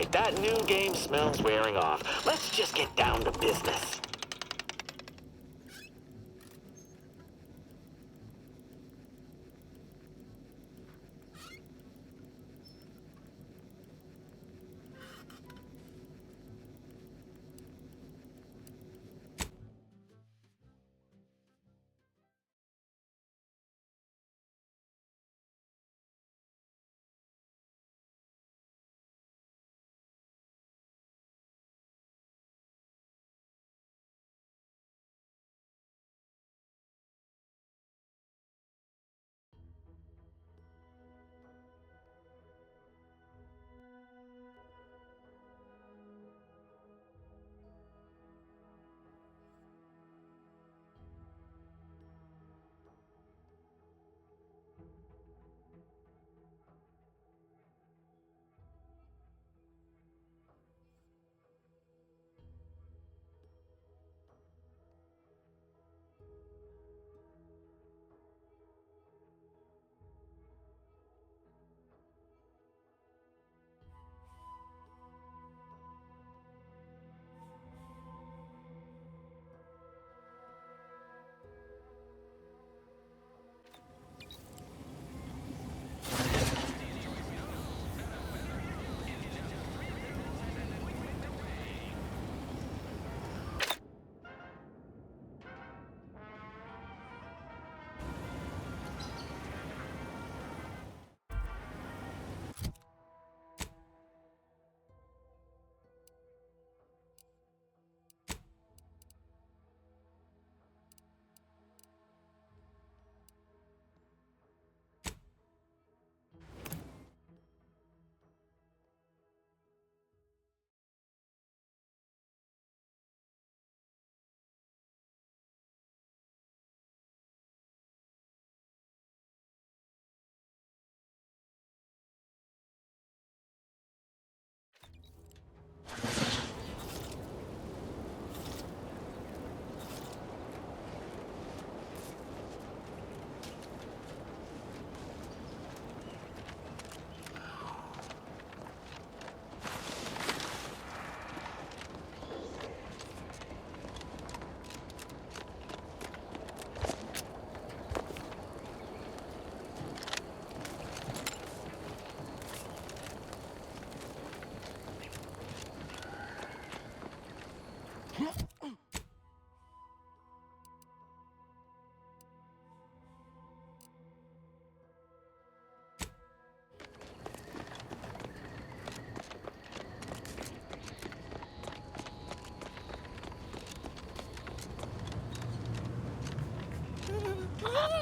right, that new game smell's wearing off. Let's just get down to business.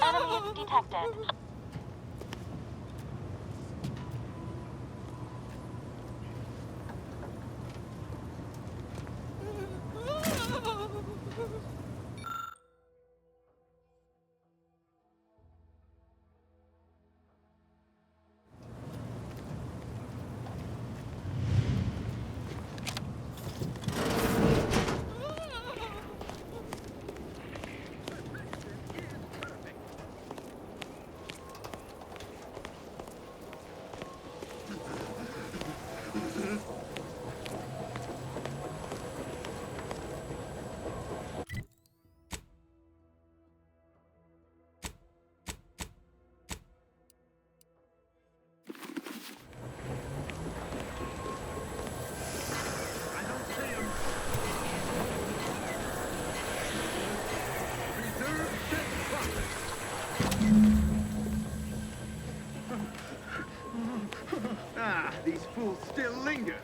Enemy detected. Ah, these fools still linger.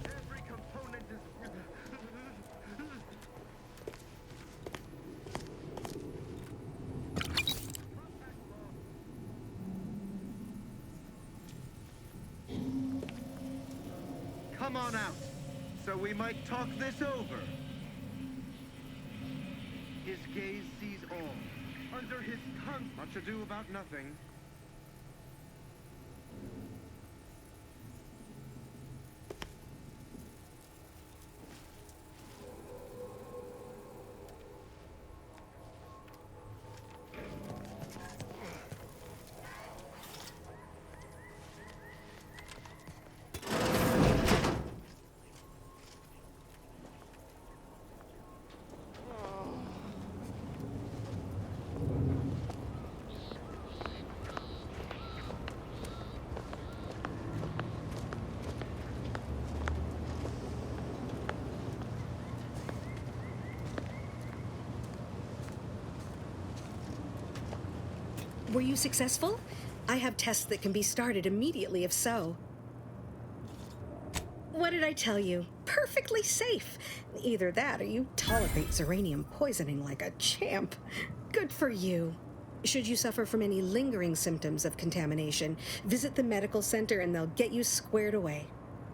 Every component is... Come on out, so we might talk this over. His gaze sees all. Under his tongue, much ado about nothing. Were you successful? I have tests that can be started immediately if so. What did I tell you? Perfectly safe. Either that or you tolerate Zeranium poisoning like a champ. Good for you. Should you suffer from any lingering symptoms of contamination, visit the medical center and they'll get you squared away.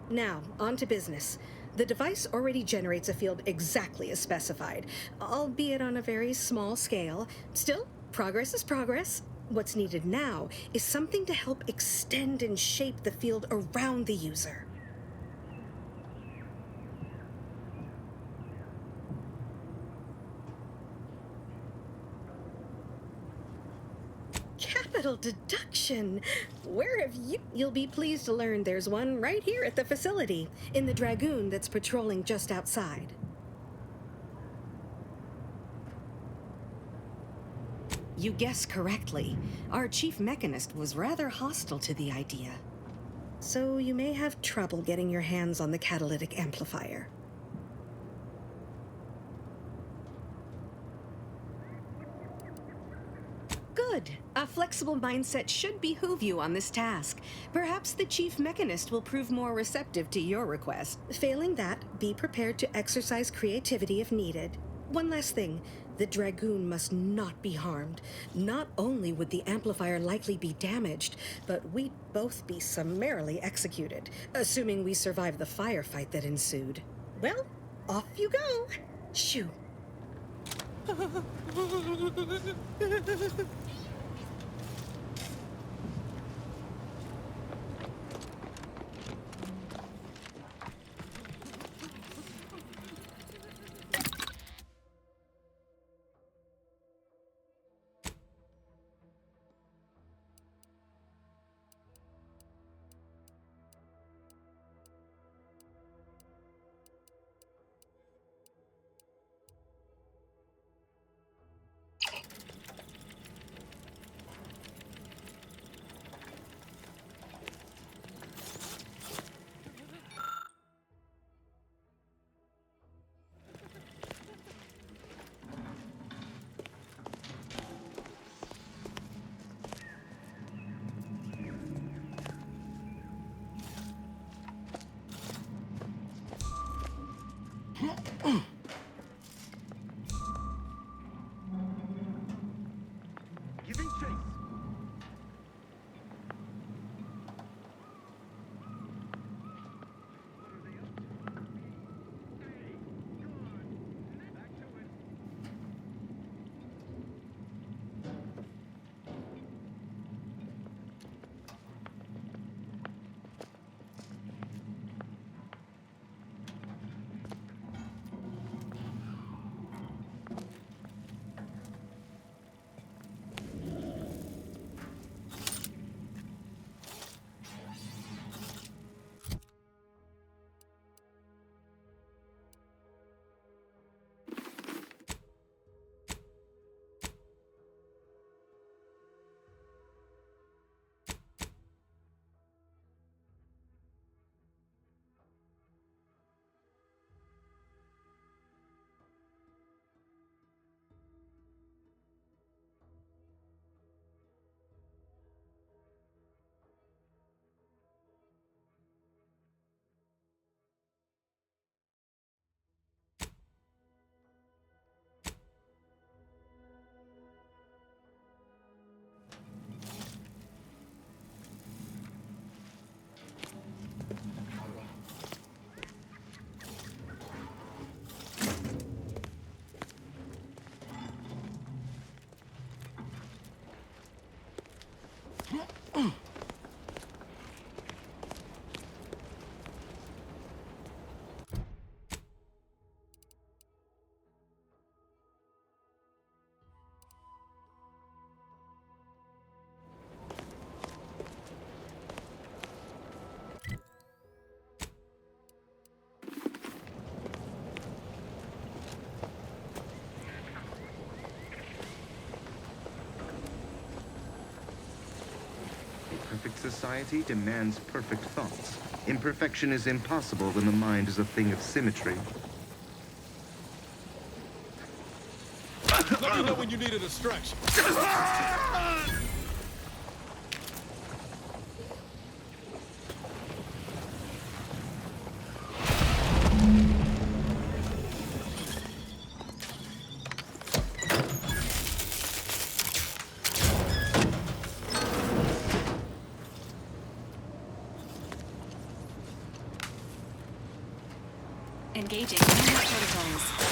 Now, on to business. The device already generates a field exactly as specified, albeit on a very small scale. Still, progress is progress. What's needed now is something to help extend and shape the field around the user. Capital deduction! Where have you... You'll be pleased to learn there's one right here at the facility, in the Dragoon that's patrolling just outside. You guessed correctly. Our chief mechanist was rather hostile to the idea. So you may have trouble getting your hands on the catalytic amplifier. Good. A flexible mindset should behoove you on this task. Perhaps the chief mechanist will prove more receptive to your request. Failing that, be prepared to exercise creativity if needed. One last thing. The Dragoon must not be harmed. Not only would the amplifier likely be damaged, but we'd both be summarily executed, assuming we survive the firefight that ensued. Well, off you go. Shoo. Giving chase. What are they up to? Hey, come on. Back to it. Perfect society demands perfect thoughts. Imperfection is impossible when the mind is a thing of symmetry. Let me know when you need a distraction. Engaging new protocols.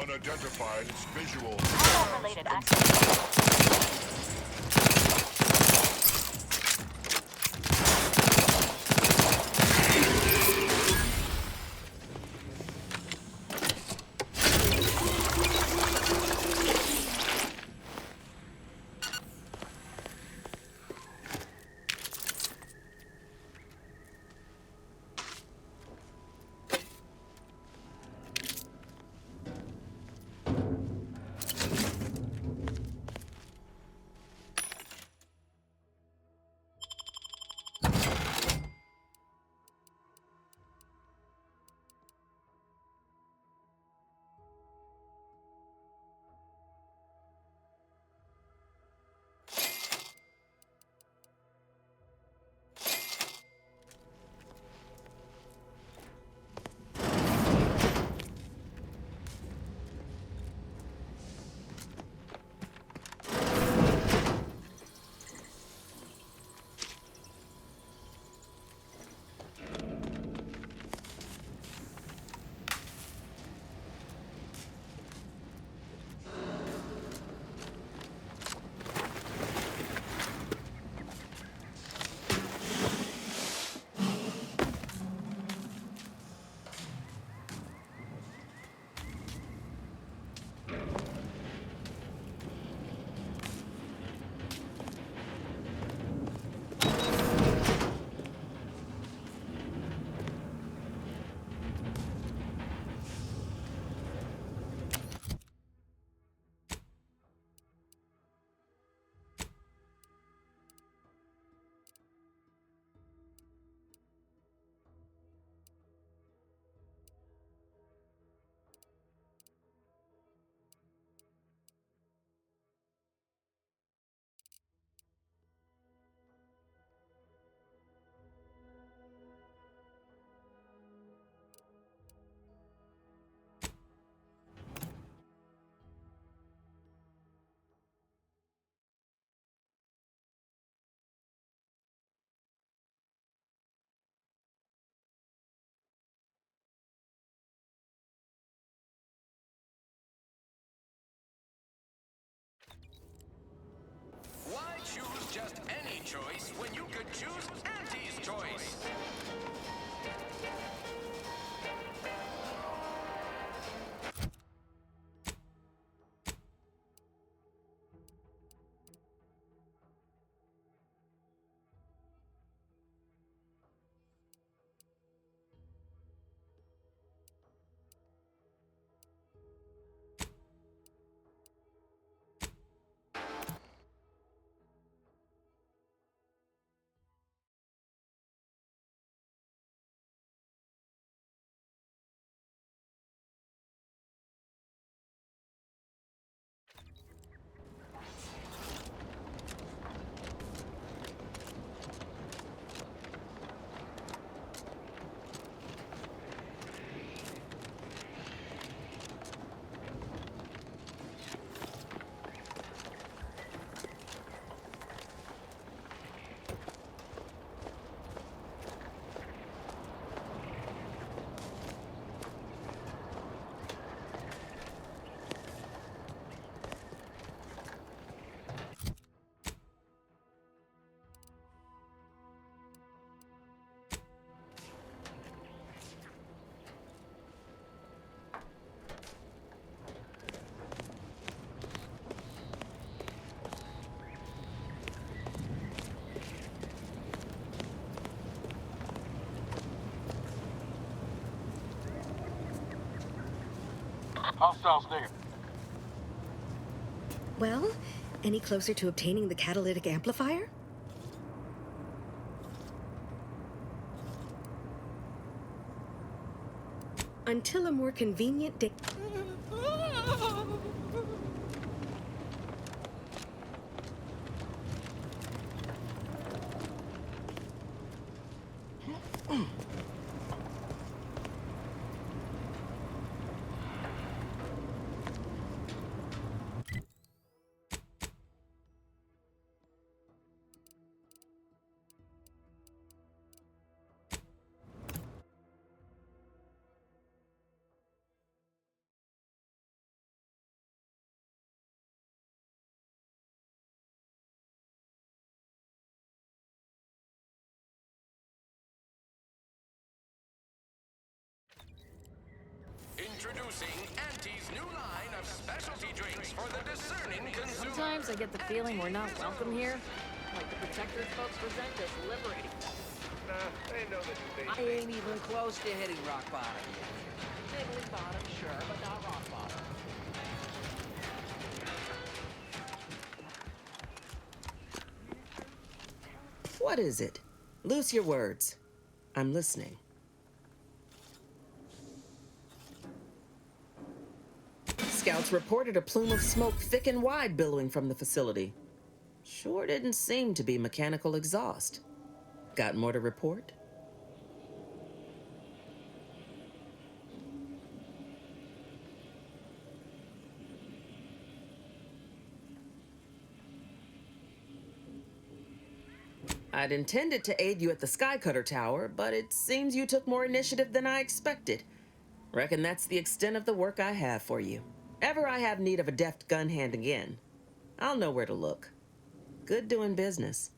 Unidentified visual. Related access. choice when you could choose Auntie's choice? Hostiles near. Well, any closer to obtaining the catalytic amplifier? Until a more convenient day. Introducing Auntie's new line of specialty drinks for the discerning consumer. Sometimes I get the feeling we're not welcome here. Like the Protectors folks present as liberating. Nah, they know that you I ain't even close to hitting rock bottom yet. Middling bottom, sure, but not rock bottom. What is it? Loose your words. I'm listening. Scouts reported a plume of smoke thick and wide billowing from the facility. Sure didn't seem to be mechanical exhaust. Got more to report? I'd intended to aid you at the Skycutter Tower, but it seems you took more initiative than I expected. Reckon that's the extent of the work I have for you. Ever I have need of a deft gun hand again, I'll know where to look. Good doing business.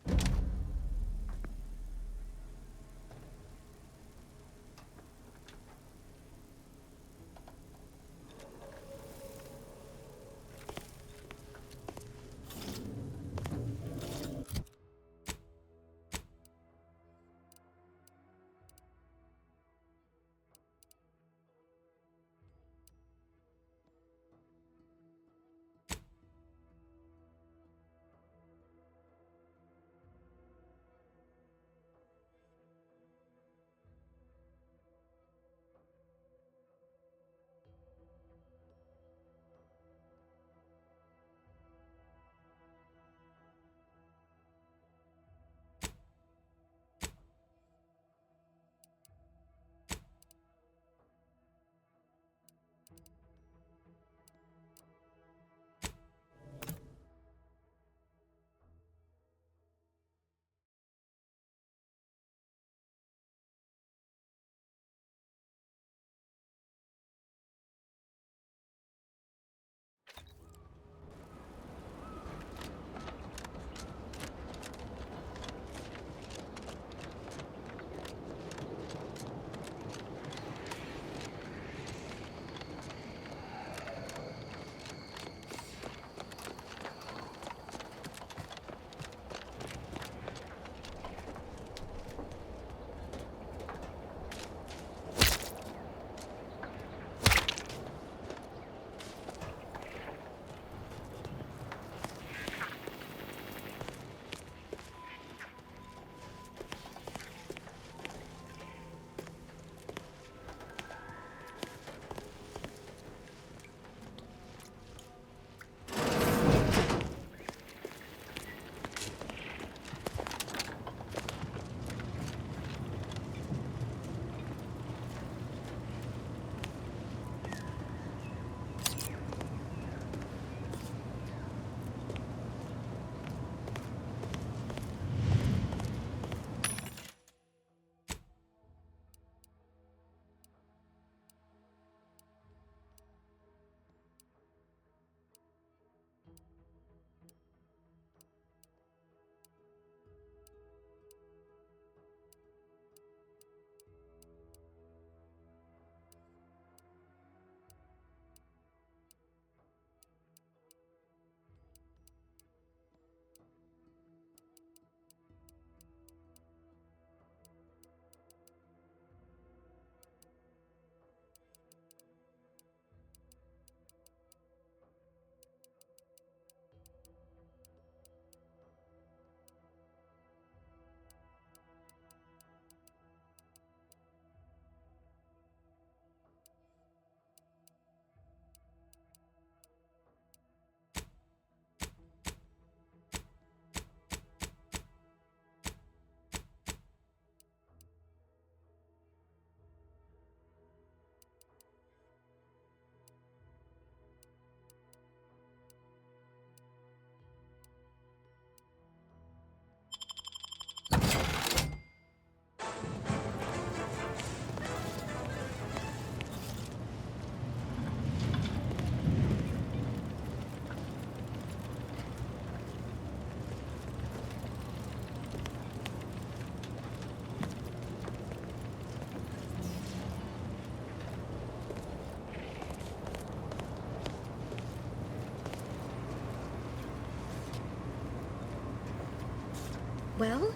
Well,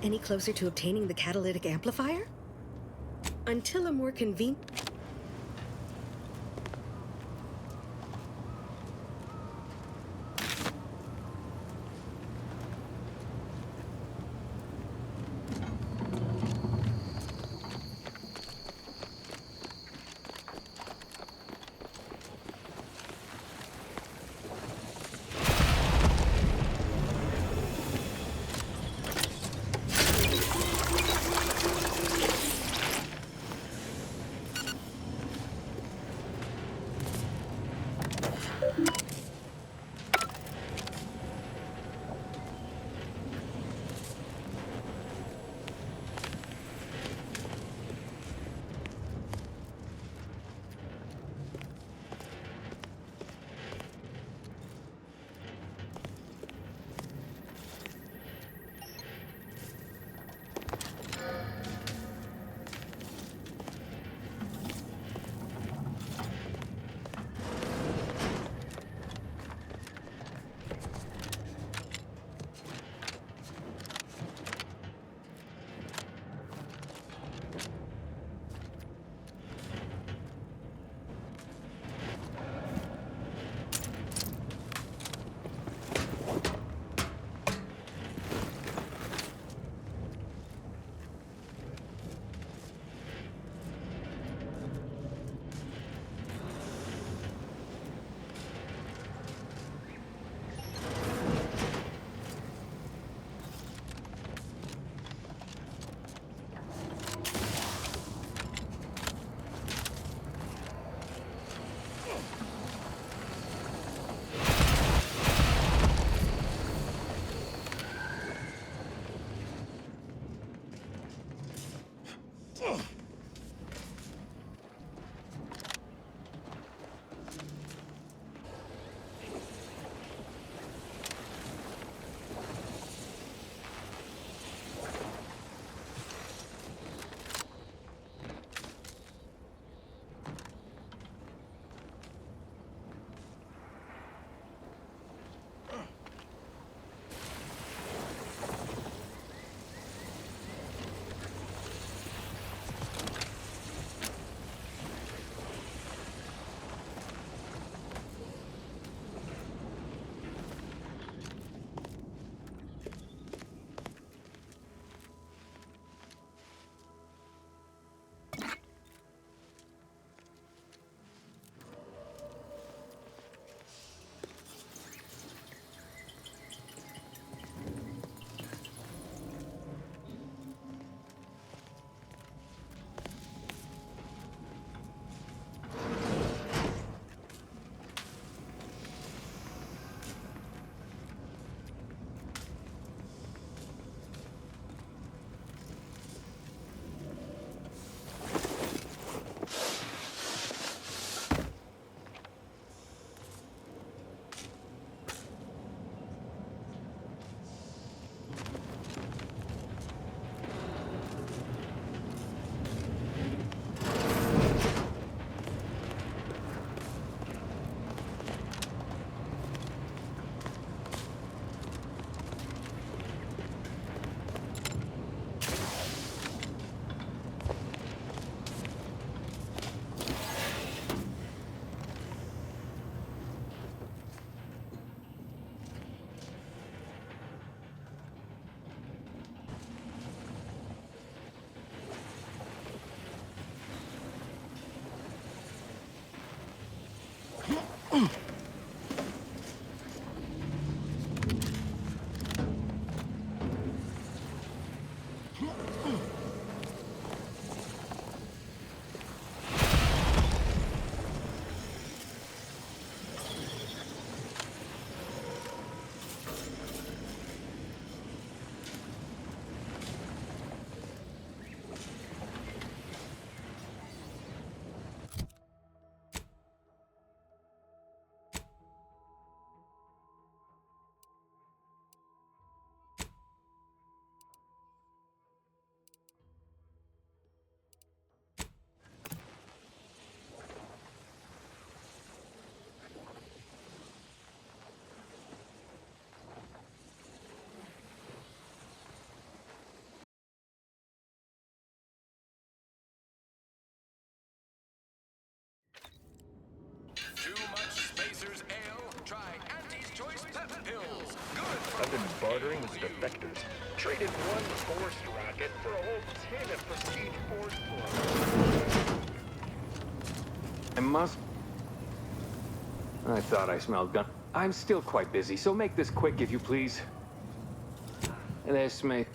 any closer to obtaining the catalytic amplifier? Until a more convenient... pills. Good for I've been bartering with defectors. Traded one force rocket for a whole tin of prestige force blood. I thought I smelled gun. I'm still quite busy, so make this quick if you please. This may...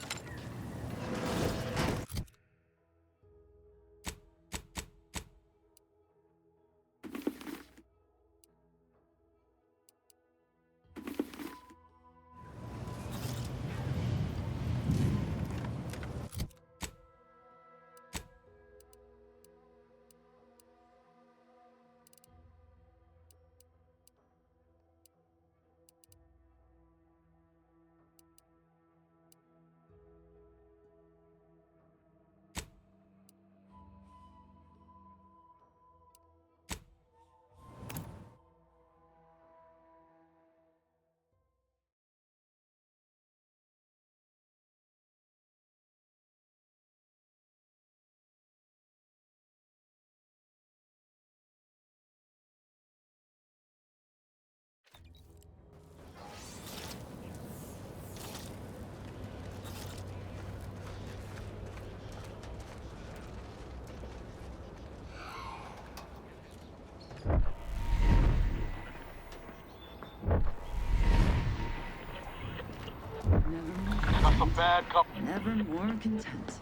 Never more content.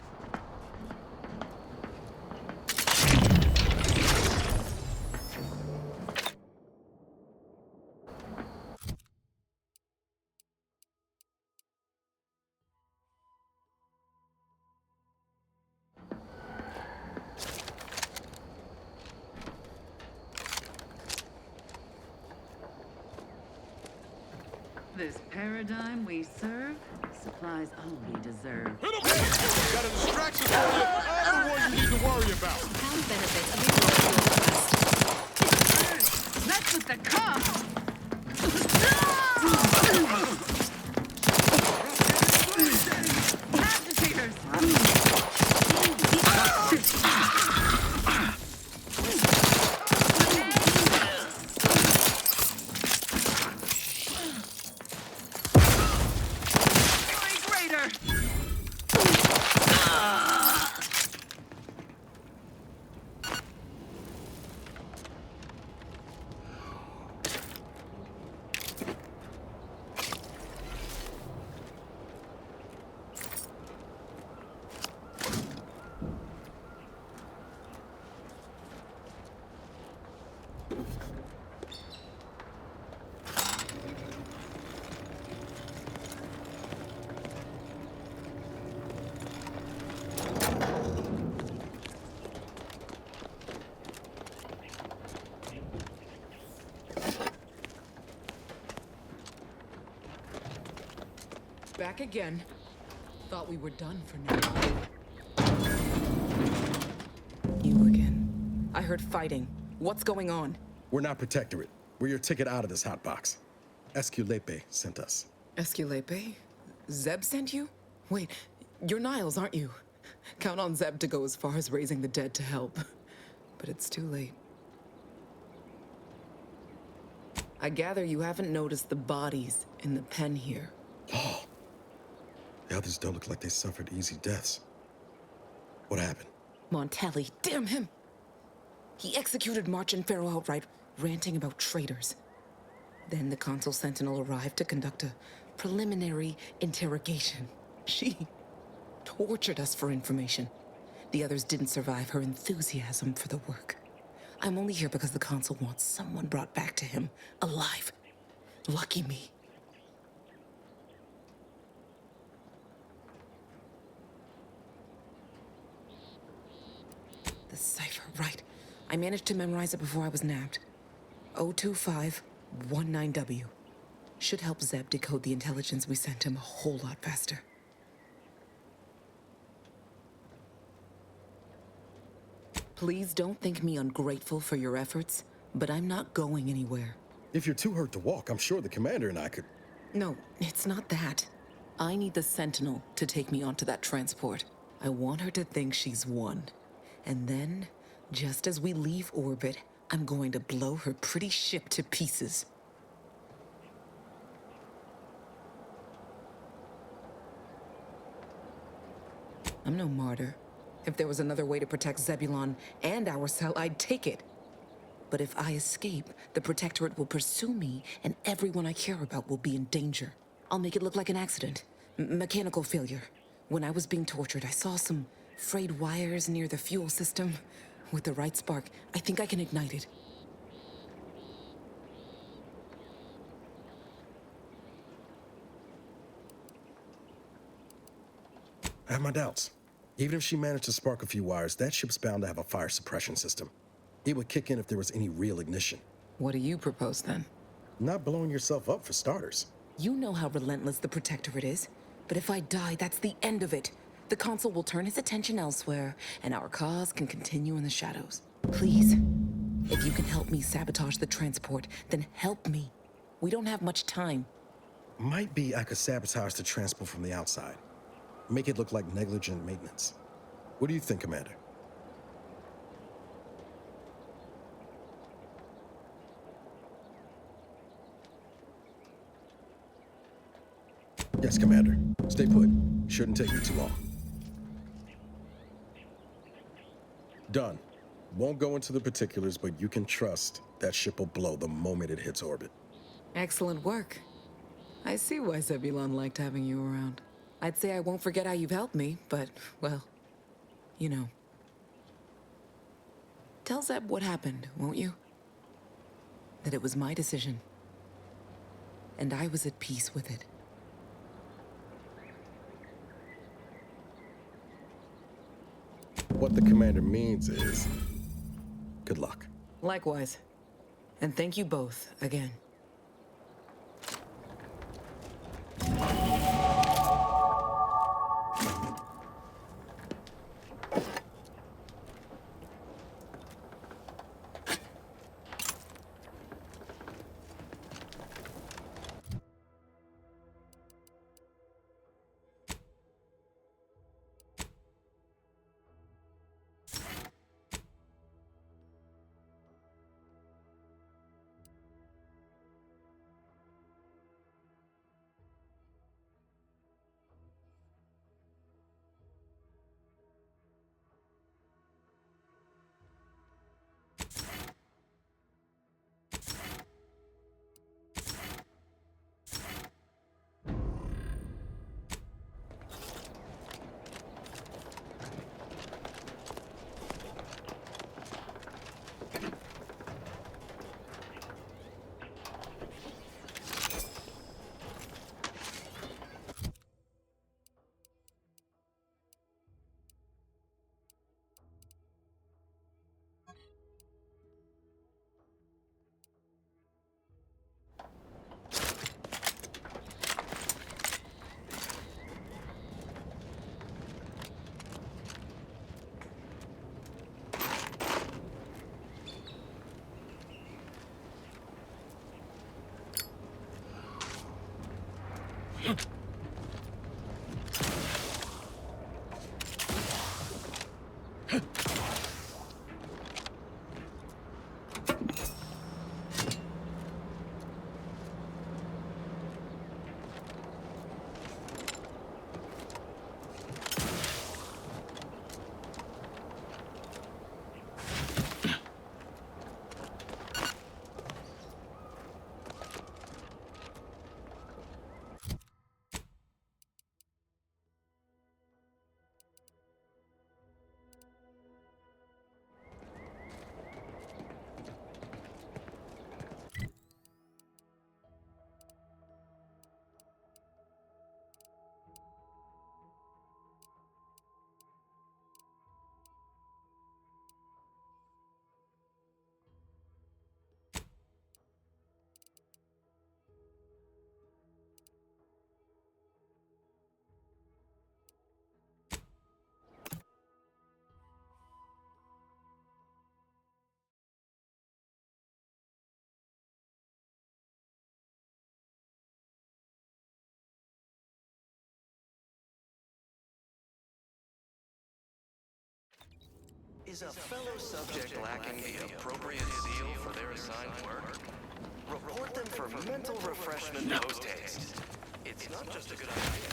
This paradigm we serve supplies all we deserve. Got a distraction for you. I'm the one you need to worry about. Compound benefits of the request. That's what the cost! Agitators! Back again. Thought we were done for now. You again. I heard fighting. What's going on? We're not Protectorate. We're your ticket out of this hotbox. Esculepe sent us. Esculepe? Zeb sent you? Wait, you're Niles, aren't you? Count on Zeb to go as far as raising the dead to help. But it's too late. I gather you haven't noticed the bodies in the pen here. Oh. The others don't look like they suffered easy deaths. What happened? Montelli, damn him! He executed March and Pharaoh outright, ranting about traitors. Then the Consul Sentinel arrived to conduct a preliminary interrogation. She tortured us for information. The others didn't survive her enthusiasm for the work. I'm only here because the Consul wants someone brought back to him, alive. Lucky me. The cipher, right. I managed to memorize it before I was nabbed. 02519W. Should help Zeb decode the intelligence we sent him a whole lot faster. Please don't think me ungrateful for your efforts, but I'm not going anywhere. If you're too hurt to walk, I'm sure the commander and I could... No, it's not that. I need the Sentinel to take me onto that transport. I want her to think she's won. And then, just as we leave orbit, I'm going to blow her pretty ship to pieces. I'm no martyr. If there was another way to protect Zebulon and our cell, I'd take it. But if I escape, the Protectorate will pursue me, and everyone I care about will be in danger. I'll make it look like an accident. Mechanical failure. When I was being tortured, I saw some frayed wires near the fuel system. With the right spark, I think I can ignite it. I have my doubts. Even if she managed to spark a few wires, that ship's bound to have a fire suppression system. It would kick in if there was any real ignition. What do you propose, then? Not blowing yourself up, for starters. You know how relentless the Protectorate is. But if I die, that's the end of it. The Consul will turn his attention elsewhere, and our cause can continue in the shadows. Please, if you can help me sabotage the transport, then help me. We don't have much time. Might be I could sabotage the transport from the outside. Make it look like negligent maintenance. What do you think, Commander? Yes, Commander. Stay put. Shouldn't take me too long. Done. Won't go into the particulars, but you can trust that ship will blow the moment it hits orbit. Excellent work. I see why Zebulon liked having you around. I'd say I won't forget how you've helped me, but, well, you know. Tell Zeb what happened, won't you? That it was my decision. And I was at peace with it. What the commander means is, good luck. Likewise. And thank you both, again. Is a fellow subject lacking the appropriate zeal for their assigned work? Report them for mental refreshment post haste. It's not just a good idea,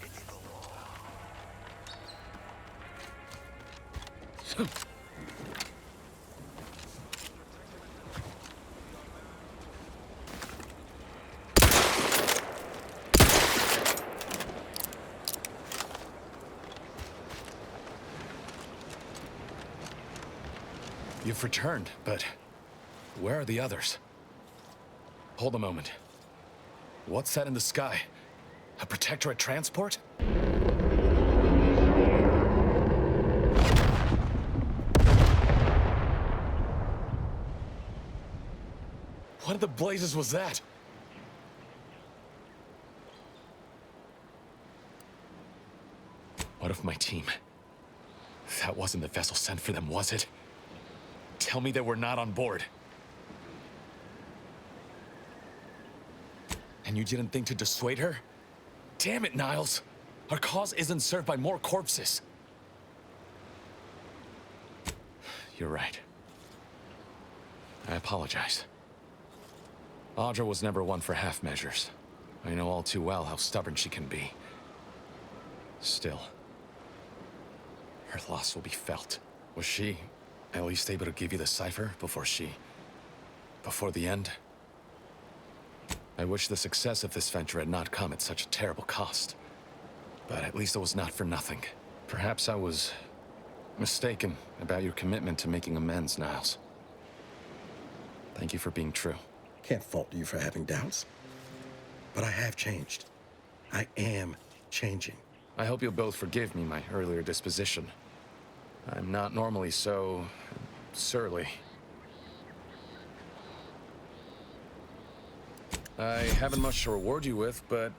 it's the law. You've returned, but where are the others? Hold a moment. What's that in the sky? A Protectorate transport? What in the blazes was that? What of my team? That wasn't the vessel sent for them, was it? Tell me they were not on board. And you didn't think to dissuade her? Damn it, Niles! Our cause isn't served by more corpses. You're right. I apologize. Audra was never one for half measures. I know all too well how stubborn she can be. Still, her loss will be felt. Was she at least able to give you the cipher before the end? I wish the success of this venture had not come at such a terrible cost. But at least it was not for nothing. Perhaps I was mistaken about your commitment to making amends, Niles. Thank you for being true. Can't fault you for having doubts. But I have changed. I am changing. I hope you'll both forgive me my earlier disposition. I'm not normally so surly. I haven't much to reward you with, but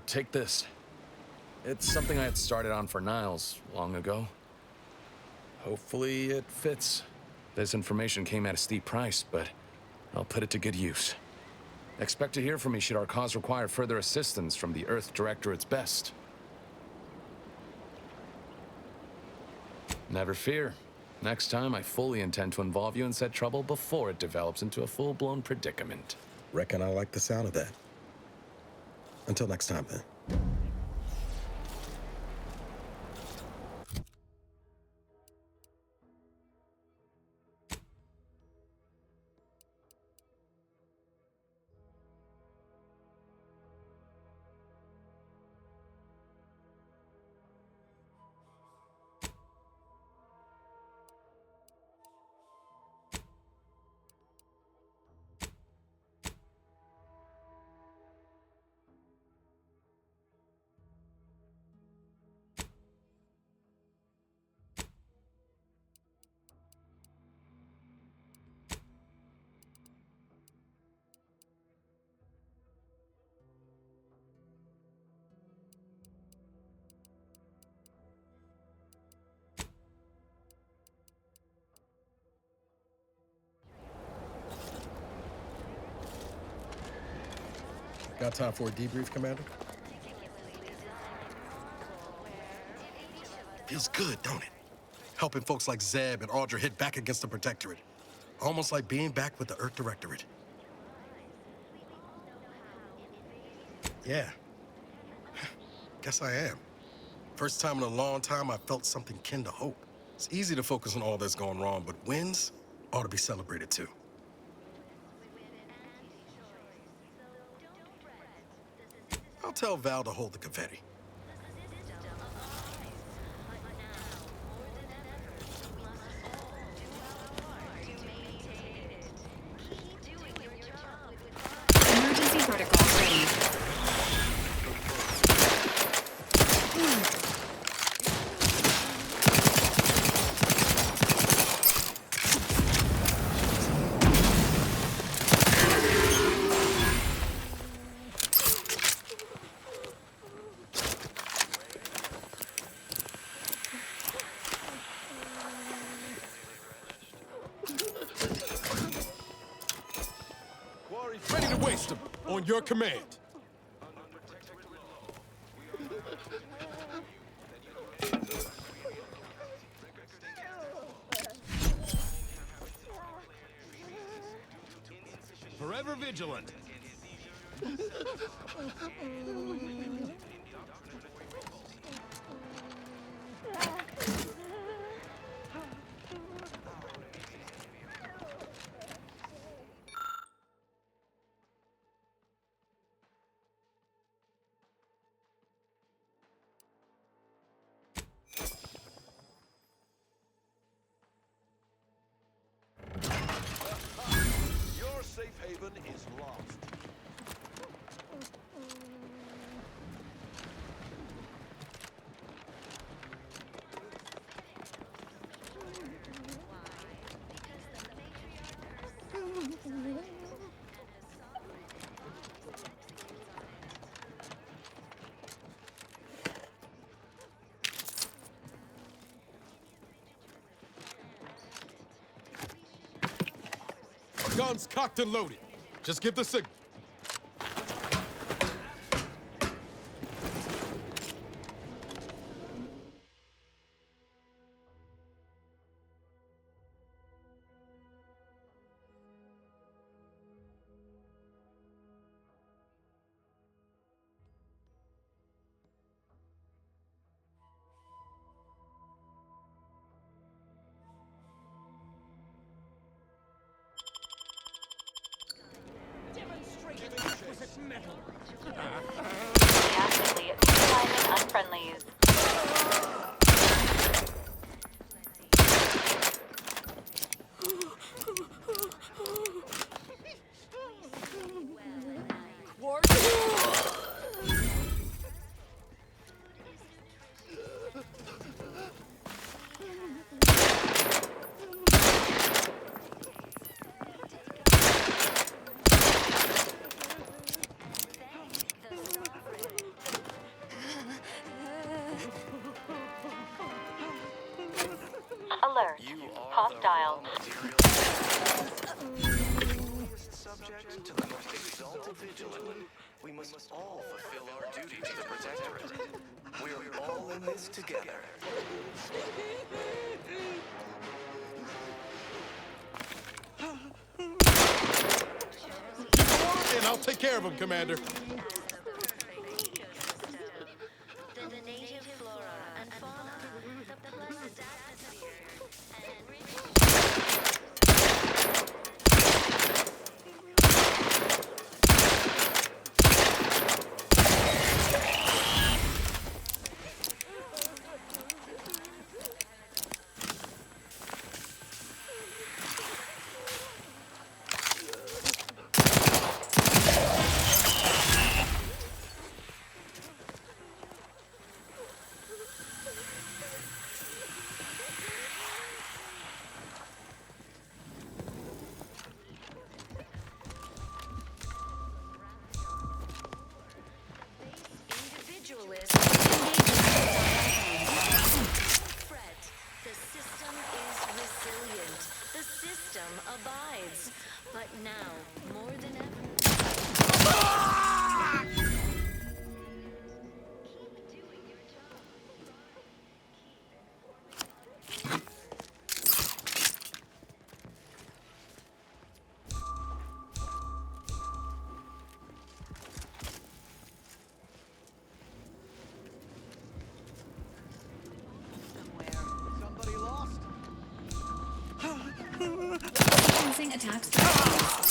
take this. It's something I had started on for Niles long ago. Hopefully it fits. This information came at a steep price, but I'll put it to good use. Expect to hear from me should our cause require further assistance from the Earth Directorate's best. Never fear. Next time, I fully intend to involve you in said trouble before it develops into a full-blown predicament. Reckon I like the sound of that. Until next time, then. Got time for a debrief, Commander? Feels good, don't it? Helping folks like Zeb and Audra hit back against the Protectorate. Almost like being back with the Earth Directorate. Yeah. Guess I am. First time in a long time I felt something kin to hope. It's easy to focus on all that's going wrong, but wins ought to be celebrated too. I'll tell Val to hold the confetti. Emergency protocols ready. Ready to waste them on your command. Forever vigilant. Guns cocked and loaded. Just give the signal. Deactivate realignment unfriendlies. Alert. Hostile. Subject to the most exalted vigilant. We must all fulfill our duty to the Protectorate. We're all in this together. And I'll take care of him, Commander. The native flora and fauna, the pleasant atmosphere, individualist fret. The system is resilient. The system abides. But now, more than ever. Somebody lost? Commencing attack strategies.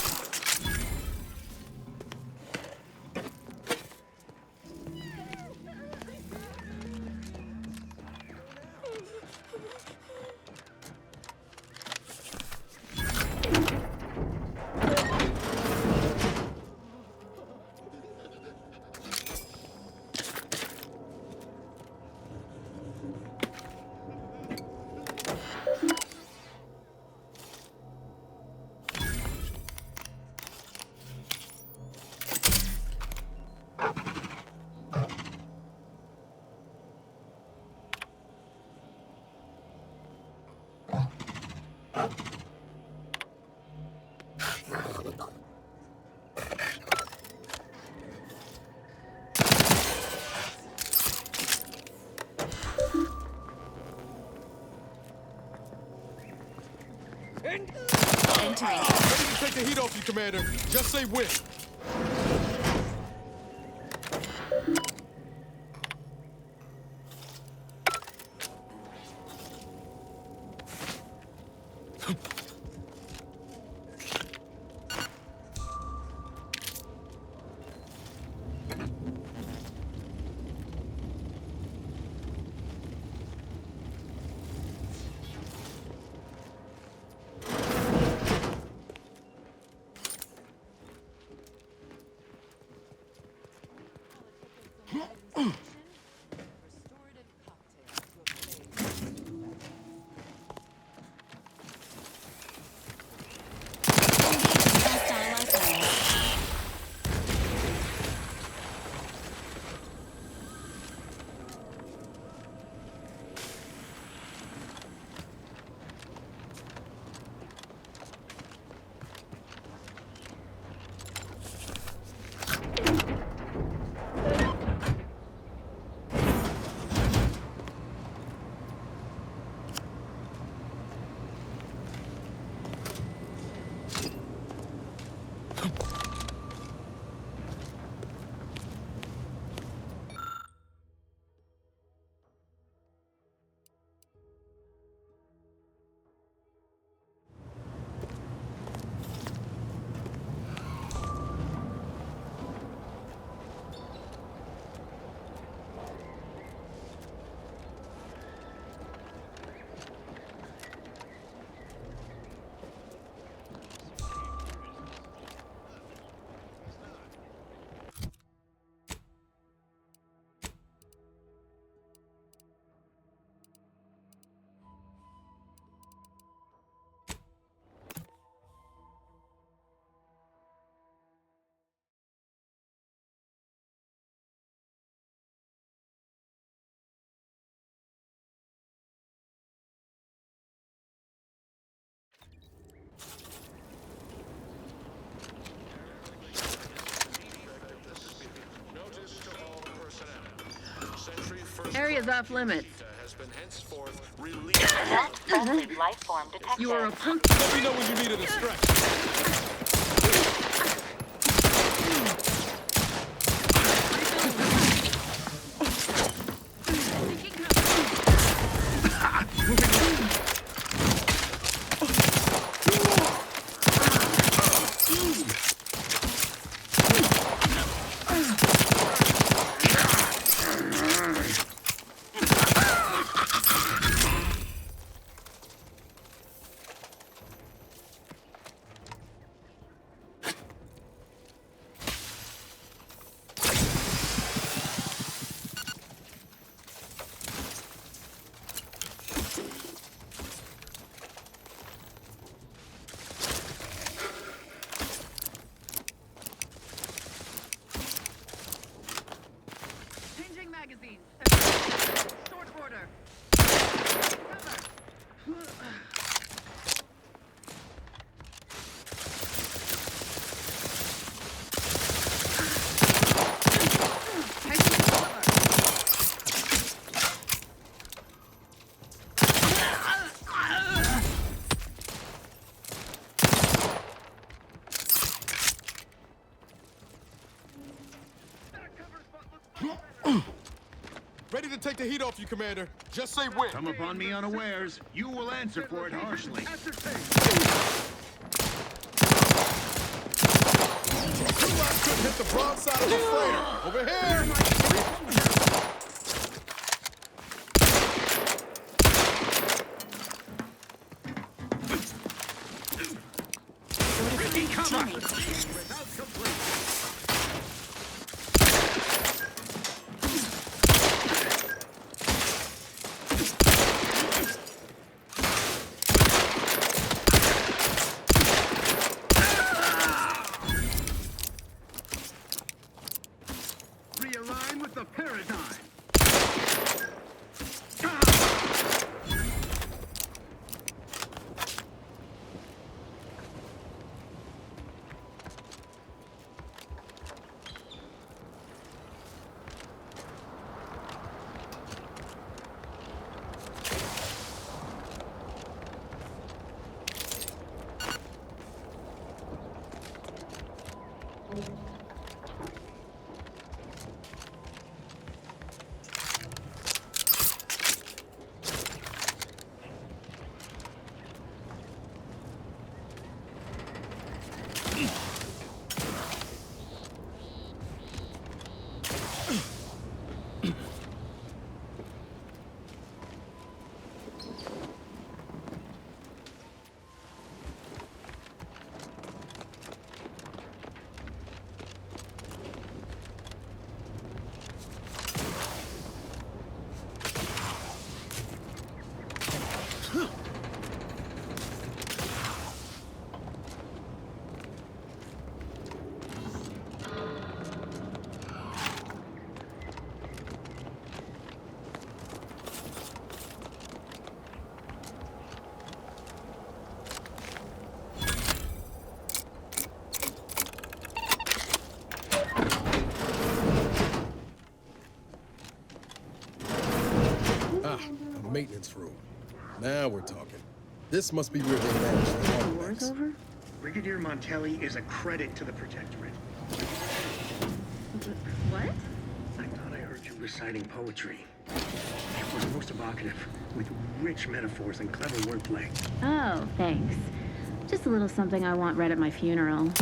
Ready to take the heat off you, Commander. Just say when. Area's off limits. Has been henceforth released. Friendly life form detected. You are a punk. Let me know when you need a distraction. Changing magazine. Short order. Ready to take the heat off you, Commander. Just say when. Come upon me unawares. You will answer for it harshly. Two locks couldn't hit the broadside of the freighter. Over here. Realign with the paradigm. Maintenance room. Now we're talking. This must be where they manage the artifacts. Brigadier Montelli is a credit to the Protectorate. What? I thought I heard you reciting poetry. It was most evocative, with rich metaphors and clever wordplay. Oh, thanks. Just a little something I want read at my funeral.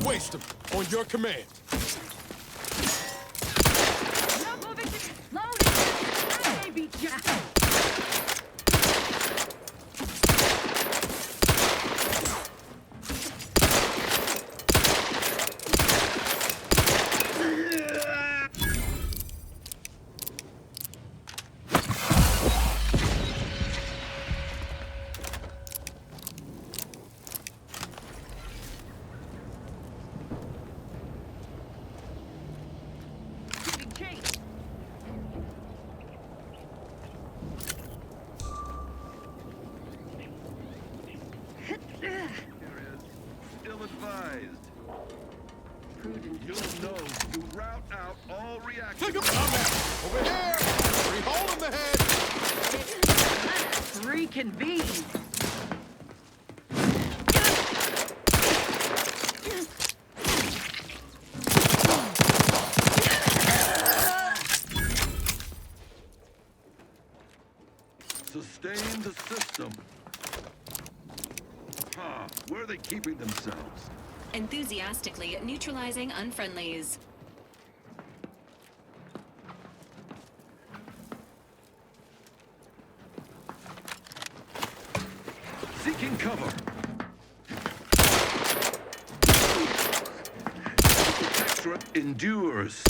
waste them. On your command. No moving to loading! Baby Jack! Still advised. You'll know to route out all reactions. Take him down there. Over here. Three hole in the head. Reconvene! Sustain the system. Huh, where are they keeping themselves? Enthusiastically neutralizing unfriendlies. Seeking cover. Extra endures.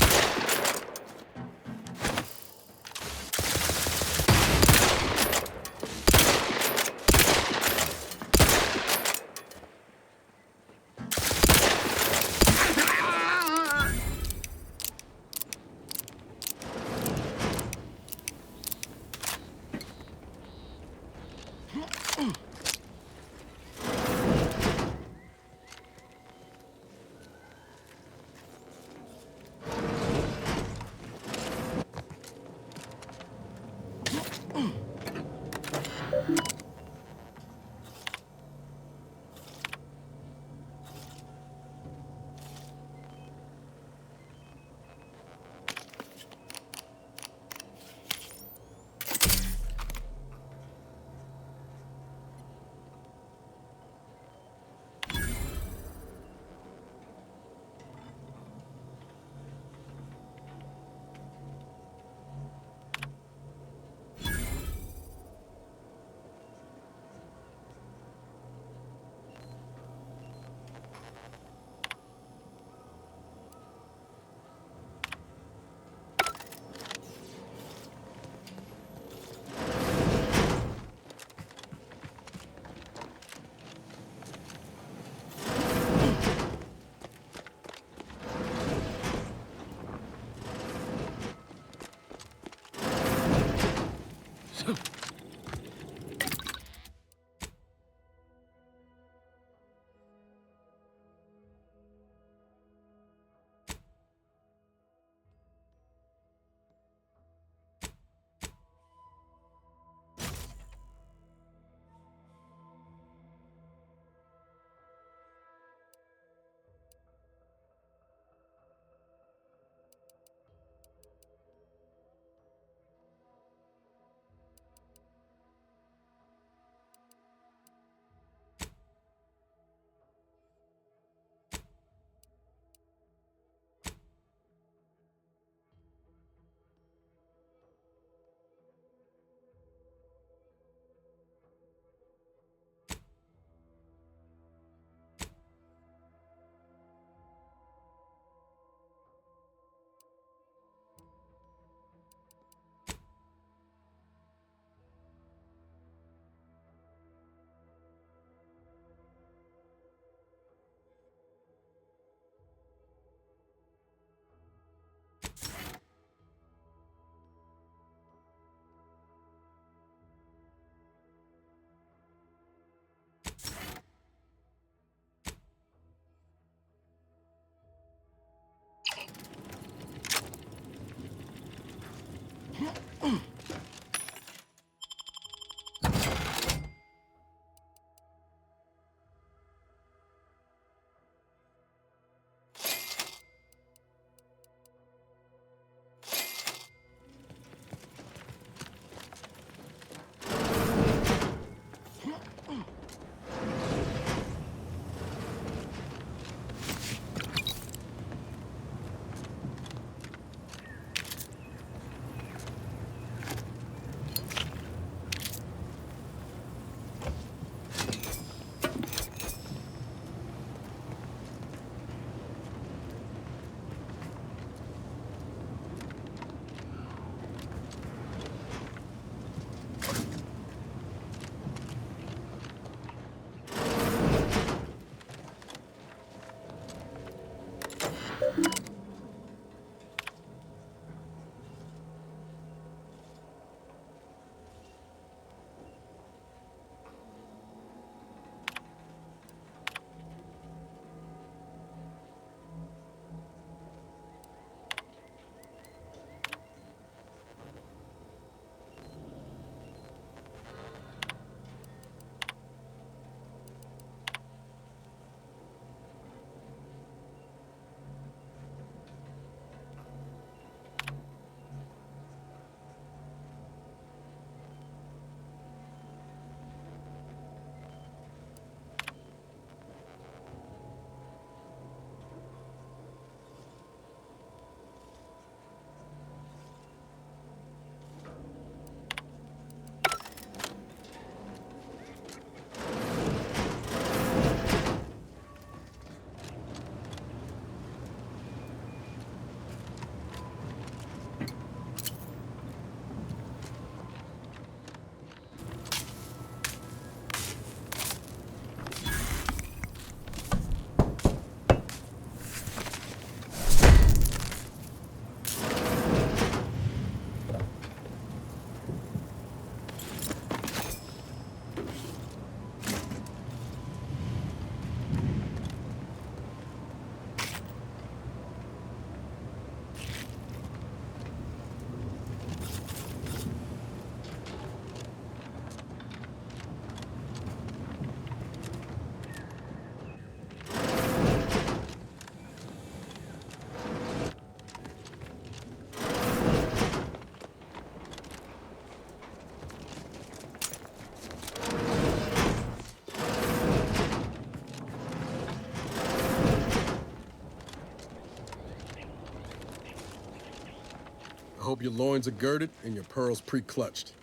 I hope your loins are girded and your pearls pre-clutched.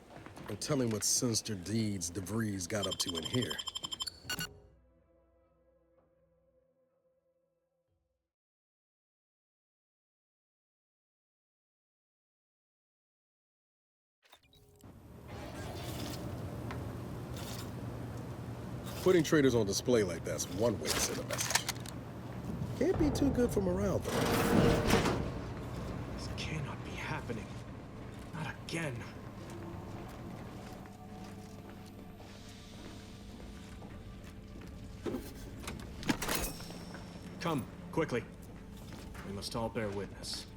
And tell me what sinister deeds DeVries got up to in here. Putting traitors on display like that's one way to send a message. Can't be too good for morale, though. This cannot be happening. Not again. Come, quickly. We must all bear witness.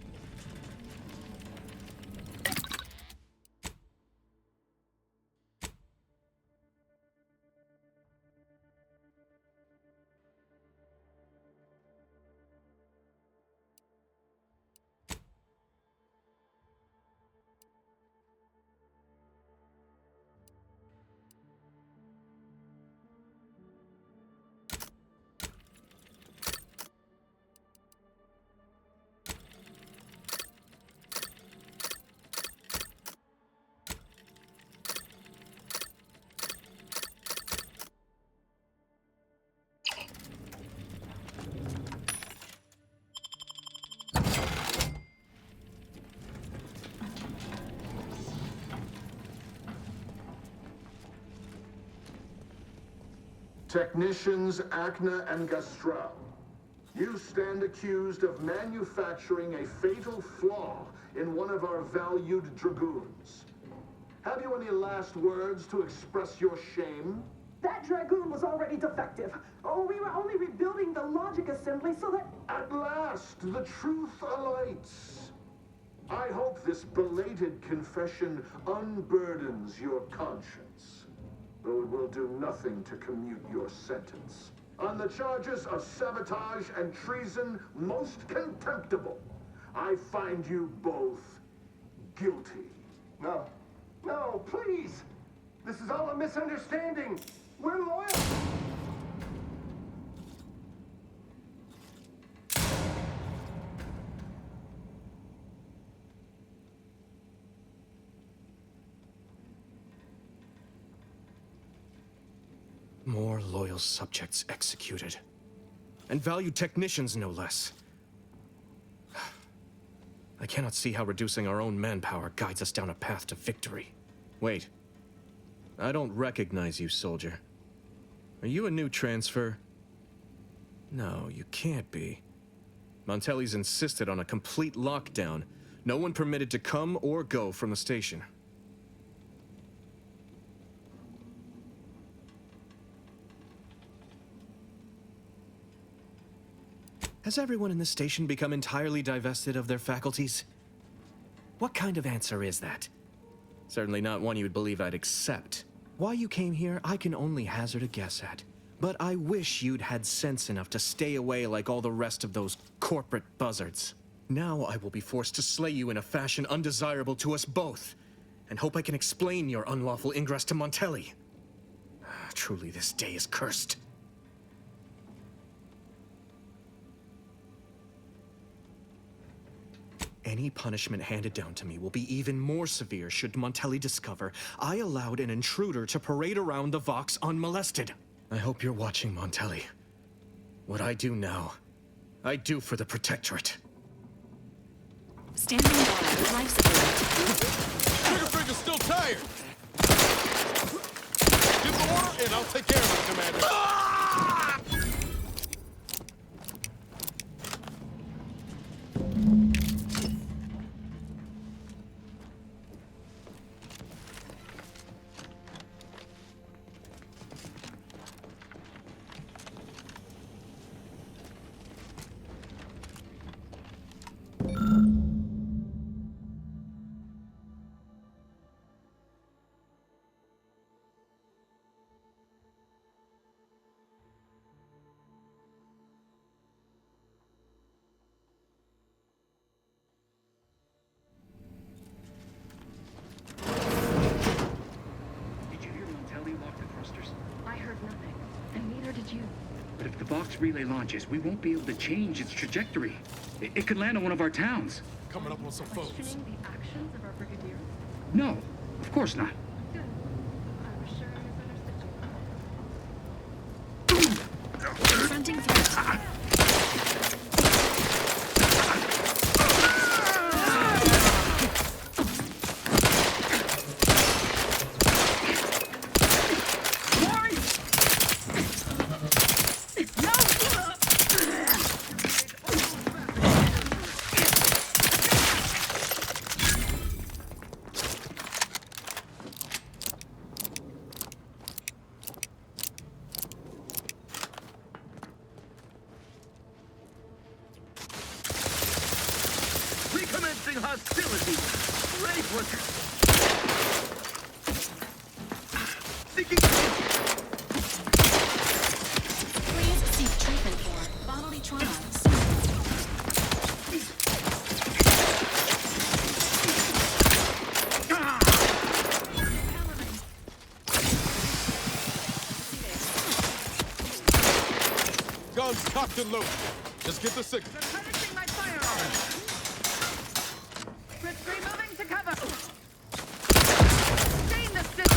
Technicians Acna and Gastral, you stand accused of manufacturing a fatal flaw in one of our valued dragoons. Have you any last words to express your shame? That dragoon was already defective. Oh, we were only rebuilding the logic assembly so that... At last, the truth alights. I hope this belated confession unburdens your conscience, though it will do nothing to commute your sentence. On the charges of sabotage and treason most contemptible, I find you both guilty. No. No, please! This is all a misunderstanding! We're loyal! More loyal subjects executed. And valued technicians, no less. I cannot see how reducing our own manpower guides us down a path to victory. Wait. I don't recognize you, soldier. Are you a new transfer? No, you can't be. Montelli's insisted on a complete lockdown. No one permitted to come or go from the station. Has everyone in the station become entirely divested of their faculties? What kind of answer is that? Certainly not one you would believe I'd accept. Why you came here, I can only hazard a guess at. But I wish you'd had sense enough to stay away like all the rest of those corporate buzzards. Now I will be forced to slay you in a fashion undesirable to us both, and hope I can explain your unlawful ingress to Montelli. Truly, this day is cursed. Any punishment handed down to me will be even more severe should Montelli discover I allowed an intruder to parade around the Vox unmolested. I hope you're watching, Montelli. What I do now, I do for the Protectorate. Standing by, life support. Triggerfinger's still tired. Give the order, and I'll take care of it, Commander. But if the Vox relay launches, we won't be able to change its trajectory. It could land on one of our towns. Coming up on some foes. Questioning the actions of our brigadier? No, of course not. Good. I was sure I misunderstood you. Confronting threat. Recommencing hostilities. Grave workers. Seeking. Please seek treatment for bodily trauma. Guns cocked and loaded. Just get the signal. Replenishing my firearms. Moving to cover. Stay in the city.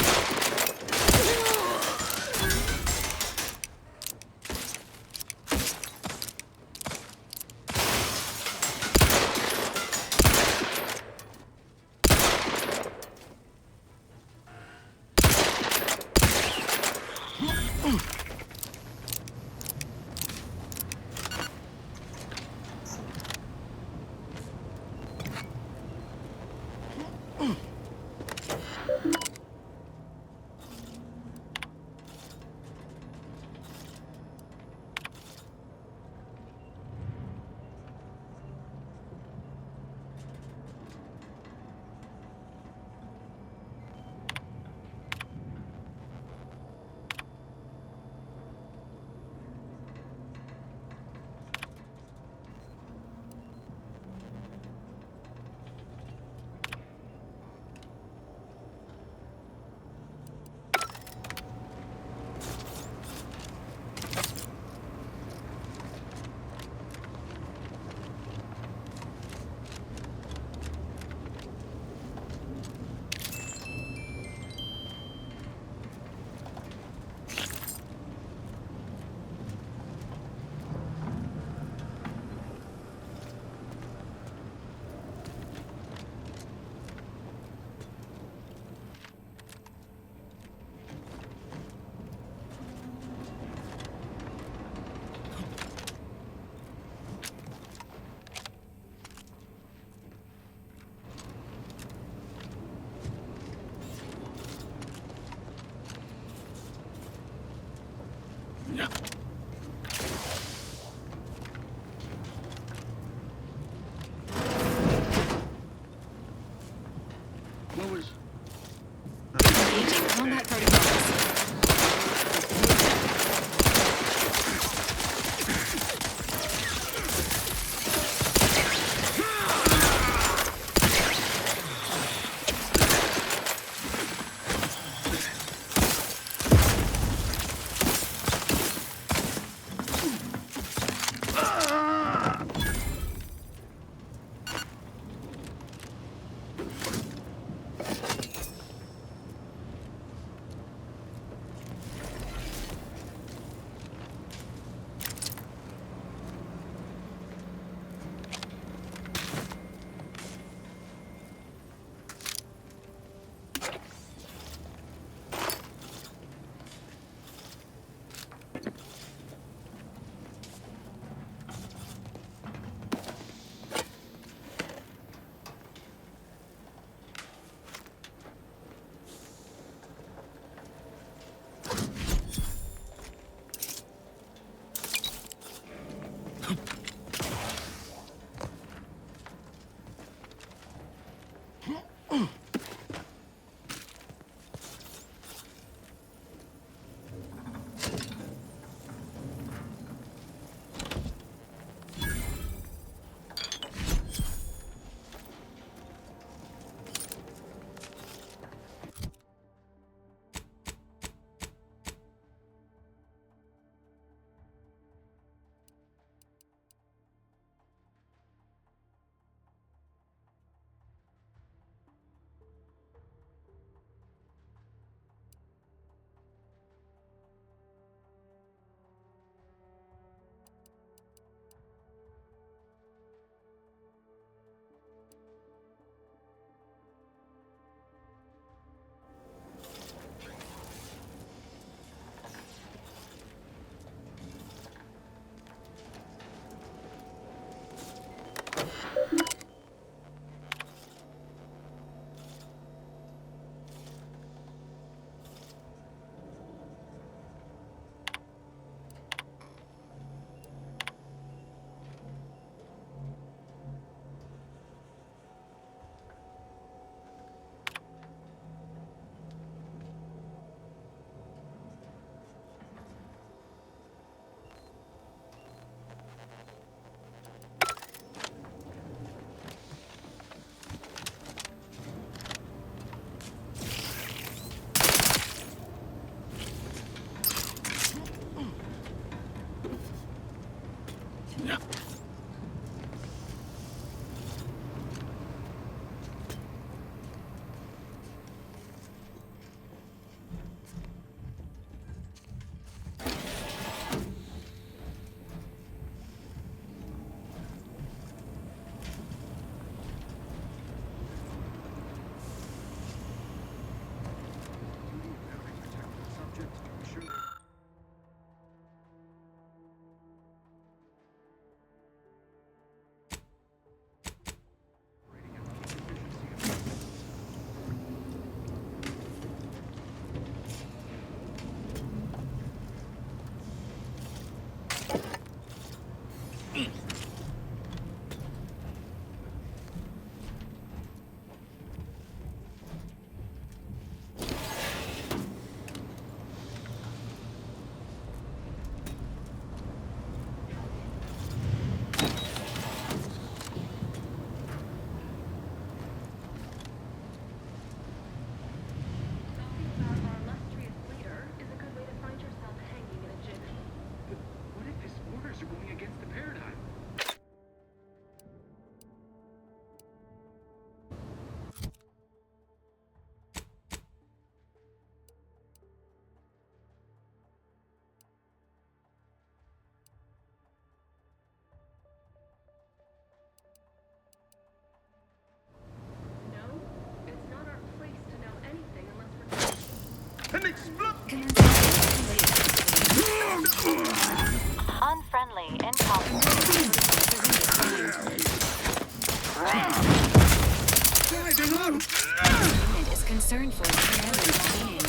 Driving on! Unit is concerned for its well-being.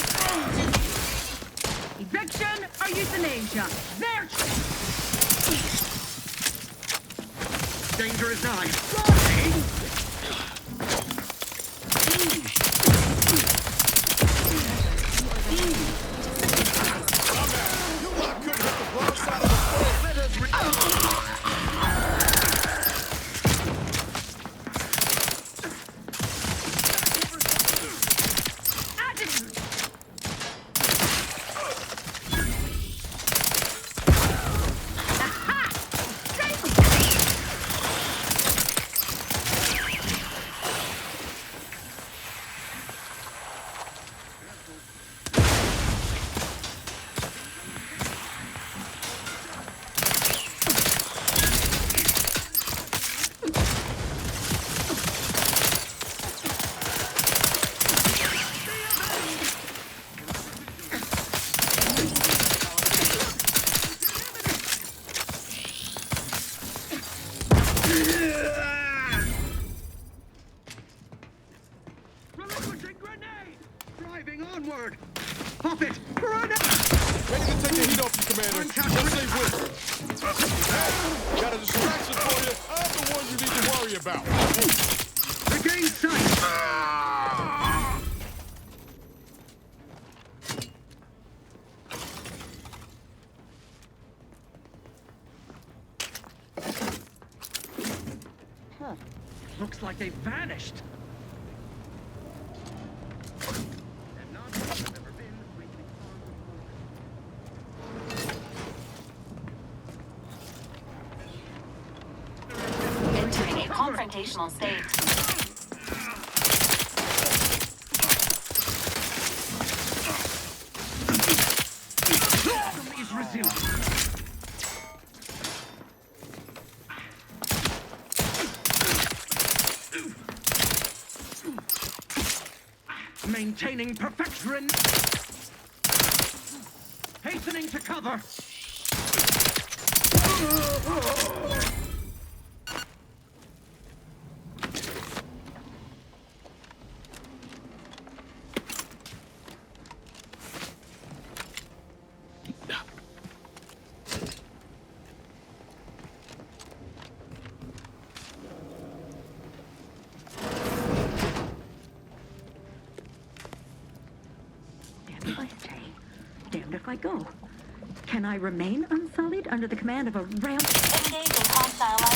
Eviction or euthanasia? There! Danger is nigh. Relinquishing grenade! Driving onward! Pop it! Grenade! Ready to take the heat off you, Commander. Just stay with me. Hey, got a distraction for you. I'm the one you need to worry about. Regain sight! Huh. Looks like they vanished. Entering a confrontational state. Please resume. Maintaining perfection. Hastening to cover. Damned if I stay, damned if I go. Can I remain unsullied under the command of a ram? Engage in hostile zones.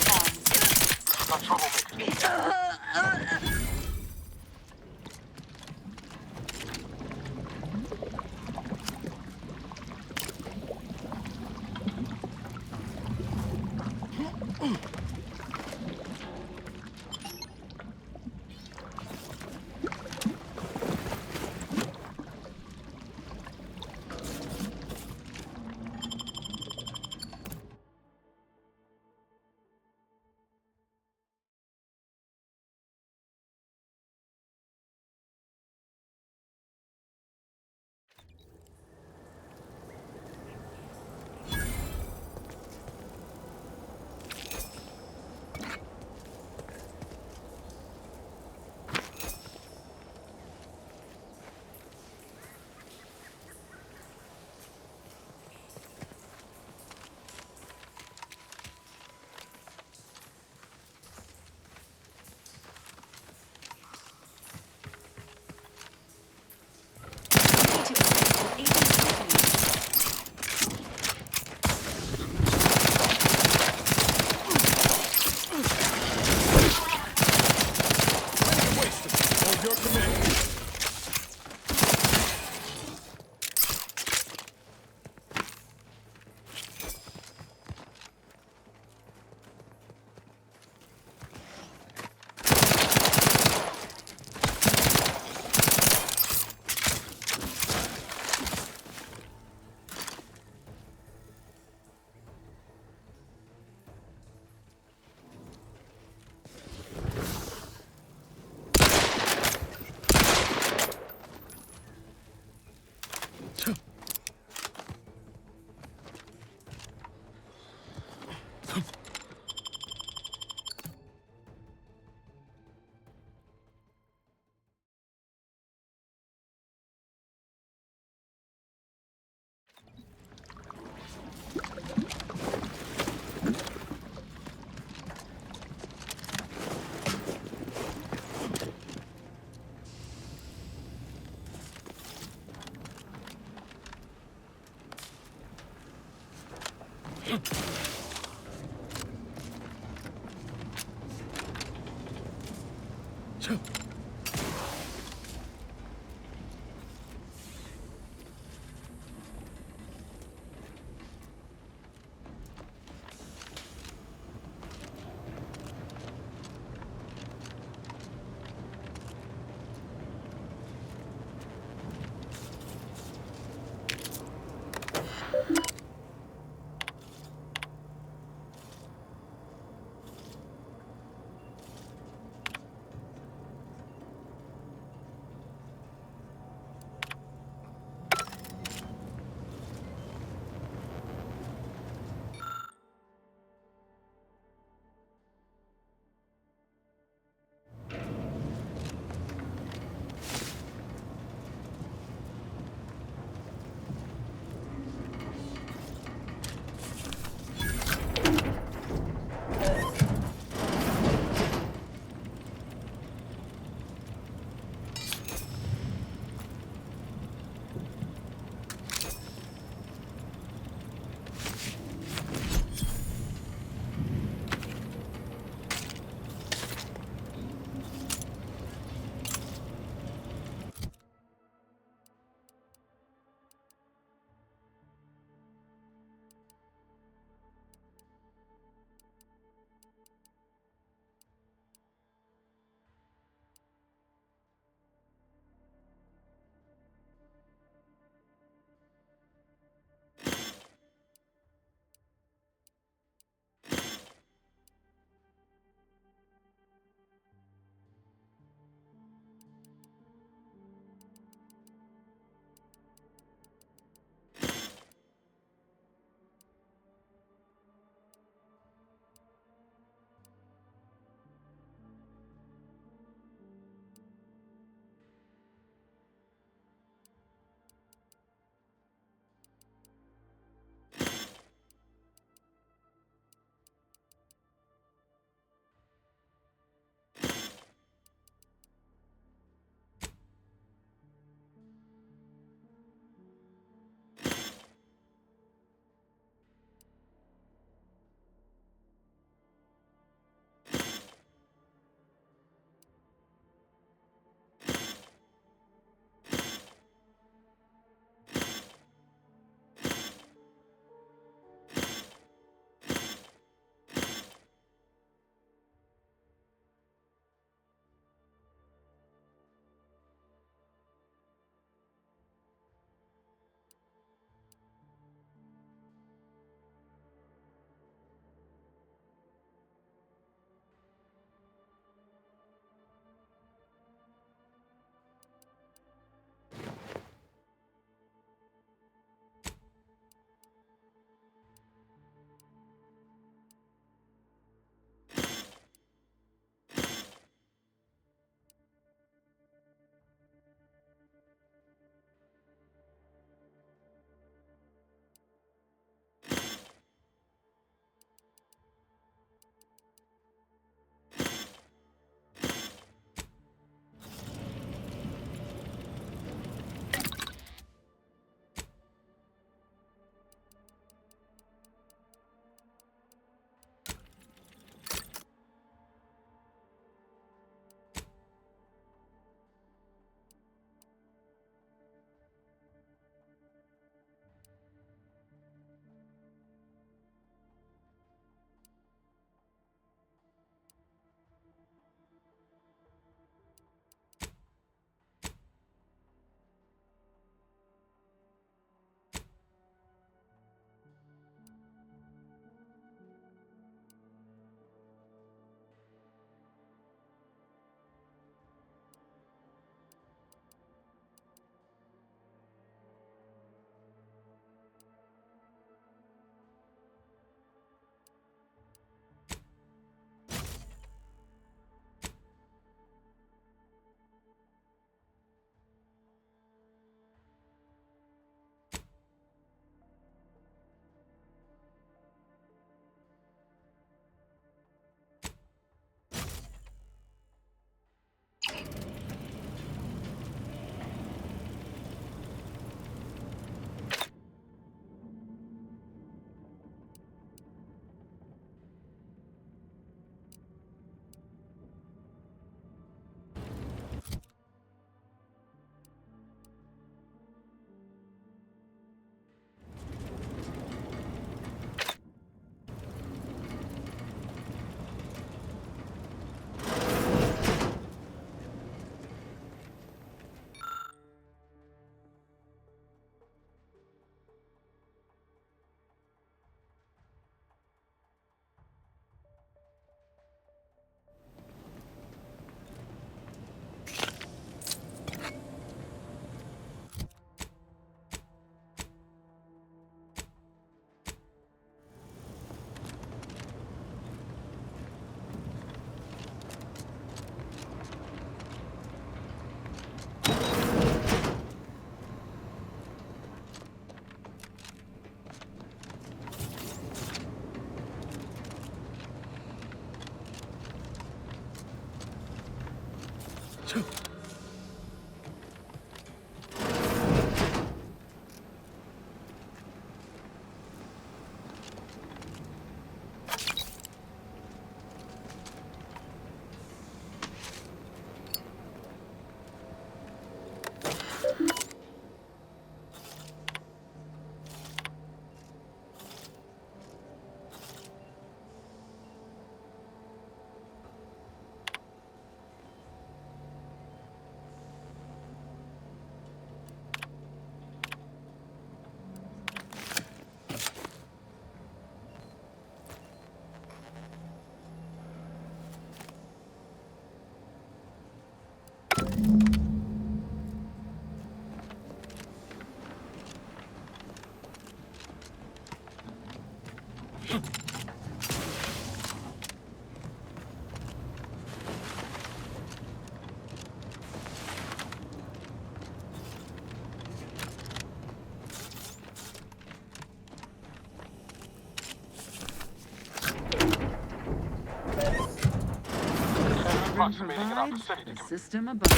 Approximating an opportunity. The system above.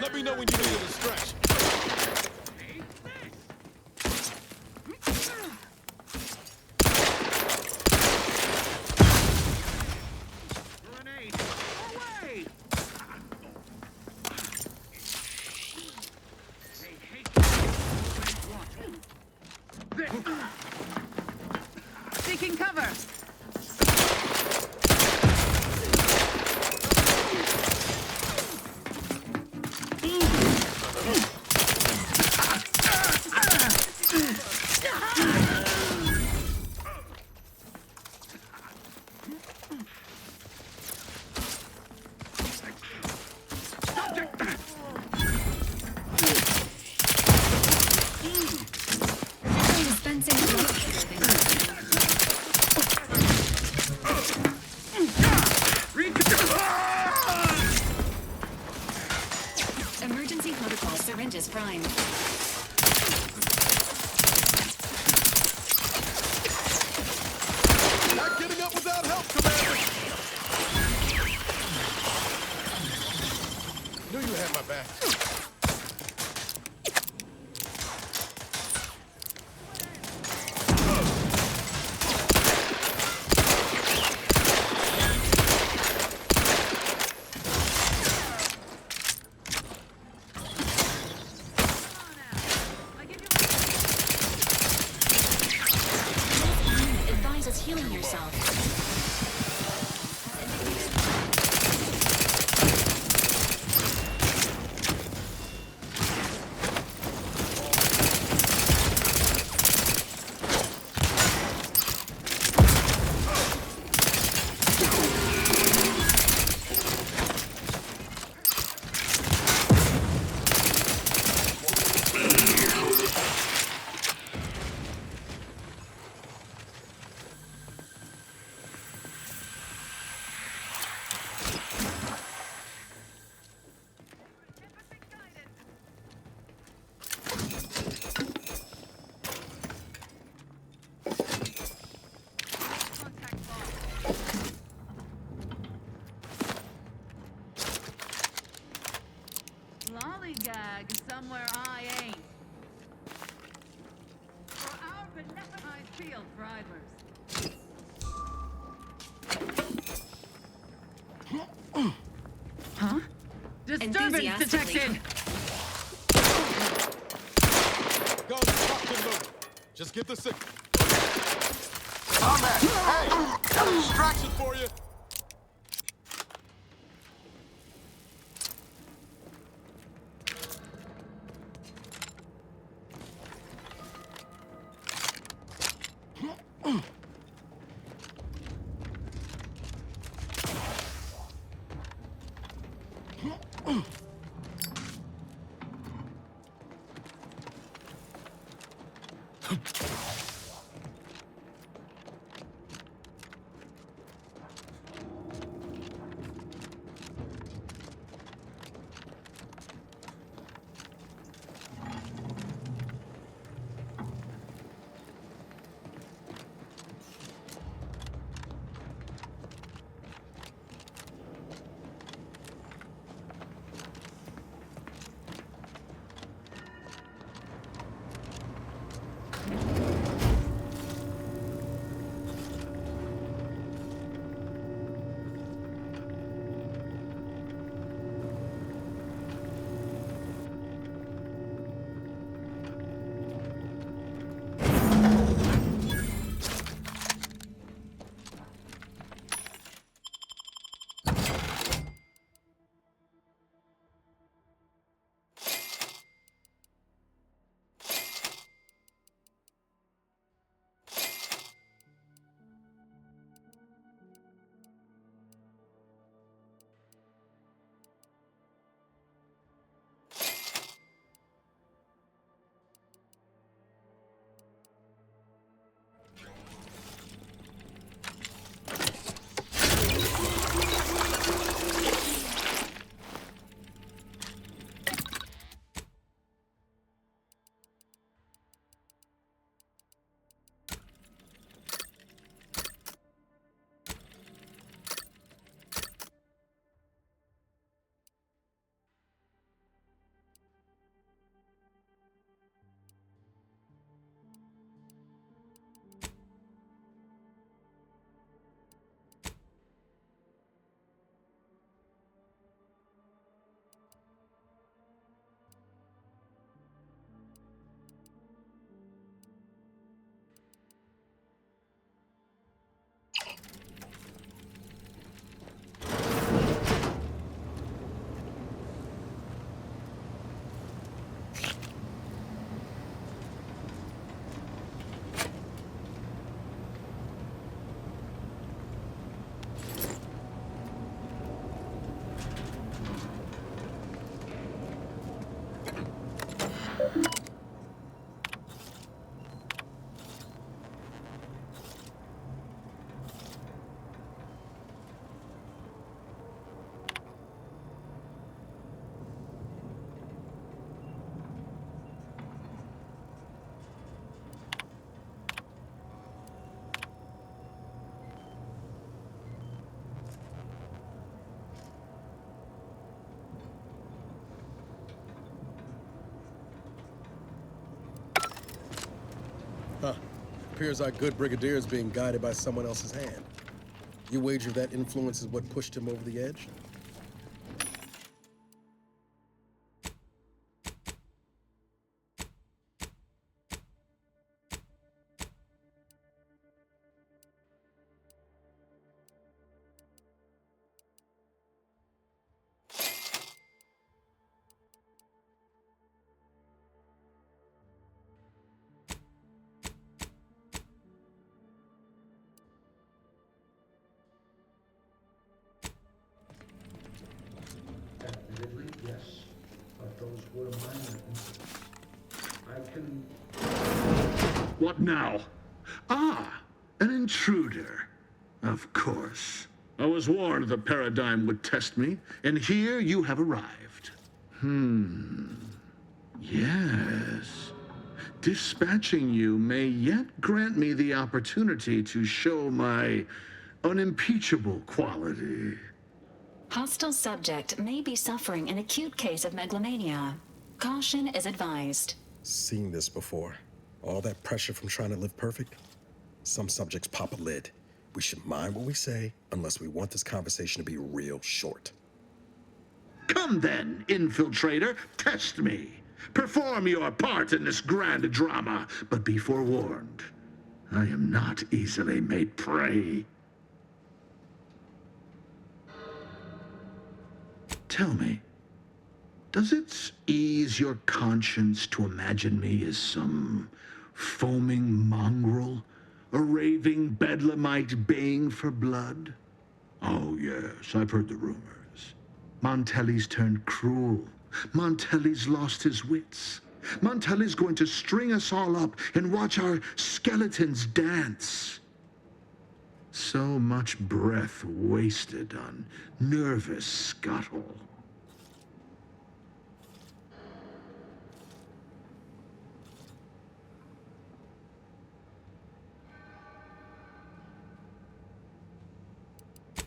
Let me know when you need a distraction. Seeking cover. Emergency protocol syringes primed. Not getting up without help, Commander! Knew you had my back. Advise healing yourself. Lollygag somewhere I ain't. For our beneficized field for idlers. Huh? Disturbance detected! Guns cocked and loaded. Just get the signal. Combat! Hey! Got a Distraction for you! Appears our good brigadier is being guided by someone else's hand. You wager that influence is what pushed him over the edge? Admittedly, yes, but those were minor incidents. I can... What now? Ah, an intruder. Of course. I was warned the Paradigm would test me, and here you have arrived. Yes. Dispatching you may yet grant me the opportunity to show my unimpeachable quality. Hostile subject may be suffering an acute case of megalomania. Caution is advised. Seen this before. All that pressure from trying to live perfect. Some subjects pop a lid. We should mind what we say unless we want this conversation to be real short. Come then, infiltrator, test me. Perform your part in this grand drama, but be forewarned. I am not easily made prey. Tell me, does it ease your conscience to imagine me as some foaming mongrel, a raving bedlamite baying for blood? Oh yes, I've heard the rumors. Montelli's turned cruel. Montelli's lost his wits. Montelli's going to string us all up and watch our skeletons dance. So much breath wasted on nervous scuttle.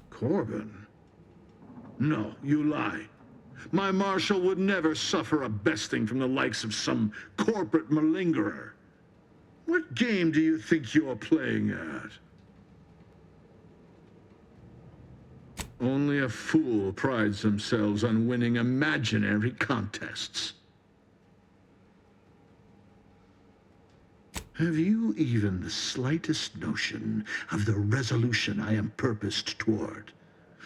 Corbin? No, you lie. My marshal would never suffer a besting from the likes of some corporate malingerer. What game do you think you're playing at? Only a fool prides themselves on winning imaginary contests. Have you even the slightest notion of the resolution I am purposed toward?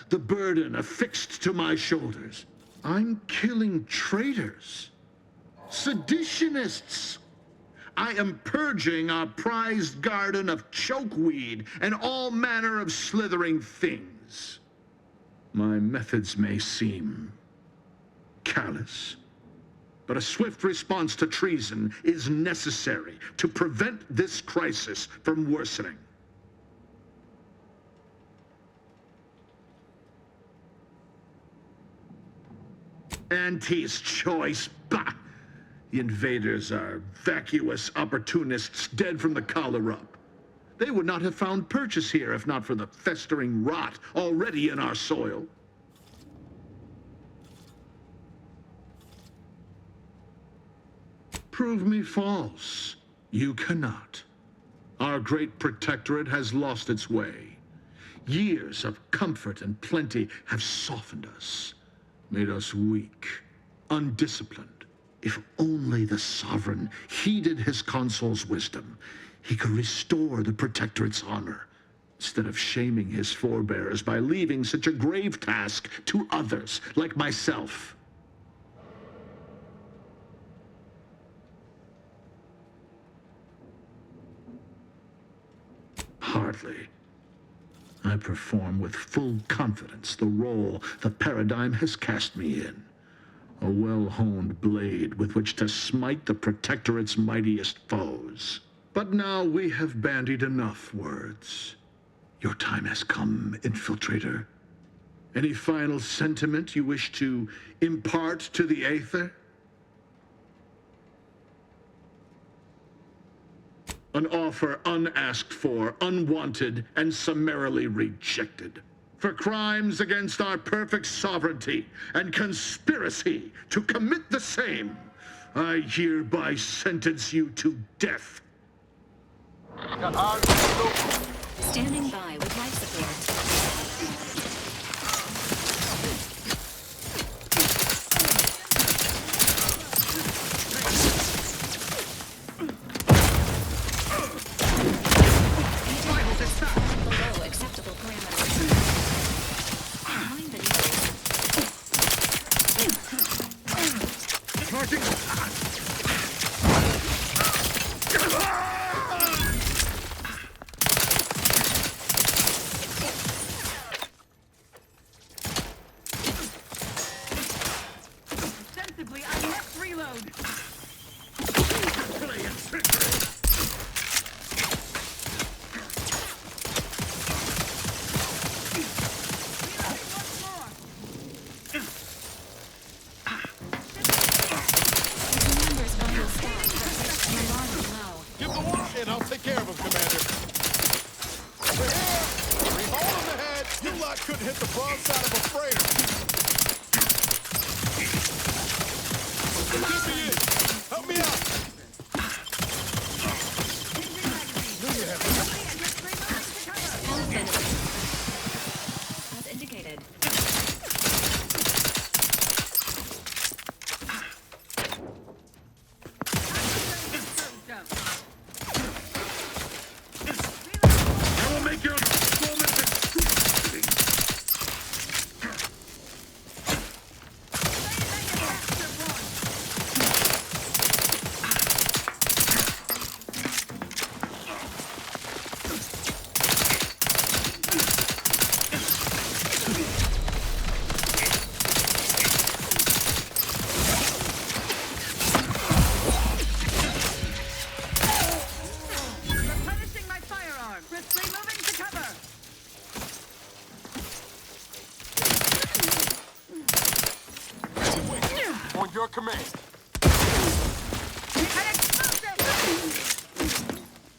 The burden affixed to my shoulders? I'm killing traitors, seditionists. I am purging our prized garden of chokeweed and all manner of slithering things. My methods may seem callous, but a swift response to treason is necessary to prevent this crisis from worsening. Auntie's choice, bah! The invaders are vacuous opportunists dead from the collar up. They would not have found purchase here if not for the festering rot already in our soil. Prove me false. You cannot. Our great protectorate has lost its way. Years of comfort and plenty have softened us, made us weak, undisciplined. If only the sovereign heeded his consul's wisdom, he could restore the protectorate's honor, instead of shaming his forebears by leaving such a grave task to others like myself. Hardly. I perform with full confidence the role the Paradigm has cast me in. A well-honed blade with which to smite the Protectorate's mightiest foes. But now we have bandied enough words. Your time has come, infiltrator. Any final sentiment you wish to impart to the Aether? An offer unasked for, unwanted, and summarily rejected. For crimes against our perfect sovereignty and conspiracy to commit the same, I hereby sentence you to death. Got eyes on the local. Standing by with life support. Below acceptable parameters. Behind the Ostensibly, I must reload. Give the word, and I'll take care of him, Commander. Over here! 3 hole in the head! You lot couldn't hit the broad side of a freighter. This be it. Help me out. as indicated. I will make your performance extraordinary. Replenishing my firearm. Briskly moving to cover. On your command.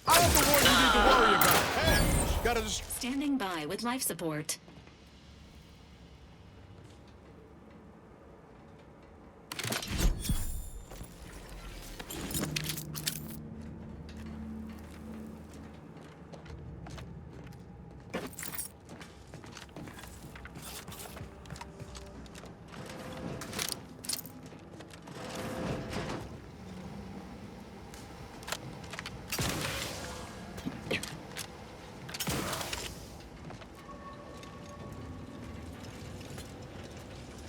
I'm the one you need to worry about. Hey, gotta just... Standing by with life support.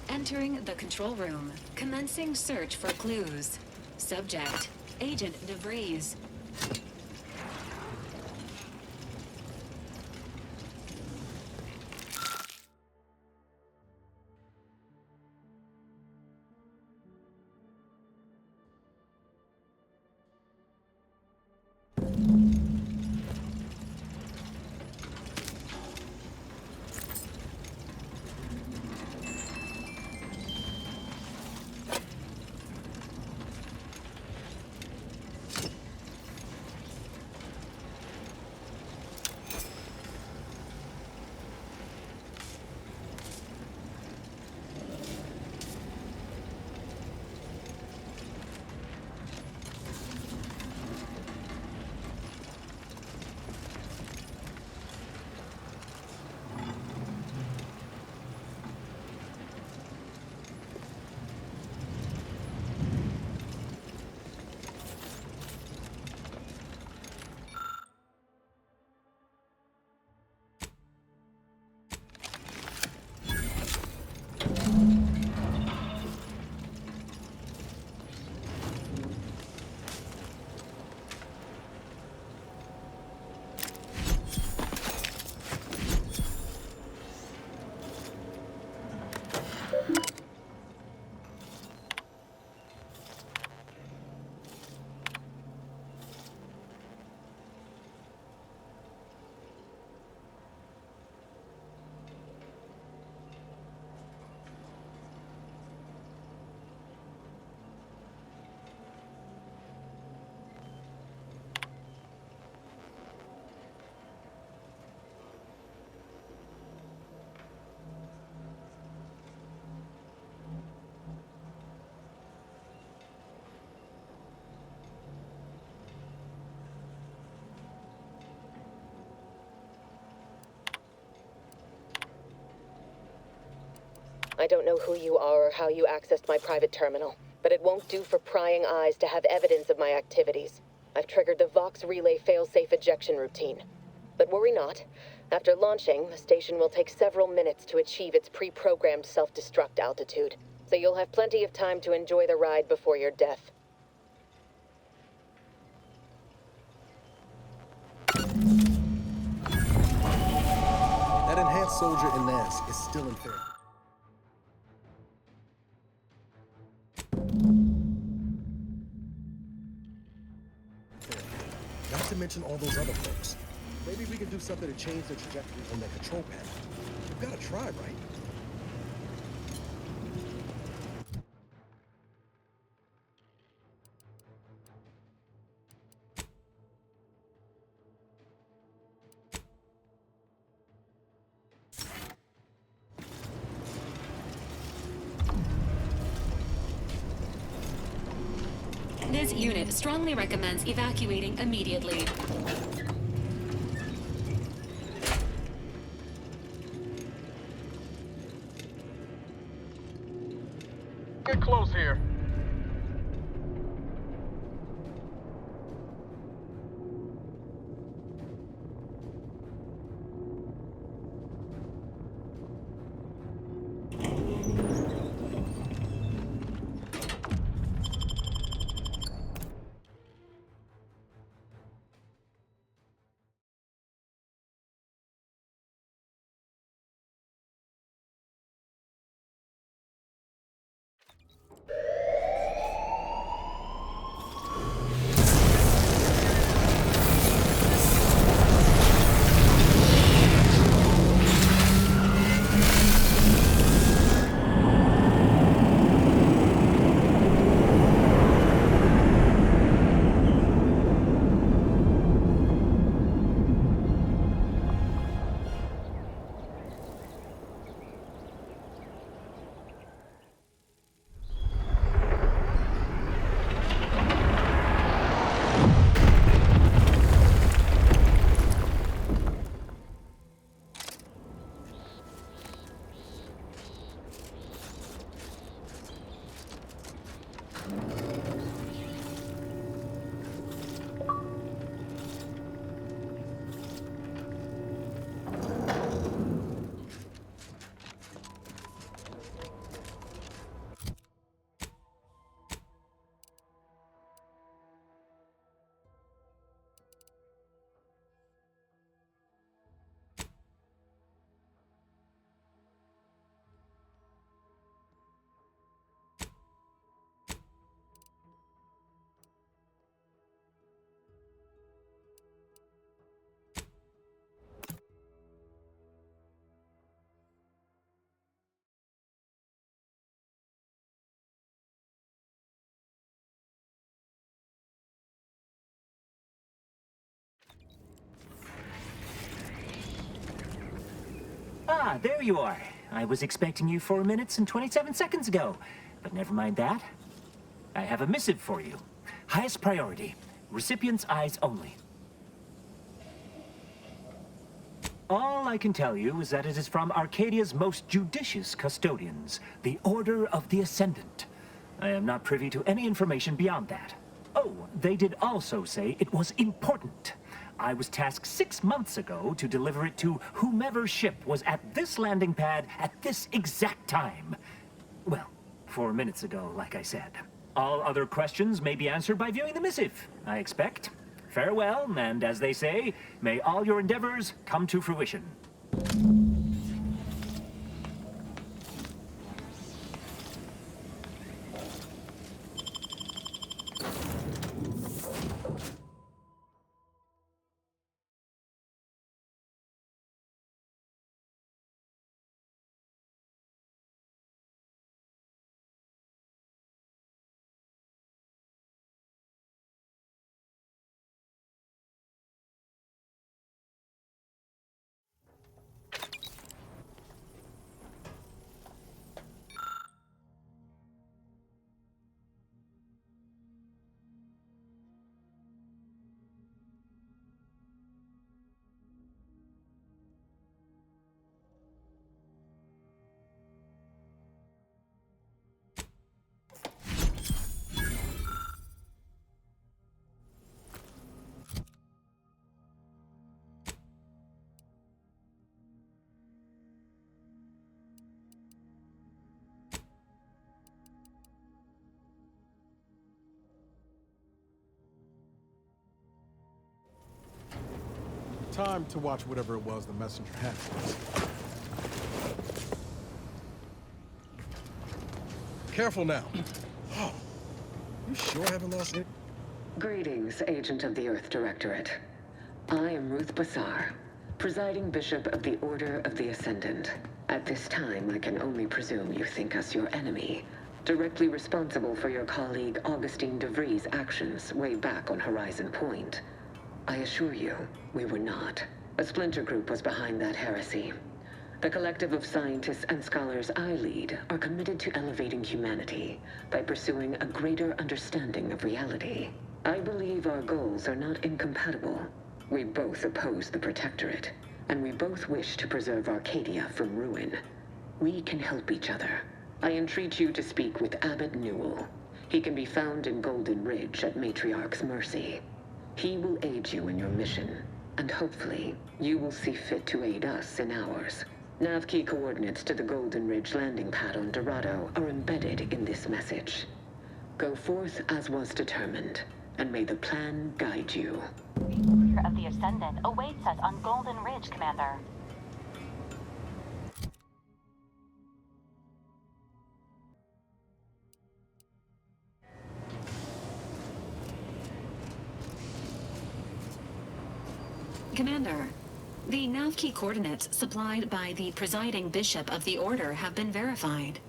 Entering the control room. Commencing search for clues. Subject: Agent DeVries. I don't know who you are or how you accessed my private terminal, but it won't do for prying eyes to have evidence of my activities. I've triggered the Vox Relay failsafe ejection routine. But worry not. After launching, the station will take several minutes to achieve its pre-programmed self-destruct altitude, so you'll have plenty of time to enjoy the ride before your death. That enhanced soldier in NAS is still in therapy. Not to mention all those other folks. Maybe we can do something to change the trajectory on that control panel. We've got to try, right? This unit strongly recommends evacuating immediately. Get close here. Ah, there you are. I was expecting you 4 minutes and 27 seconds ago. But never mind that. I have a missive for you. Highest priority. Recipient's eyes only. All I can tell you is that it is from Arcadia's most judicious custodians, the Order of the Ascendant. I am not privy to any information beyond that. Oh, they did also say it was important. I was tasked 6 months ago to deliver it to whomever ship was at this landing pad at this exact time. Well, 4 minutes ago, like I said. All other questions may be answered by viewing the missive, I expect. Farewell, and as they say, may all your endeavors come to fruition. Time to watch whatever it was the messenger had for us. Careful now. Oh, you sure haven't lost it? Greetings, Agent of the Earth Directorate. I am Ruth Bassar, presiding Bishop of the Order of the Ascendant. At this time, I can only presume you think us your enemy, directly responsible for your colleague Augustine DeVries' actions way back on Horizon Point. I assure you, we were not. A splinter group was behind that heresy. The collective of scientists and scholars I lead are committed to elevating humanity by pursuing a greater understanding of reality. I believe our goals are not incompatible. We both oppose the Protectorate, and we both wish to preserve Arcadia from ruin. We can help each other. I entreat you to speak with Abbot Newell. He can be found in Golden Ridge at Matriarch's Mercy. He will aid you in your mission, and hopefully, you will see fit to aid us in ours. Nav key coordinates to the Golden Ridge landing pad on Dorado are embedded in this message. Go forth as was determined, and may the plan guide you. The Order of the Ascendant awaits us on Golden Ridge, Commander. Commander, the nav key coordinates supplied by the presiding Bishop of the Order have been verified.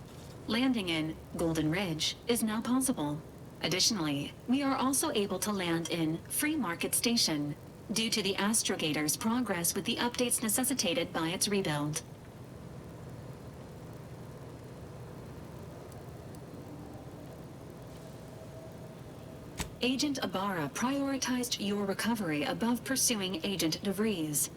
Landing in Golden Ridge is now possible. Additionally, we are also able to land in Free Market Station, due to the Astrogator's progress with the updates necessitated by its rebuild. Agent Ibarra prioritized your recovery above pursuing Agent DeVries.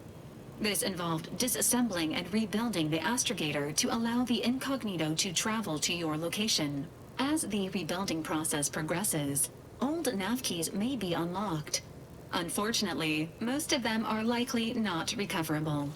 This involved disassembling and rebuilding the Astrogator to allow the Incognito to travel to your location. As the rebuilding process progresses, old nav keys may be unlocked. Unfortunately, most of them are likely not recoverable.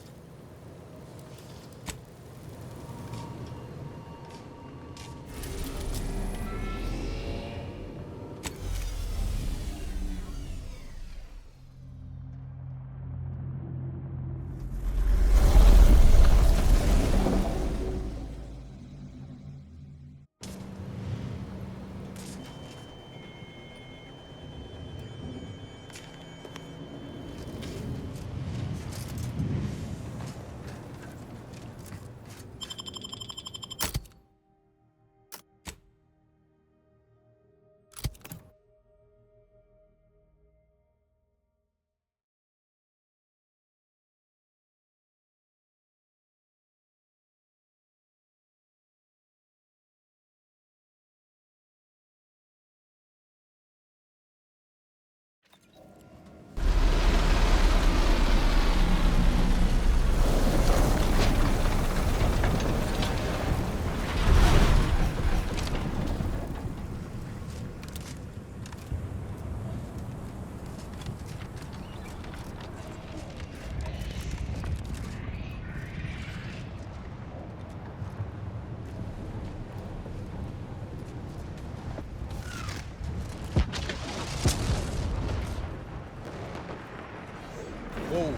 Whoa,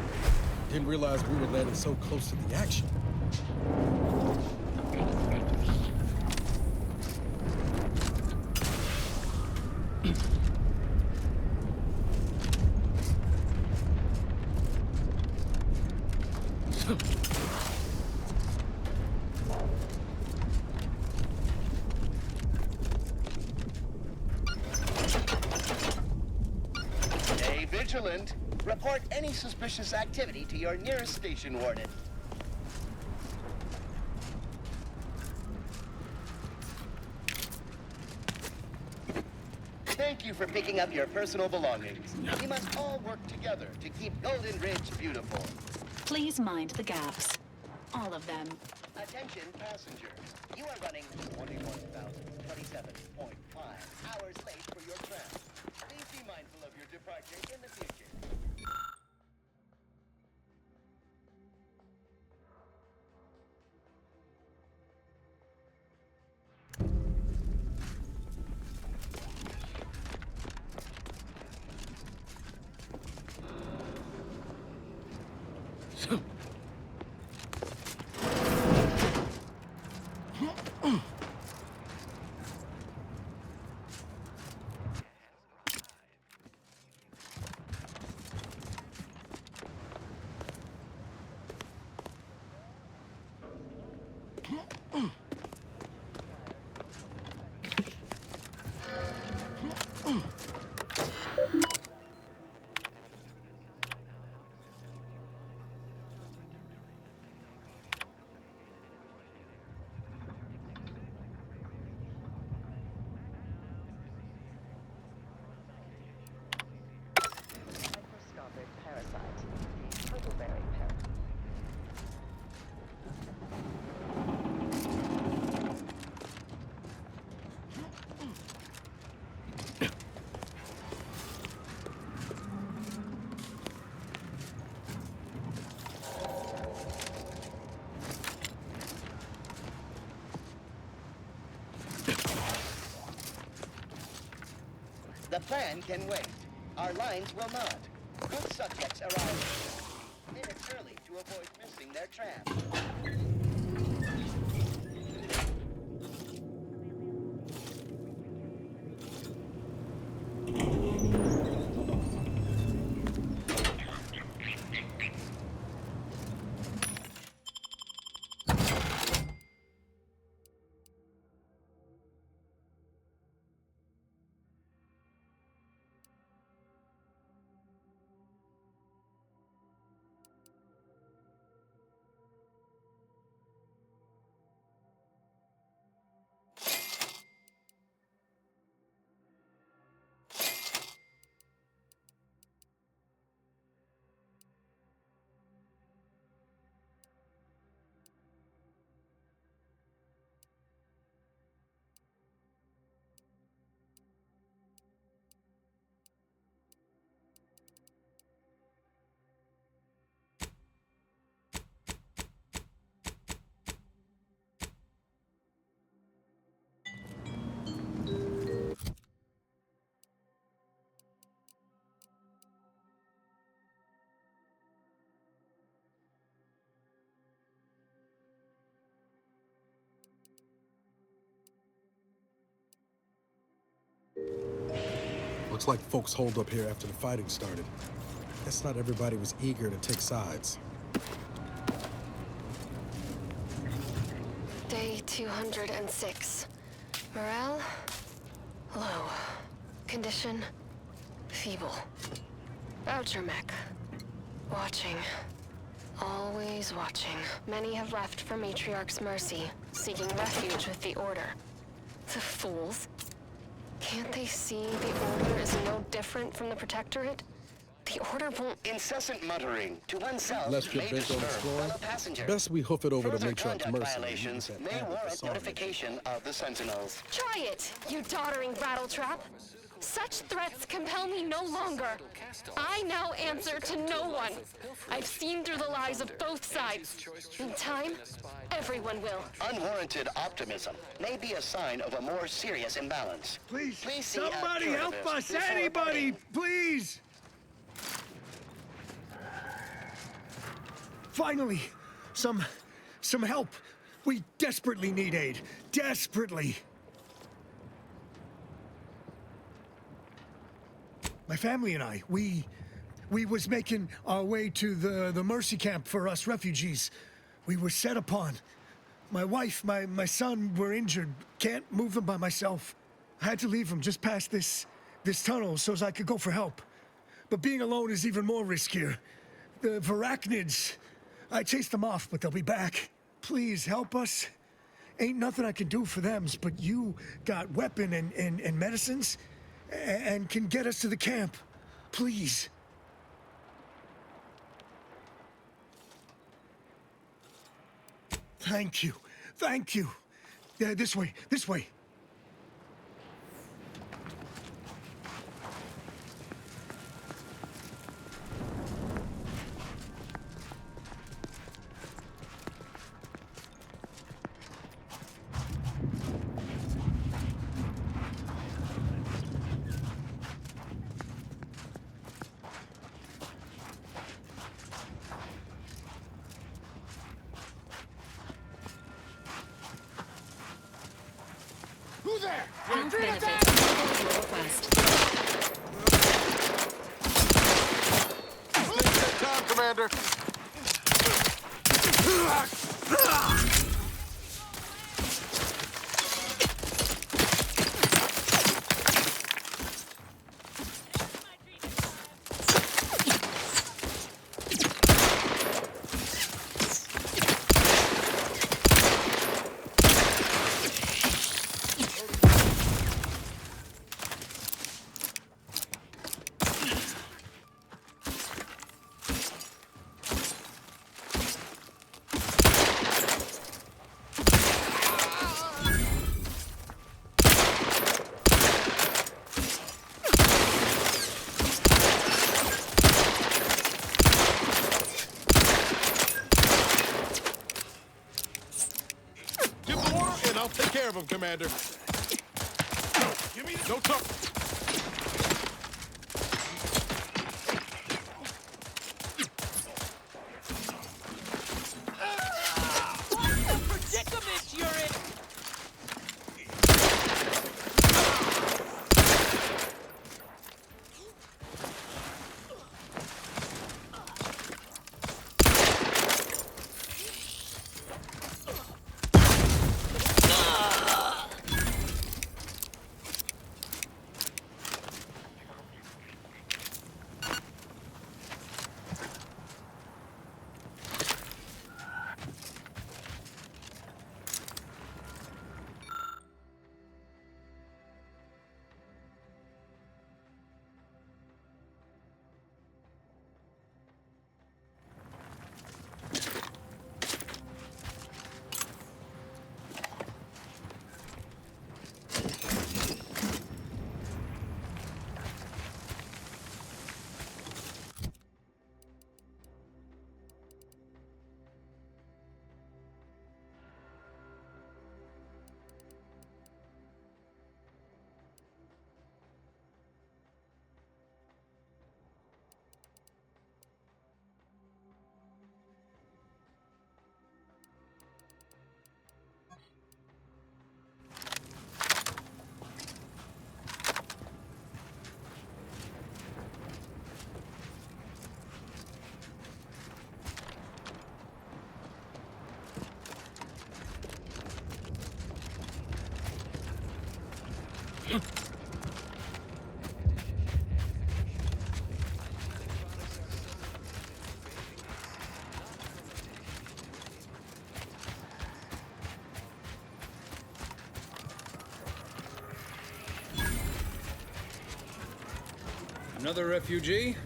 didn't realize we were landing so close to the action. Stay vigilant. Report any suspicious activity to your nearest station warden. Thank you for picking up your personal belongings. We must all work together to keep Golden Ridge beautiful. Please mind the gaps. All of them. Attention passengers. You are running 21,027.5 hours late for your tram. Please be mindful of your departure in the future. Microscopic parasite, the purpleberry parasite. The plan can wait. Our lines will not. Good subjects arrive minutes early to avoid missing their tram. Looks like folks holed up here after the fighting started. Guess not everybody was eager to take sides. Day 206. Morale? Low. Condition? Feeble. Voucher mech. Watching. Always watching. Many have left for Matriarch's mercy, seeking refuge with the Order. The fools. Can't they see the Order is no different from the Protectorate? The Order won't... Incessant muttering to oneself Lest you're may bent on disturb exploring, fellow passengers. best we hoof it over to Further Matriarch's conduct mercy. violations may warrant notification of the Sentinels. Try it, you doddering rattletrap. Such threats compel me no longer. I now answer to no one. I've seen through the lies of both sides. In time, everyone will. Unwarranted optimism may be a sign of a more serious imbalance. Please, see somebody a help curativist us! before Anybody, please! Finally, some help. We desperately need aid. Desperately. My family and I, we was making our way to the Mercy Camp for us refugees. We were set upon. My wife, my son were injured. Can't move them by myself. I had to leave them just past this tunnel so as I could go for help. But being alone is even more riskier. The Varachnids, I chased them off, but they'll be back. Please help us. Ain't nothing I can do for them, but you got weapon and medicines and can get us to the camp. Please. Thank you. Thank you. Yeah, this way. This way. Who there? Health benefits available at your request. Take time, Commander. I'll take care of him, Commander. Give me no trouble. What the predicament you're in? Another refugee?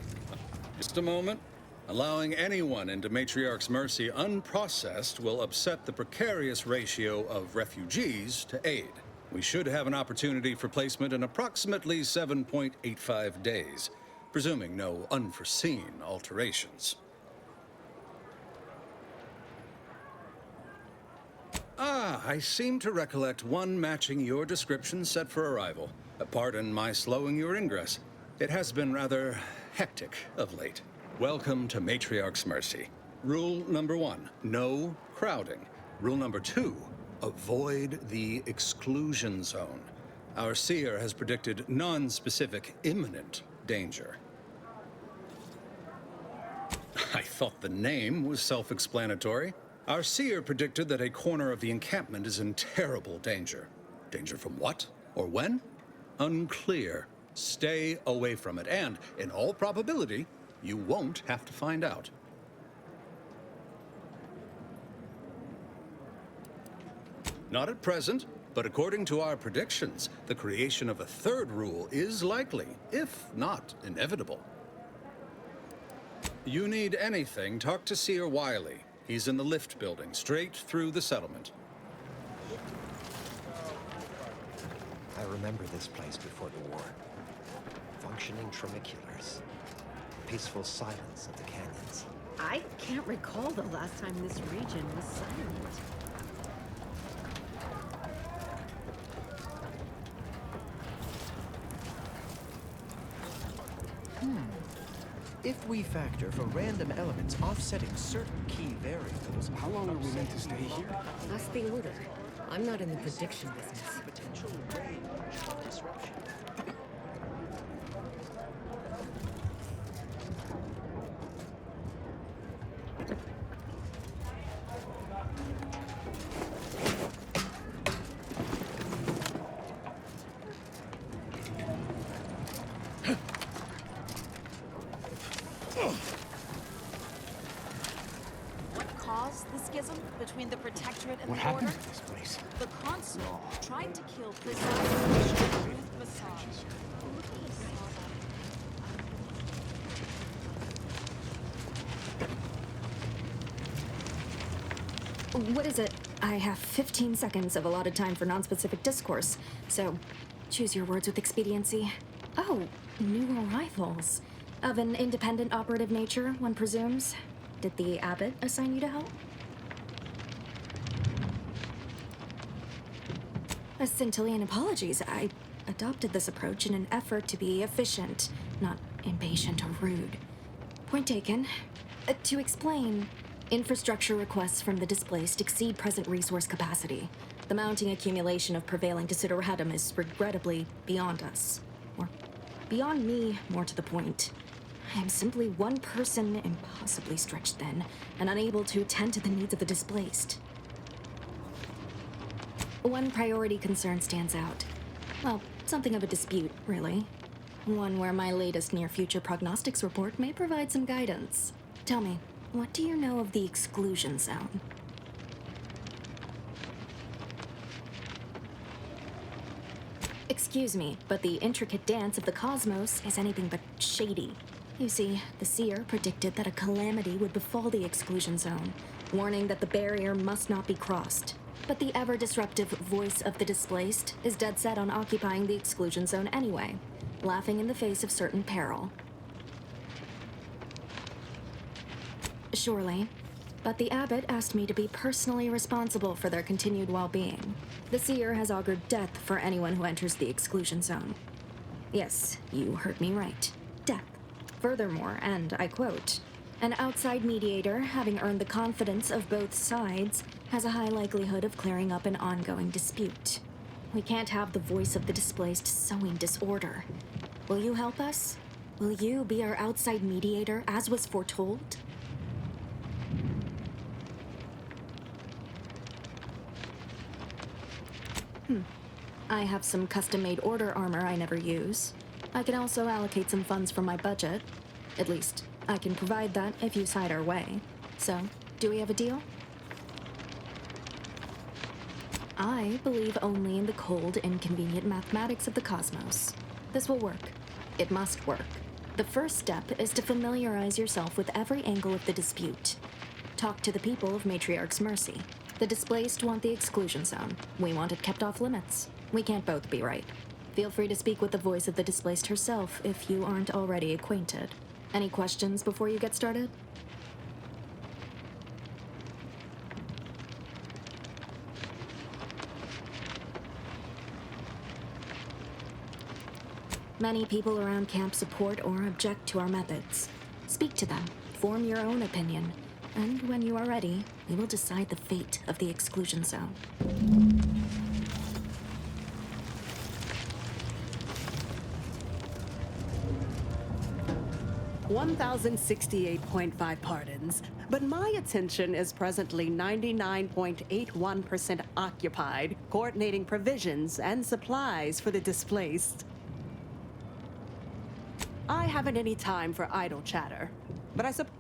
Just a moment. Allowing anyone into Matriarch's Mercy unprocessed will upset the precarious ratio of refugees to aid. We should have an opportunity for placement in approximately 7.85 days, presuming no unforeseen alterations. Ah, I seem to recollect one matching your description set for arrival. Pardon my slowing your ingress. It has been rather hectic of late. Welcome to Matriarch's Mercy. Rule number 1, no crowding. Rule number 2, avoid the exclusion zone. Our seer has predicted non-specific imminent danger. I thought the name was self-explanatory. Our seer predicted that a corner of the encampment is in terrible danger. Danger from what? Or when? Unclear. Stay away from it, and, in all probability, you won't have to find out. Not at present, but according to our predictions, the creation of a third rule is likely, if not inevitable. You need anything, talk to Seer Wiley. He's in the lift building, straight through the settlement. I remember this place before the war. Functioning tramiculars. Peaceful silence of the canyons. I can't recall the last time this region was silent. If we factor for random elements offsetting certain key variables... How long are we meant to stay here? That's the order. I'm not in the prediction business. Potential range of disruption. What caused the schism between the Protectorate and What the happened Order? to this place? The Consul tried to kill Presiding Bishop Ruth Bassar. What is it? I have 15 seconds of allotted time for non-specific discourse, so choose your words with expediency. Oh, new arrivals. Of an independent operative nature, one presumes. Did the abbot assign you to help? A scintillating apologies. I adopted this approach in an effort to be efficient, not impatient or rude. Point taken. To explain, infrastructure requests from the displaced exceed present resource capacity. The mounting accumulation of prevailing desideratum is regrettably beyond us. Or beyond me, more to the point. I am simply one person, impossibly stretched thin, and unable to attend to the needs of the displaced. One priority concern stands out. Well, something of a dispute, really. One where my latest near-future prognostics report may provide some guidance. Tell me, what do you know of the exclusion zone? Excuse me, but the intricate dance of the cosmos is anything but shady. You see, the seer predicted that a calamity would befall the exclusion zone, warning that the barrier must not be crossed. But the ever-disruptive voice of the displaced is dead set on occupying the exclusion zone anyway, laughing in the face of certain peril. Surely. But the abbot asked me to be personally responsible for their continued well-being. The seer has augured death for anyone who enters the exclusion zone. Yes, you heard me right. Death. Furthermore, and I quote, "An outside mediator, having earned the confidence of both sides, has a high likelihood of clearing up an ongoing dispute. We can't have the voice of the displaced sowing disorder. Will you help us? Will you be our outside mediator, as was foretold?" I have some custom-made order armor I never use. I can also allocate some funds from my budget. At least, I can provide that if you side our way. So, do we have a deal? I believe only in the cold, inconvenient mathematics of the cosmos. This will work. It must work. The first step is to familiarize yourself with every angle of the dispute. Talk to the people of Matriarch's Mercy. The displaced want the exclusion zone. We want it kept off limits. We can't both be right. Feel free to speak with the voice of the displaced herself if you aren't already acquainted. Any questions before you get started? Many people around camp support or object to our methods. Speak to them, form your own opinion, and when you are ready, we will decide the fate of the exclusion zone. 1,068.5 pardons, but my attention is presently 99.81% occupied, coordinating provisions and supplies for the displaced. I haven't any time for idle chatter, but I suppose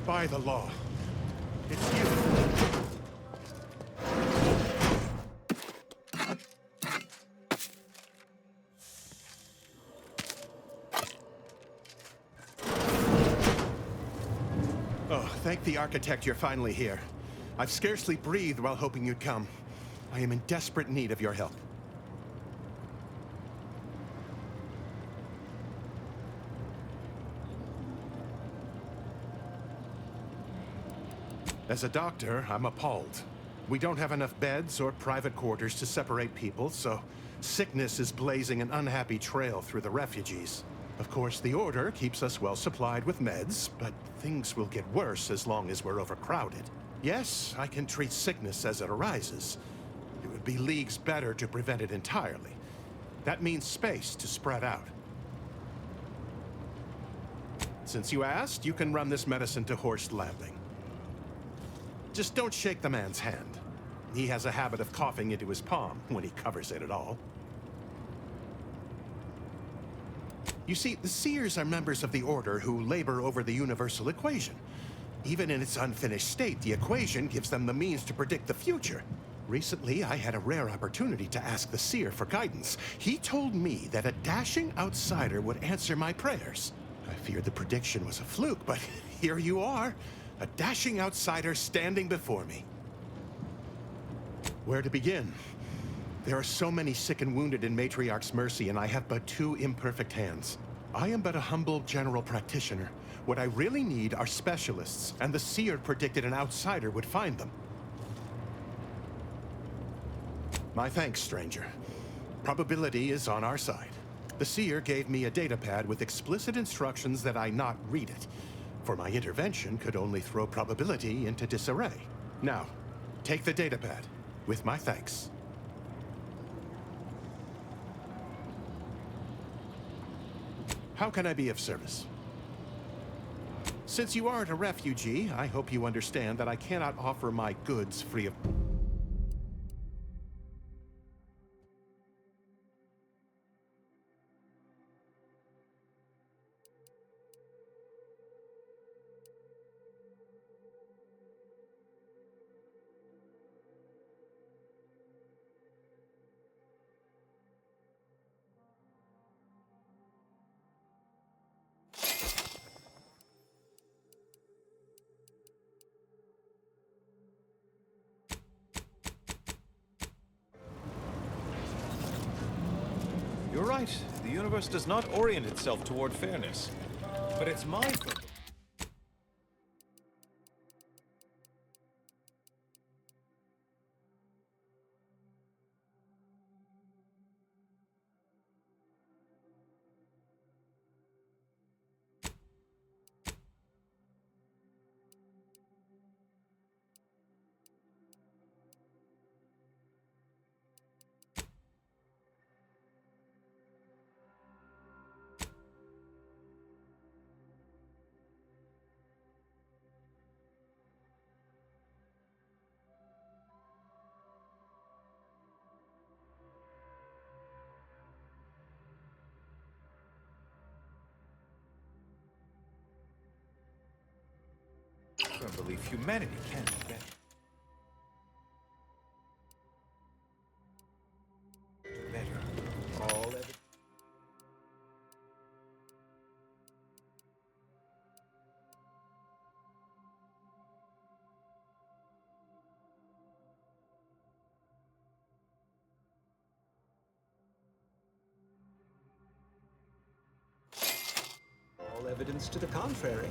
By the law. It's you. Oh, thank the architect you're finally here. I've scarcely breathed while hoping you'd come. I am in desperate need of your help. As a doctor, I'm appalled. We don't have enough beds or private quarters to separate people, so sickness is blazing an unhappy trail through the refugees. Of course, the Order keeps us well supplied with meds, but things will get worse as long as we're overcrowded. Yes, I can treat sickness as it arises. It would be leagues better to prevent it entirely. That means space to spread out. Since you asked, you can run this medicine to Horst Landing. Just don't shake the man's hand. He has a habit of coughing into his palm when he covers it at all. You see, the Seers are members of the Order who labor over the universal equation. Even in its unfinished state, the equation gives them the means to predict the future. Recently, I had a rare opportunity to ask the Seer for guidance. He told me that a dashing outsider would answer my prayers. I feared the prediction was a fluke, but here you are. A dashing outsider standing before me. Where to begin? There are so many sick and wounded in Matriarch's mercy, and I have but 2 imperfect hands. I am but a humble general practitioner. What I really need are specialists, and the Seer predicted an outsider would find them. My thanks, stranger. Probability is on our side. The Seer gave me a datapad with explicit instructions that I not read it, for my intervention could only throw probability into disarray. Now, take the datapad, with my thanks. How can I be of service? Since you aren't a refugee, I hope you understand that I cannot offer my goods free of... You're right. The universe does not orient itself toward fairness. But it's my problem. I don't believe humanity can be better. All evidence. All evidence to the contrary.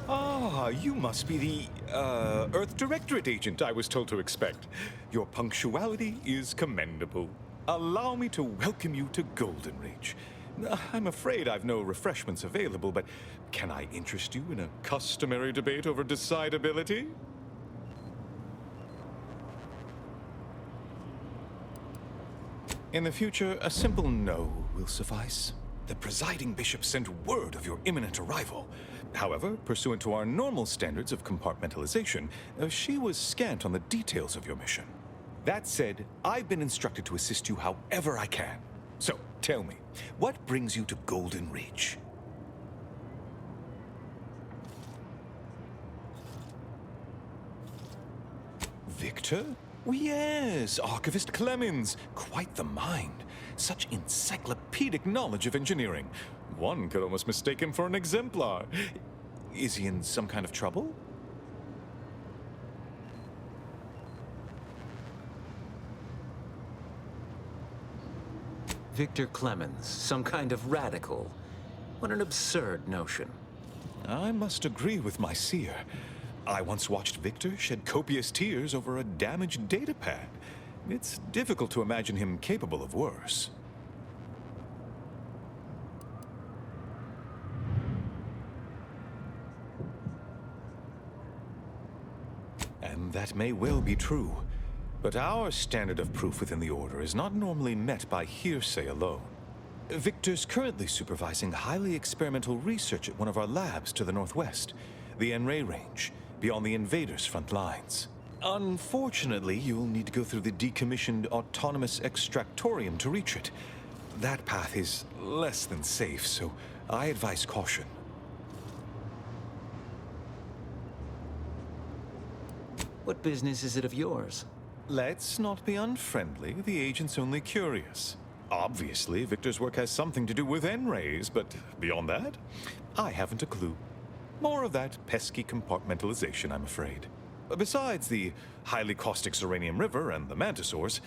Ah, you must be the, Earth Directorate agent I was told to expect. Your punctuality is commendable. Allow me to welcome you to Golden Ridge. I'm afraid I've no refreshments available, but can I interest you in a customary debate over decidability? In the future, a simple no will suffice. The presiding bishop sent word of your imminent arrival. However, pursuant to our normal standards of compartmentalization, she was scant on the details of your mission. That said, I've been instructed to assist you however I can. So, tell me, what brings you to Golden Ridge? Victor? Oh, yes, Archivist Clemens. Quite the mind. Such encyclopedic knowledge of engineering. One could almost mistake him for an exemplar. Is he in some kind of trouble? Victor Clemens, some kind of radical. What an absurd notion. I must agree with my seer. I once watched Victor shed copious tears over a damaged datapad. It's difficult to imagine him capable of worse. And that may well be true. But our standard of proof within the Order is not normally met by hearsay alone. Victor's currently supervising highly experimental research at one of our labs to the northwest, the Enray Range, beyond the invaders' front lines. Unfortunately, you'll need to go through the decommissioned autonomous extractorium to reach it. That path is less than safe, so I advise caution. What business is it of yours? Let's not be unfriendly. The agent's only curious. Obviously, Victor's work has something to do with N-rays, but beyond that, I haven't a clue. More of that pesky compartmentalization, I'm afraid. Besides the highly caustic Zeranium River and the Mantisaurs,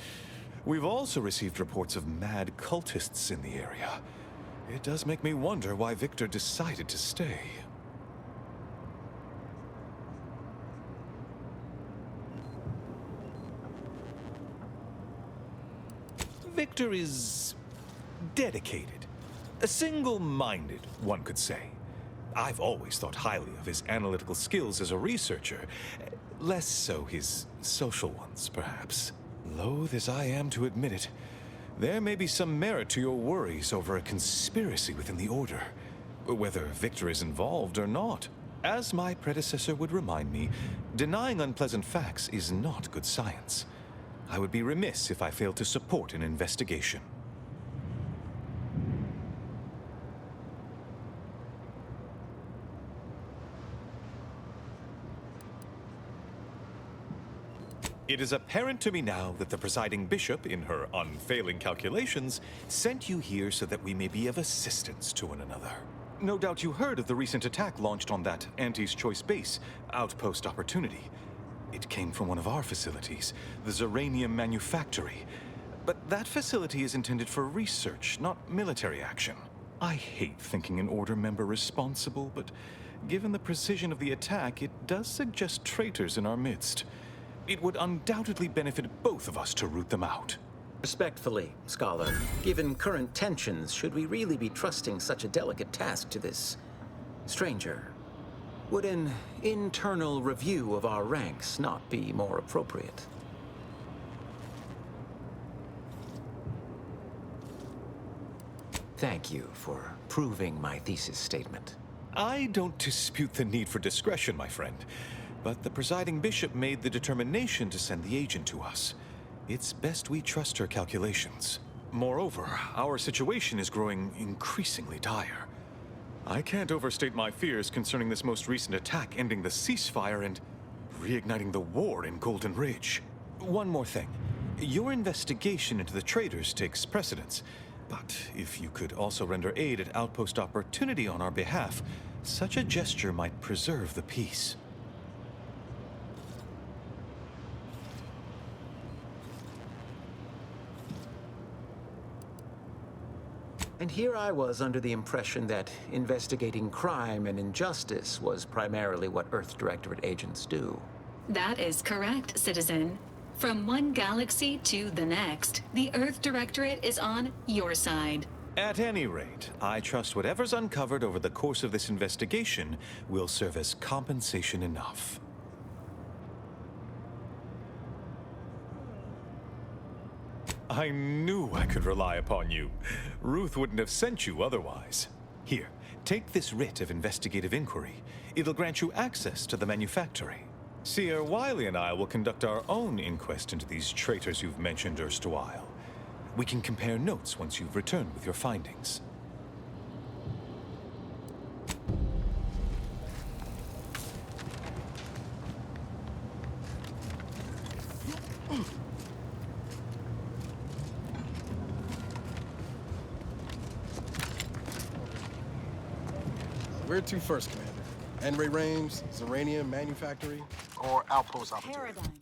we've also received reports of mad cultists in the area. It does make me wonder why Victor decided to stay. Victor is dedicated. Single-minded, one could say. I've always thought highly of his analytical skills as a researcher. Less so his social ones, perhaps. Loath as I am to admit it, there may be some merit to your worries over a conspiracy within the Order, whether Victor is involved or not. As my predecessor would remind me, denying unpleasant facts is not good science. I would be remiss if I failed to support an investigation. It is apparent to me now that the presiding bishop, in her unfailing calculations, sent you here so that we may be of assistance to one another. No doubt you heard of the recent attack launched on that Anti's Choice base, Outpost Opportunity. It came from one of our facilities, the Zeranium Manufactory. But that facility is intended for research, not military action. I hate thinking an Order member responsible, but given the precision of the attack, it does suggest traitors in our midst. It would undoubtedly benefit both of us to root them out. Respectfully, Scholar, given current tensions, should we really be trusting such a delicate task to this stranger? Would an internal review of our ranks not be more appropriate? Thank you for proving my thesis statement. I don't dispute the need for discretion, my friend. But the presiding bishop made the determination to send the agent to us. It's best we trust her calculations. Moreover, our situation is growing increasingly dire. I can't overstate my fears concerning this most recent attack ending the ceasefire and reigniting the war in Golden Ridge. One more thing. Your investigation into the traitors takes precedence. But if you could also render aid at Outpost Opportunity on our behalf, such a gesture might preserve the peace. And here I was under the impression that investigating crime and injustice was primarily what Earth Directorate agents do. That is correct, citizen. From one galaxy to the next, the Earth Directorate is on your side. At any rate, I trust whatever's uncovered over the course of this investigation will serve as compensation enough. I knew I could rely upon you. Ruth wouldn't have sent you otherwise. Here, take this writ of investigative inquiry. It'll grant you access to the manufactory. Seer Wiley and I will conduct our own inquest into these traitors you've mentioned erstwhile. We can compare notes once you've returned with your findings. Where to first, Commander? Enray Rames, Zeranium Manufactory, or Outpost Opportunity? Paradigm.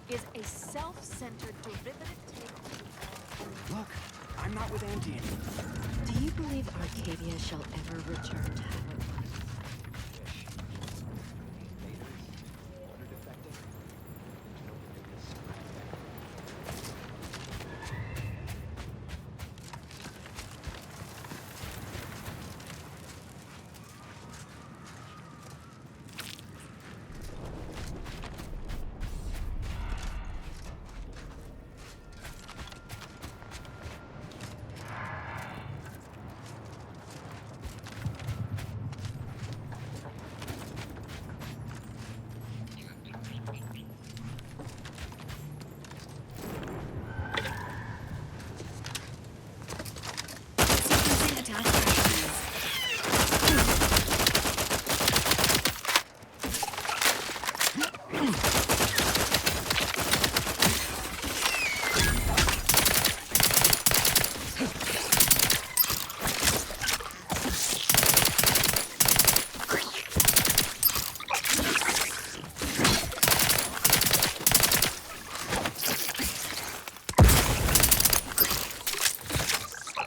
Is a self-centered derivative take. Look, I'm not with Auntie anymore. Do you believe Arcadia shall ever return to our life?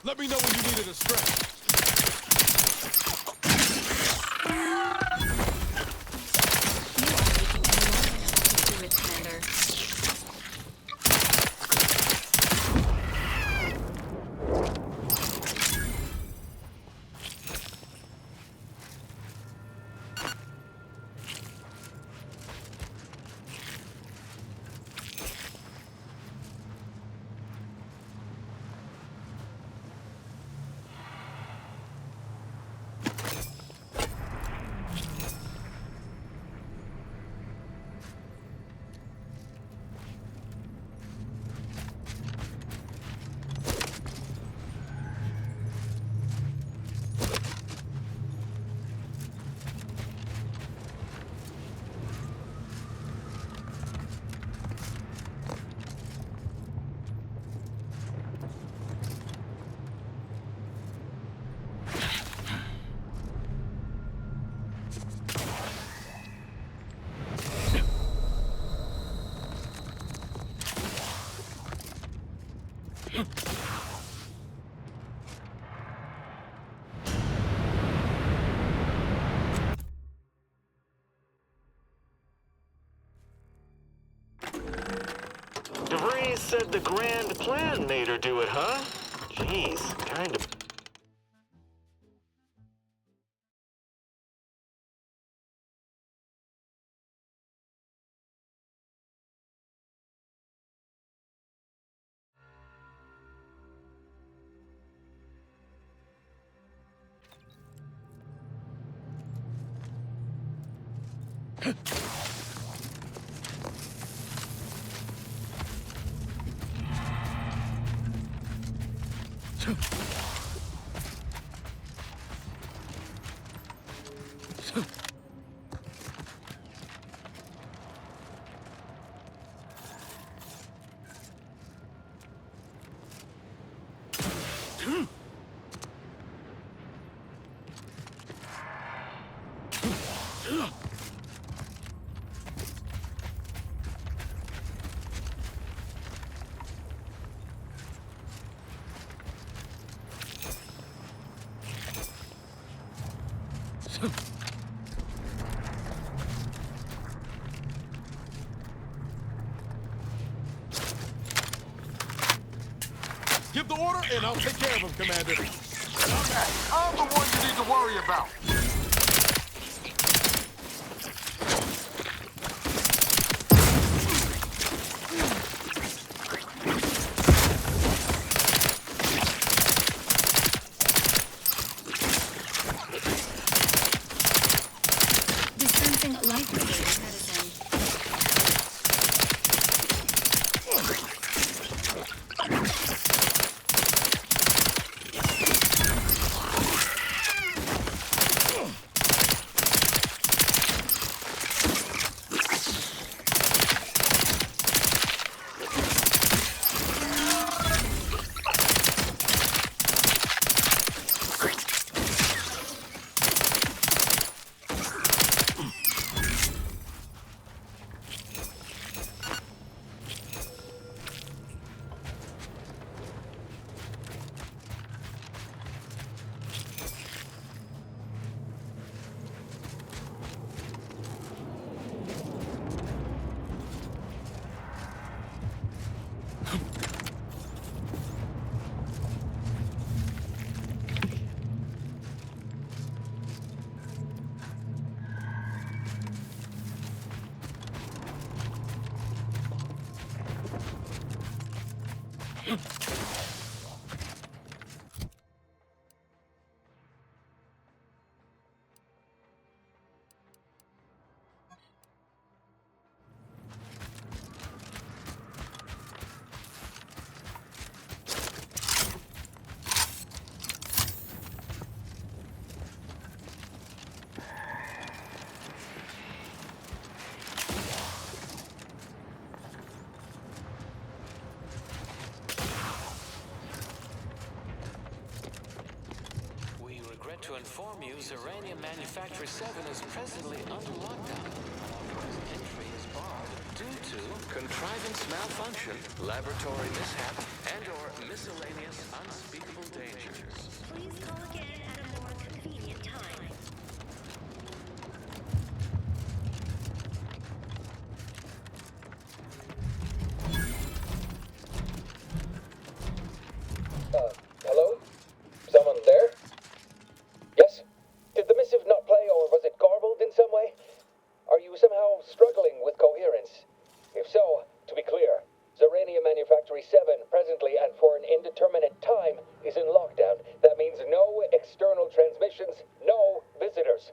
Let me know when you needed a stretch. DeVries said the grand plan made her do it, huh? Jeez, kind of. and I'll take care of him, Commander. I'm the one you need to worry about. Dispensing life-saving medicine. To inform you, Zeranium Manufactory 7 is presently under lockdown. Entry is barred due to contrivance malfunction, laboratory mishap, and/or miscellaneous unspeakable dangers. Please call again at a more convenient time. Hello? Someone there? Yes? Did the missive not play, or was it garbled in some way? Are you somehow struggling with coherence? If so, to be clear, Zeranium Manufactory 7 presently and for an indeterminate time is in lockdown. That means no external transmissions, no visitors.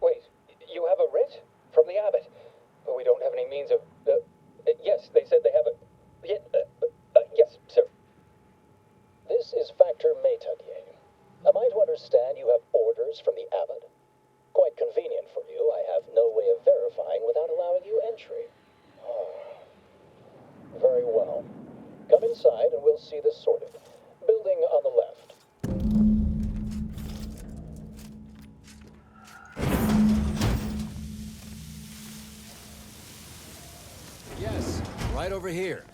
Wait, you have a writ? From the abbot? But we don't have any means of... yes, they said they have a... yes, sir. This is Factor Métaguier. Am I to understand you have orders from the abbot? Quite convenient for you. I have no way of verifying without allowing you entry. Very well. Come inside and we'll see this sorted. Building on the left. Yes, right over here.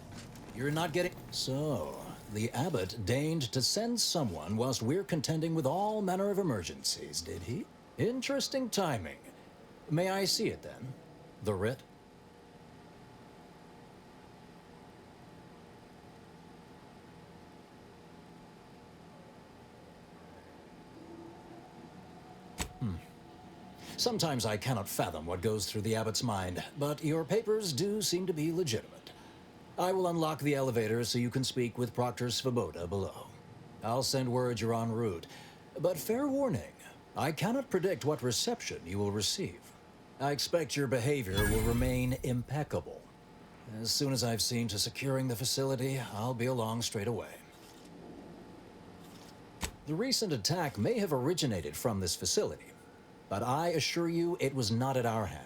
You're not getting... So, the abbot deigned to send someone whilst we're contending with all manner of emergencies, did he? Interesting timing. May I see it then? The writ? Sometimes I cannot fathom what goes through the abbot's mind, but your papers do seem to be legitimate. I will unlock the elevator so you can speak with Proctor Svoboda below. I'll send word you're en route, but fair warning, I cannot predict what reception you will receive. I expect your behavior will remain impeccable. As soon as I've seen to securing the facility, I'll be along straight away. The recent attack may have originated from this facility, but I assure you it was not at our hand.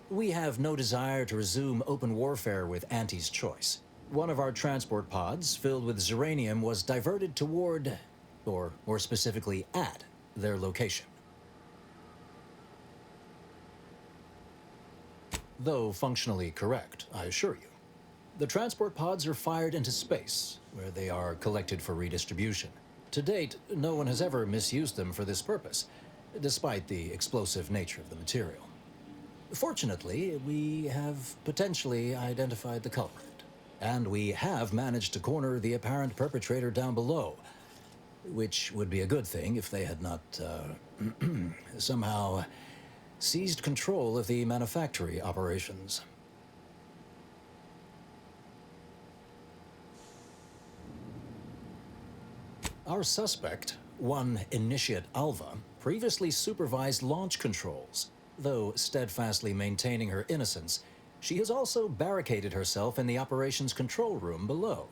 We have no desire to resume open warfare with Auntie's choice. One of our transport pods, filled with Zeranium, was diverted toward, or more specifically at, their location. Though functionally correct, I assure you. The transport pods are fired into space, where they are collected for redistribution. To date, no one has ever misused them for this purpose, despite the explosive nature of the material. Fortunately, we have potentially identified the culprit. And we have managed to corner the apparent perpetrator down below. Which would be a good thing if they had not, somehow seized control of the manufactory operations. Our suspect, one Initiate Alva, previously supervised launch controls. Though steadfastly maintaining her innocence, she has also barricaded herself in the operations control room below.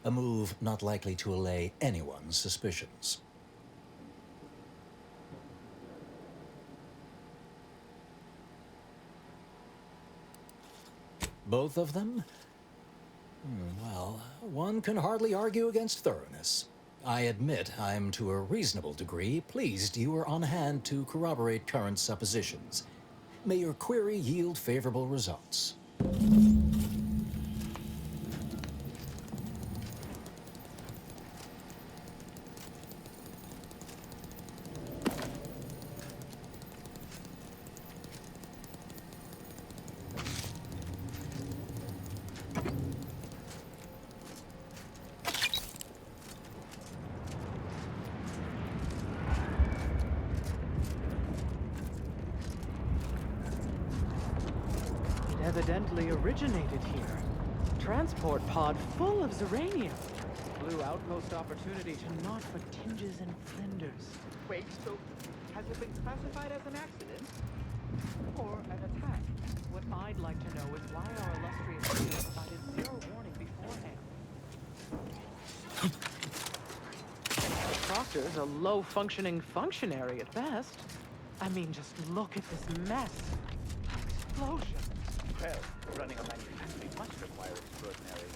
A move not likely to allay anyone's suspicions. Both of them? Well, one can hardly argue against thoroughness. I admit I'm to a reasonable degree pleased you are on hand to corroborate current suppositions. May your query yield favorable results. Evidently originated here. Transport pod full of Zeranium. Blue outpost opportunity to naught for tinges and flinders. Wait, so has it been classified as an accident? Or an attack? What I'd like to know is why our illustrious hero provided zero warning beforehand. Proctor's a low-functioning functionary at best. I mean, just look at this mess. Explosion. Well, running a manufactory must require extraordinary,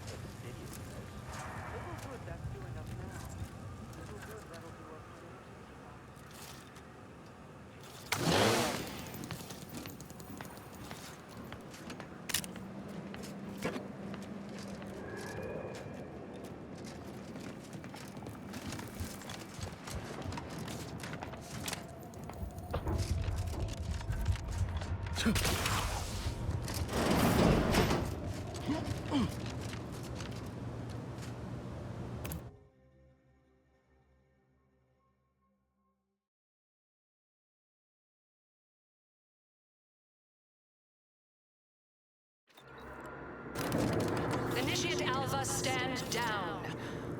fastidious. Little good that's doing us now. Little good that'll do us Initiate Alva, stand down.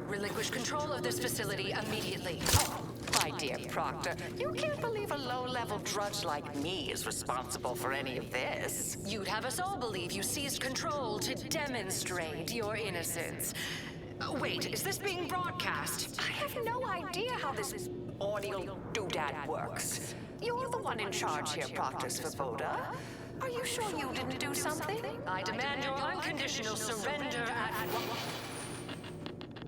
Relinquish control of this facility immediately. Oh, my dear Proctor, you can't believe a low-level drudge like me is responsible for any of this. You'd have us all believe you seized control to demonstrate your innocence. Wait, is this being broadcast? I have no idea how this audio doodad works. You're the one in charge here, Proctor Svoboda. Are you sure you didn't do something? I demand your unconditional surrender at...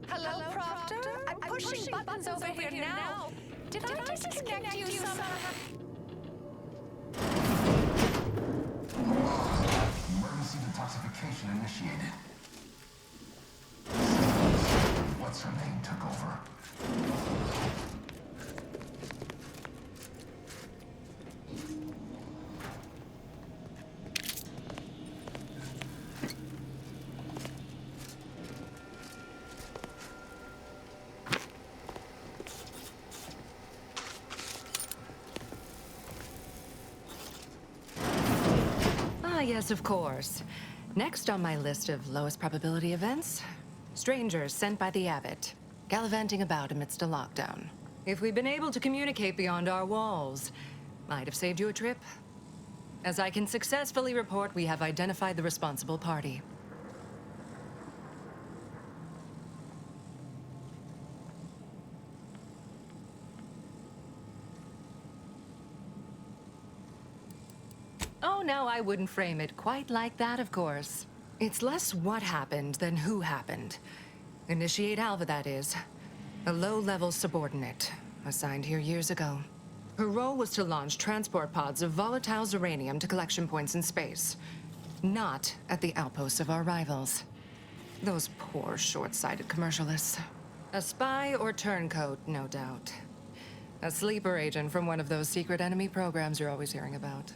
Hello, Proctor? I'm pushing buttons over here now. Did I disconnect you somehow? Emergency detoxification initiated. What's her name took over? Yes, of course. Next on my list of lowest probability events, strangers sent by the Abbot, gallivanting about amidst a lockdown. If we'd been able to communicate beyond our walls, might have saved you a trip. As I can successfully report, we have identified the responsible party. Oh, no, I wouldn't frame it quite like that, of course. It's less what happened than who happened. Initiate Alva, that is. A low-level subordinate, assigned here years ago. Her role was to launch transport pods of volatile Zeranium to collection points in space. Not at the outposts of our rivals. Those poor, short-sighted commercialists. A spy or turncoat, no doubt. A sleeper agent from one of those secret enemy programs you're always hearing about.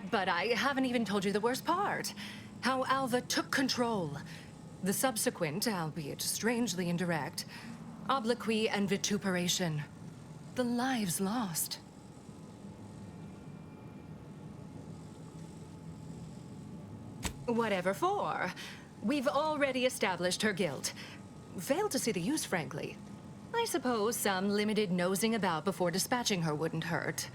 But I haven't even told you the worst part. How Alva took control. The subsequent, albeit strangely indirect, obloquy and vituperation. The lives lost. Whatever for. We've already established her guilt. Failed to see the use, frankly. I suppose some limited nosing about before dispatching her wouldn't hurt.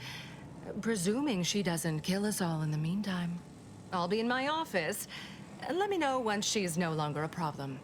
Presuming she doesn't kill us all in the meantime. I'll be in my office. Let me know once she's no longer a problem.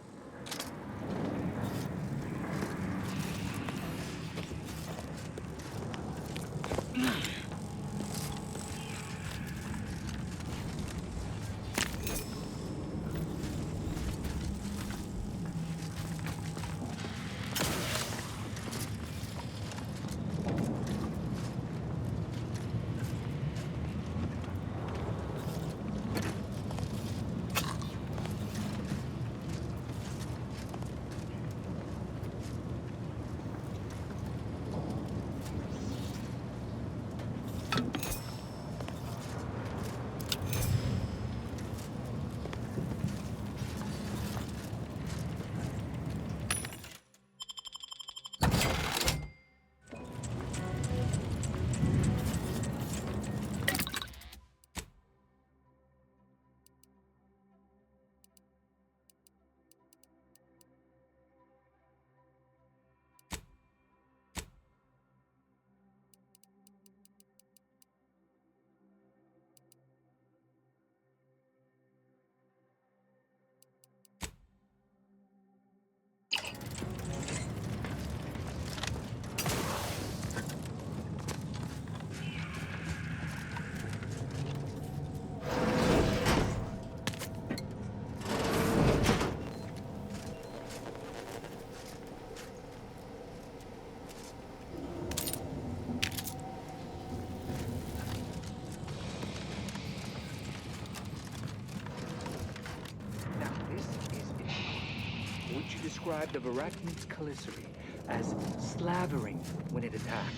Described of arachnids calicity as slavering when it attacked.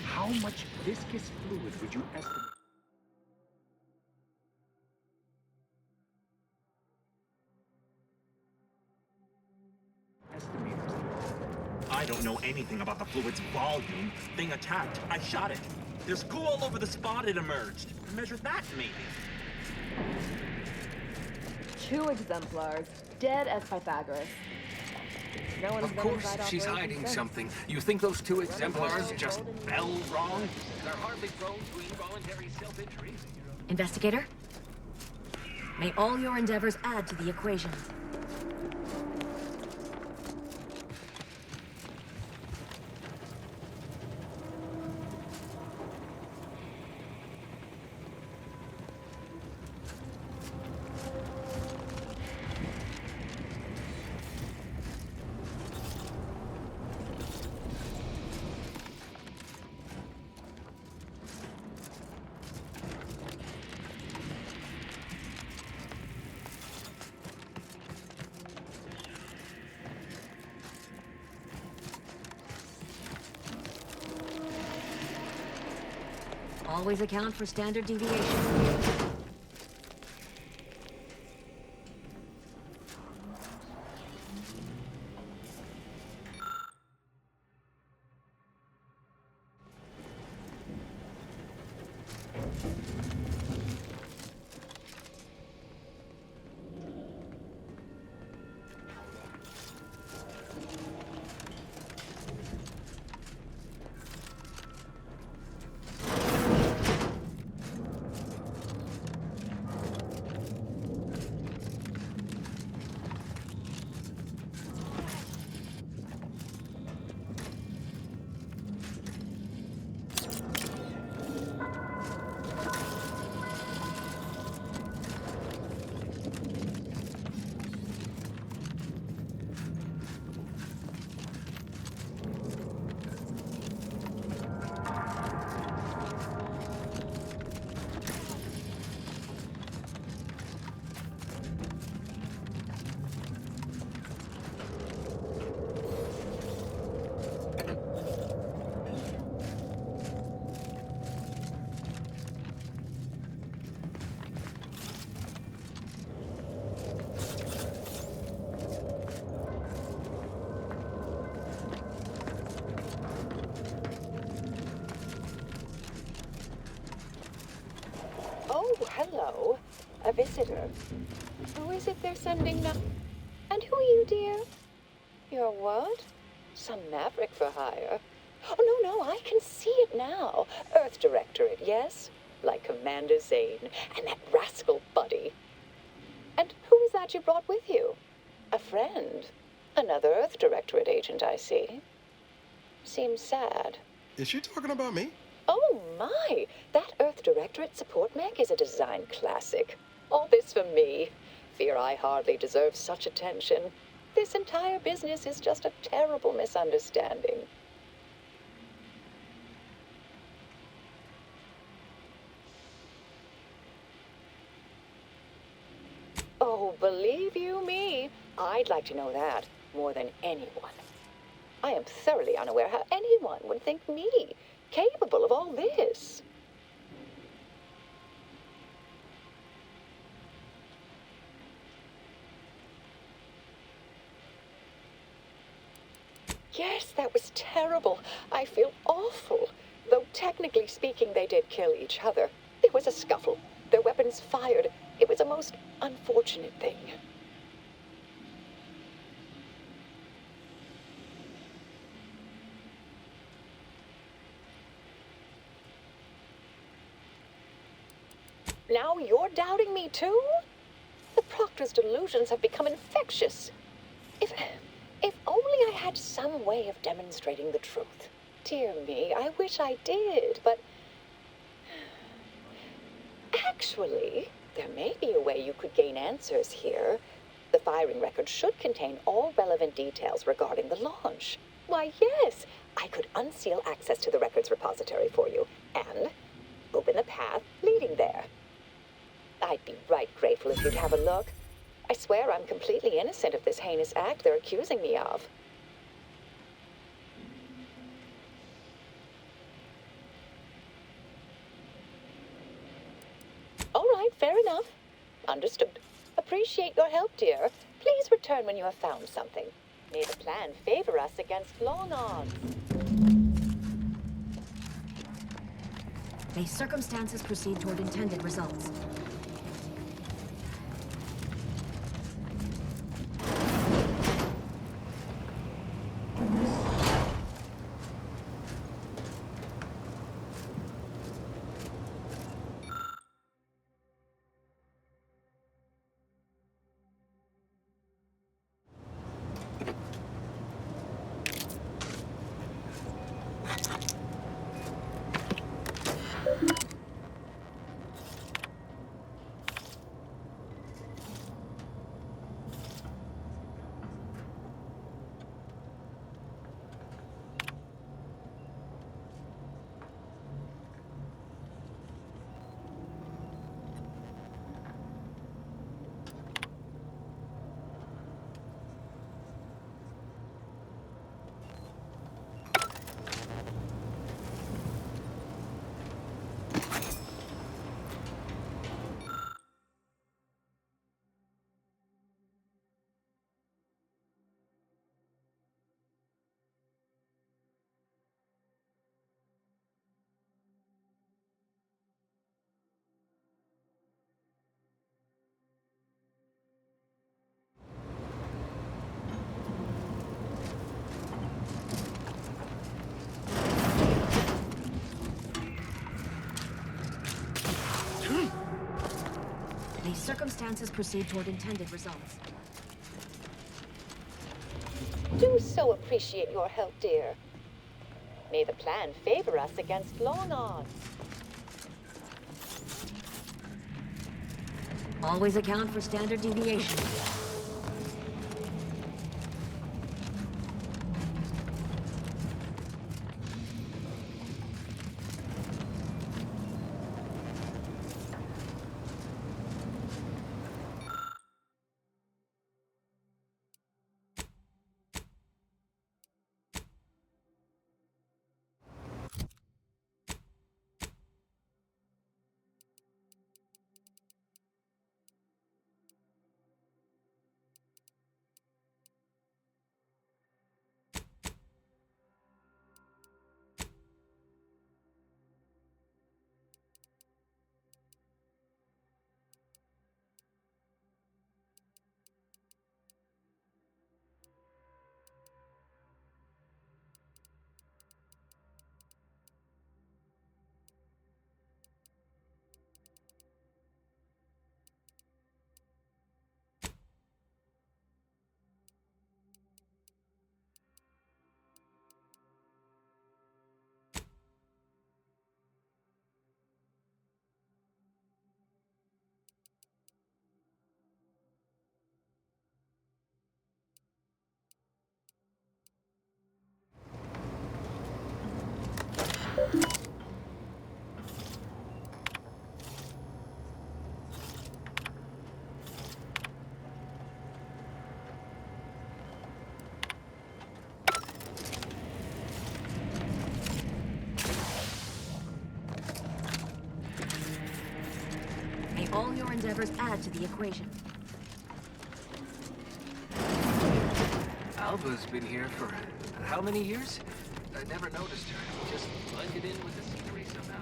How much viscous fluid would you estimate? I don't know anything about the fluid's volume. Thing attacked. I shot it. There's goo all over the spot it emerged. Measure that, maybe. 2 exemplars, dead as Pythagoras. No one's Of course, she's hiding something. You think those 2 exemplars just fell wrong? They're hardly prone to involuntary self-injury. Investigator? May all your endeavors add to the equation. Always account for standard deviation. visitor. Who is it they're sending now? And who are you, dear? You're what? Some maverick for hire. Oh, no, I can see it now. Earth Directorate, yes? Like Commander Zane and that rascal Buddy. And who is that you brought with you? A friend. Another Earth Directorate agent, I see. Seems sad. Is she talking about me? Oh, my! That Earth Directorate support mech is a design classic. All this for me. Fear I hardly deserve such attention. This entire business is just a terrible misunderstanding. Oh, believe you me, I'd like to know that more than anyone. I am thoroughly unaware how anyone would think me capable of all this. Yes, that was terrible. I feel awful. Though technically speaking, they did kill each other. There was a scuffle. Their weapons fired. It was a most unfortunate thing. Now you're doubting me too? The Proctor's delusions have become infectious. If only I had some way of demonstrating the truth. Dear me, I wish I did, but... Actually, there may be a way you could gain answers here. The firing record should contain all relevant details regarding the launch. Why, yes, I could unseal access to the records repository for you, and open the path leading there. I'd be right grateful if you'd have a look. I swear I'm completely innocent of this heinous act they're accusing me of. All right, fair enough. Understood. Appreciate your help, dear. Please return when you have found something. May the plan favor us against long odds. May circumstances proceed toward intended results. May circumstances proceed toward intended results. Do so appreciate your help, dear. May the plan favor us against long odds. Always account for standard deviation. endeavors add to the equation. Alva's been here for how many years? I never noticed her. Just blended in with the scenery somehow.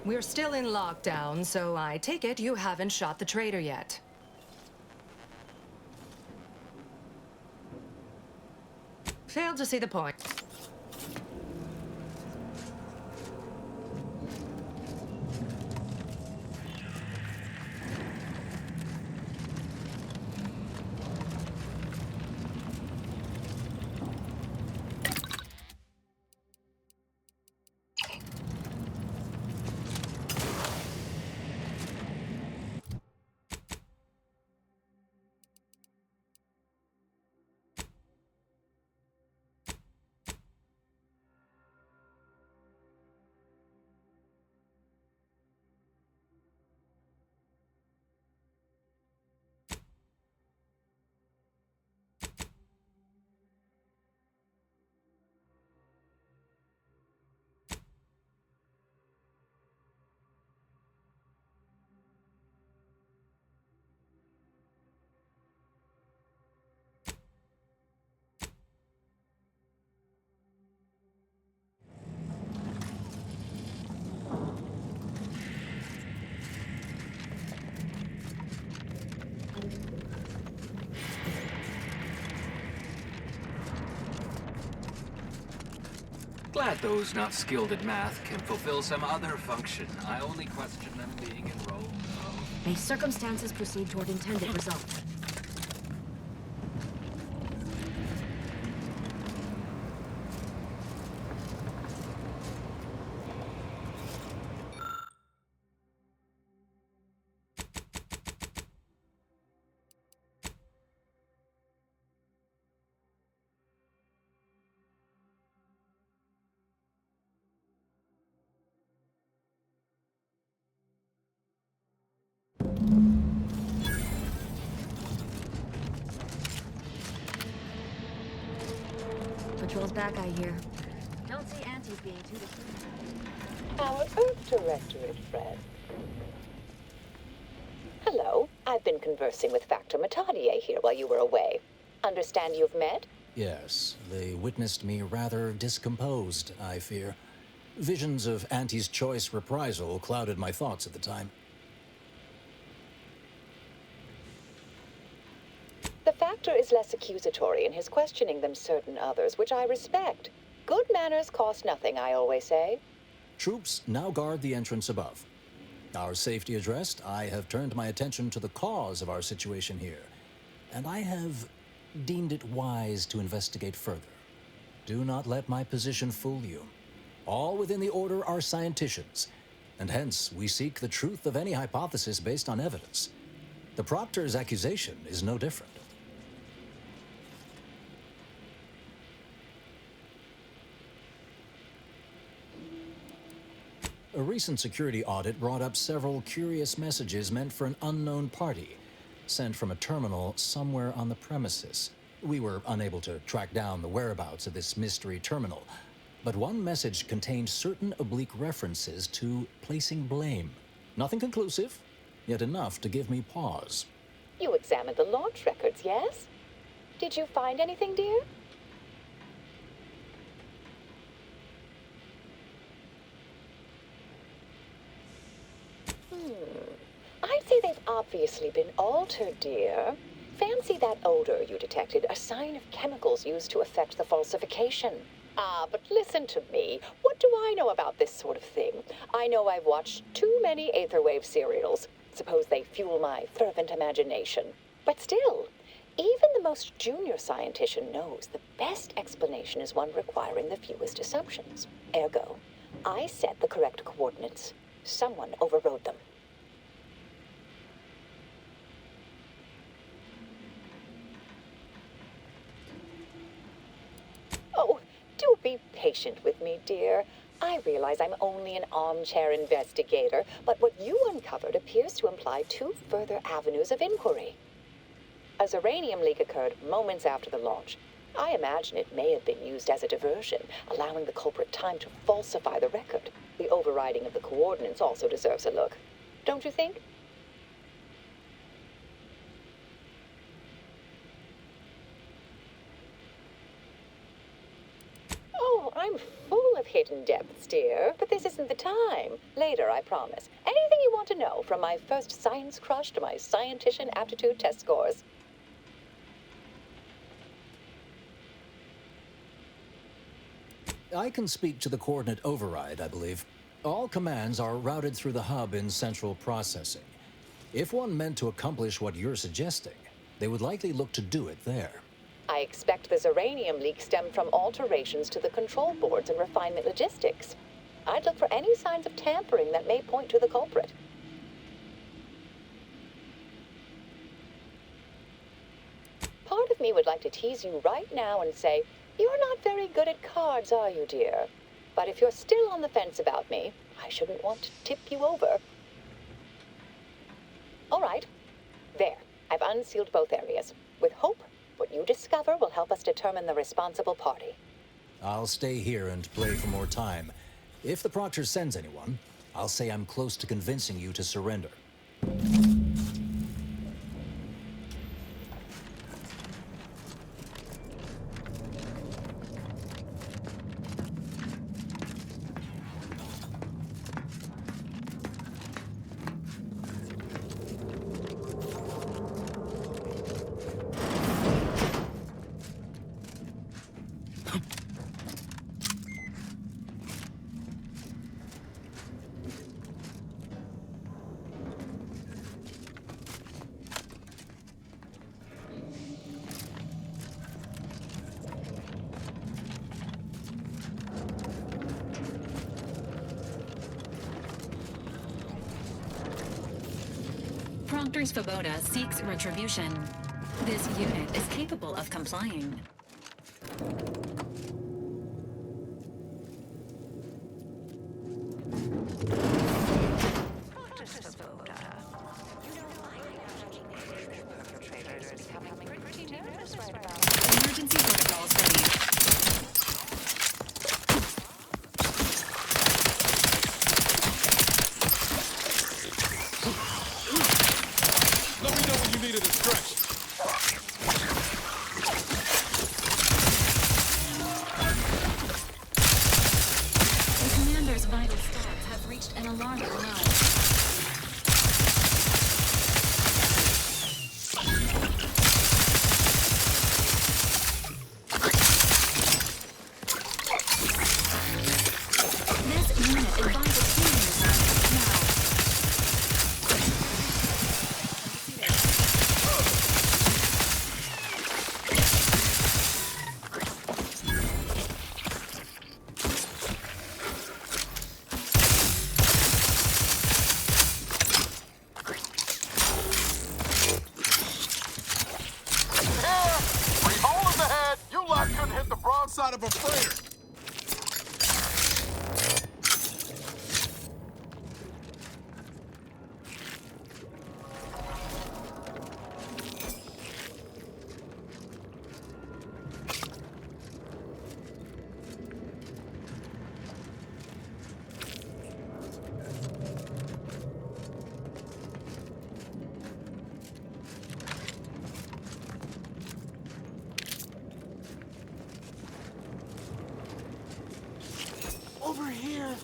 We're still in lockdown, so I take it you haven't shot the traitor yet. Failed to see the point. Glad those not skilled at math can fulfill some other function. I only question them being enrolled. May circumstances proceed toward intended result. Patrol's back, I hear. Don't see Auntie's being too discriminating. Our Earth Directorate friend. Hello. I've been conversing with Factor Matadier here while you were away. Understand you've met? Yes, they witnessed me rather discomposed, I fear. Visions of Auntie's choice reprisal clouded my thoughts at the time. The Factor is less accusatory in his questioning than certain others, which I respect. Good manners cost nothing, I always say. Troops now guard the entrance above. Our safety addressed, I have turned my attention to the cause of our situation here, and I have deemed it wise to investigate further. Do not let my position fool you. All within the Order are scienticians, and hence we seek the truth of any hypothesis based on evidence. The Proctor's accusation is no different. A recent security audit brought up several curious messages meant for an unknown party, sent from a terminal somewhere on the premises. We were unable to track down the whereabouts of this mystery terminal, but one message contained certain oblique references to placing blame. Nothing conclusive, yet enough to give me pause. You examined the launch records, yes? Did you find anything, dear? I'd say they've obviously been altered, dear. Fancy that odor you detected, a sign of chemicals used to effect the falsification. Ah, but listen to me. What do I know about this sort of thing? I know I've watched too many Aetherwave serials. Suppose they fuel my fervent imagination. But still, even the most junior scientician knows the best explanation is one requiring the fewest assumptions. Ergo, I set the correct coordinates. Someone overrode them. Oh, do be patient with me, dear. I realize I'm only an armchair investigator, but what you uncovered appears to imply two further avenues of inquiry. A Zeranium leak occurred moments after the launch. I imagine it may have been used as a diversion, allowing the culprit time to falsify the record. The overriding of the coordinates also deserves a look. Don't you think? Oh, I'm full of hidden depths, dear, but this isn't the time. Later, I promise. Anything you want to know, from my first science crush to my scientician aptitude test scores. I can speak to the coordinate override, I believe. All commands are routed through the hub in central processing. If one meant to accomplish what you're suggesting, they would likely look to do it there. I expect the Zeranium leak stemmed from alterations to the control boards and refinement logistics. I'd look for any signs of tampering that may point to the culprit. Part of me would like to tease you right now and say, "You're not very good at cards, are you, dear?" But if you're still on the fence about me, I shouldn't want to tip you over. All right. There. I've unsealed both areas. With hope, what you discover will help us determine the responsible party. I'll stay here and play for more time. If the Proctor sends anyone, I'll say I'm close to convincing you to surrender. Proctor Svoboda seeks retribution. This unit is capable of complying. Proctor Svoboda. You know, the perpetrator is becoming pretty nervous right about now. Emergency protocols ready. Let me know when you needed a stretch. The commander's vital stats have reached an alarming low. This unit is vital to now. Hole in the head! You lot couldn't hit the broadside of a freighter! Over here!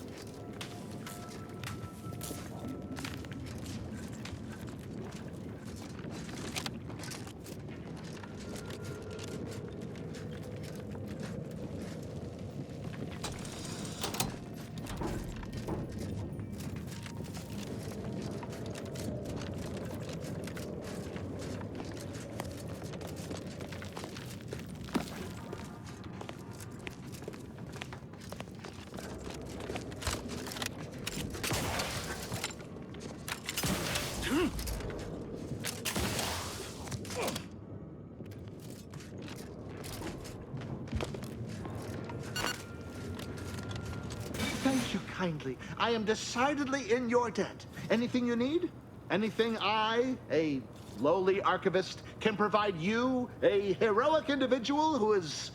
Thank you kindly. I am decidedly in your debt. Anything you need? Anything I, a lowly archivist, can provide you, a heroic individual who is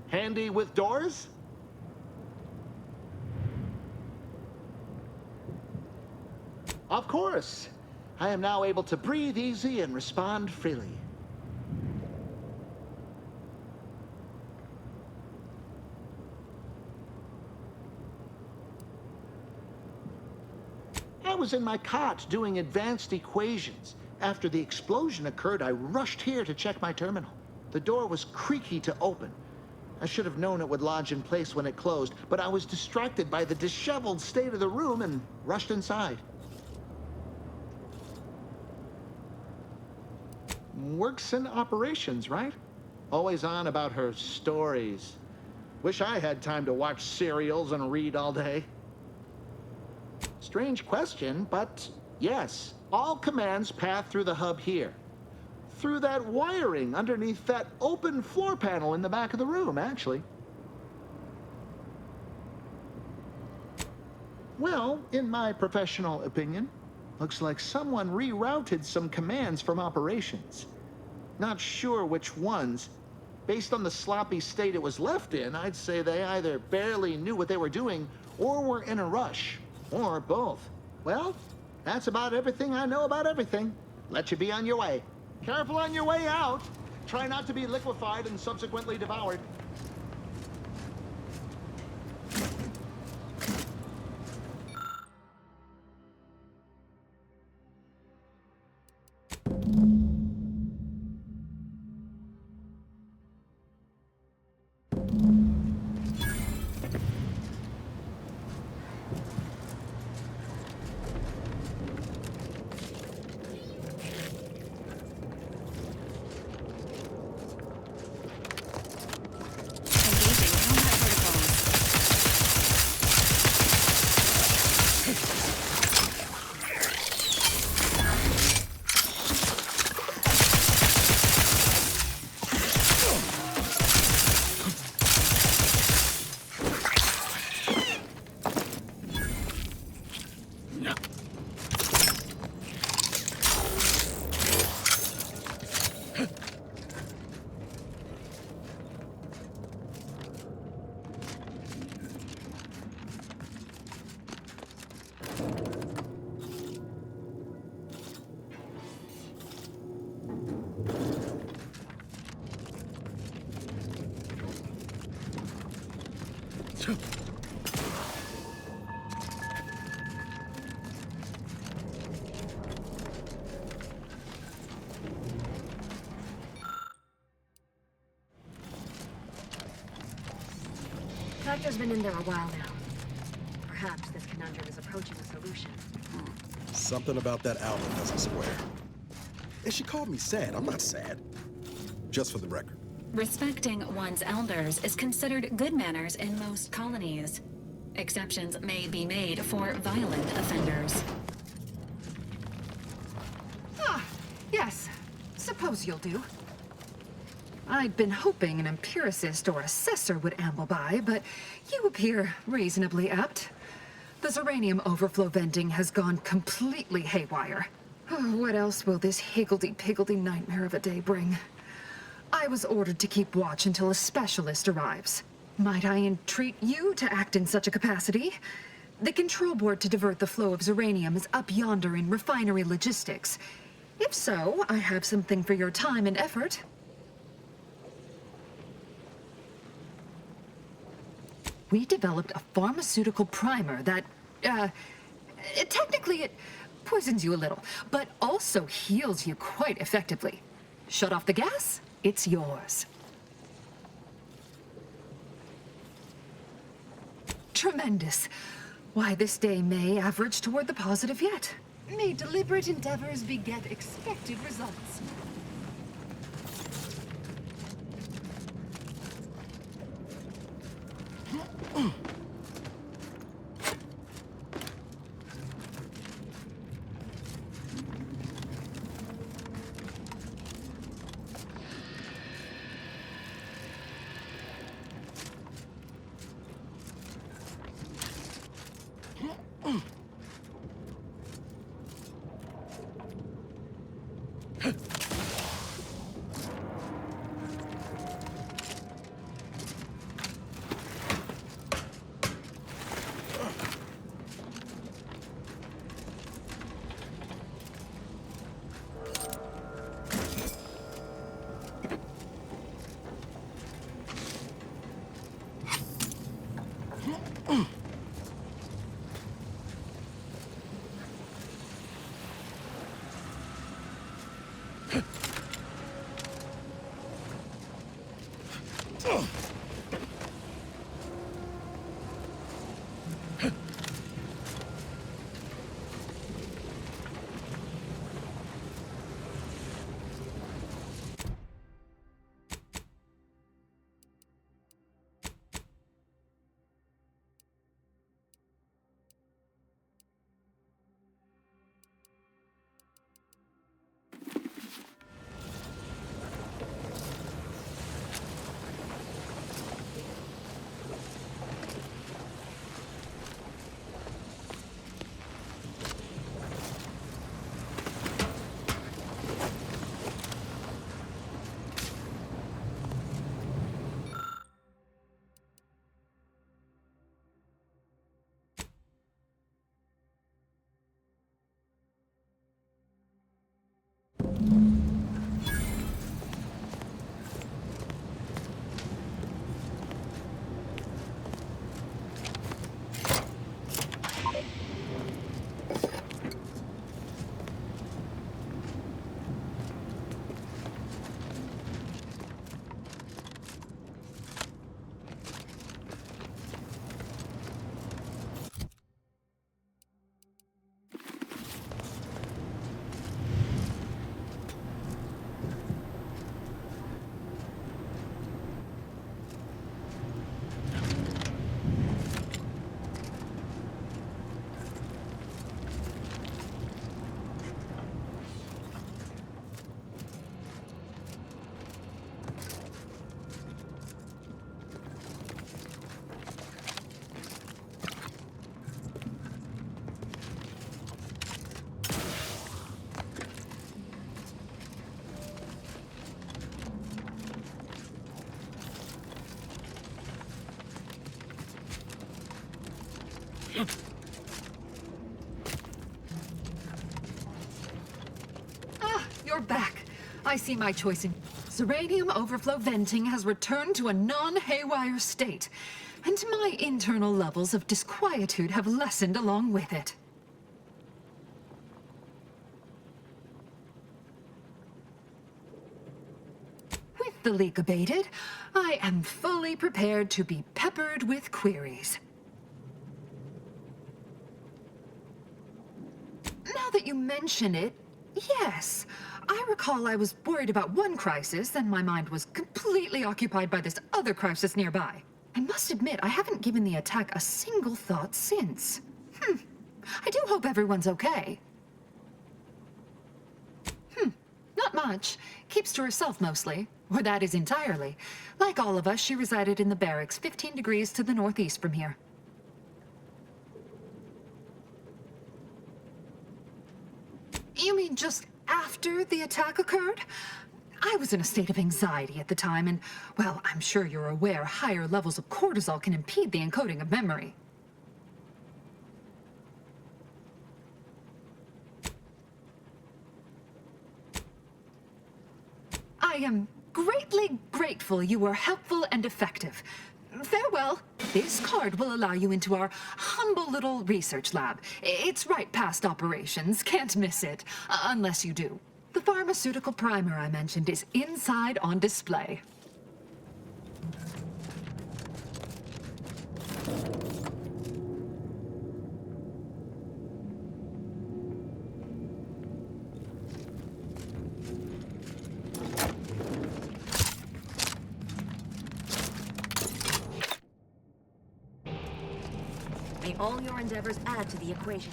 handy with doors? Of course. I am now able to breathe easy and respond freely. I was in my cot doing advanced equations. After the explosion occurred, I rushed here to check my terminal. The door was creaky to open. I should have known it would lodge in place when it closed, but I was distracted by the disheveled state of the room and rushed inside. Works in operations, right? Always on about her stories. Wish I had time to watch serials and read all day. Strange question, but yes, all commands path through the hub here. Through that wiring underneath that open floor panel in the back of the room, actually. Well, in my professional opinion, looks like someone rerouted some commands from operations. Not sure which ones. Based on the sloppy state it was left in, I'd say they either barely knew what they were doing or were in a rush. Or both. Well, that's about everything I know about everything. Let you be on your way. Careful on your way out. Try not to be liquefied and subsequently devoured. Proctor's been in there a while now. Perhaps this conundrum is approaching a solution. Something about that Alva doesn't square. And she called me sad. I'm not sad. Just for the record. Respecting one's elders is considered good manners in most colonies. Exceptions may be made for violent offenders. Ah, yes. Suppose you'll do. I'd been hoping an empiricist or assessor would amble by, but you appear reasonably apt. The Zeranium overflow vending has gone completely haywire. Oh, what else will this higgledy-piggledy nightmare of a day bring? I was ordered to keep watch until a specialist arrives. Might I entreat you to act in such a capacity? The control board to divert the flow of Zeranium is up yonder in refinery logistics. If so, I have something for your time and effort. We developed a pharmaceutical primer that, technically it poisons you a little, but also heals you quite effectively. Shut off the gas, it's yours. Tremendous. Why, this day may average toward the positive yet. May deliberate endeavors beget expected results. Ah, you're back. I see my choice in Zeranium overflow venting has returned to a non-haywire state, and my internal levels of disquietude have lessened along with it. With the leak abated, I am fully prepared to be peppered with queries. Now that you mention it, yes. I recall I was worried about one crisis, then my mind was completely occupied by this other crisis nearby. I must admit, I haven't given the attack a single thought since. I do hope everyone's okay. Not much. Keeps to herself mostly. Or that is entirely. Like all of us, she resided in the barracks 15 degrees to the northeast from here. You mean just after the attack occurred? I was in a state of anxiety at the time, and, well, I'm sure you're aware higher levels of cortisol can impede the encoding of memory. I am greatly grateful you were helpful and effective. Farewell. This card will allow you into our humble little research lab. It's right past operations. Can't miss it. Unless you do. The pharmaceutical primer I mentioned is inside on display. May all your endeavors add to the equation.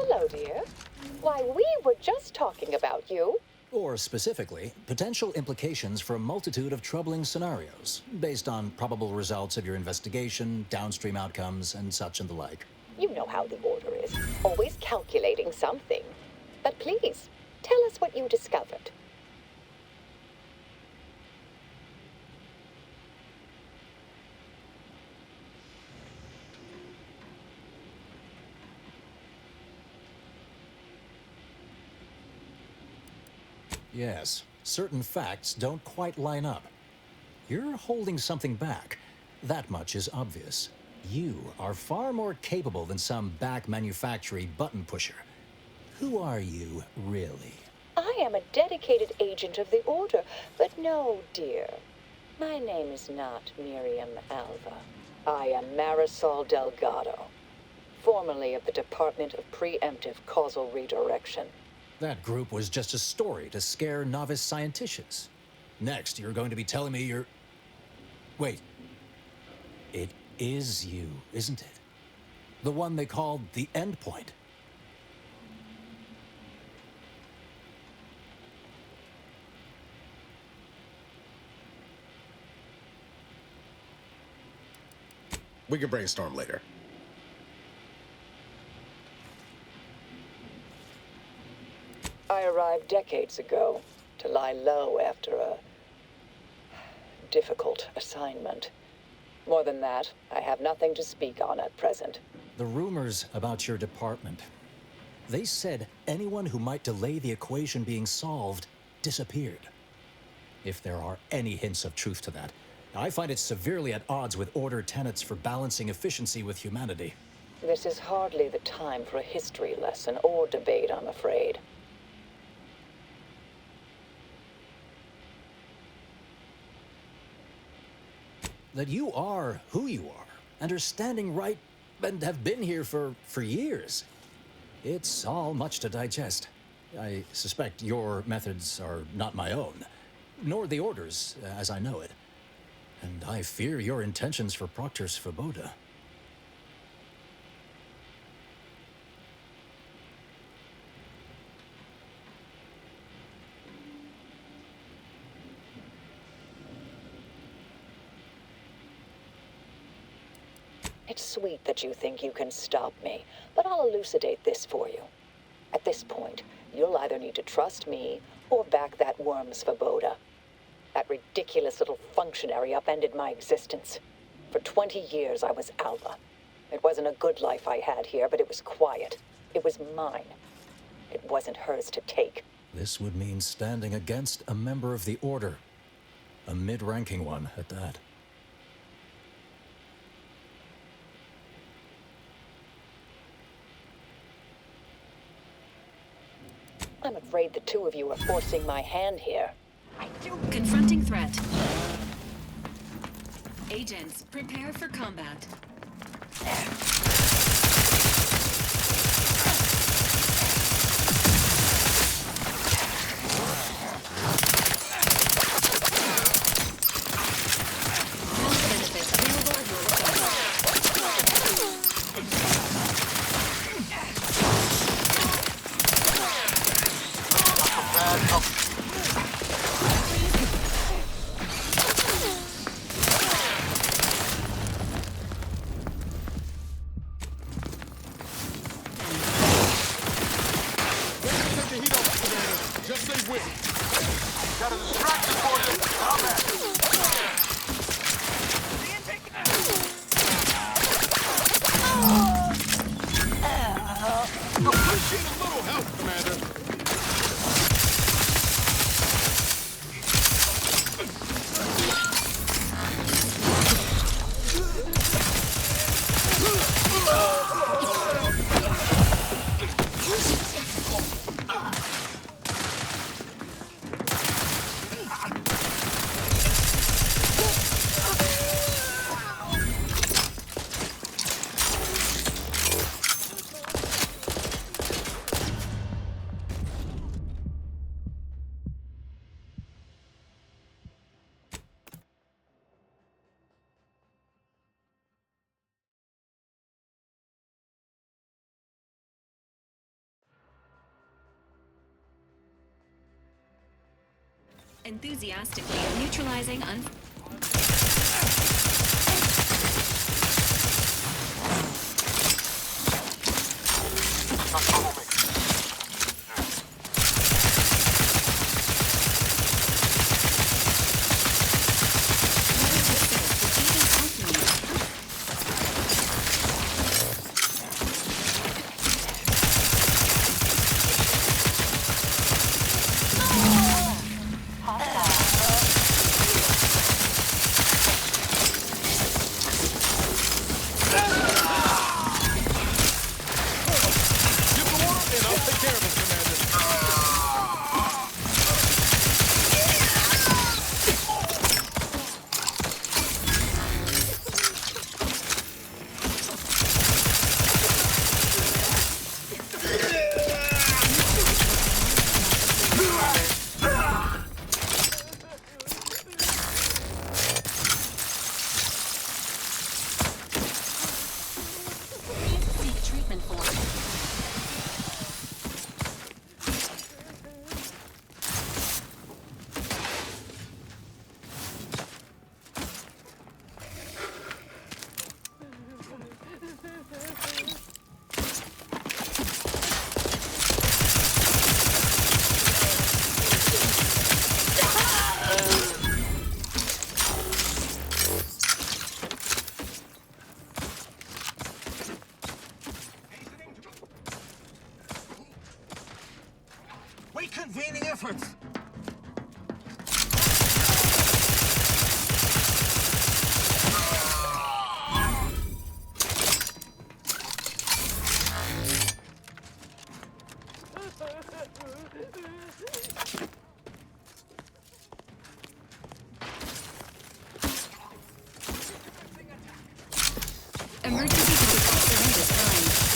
Hello, dear. Why, we were just talking about you. Or specifically, potential implications for a multitude of troubling scenarios, based on probable results of your investigation, downstream outcomes, and such and the like. You know how the Order is, always calculating something. But please, tell us what you discovered. Yes, certain facts don't quite line up. You're holding something back. That much is obvious. You are far more capable than some back manufactory button pusher. Who are you, really? I am a dedicated agent of the Order, but no, dear. My name is not Miriam Alva. I am Marisol Delgado, formerly of the Department of Preemptive Causal Redirection. That group was just a story to scare novice scienticians. Next, you're going to be telling me you're... Wait. It is you, isn't it? The one they called the Endpoint. We can brainstorm later. I arrived decades ago to lie low after a difficult assignment. More than that, I have nothing to speak on at present. The rumors about your department. They said anyone who might delay the equation being solved disappeared. If there are any hints of truth to that, I find it severely at odds with Order tenets for balancing efficiency with humanity. This is hardly the time for a history lesson or debate, I'm afraid. That you are who you are, and are standing right, and have been here for years. It's all much to digest. I suspect your methods are not my own, nor the Order's, as I know it. And I fear your intentions for Proctor Svoboda. It's sweet that you think you can stop me, but I'll elucidate this for you. At this point, you'll either need to trust me or back that worm Svoboda. That ridiculous little functionary upended my existence. For 20 years, I was Alva. It wasn't a good life I had here, but it was quiet. It was mine. It wasn't hers to take. This would mean standing against a member of the Order. A mid-ranking one, at that. I'm afraid the two of you are forcing my hand here. Confronting threat. Agents, prepare for combat. Enthusiastically neutralizing Reconvening efforts. emergency protocol surrender signed.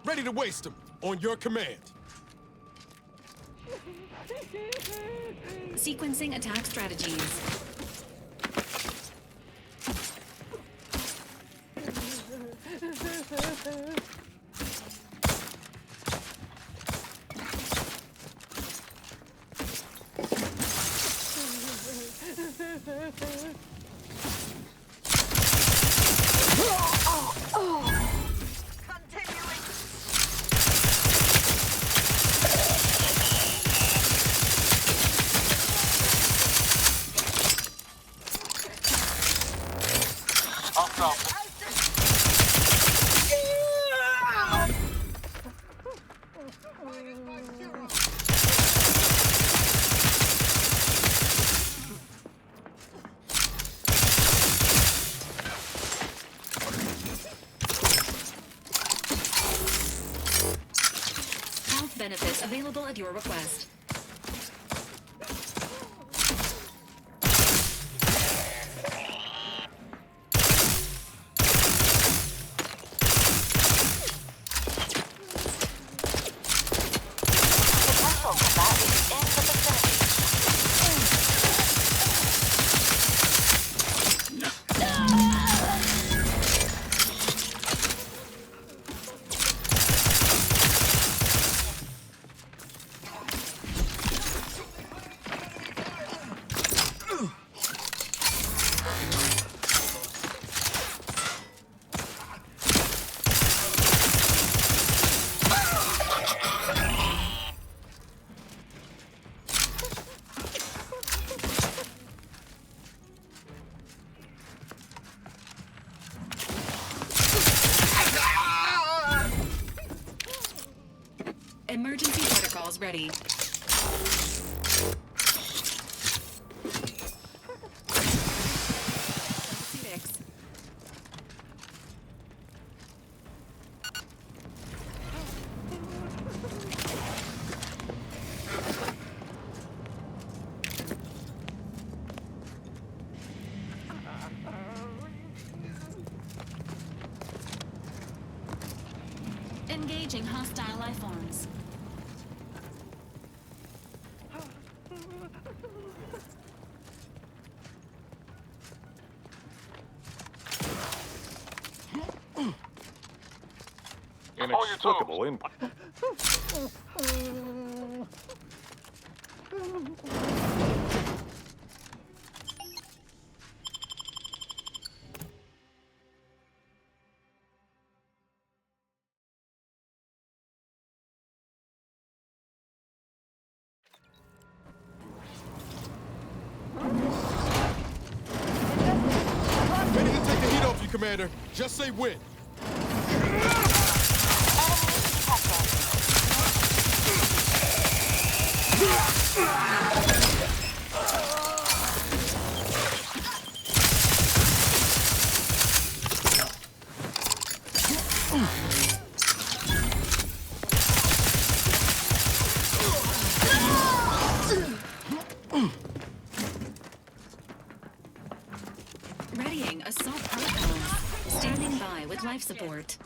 Ready to waste them on your command. Sequencing attack strategies. Health benefits available at your request. ready. Phoenix. Engaging hostile life forms. Inexplicable input. Ready to take the heat off you, Commander. Just say when. Readying assault platform. Standing by with life support.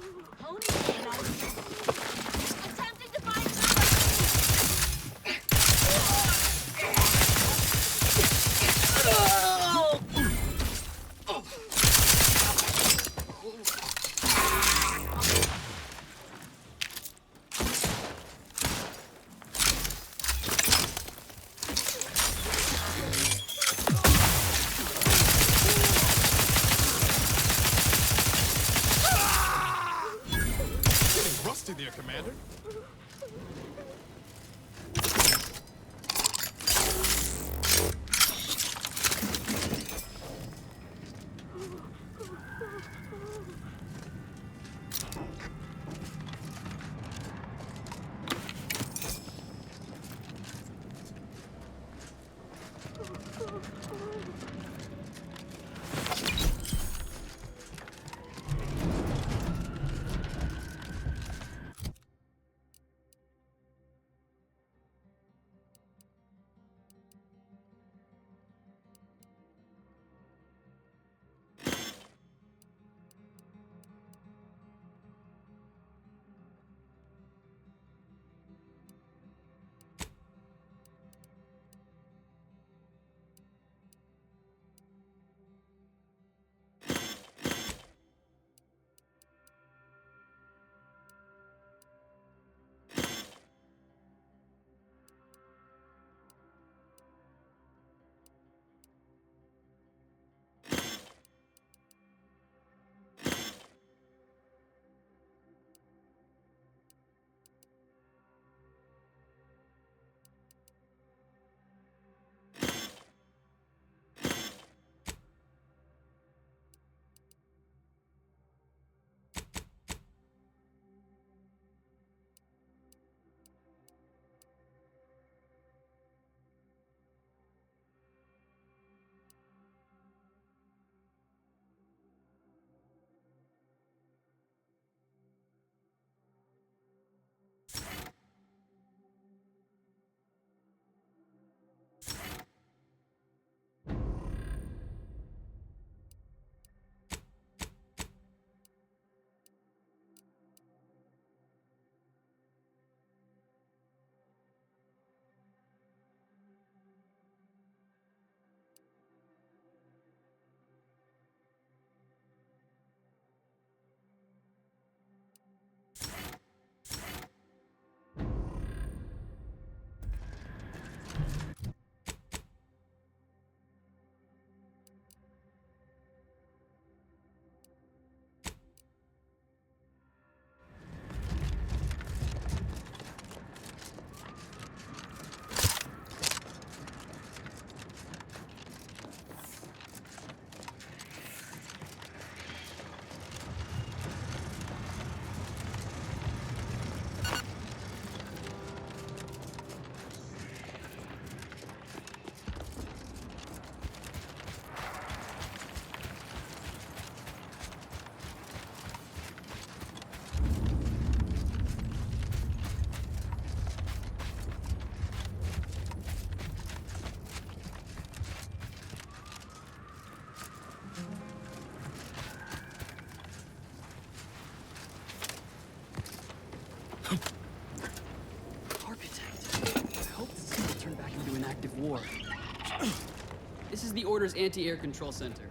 This is the Order's anti-air control center.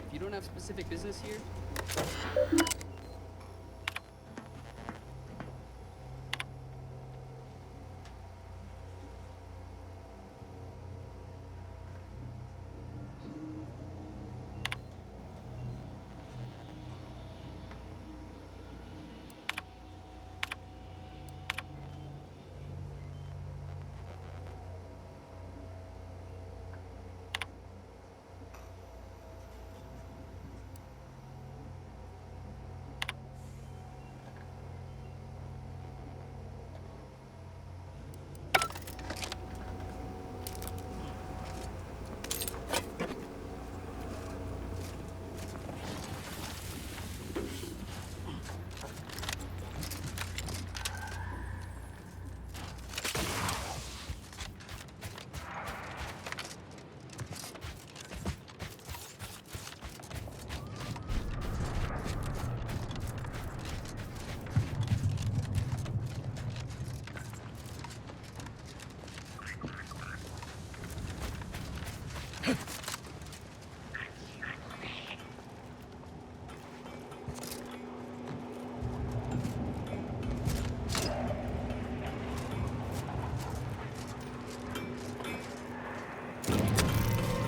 If you don't have specific business here...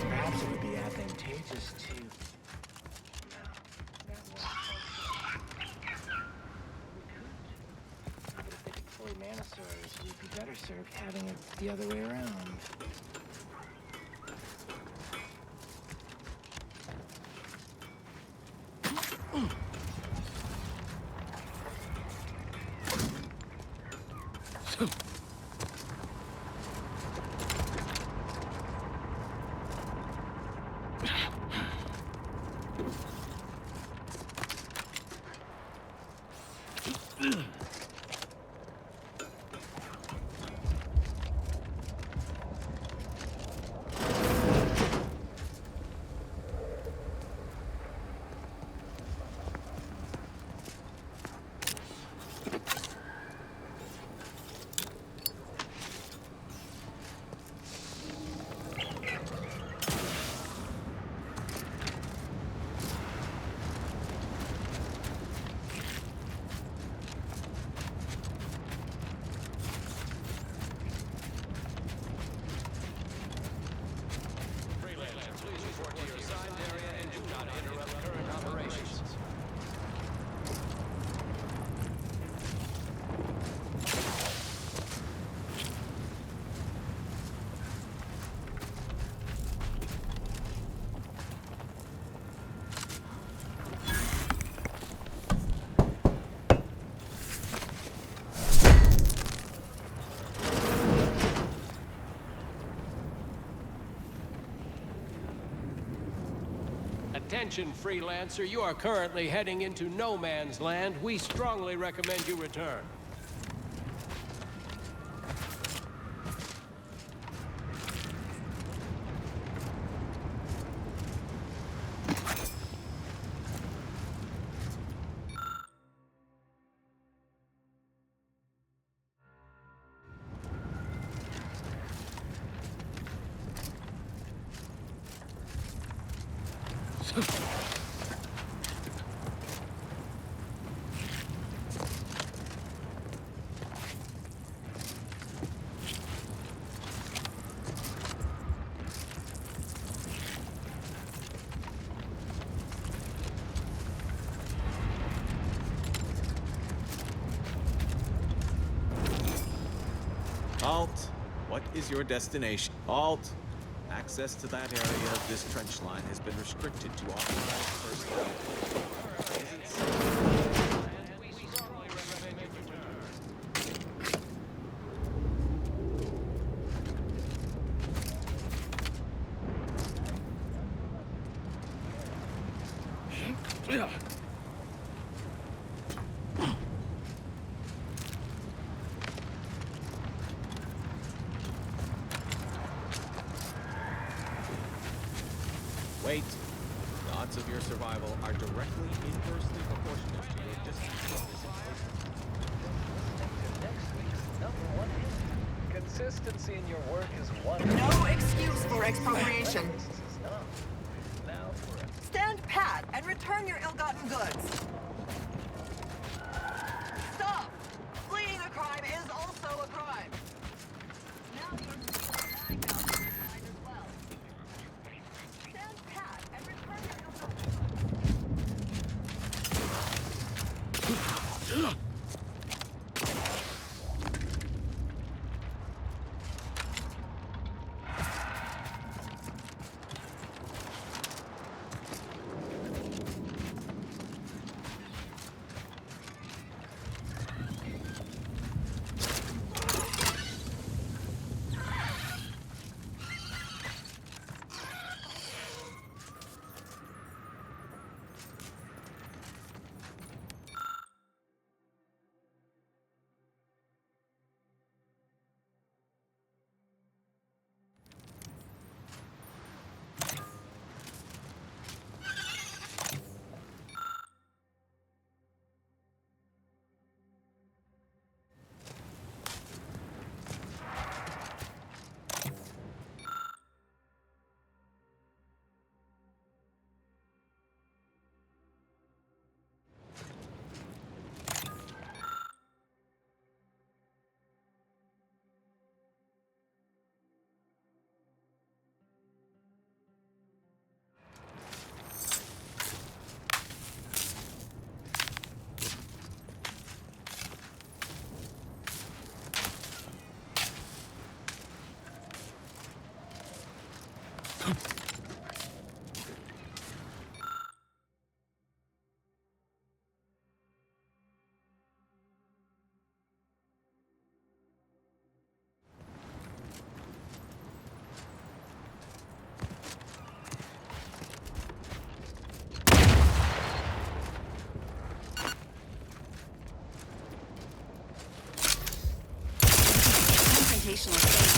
Perhaps it would be advantageous to... But if they deploy Manosaurs, we'd be better served having it the other way around. Attention, freelancer, you are currently heading into no man's land. We strongly recommend you return. Alt, what is your destination? Alt, access to that area of this trench line has been restricted to authorized personnel. Wait. The odds of your survival are directly inversely proportional to your distance from this Consistency in your work is one. No excuse for expropriation. Return your ill-gotten goods. Stop! Fleeing a crime is also a crime. Now you're lying down to your crime as well. Stand pat and return your ill-gotten goods. Confrontational state.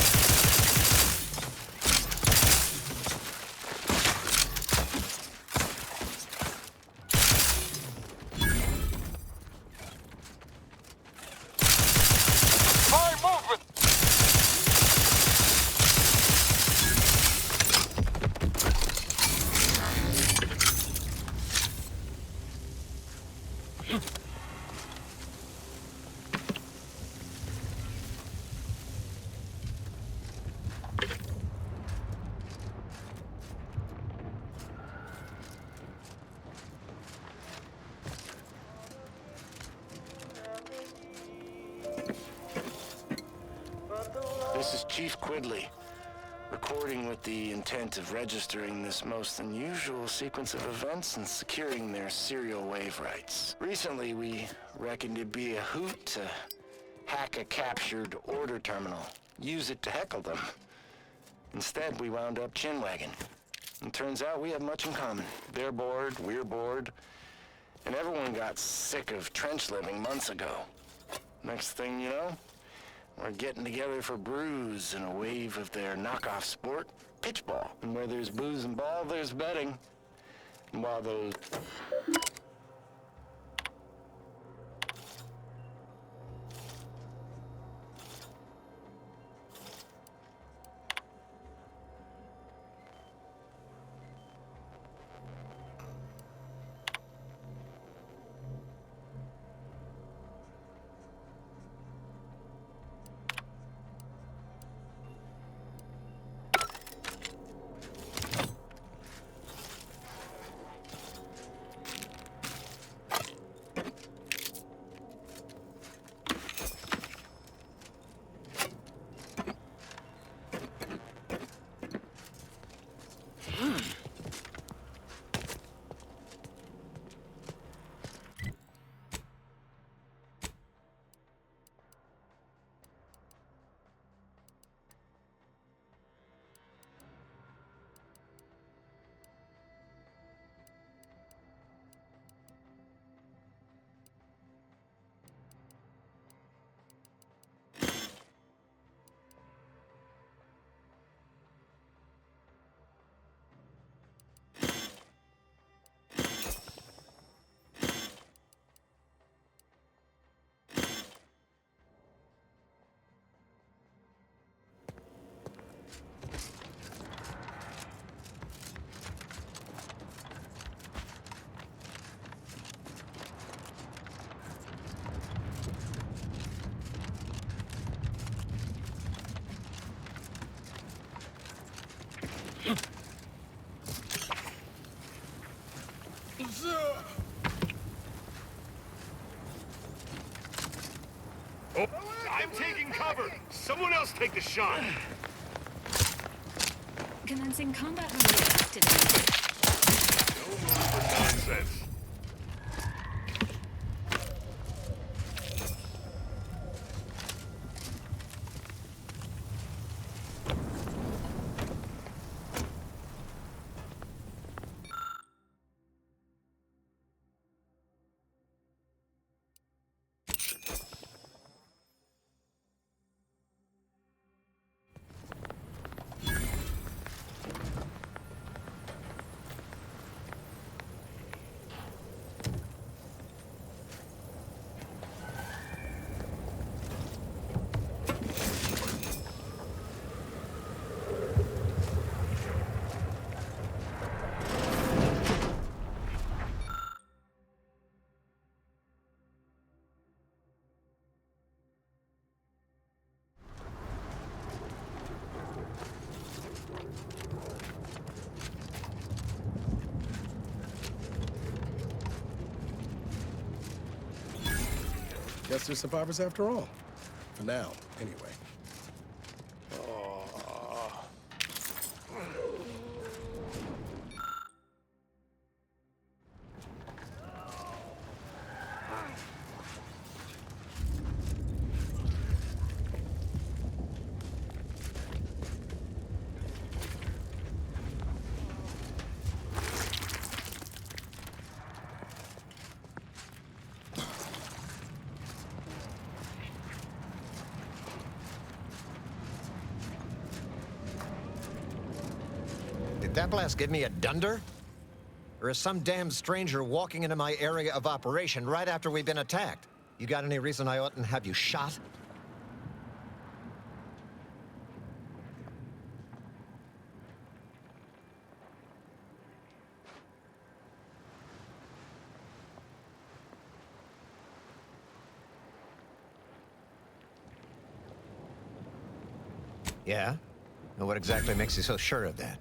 This is Chief Quidley, recording with the intent of registering this most unusual sequence of events and securing their serial wave rights. Recently, we reckoned it'd be a hoot to hack a captured order terminal, use it to heckle them. Instead, we wound up chinwagging. And turns out we have much in common. They're bored, we're bored, and everyone got sick of trench living months ago. Next thing you know, we're getting together for brews in a wave of their knockoff sport, pitchball. And where there's booze and ball, there's betting. And while those... cover! Someone else take the shot! Commencing combat-related activity. No room for nonsense. Guess they're survivors after all. For now, anyway. Did that blast give me a dunder? Or is some damn stranger walking into my area of operation right after we've been attacked? You got any reason I oughtn't have you shot? Yeah? And what exactly makes you so sure of that?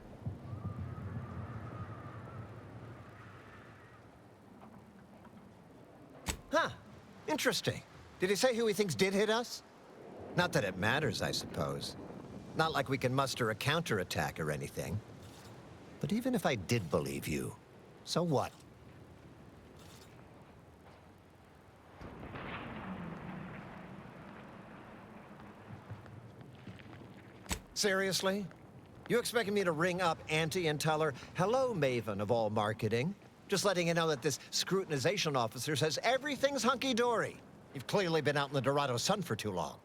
Huh. Interesting. Did he say who he thinks did hit us? Not that it matters, I suppose. Not like we can muster a counterattack or anything. But even if I did believe you, so what? Seriously? You expecting me to ring up Auntie and tell her, hello, Maven of all marketing? Just letting you know that this scrutinization officer says everything's hunky-dory. You've clearly been out in the Dorado sun for too long.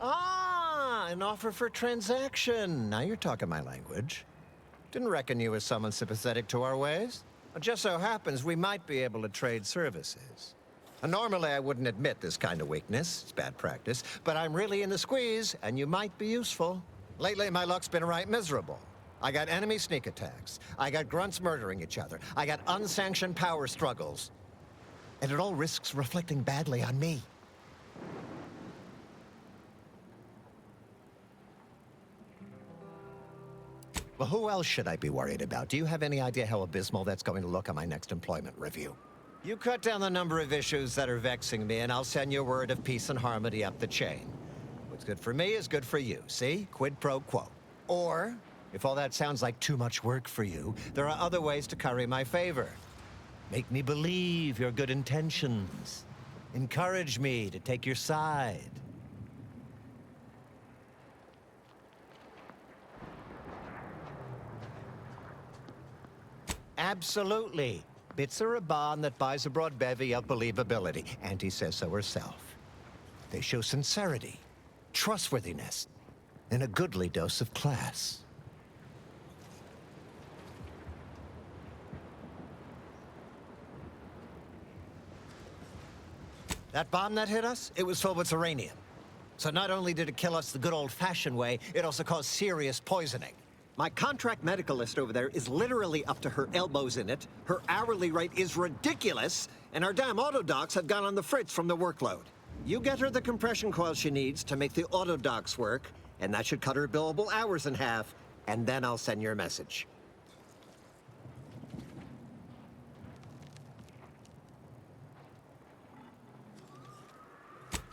Ah, an offer for transaction. Now you're talking my language. Didn't reckon you as someone sympathetic to our ways. It just so happens we might be able to trade services. Normally, I wouldn't admit this kind of weakness. It's bad practice. But I'm really in the squeeze, and you might be useful. Lately, my luck's been right miserable. I got enemy sneak attacks. I got grunts murdering each other. I got unsanctioned power struggles. And it all risks reflecting badly on me. Well, who else should I be worried about? Do you have any idea how abysmal that's going to look on my next employment review? You cut down the number of issues that are vexing me, and I'll send you a word of peace and harmony up the chain. What's good for me is good for you, see? Quid pro quo. Or, if all that sounds like too much work for you, there are other ways to curry my favor. Make me believe your good intentions. Encourage me to take your side. Absolutely. Bits are a bond that buys a broad bevy of believability. Auntie says so herself. They show sincerity, trustworthiness, and a goodly dose of class. That bomb that hit us, it was filled with uranium. So not only did it kill us the good old-fashioned way, it also caused serious poisoning. My contract medicalist over there is literally up to her elbows in it, her hourly rate is ridiculous, and our damn autodocs have gone on the fritz from the workload. You get her the compression coil she needs to make the autodocs work, and that should cut her billable hours in half, and then I'll send your message.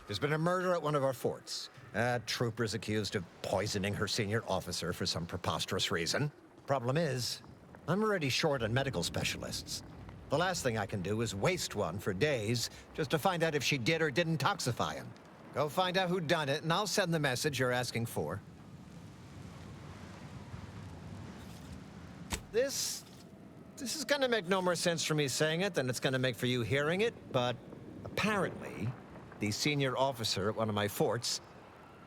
There's been a murder at one of our forts. A trooper's accused of poisoning her senior officer for some preposterous reason. Problem is, I'm already short on medical specialists. The last thing I can do is waste one for days just to find out if she did or didn't toxify him. Go find out who done it, and I'll send the message you're asking for. This is gonna make no more sense for me saying it than it's gonna make for you hearing it, but apparently, the senior officer at one of my forts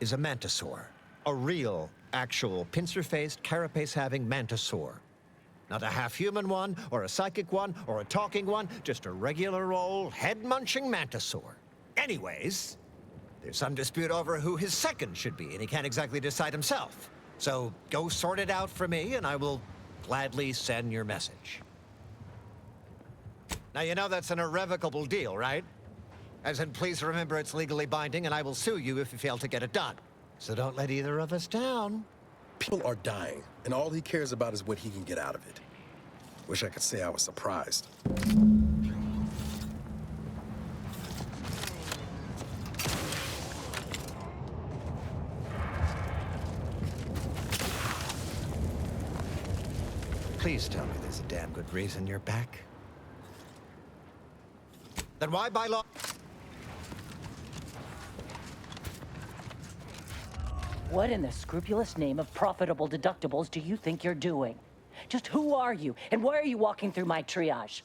is a mantisaur. A real, actual, pincer-faced, carapace-having mantisaur. Not a half-human one, or a psychic one, or a talking one, just a regular old, head-munching mantisaur. Anyways, there's some dispute over who his second should be, and he can't exactly decide himself. So go sort it out for me, and I will gladly send your message. Now, you know that's an irrevocable deal, right? As in, please remember it's legally binding, and I will sue you if you fail to get it done. So don't let either of us down. People are dying, and all he cares about is what he can get out of it. Wish I could say I was surprised. Please tell me there's a damn good reason you're back. Then why by law? What in the scrupulous name of profitable deductibles do you think you're doing? Just who are you, and why are you walking through my triage?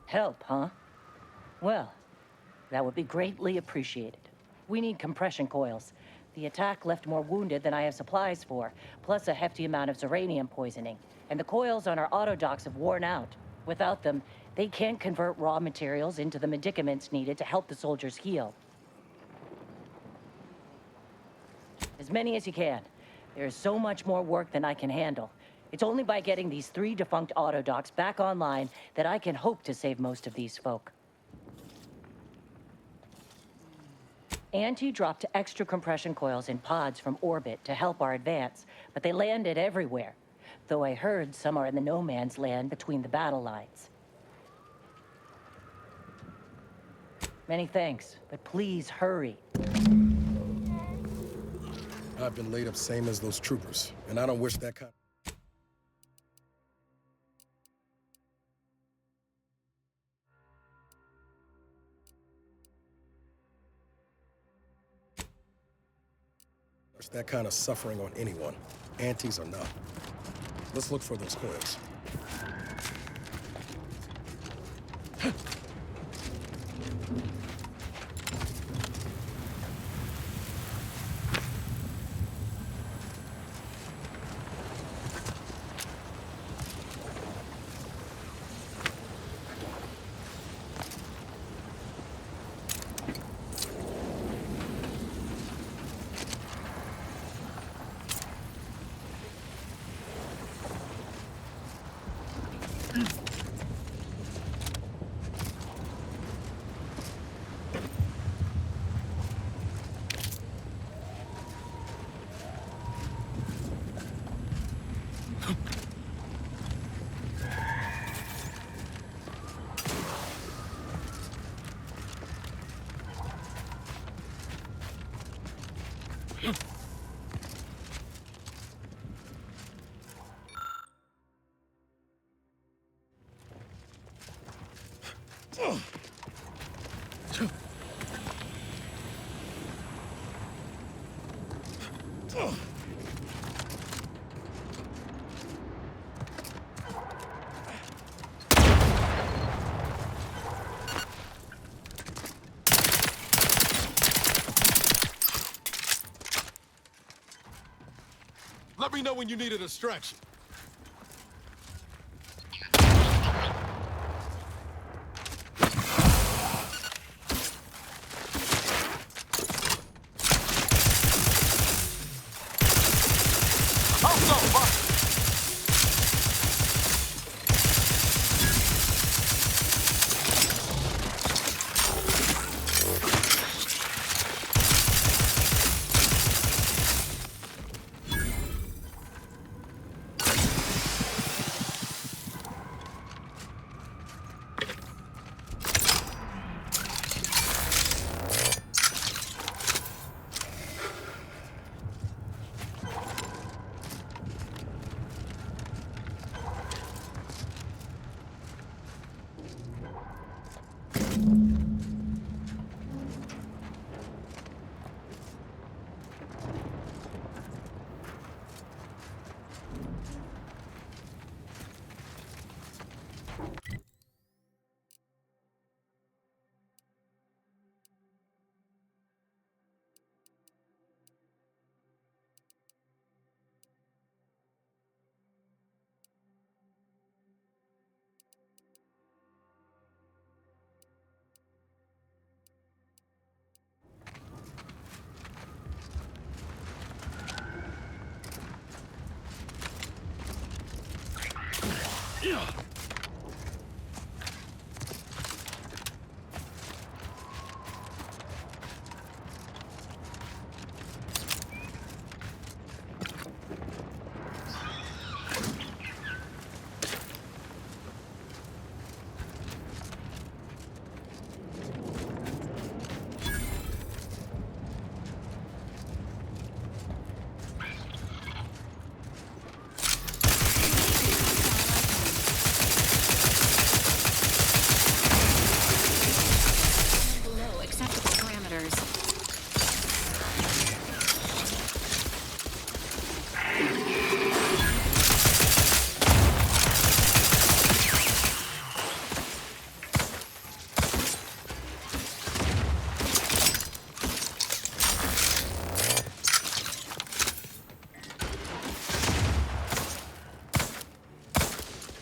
Help, huh? Well, that would be greatly appreciated. We need compression coils. The attack left more wounded than I have supplies for, plus a hefty amount of Zeranium poisoning. And the coils on our autodocs have worn out. Without them, they can't convert raw materials into the medicaments needed to help the soldiers heal. As many as you can. There is so much more work than I can handle. It's only by getting these 3 defunct autodocs back online that I can hope to save most of these folk. Auntie dropped extra compression coils in pods from orbit to help our advance, but they landed everywhere. Though I heard some are in the no man's land between the battle lines. Many thanks, but please hurry. I've been laid up same as those troopers, and I don't wish that kind. That kind of suffering on anyone. Antis or not. Let's look for those coils. Let me know when you need a distraction. Below acceptable parameters.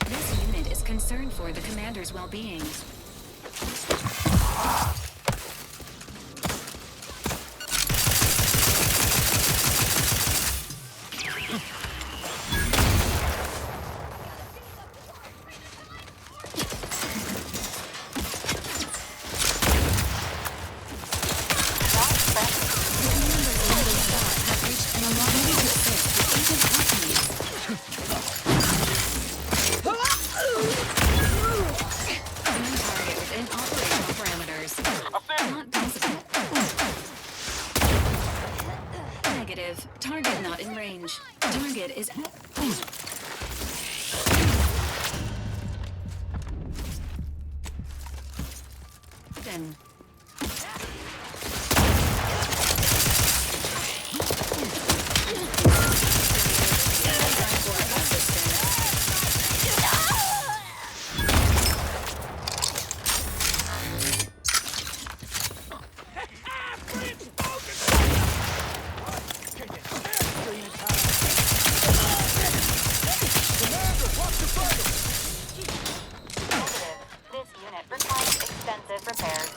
This unit is concerned for the commander's well-being. Negative. Target not in range. Target is... Then. This unit requires extensive repairs.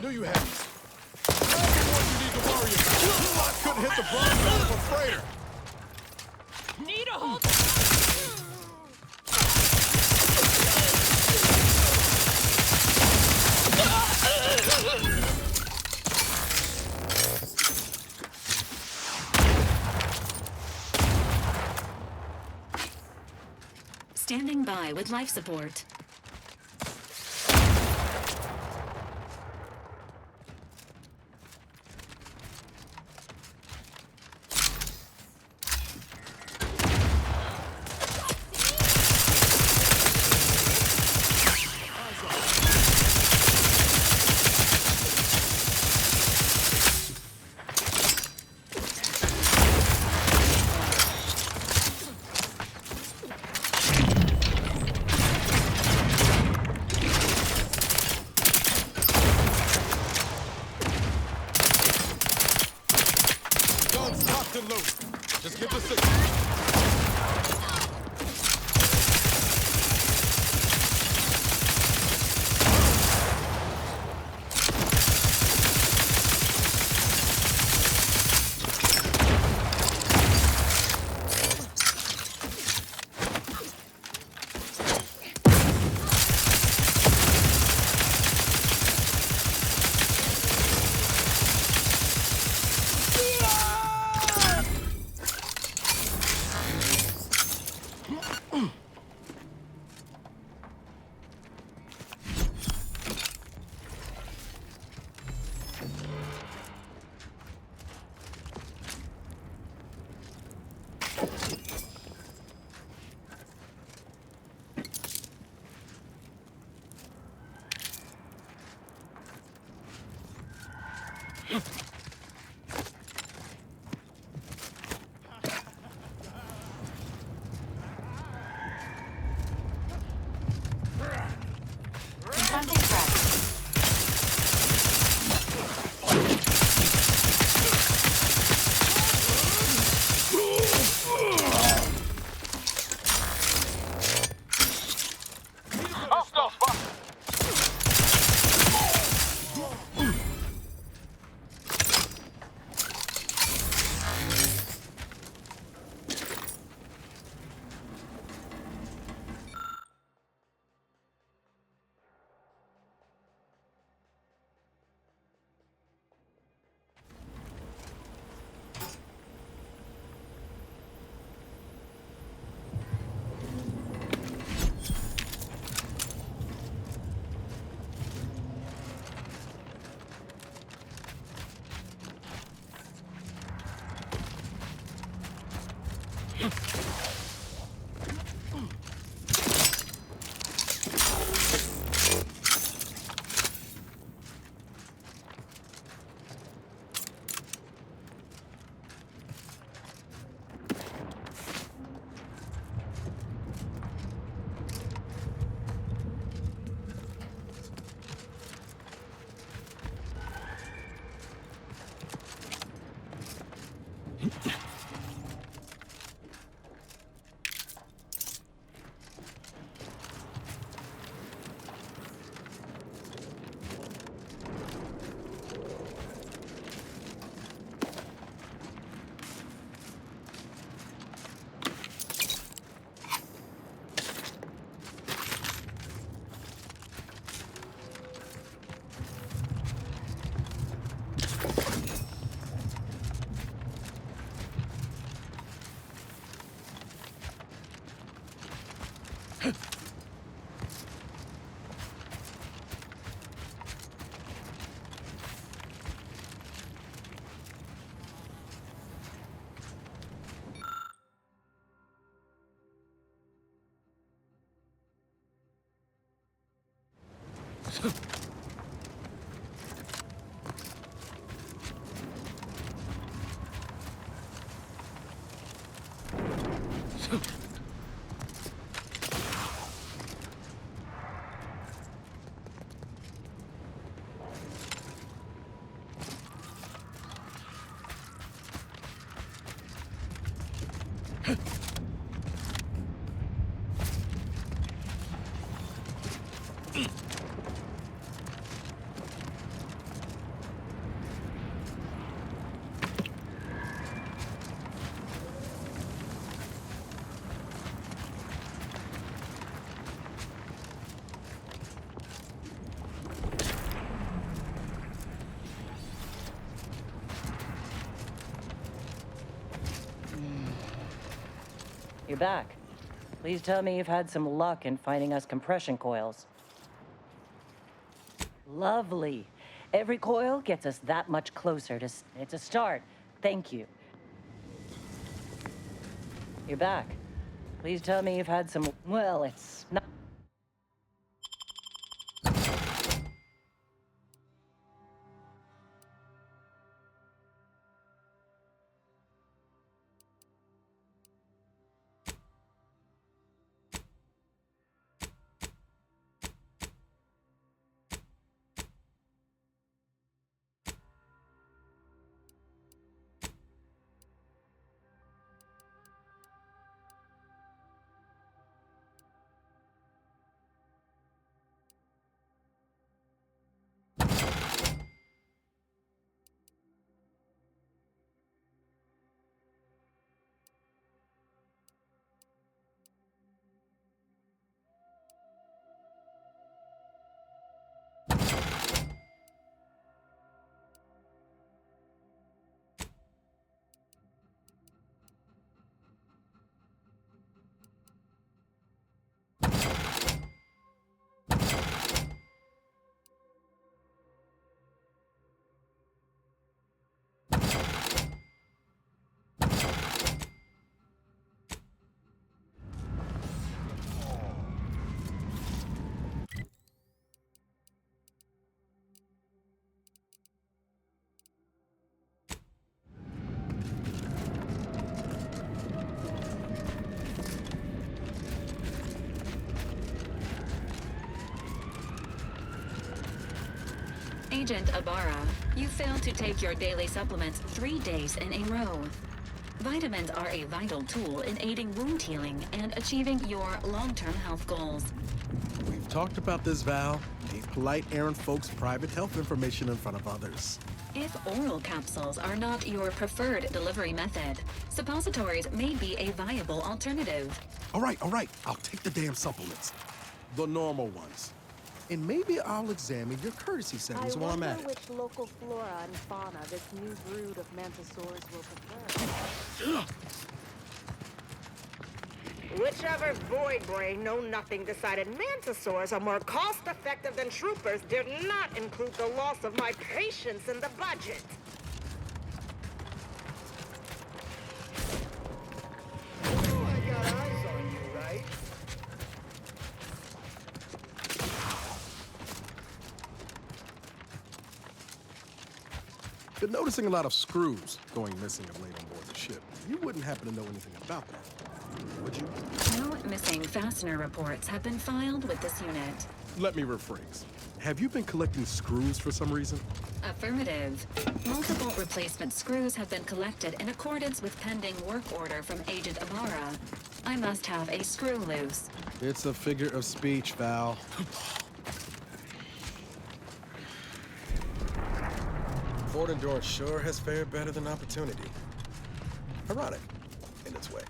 Knew you had it. Not the one you need to worry about. I couldn't hit the Bronco of a freighter. Need a hold. Standing by with life support. Just give the signal. You're back. Please tell me you've had some luck in finding us compression coils. Lovely. Every coil gets us that much closer to... It's a start. Thank you. You're back. Please tell me you've had some... Well, it's not... Agent Ibarra, you failed to take your daily supplements 3 days in a row. Vitamins are a vital tool in aiding wound healing and achieving your long-term health goals. We've talked about this, Val. Ain't polite airing folks' private health information in front of others. If oral capsules are not your preferred delivery method, suppositories may be a viable alternative. All right. I'll take the damn supplements. The normal ones. And maybe I'll examine your courtesy settings while I'm at it. I wonder which local flora and fauna this new brood of mantisaurs will prefer. Whichever void brain know-nothing decided mantisaurs are more cost-effective than troopers did not include the loss of my patience in the budget. been noticing a lot of screws going missing of late on board the ship. You wouldn't happen to know anything about that, would you? No missing fastener reports have been filed with this unit. Let me rephrase. Have you been collecting screws for some reason? Affirmative. Multiple replacement screws have been collected in accordance with pending work order from Agent Amara. I must have a screw loose. It's a figure of speech, Val. Fort Endurance sure has fared better than Opportunity. Ironic, in its way.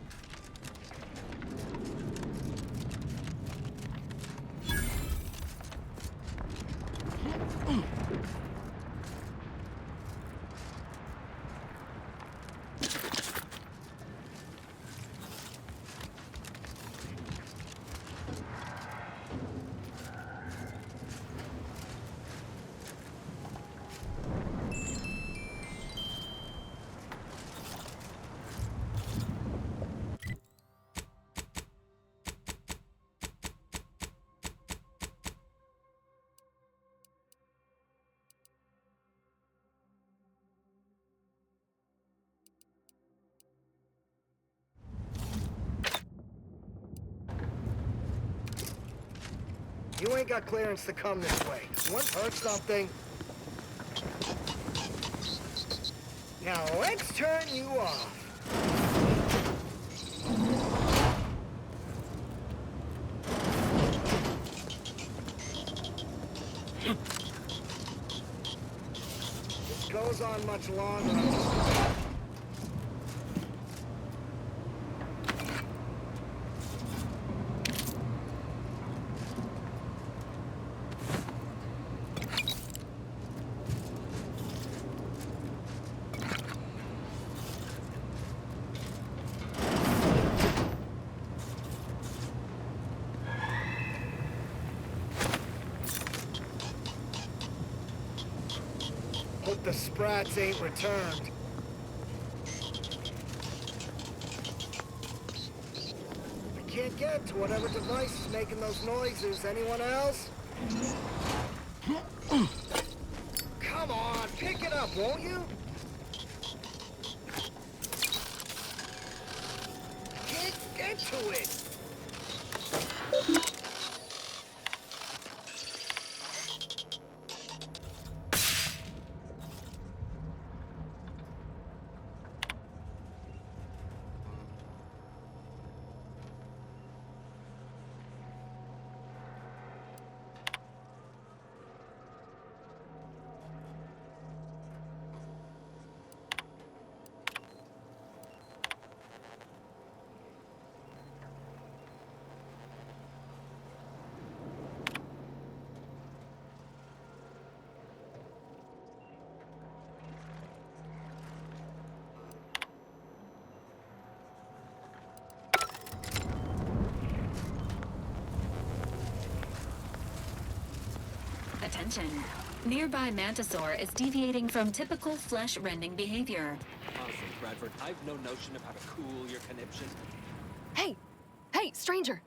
You ain't got clearance to come this way. Once heard something. Now let's turn you off. This goes on much longer. Hope the sprats ain't returned. I can't get to whatever device is making those noises. Anyone else? Come on, pick it up, won't you? Can't get to it. Attention. Nearby Mantisaur is deviating from typical flesh-rending behavior. Honestly, Bradford, I've no notion of how to cool your conniption. Hey! Hey, stranger!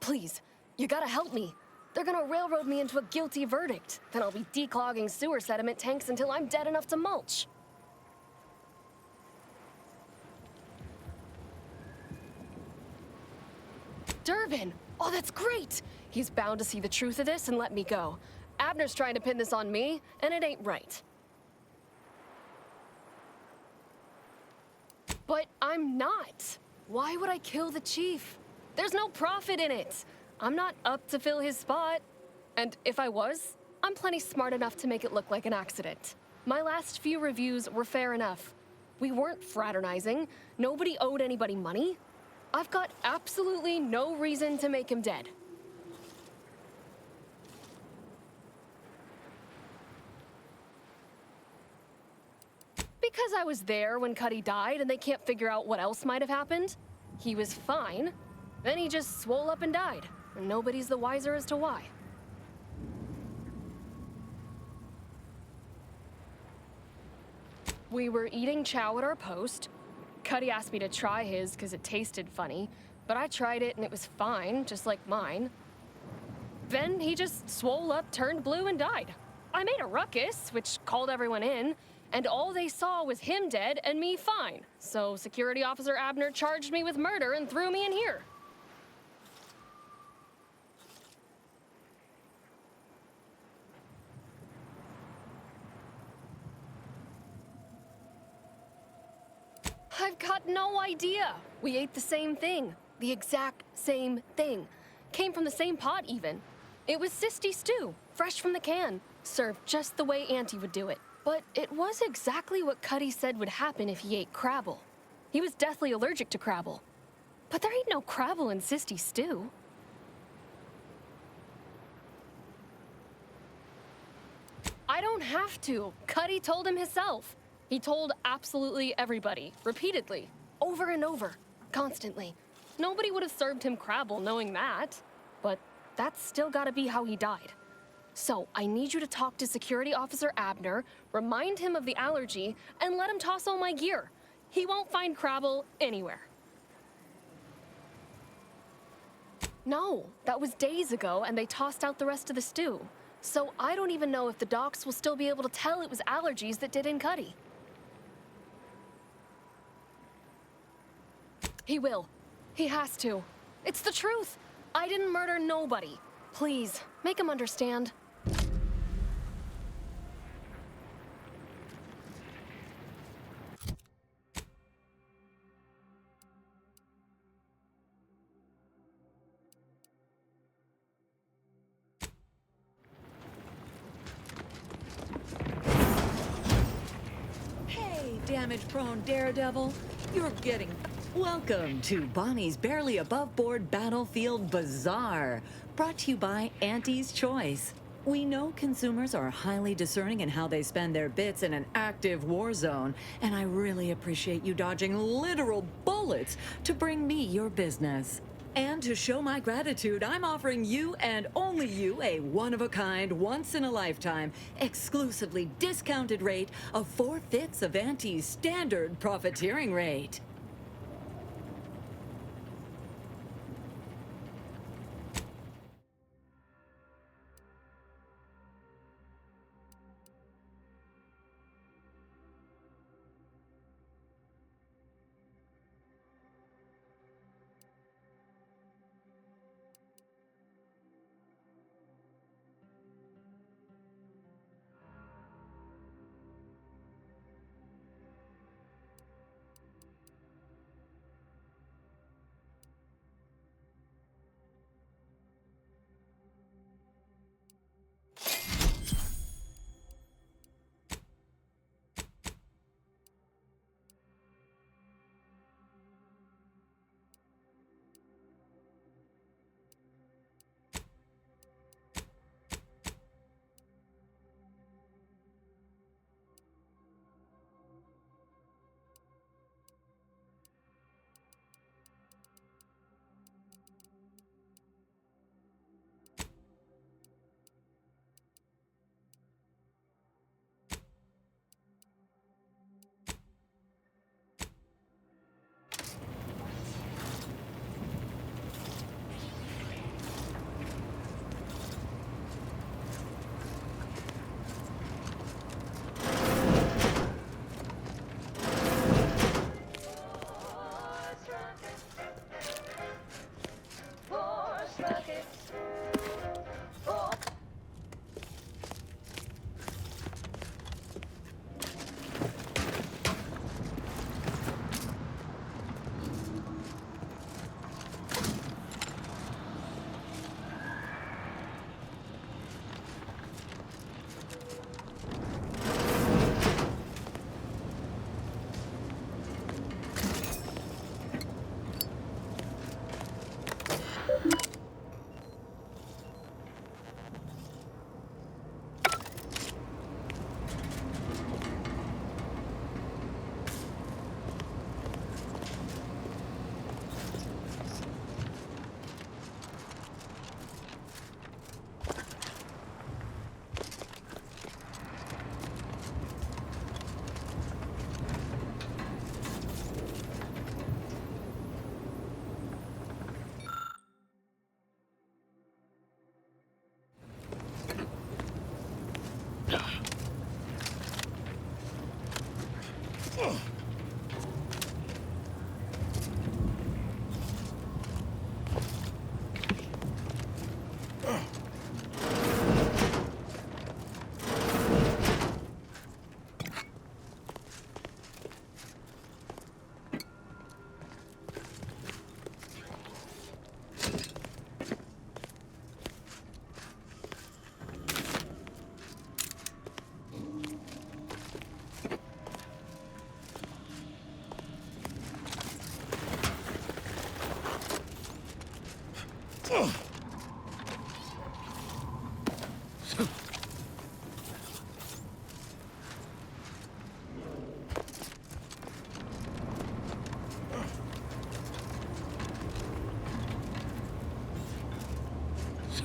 Please, you gotta help me. They're gonna railroad me into a guilty verdict. Then I'll be declogging sewer sediment tanks until I'm dead enough to mulch. Durbin! Oh, that's great! He's bound to see the truth of this and let me go. Abner's trying to pin this on me, and it ain't right. But I'm not. Why would I kill the chief? There's no profit in it. I'm not up to fill his spot. And if I was, I'm plenty smart enough to make it look like an accident. My last few reviews were fair enough. We weren't fraternizing. Nobody owed anybody money. I've got absolutely no reason to make him dead. Because I was there when Cuddy died and they can't figure out what else might have happened. He was fine. Then he just swole up and died. And nobody's the wiser as to why. We were eating chow at our post. Cuddy asked me to try his because it tasted funny, but I tried it and it was fine, just like mine. Then he just swole up, turned blue, and died. I made a ruckus, which called everyone in. and all they saw was him dead and me fine. So Security Officer Abner charged me with murder and threw me in here. I've got no idea. We ate the same thing. The exact same thing. Came from the same pot, even. It was Sisty stew, fresh from the can, served just the way Auntie would do it. But it was exactly what Cuddy said would happen if he ate Crabble. He was deathly allergic to Crabble. But there ain't no Crabble in Sisty stew. I don't have to. Cuddy told him himself. He told absolutely everybody, repeatedly, over and over, constantly. Nobody would have served him Crabble knowing that. But that's still gotta be how he died. So I need you to talk to Security Officer Abner, remind him of the allergy, and let him toss all my gear. He won't find Crabble anywhere. No, that was days ago, and they tossed out the rest of the stew. So I don't even know if the docs will still be able to tell it was allergies that did in Cuddy. He will. He has to. It's the truth. I didn't murder nobody. Please, make him understand. Hey, damage-prone daredevil. You're getting... Welcome to Bonnie's Barely Above Board Battlefield Bazaar, brought to you by Auntie's Choice. We know consumers are highly discerning in how they spend their bits in an active war zone, and I really appreciate you dodging literal bullets to bring me your business. And to show my gratitude, I'm offering you and only you a one-of-a-kind, once-in-a-lifetime, exclusively discounted rate of 4/5 of Auntie's standard profiteering rate.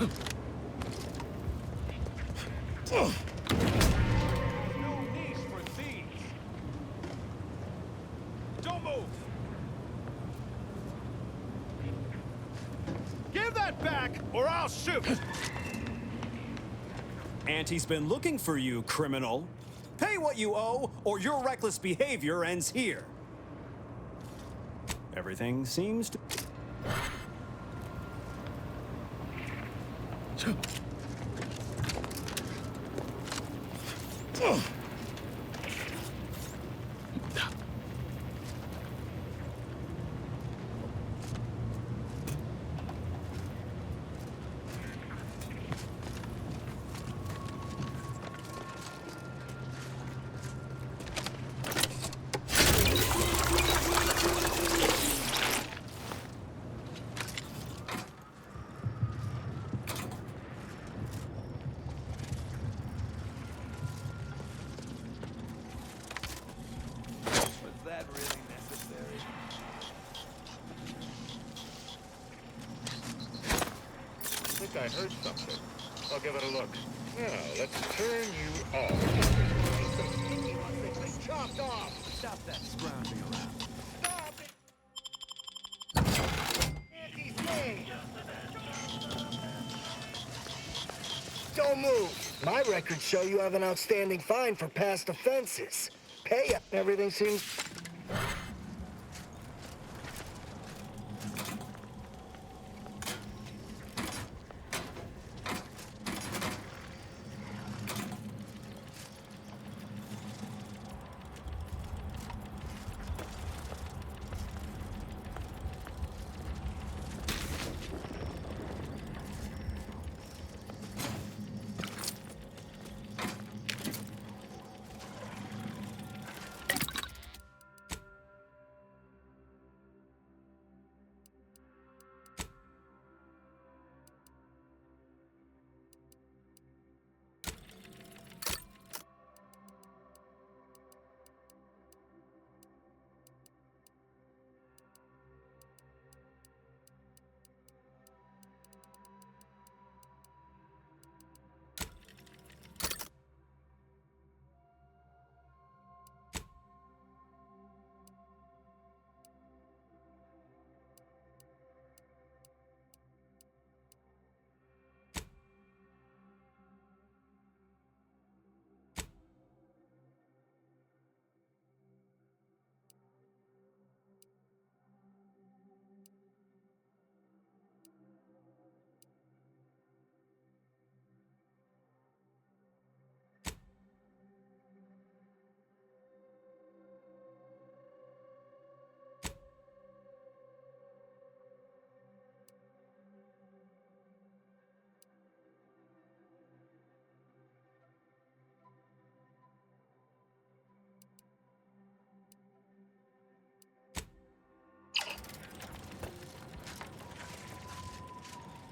No niche for thieves. Don't move. Give that back, or I'll shoot. Auntie's been looking for you, criminal. Pay what you owe, or your reckless behavior ends here. Everything seems to... Was that really necessary? I think I heard something. I'll give it a look. Now, let's turn you off. Chopped off! Stop that scrounging around. Don't move. My records show you have an outstanding fine for past offenses. Pay up. Everything seems...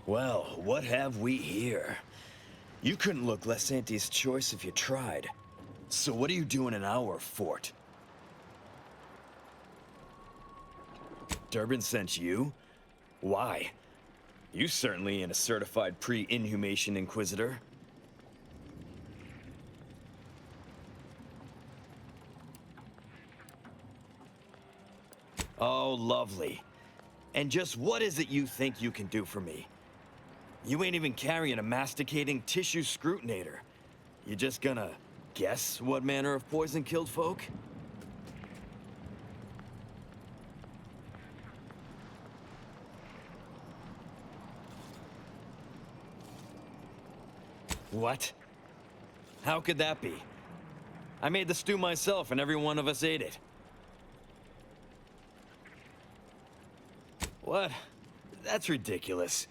Well, what have we here? You couldn't look less Auntie's choice if you tried. So what are you doing in our fort? Durbin sent you? Why? You certainly ain't a certified pre-inhumation inquisitor. Oh, lovely. And just what is it you think you can do for me? You ain't even carrying a masticating tissue scrutinator. You just gonna guess what manner of poison killed folk? What? How could that be? I made the stew myself and every one of us ate it. What? That's ridiculous.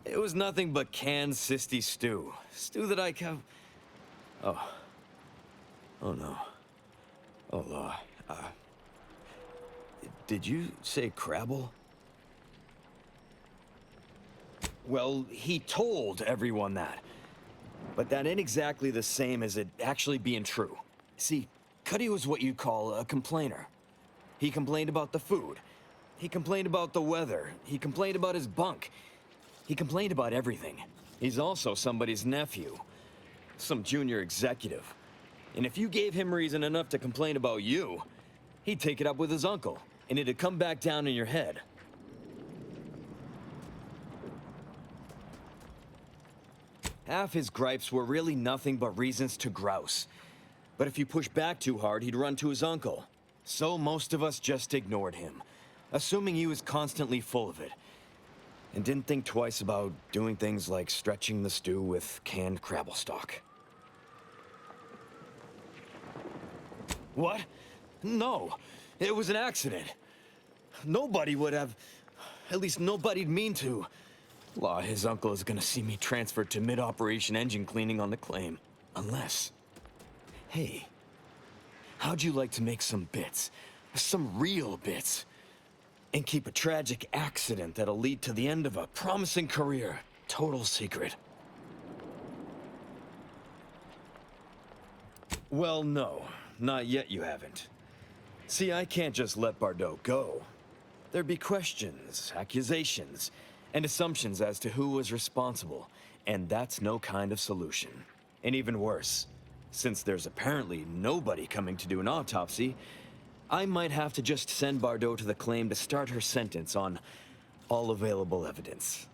It was nothing but canned cysty stew. Stew that I Oh. Oh no. Oh Lord. Did you say Crabble? Well, he told everyone that. But that ain't exactly the same as it actually being true. See, Cuddy was what you'd call a complainer. He complained about the food. He complained about the weather. He complained about his bunk. He complained about everything. He's also somebody's nephew. Some junior executive. And if you gave him reason enough to complain about you, he'd take it up with his uncle, and it'd come back down in your head. Half his gripes were really nothing but reasons to grouse. But if you push back too hard, he'd run to his uncle. So most of us just ignored him, assuming he was constantly full of it, and didn't think twice about doing things like stretching the stew with canned crabble stock. What? No, it was an accident. Nobody would have, at least nobody'd mean to. Law, his uncle is gonna see me transferred to mid-operation engine cleaning on the claim. Unless... Hey, how'd you like to make some bits? Some real bits? And keep a tragic accident that'll lead to the end of a promising career. Total secret. Well, no. Not yet you haven't. See, I can't just let Bardot go. There'd be questions, accusations, and assumptions as to who was responsible, and that's no kind of solution. And even worse, since there's apparently nobody coming to do an autopsy, I might have to just send Bardot to the claim to start her sentence on all available evidence.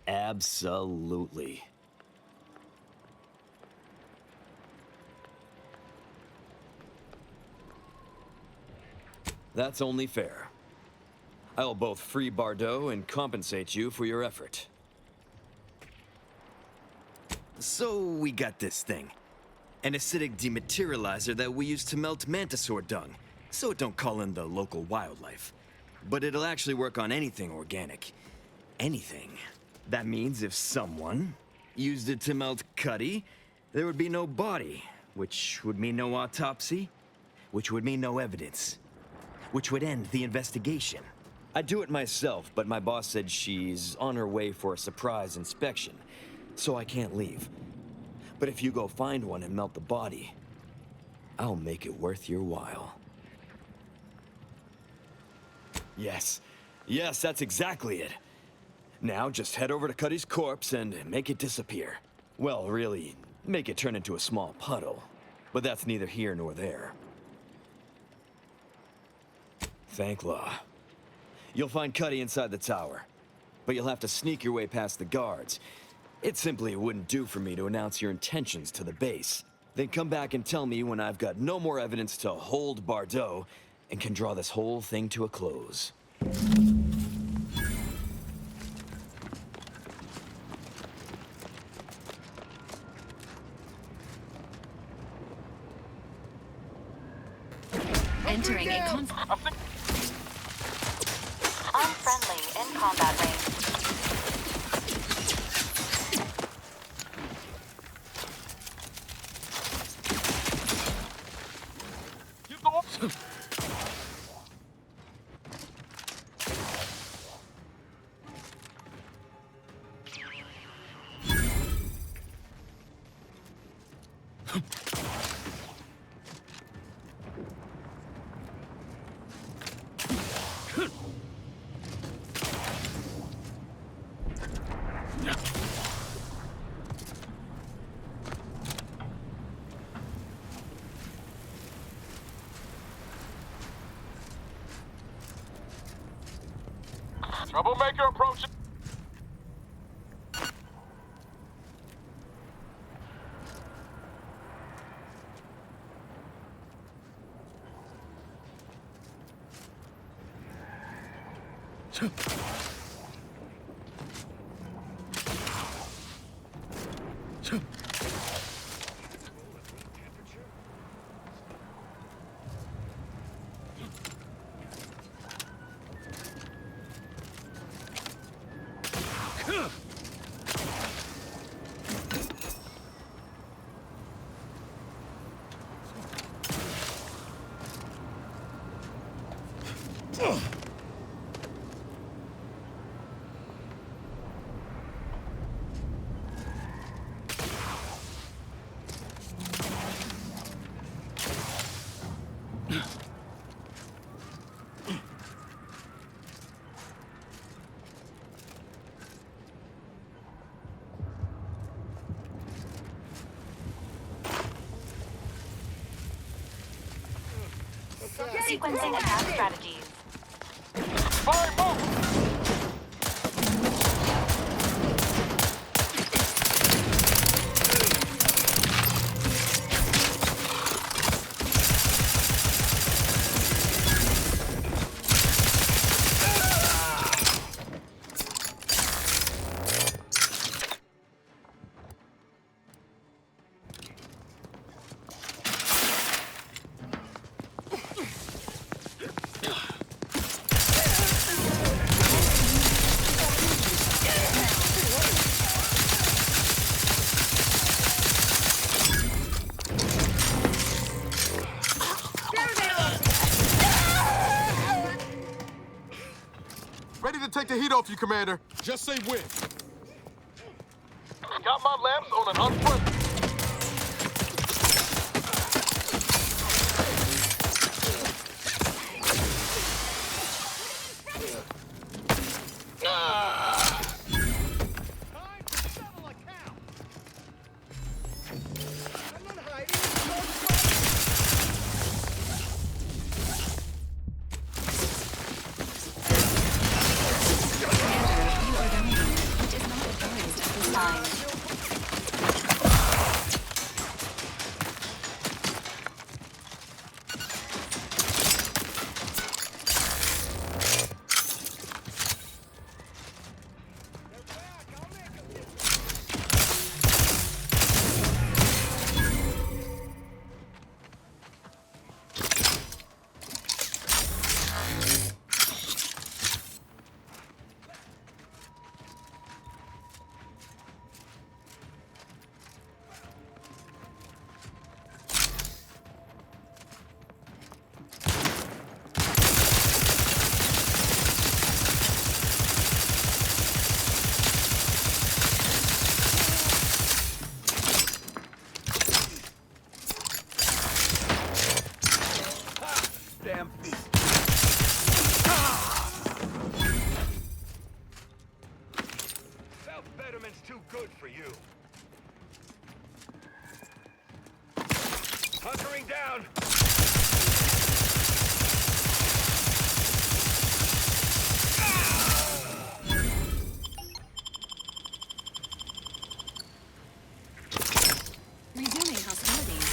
Absolutely. That's only fair. I'll both free Bardot and compensate you for your effort. So we got this thing. An acidic dematerializer that we use to melt mantisaur dung, so it don't call in the local wildlife. But it'll actually work on anything organic. Anything. That means if someone used it to melt Cuddy, there would be no body, which would mean no autopsy, which would mean no evidence, which would end the investigation. I'd do it myself, but my boss said she's on her way for a surprise inspection, so I can't leave. But if you go find one and melt the body, I'll make it worth your while. Yes, that's exactly it. Now just head over to Cuddy's corpse and make it disappear. Well, really, make it turn into a small puddle. But that's neither here nor there. Thank Law. You'll find Cuddy inside the tower, but you'll have to sneak your way past the guards. It simply wouldn't do for me to announce your intentions to the base. Then come back and tell me when I've got no more evidence to hold Bardot and can draw this whole thing to a close. Entering a conflict. Unfriendly in combat range. Troublemaker approaching. Sequencing attack strategies. Ready to take the heat off you, Commander. Just say when. Got my lamps on an unfriendly. Damn beast. Self-betterment's too good for you. Hunkering down. Resuming hostilities.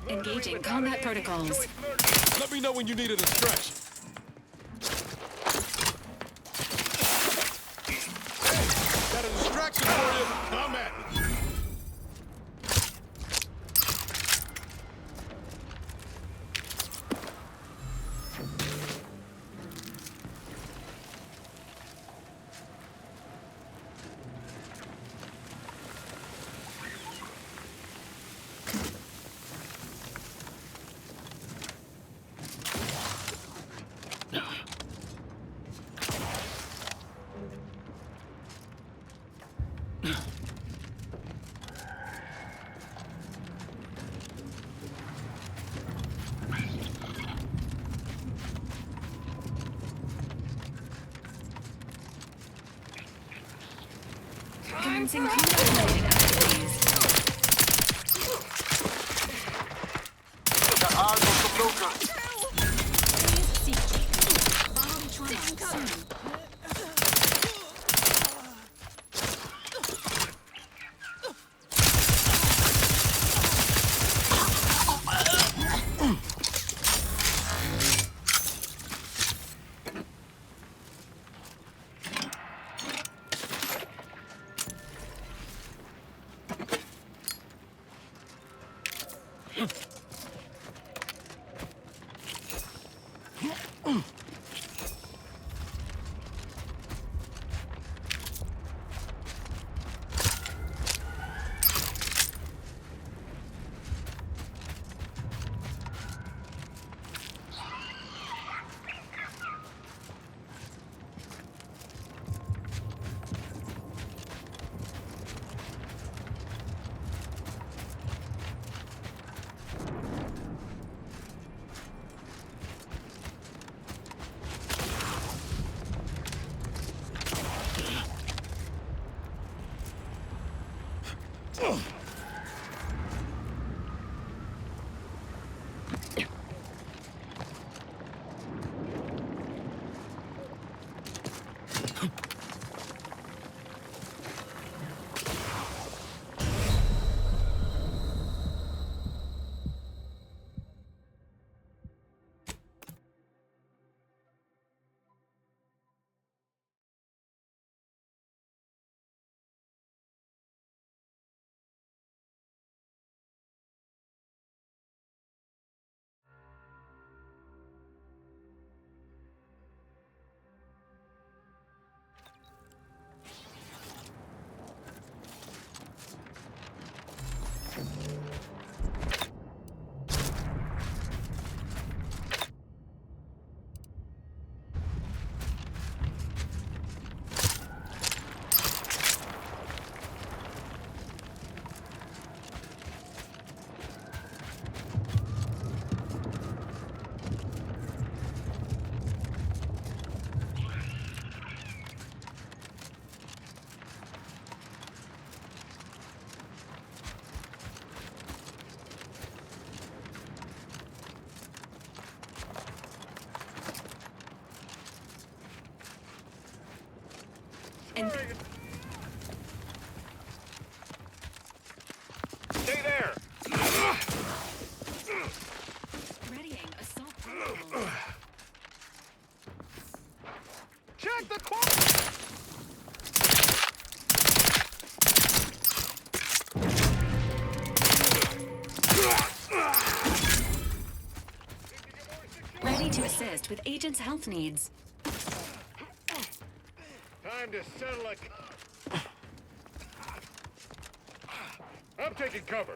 Engaging combat protocols. Let me know when you needed a stretch. Hey, got a distraction for you. Come at me. Commencing combat-related activities. And stay there. Readying assault protocols. Check the Ready to assist with agent's health needs. Time to settle it. I'm taking cover.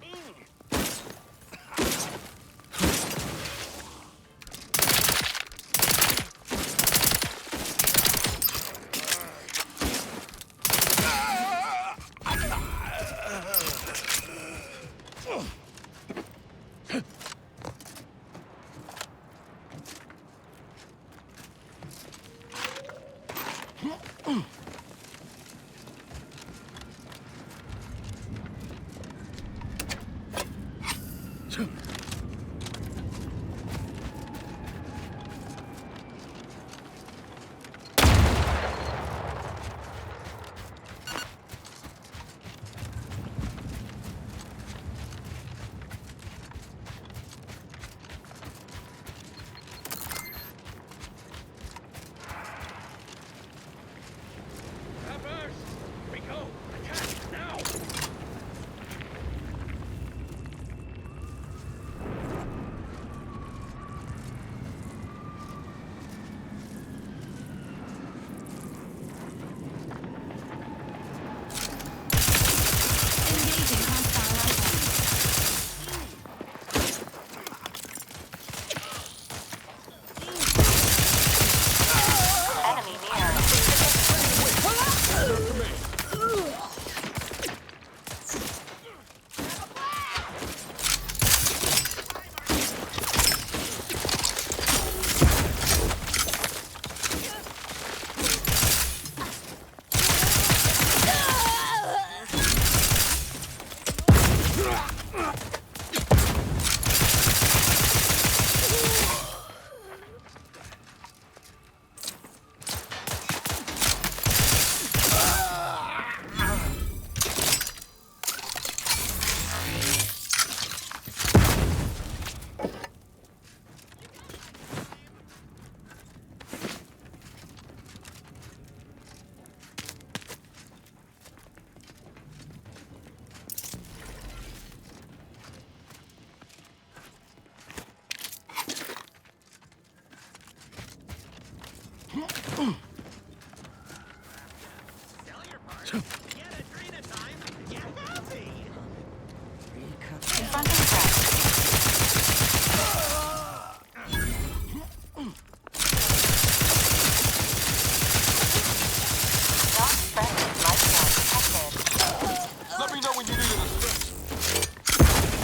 Let me know when you need an assist.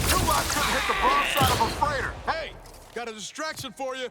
Too bad I couldn't hit the broadside of a freighter. Hey, got a distraction for you.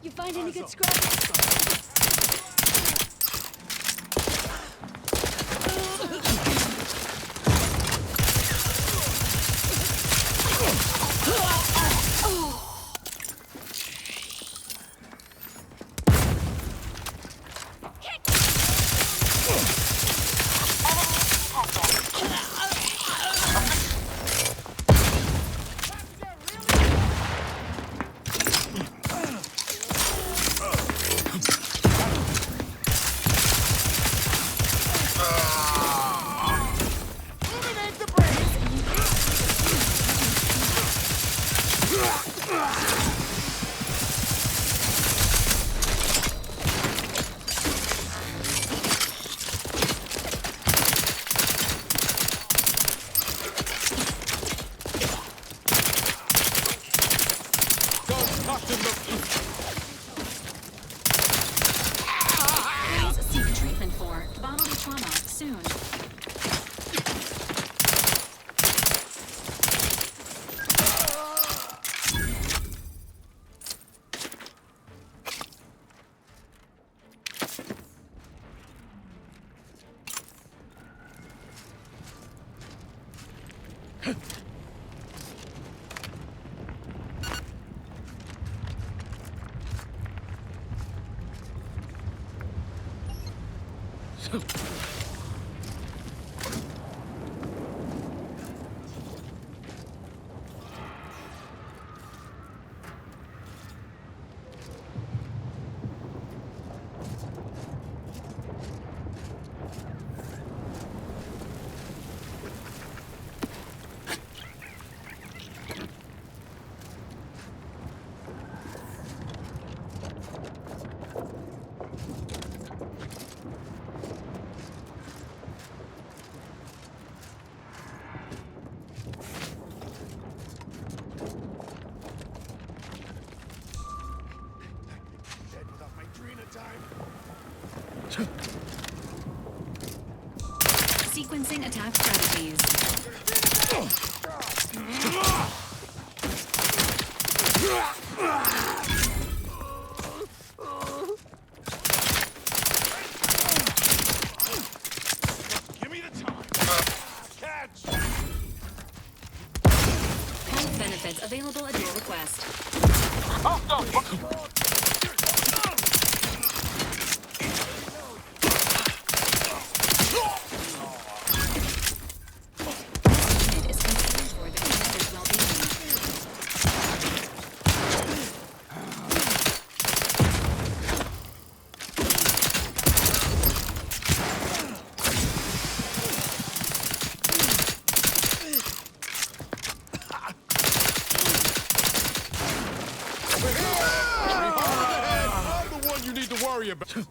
You find any good scraps? Please seek treatment for bodily trauma soon. Sequencing attack strategies. Give me the time. Catch. Health benefits available at your request. It is concerned for the commander's well-being. I'm the one you need to worry about.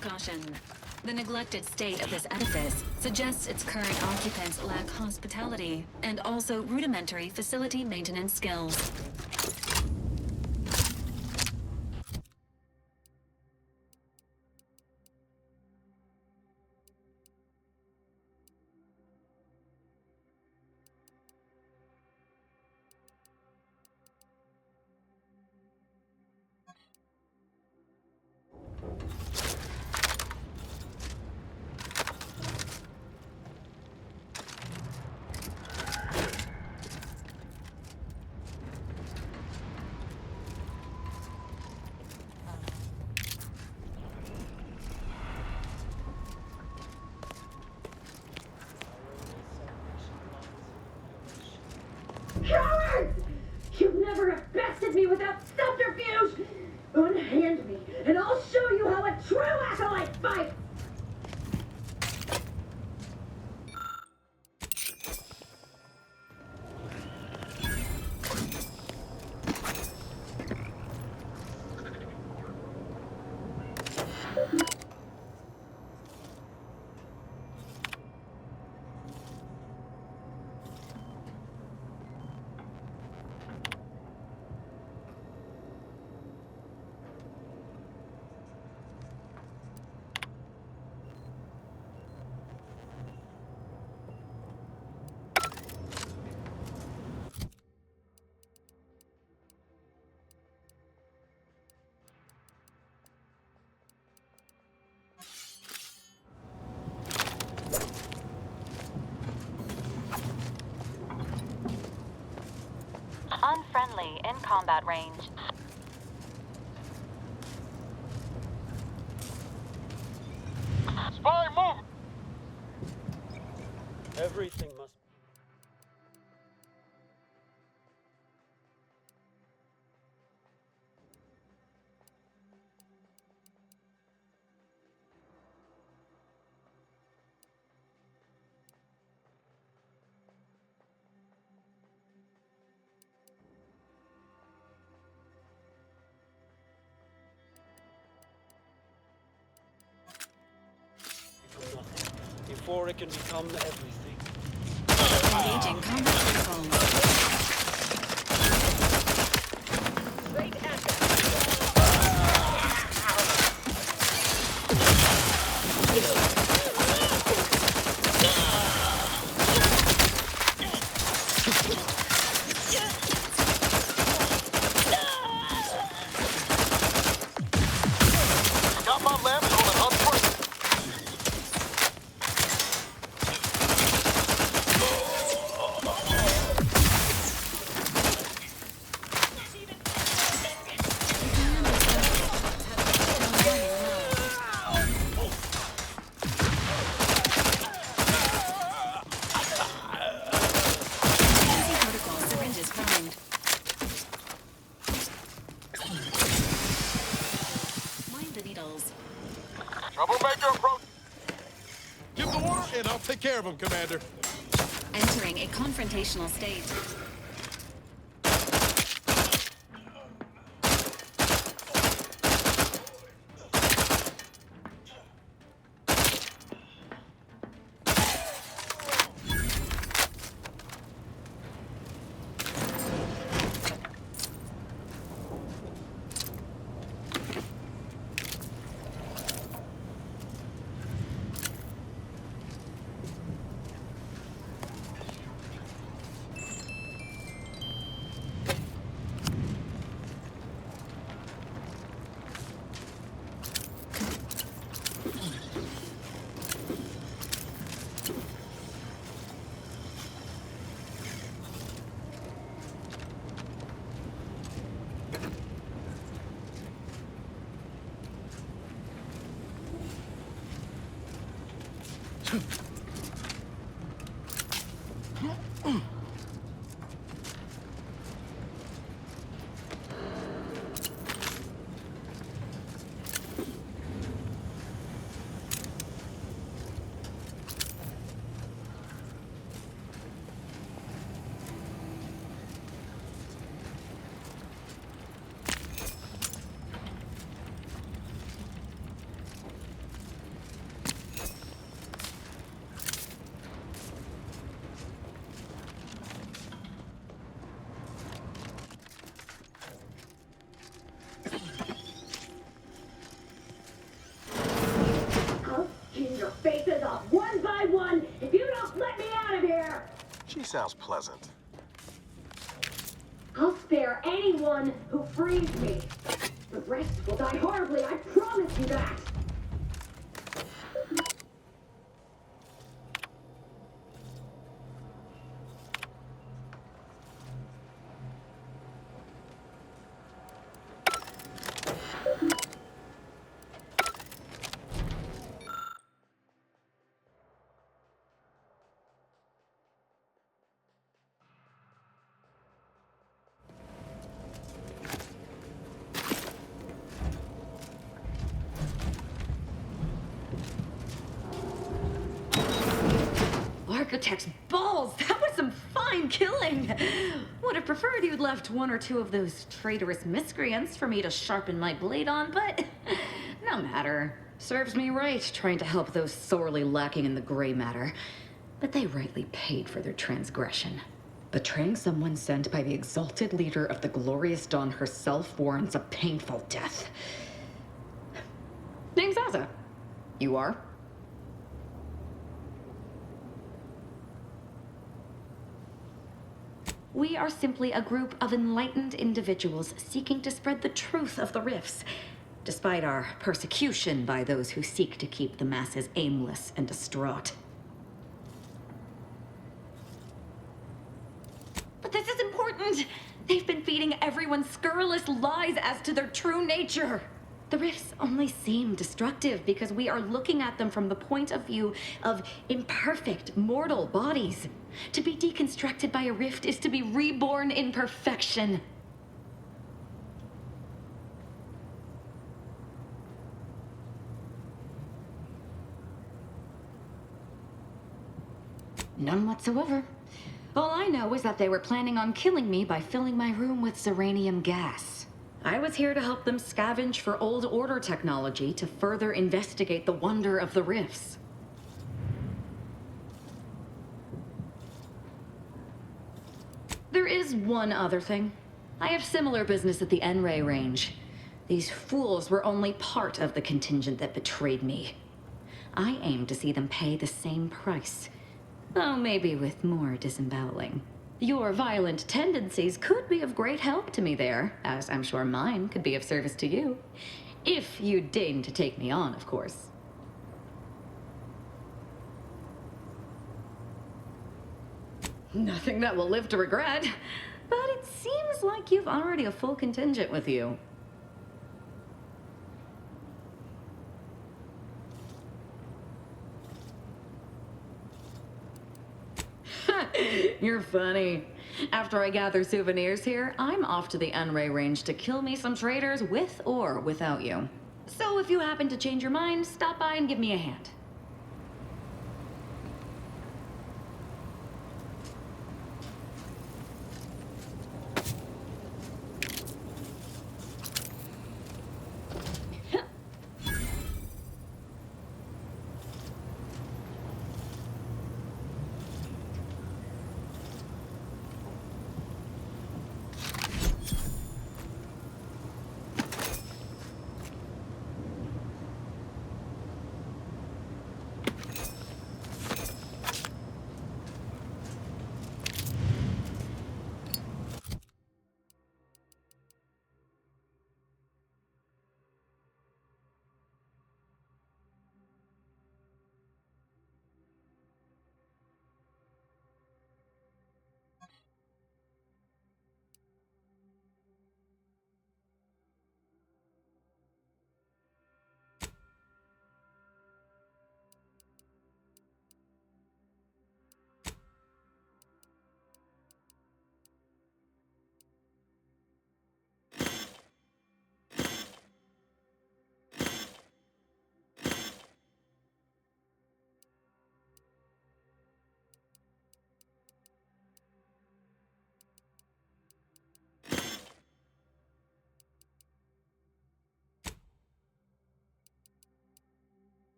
Caution. The neglected state of this edifice suggests its current occupants lack hospitality and also rudimentary facility maintenance skills. Cowards! You'll never have bested me without subterfuge! Unhand me, and I'll show you how a true acolyte fights! Unfriendly in combat range. Spy, move! Everything must... Before it can become everything. Engaging combat protocols. Got my lamps on an unfriendly. Protocol syringes primed. Mind the needles. Troublemaker approach. Give the order and I'll take care of him, Commander. Entering a confrontational state. I'll skin your faces off one by one if you don't let me out of here! She sounds pleasant. I'll spare anyone who frees me. The rest will die horribly, I promise you that! Architect's balls! That was some fine killing! Would have preferred you'd left one or two of those traitorous miscreants for me to sharpen my blade on, but no matter. Serves me right trying to help those sorely lacking in the gray matter. But they rightly paid for their transgression. Betraying someone sent by the exalted leader of the glorious dawn herself warrants a painful death. Name's Aza. You are? We are simply a group of enlightened individuals seeking to spread the truth of the rifts, despite our persecution by those who seek to keep the masses aimless and distraught. But this is important important. They've been feeding everyone scurrilous lies as to their true nature. The rifts only seem destructive because we are looking at them from the point of view of imperfect, mortal bodies. To be deconstructed by a rift is to be reborn in perfection. None whatsoever. All I know is that they were planning on killing me by filling my room with Zeranium gas. I was here to help them scavenge for old order technology to further investigate the wonder of the rifts. There is one other thing. I have similar business at the N-Ray range. These fools were only part of the contingent that betrayed me. I aim to see them pay the same price. Though maybe with more disemboweling. Your violent tendencies could be of great help to me there, as I'm sure mine could be of service to you. If you deign to take me on, of course. Nothing that will live to regret. But it seems like you've already a full contingent with you. You're funny. After I gather souvenirs here, I'm off to the N-Ray range to kill me some traitors with or without you. So if you happen to change your mind, stop by and give me a hand.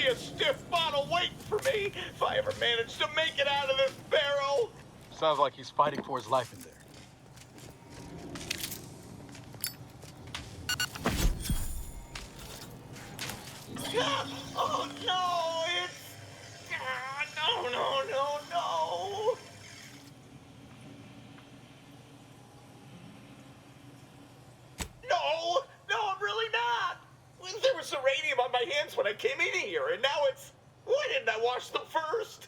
A stiff bottle waiting for me if I ever manage to make it out of this barrel. Sounds like he's fighting for his life in there. Oh no, it's... No. No, I'm really not. There was uranium on my hands when I came in here, and now it's... Why didn't I wash them first?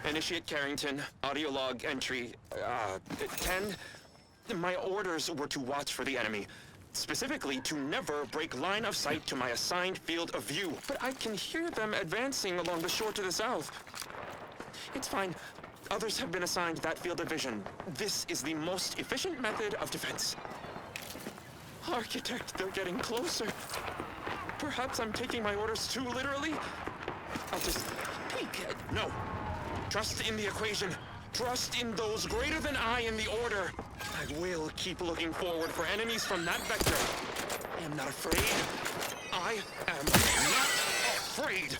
Initiate Carrington, audio log entry, 10. My orders were to watch for the enemy. Specifically, to never break line of sight to my assigned field of view. But I can hear them advancing along the shore to the south. It's fine. Others have been assigned that field of vision. This is the most efficient method of defense. Architect, they're getting closer. Perhaps I'm taking my orders too literally. I'll just tweak it. No. Trust in the equation. Trust in those greater than I in the order. I will keep looking forward for enemies from that vector. I am not afraid. I am not afraid.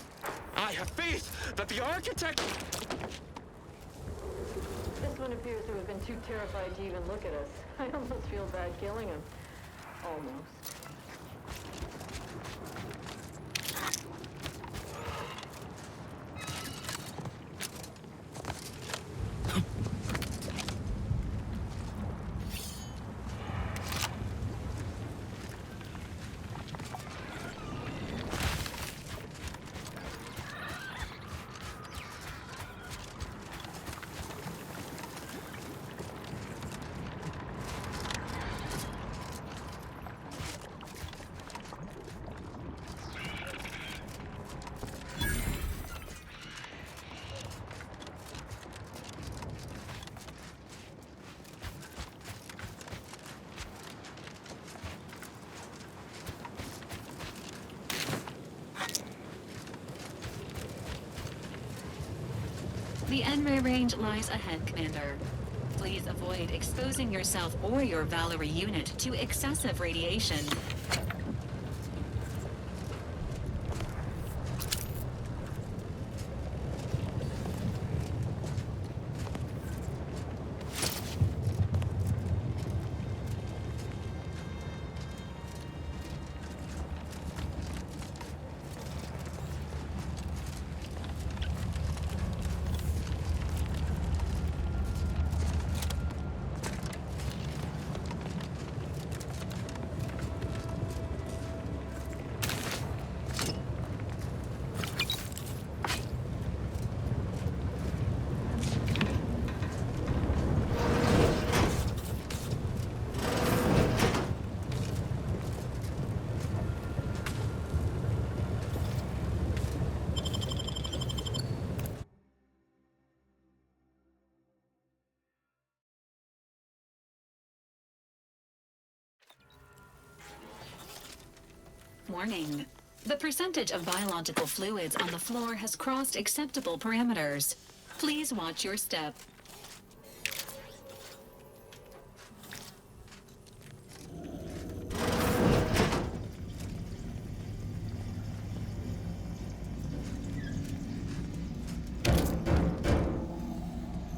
I have faith that the architect... This one appears to have been too terrified to even look at us. I almost feel bad killing him. Almost. The Enray range lies ahead, Commander. Please avoid exposing yourself or your Valerie unit to excessive radiation. Warning. The percentage of biological fluids on the floor has crossed acceptable parameters. Please watch your step.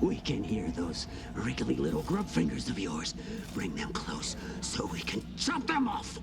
We can hear those wriggly little grub fingers of yours. Bring them close so we can chop them off.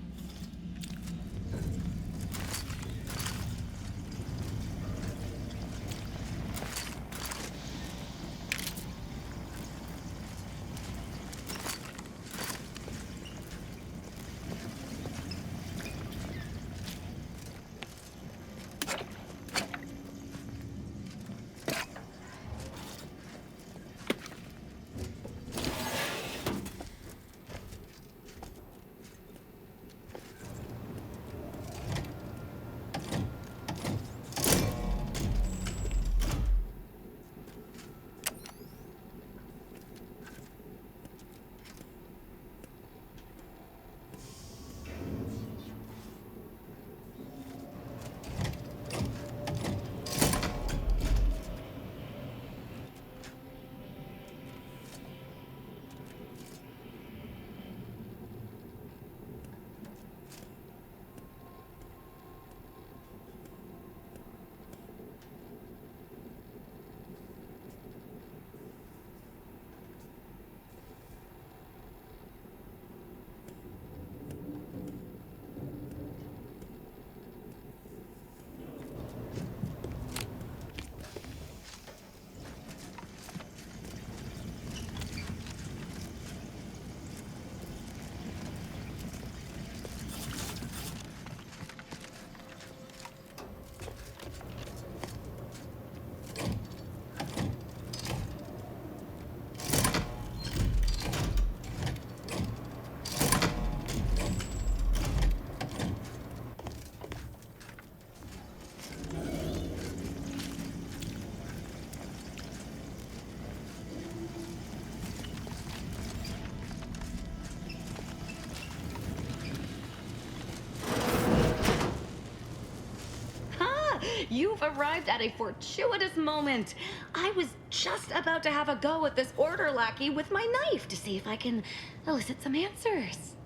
You've arrived at a fortuitous moment. I was just about to have a go at this order lackey with my knife to see if I can elicit some answers.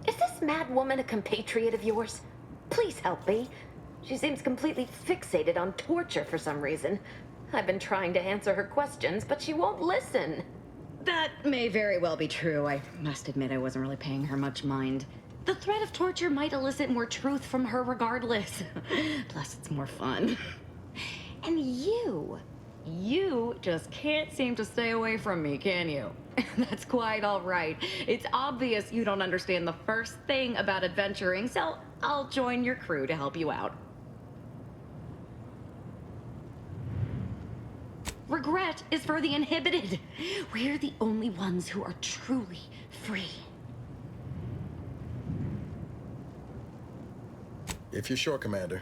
Is this mad woman a compatriot of yours? Please help me. She seems completely fixated on torture for some reason. I've been trying to answer her questions, but she won't listen. That may very well be true. I must admit I wasn't really paying her much mind. The threat of torture might elicit more truth from her regardless. Plus, it's more fun. And you just can't seem to stay away from me, can you? That's quite all right. It's obvious you don't understand the first thing about adventuring, so I'll join your crew to help you out. Regret is for the inhibited. We're the only ones who are truly free. If you're sure, Commander.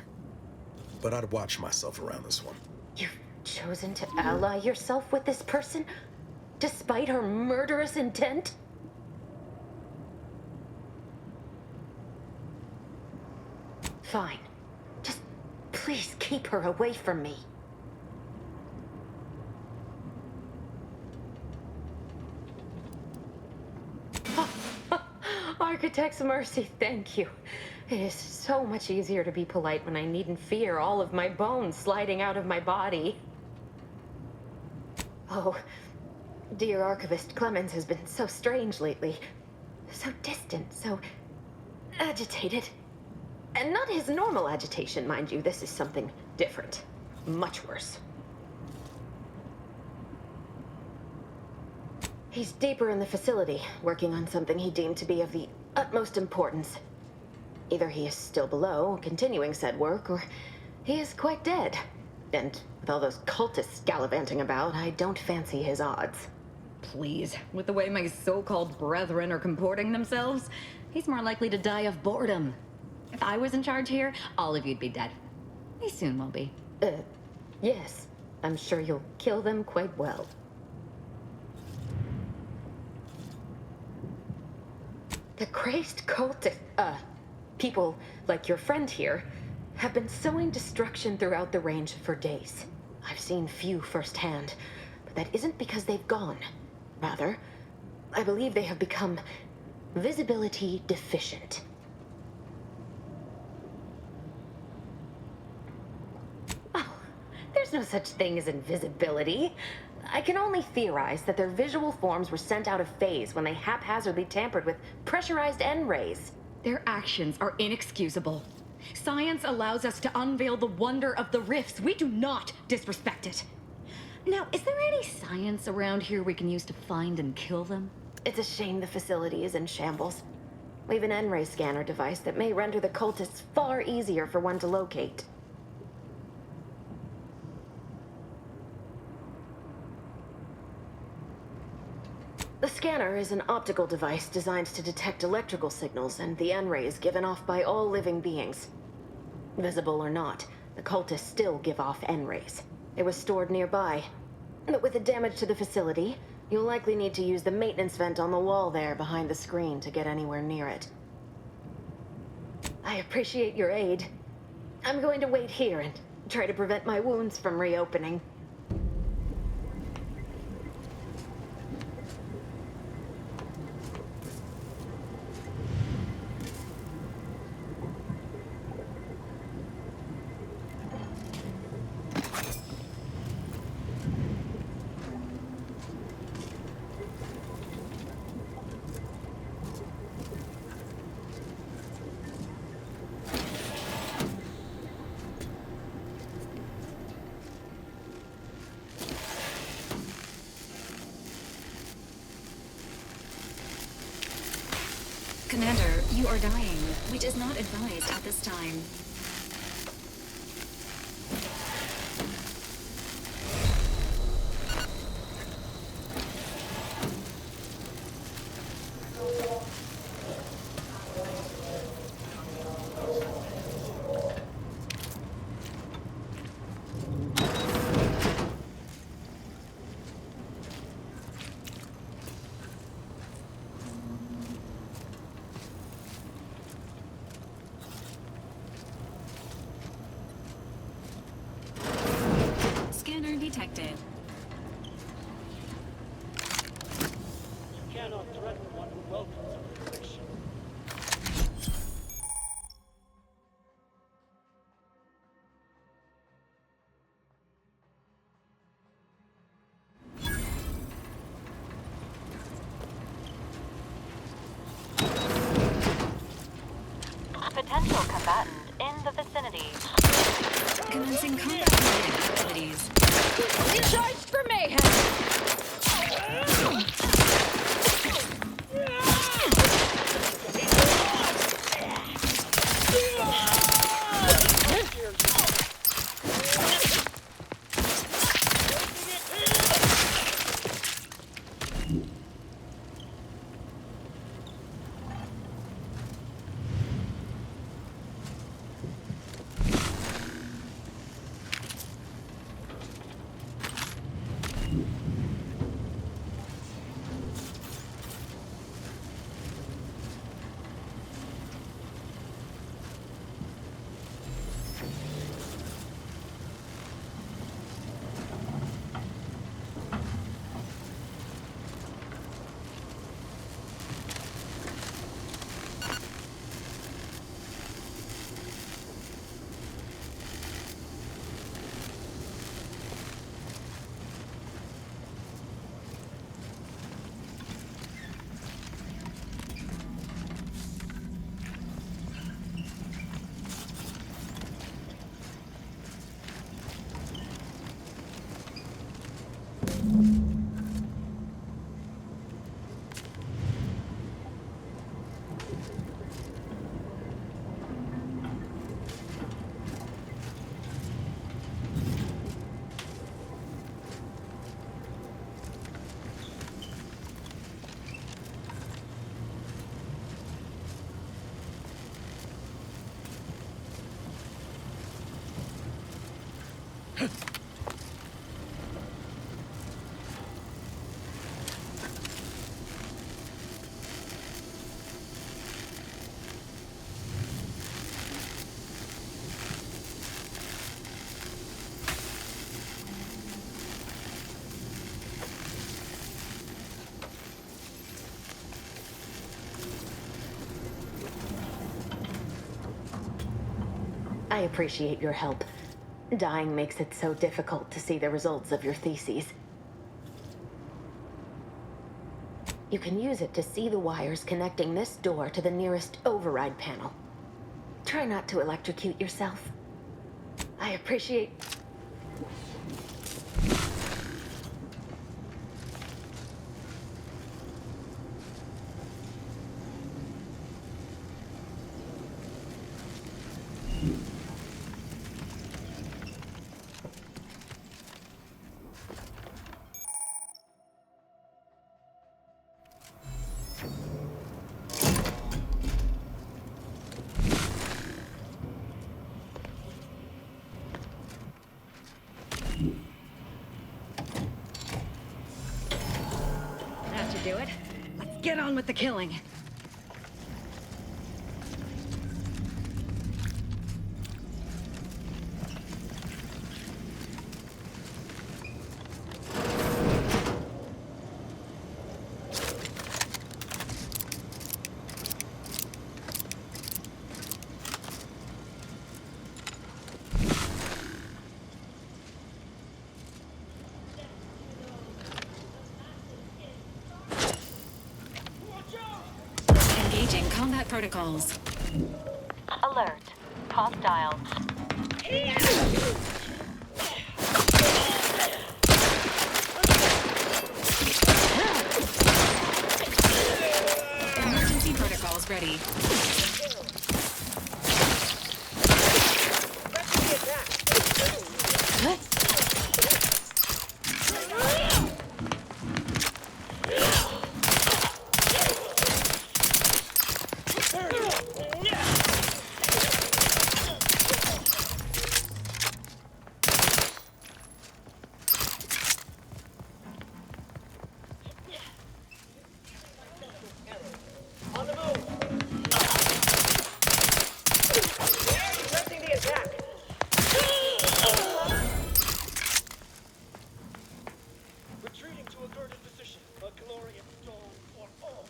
But I'd watch myself around this one. You've chosen to ally yourself with this person, despite her murderous intent? Fine. Just please keep her away from me. Architect's Mercy, thank you. It is so much easier to be polite when I needn't fear all of my bones sliding out of my body. Oh, dear Archivist Clemens has been so strange lately. So distant, so agitated. And not his normal agitation, mind you. This is something different. Much worse. He's deeper in the facility, working on something he deemed to be of the utmost importance. Either he is still below, continuing said work, or he is quite dead. And with all those cultists gallivanting about, I don't fancy his odds. Please, with the way my so-called brethren are comporting themselves, he's more likely to die of boredom. If I was in charge here, all of you'd be dead. He soon will be. Yes. I'm sure you'll kill them quite well. The crazed cultist, people like your friend here have been sowing destruction throughout the range for days. I've seen few firsthand, but that isn't because they've gone. Rather, I believe they have become visibility deficient. Oh, there's no such thing as invisibility. I can only theorize that their visual forms were sent out of phase when they haphazardly tampered with pressurized N-rays. Their actions are inexcusable. Science allows us to unveil the wonder of the rifts. We do not disrespect it. Now, is there any science around here we can use to find and kill them? It's a shame the facility is in shambles. We've an N-ray scanner device that may render the cultists far easier for one to locate. The scanner is an optical device designed to detect electrical signals and the N-rays given off by all living beings. Visible or not, the cultists still give off N-rays. It was stored nearby. But with the damage to the facility, you'll likely need to use the maintenance vent on the wall there behind the screen to get anywhere near it. I appreciate your aid. I'm going to wait here and try to prevent my wounds from reopening. Commander, you are dying, which is not advised at this time. Scanner detected. You cannot threaten one who welcomes affliction. Potential combatant in the vicinity. Commencing combat-related activities. In charge for mayhem! I appreciate your help. Dying makes it so difficult to see the results of your theses. You can use it to see the wires connecting this door to the nearest override panel. Try not to electrocute yourself. I appreciate... That should do it. Let's get on with the killing. Engaging combat protocols. Alert. Hostile. Emergency protocols ready. On the move! Pressing the attack! Retreating to a girded position. A glorious dawn for all.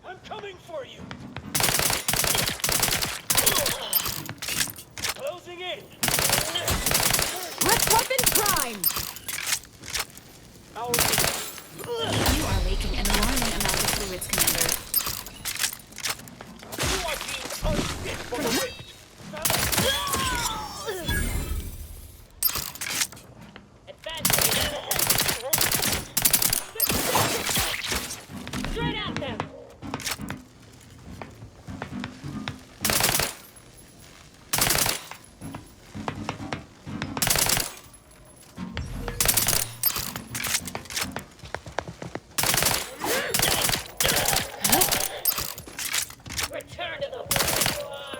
I'm coming for you! Closing in! Let's weapon prime! You are leaking an alarming amount of fluids, Commander. You are being unfit for the rift! Straight at them! Return to the place you are!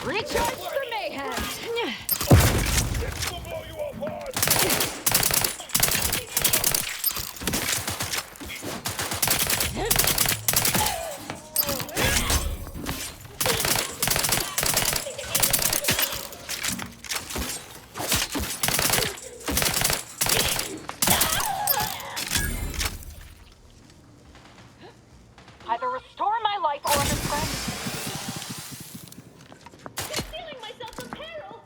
Recharge for mayhem! This will blow you apart! Either restore my life or unfriend. Concealing myself from peril!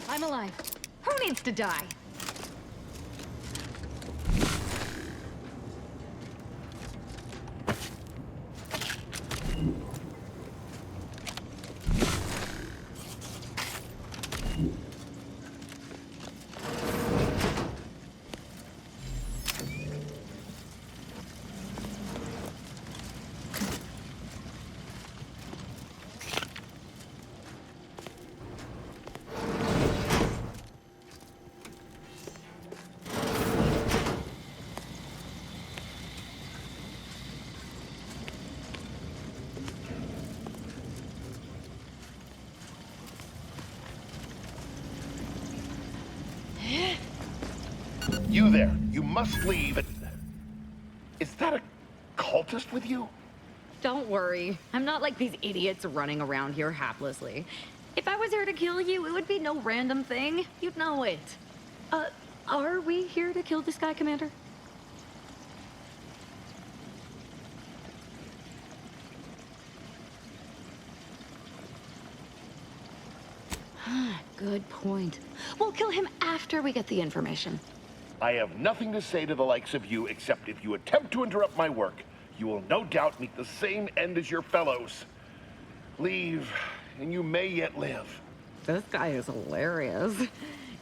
I'm alive. Who needs to die? You there, you must leave. Is that a cultist with you? Don't worry. I'm not like these idiots running around here haplessly. If I was here to kill you, it would be no random thing. You'd know it. Are we here to kill this guy, Commander? Good point. We'll kill him after we get the information. I have nothing to say to the likes of you except if you attempt to interrupt my work, you will no doubt meet the same end as your fellows. Leave, and you may yet live. This guy is hilarious.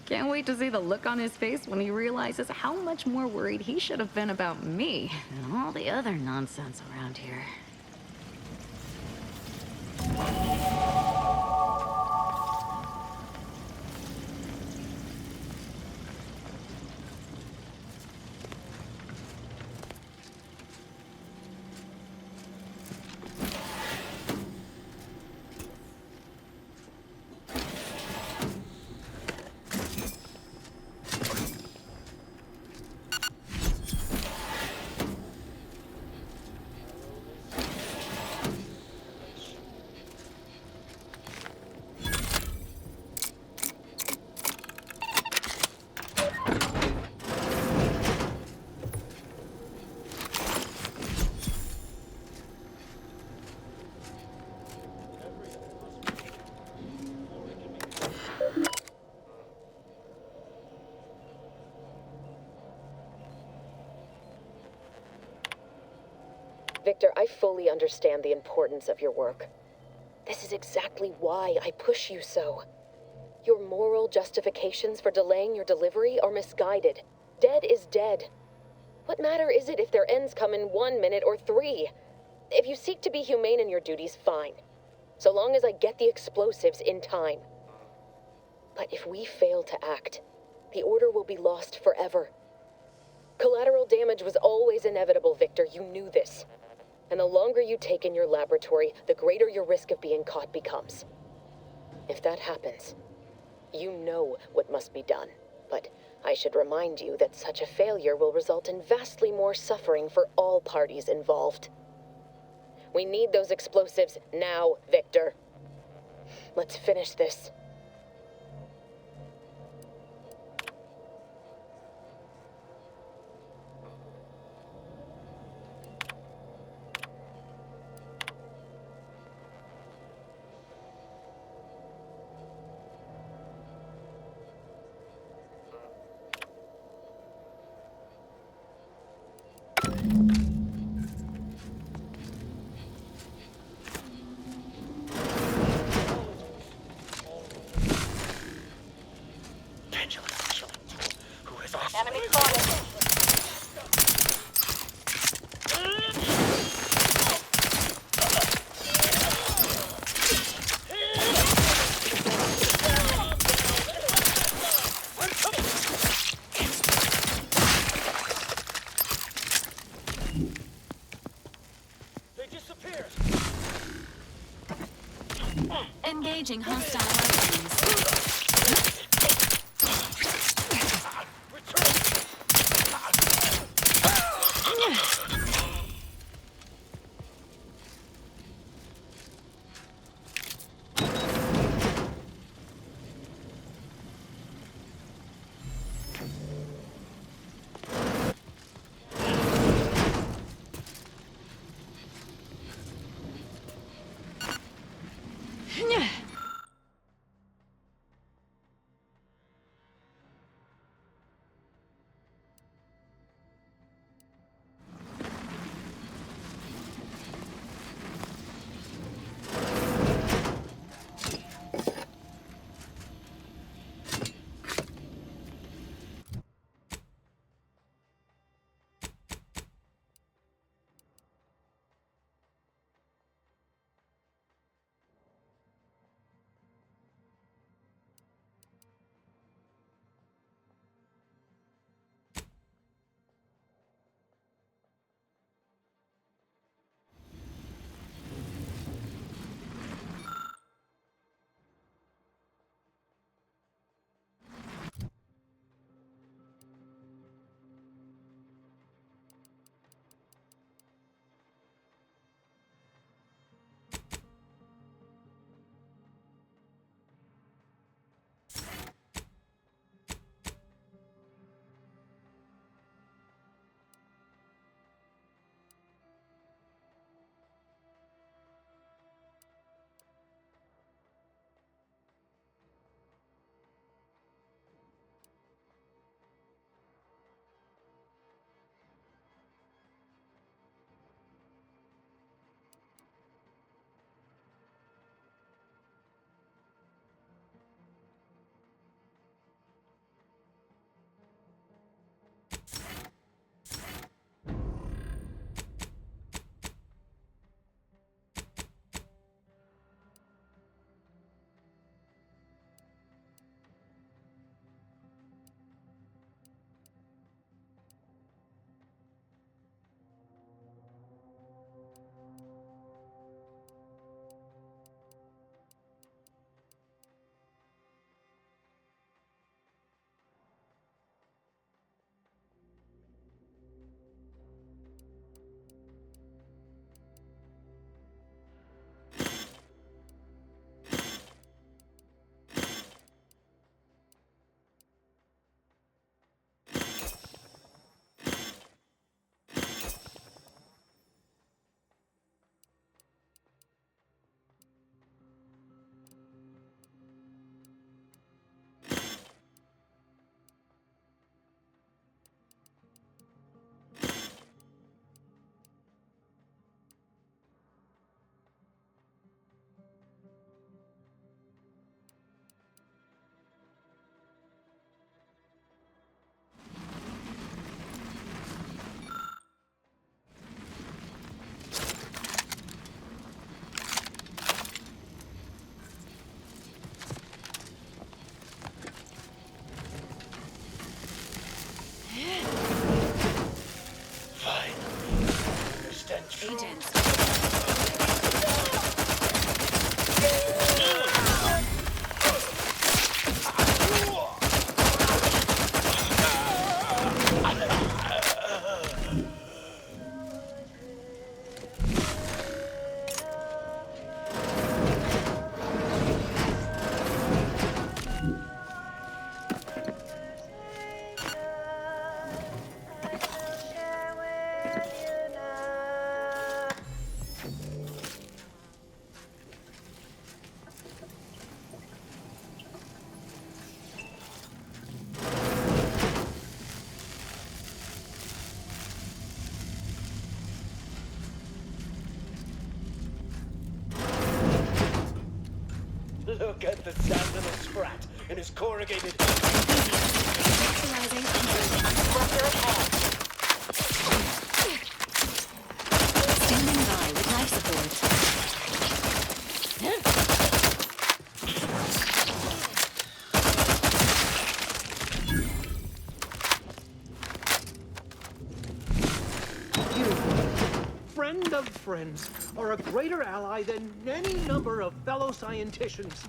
Can't wait to see the look on his face when he realizes how much more worried he should have been about me and all the other nonsense around here. Victor, I fully understand the importance of your work. This is exactly why I push you so. Your moral justifications for delaying your delivery are misguided. Dead is dead. What matter is it if their ends come in 1 minute or 3? If you seek to be humane in your duties, fine. So long as I get the explosives in time. But if we fail to act, the order will be lost forever. Collateral damage was always inevitable, Victor. You knew this. And the longer you take in your laboratory, the greater your risk of being caught becomes. If that happens, you know what must be done. But I should remind you that such a failure will result in vastly more suffering for all parties involved. We need those explosives now, Victor. Let's finish this. Enemy spotted. They disappeared. Engaging hostile weapons. Look at the sad little sprat in his corrugated... Standing by with life support. You, friend of friends, are a greater ally than any number of fellow scienticians.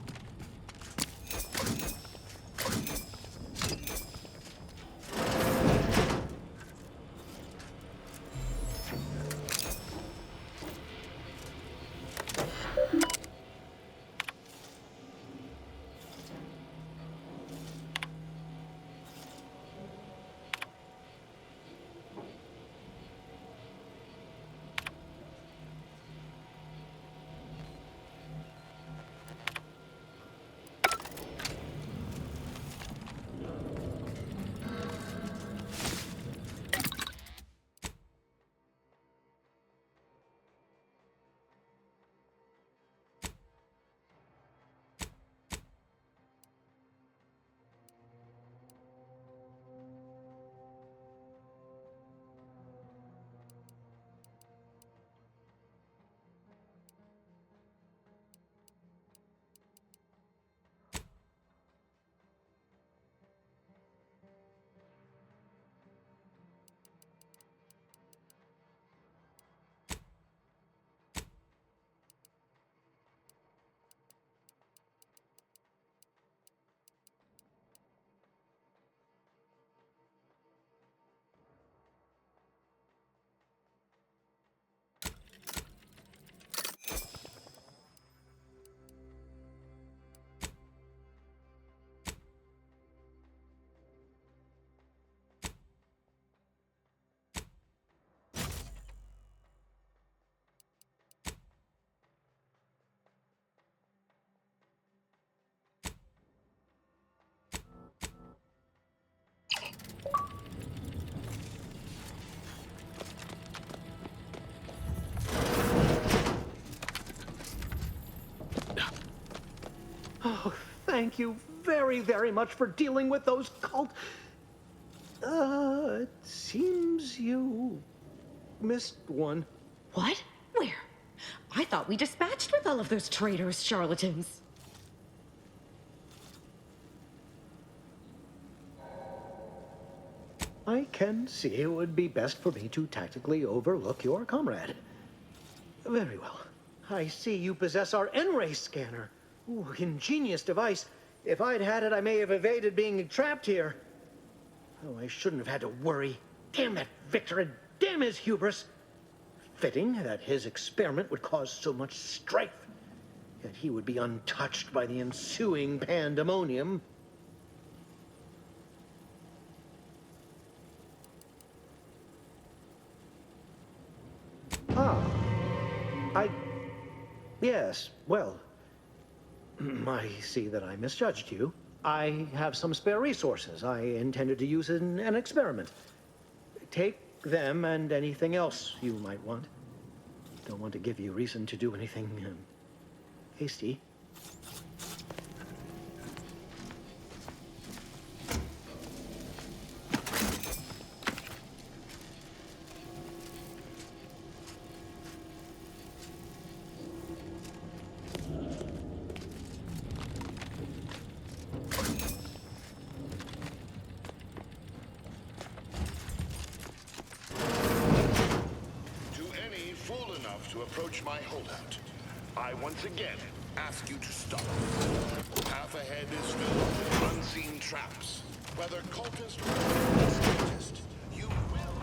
Oh, thank you very, very much for dealing with those cult... it seems you missed one. What? Where? I thought we dispatched with all of those traitorous charlatans. I can see it would be best for me to tactically overlook your comrade. Very well. I see you possess our N-ray scanner. Ooh, ingenious device. If I'd had it, I may have evaded being trapped here. Oh, I shouldn't have had to worry. Damn that Victor, and damn his hubris. Fitting that his experiment would cause so much strife. Yet he would be untouched by the ensuing pandemonium. Yes, well, I see that I misjudged you. I have some spare resources I intended to use in an experiment. Take them and anything else you might want. Don't want to give you reason to do anything hasty. Approach my holdout. I once again ask you to stop. Path ahead is filled with unseen traps. Whether cultist or scientist, you will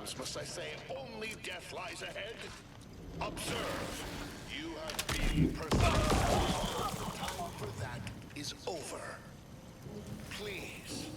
times must I say only death lies ahead? Observe. You have been personified. The time for that is over. Please.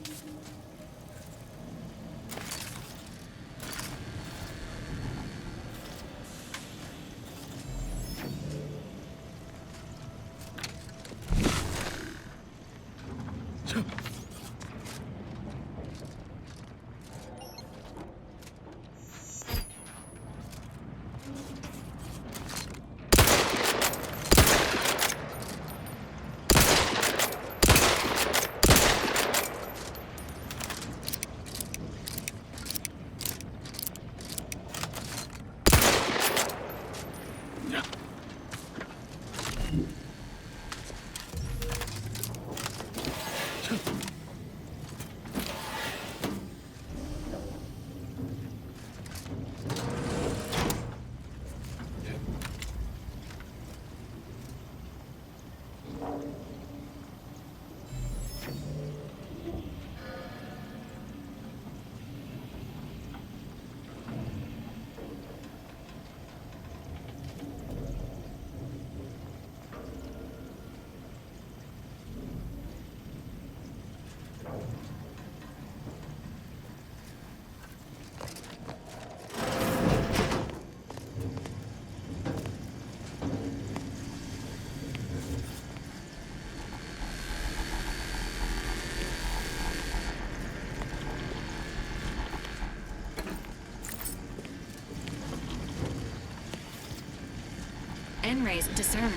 N-rays discerned.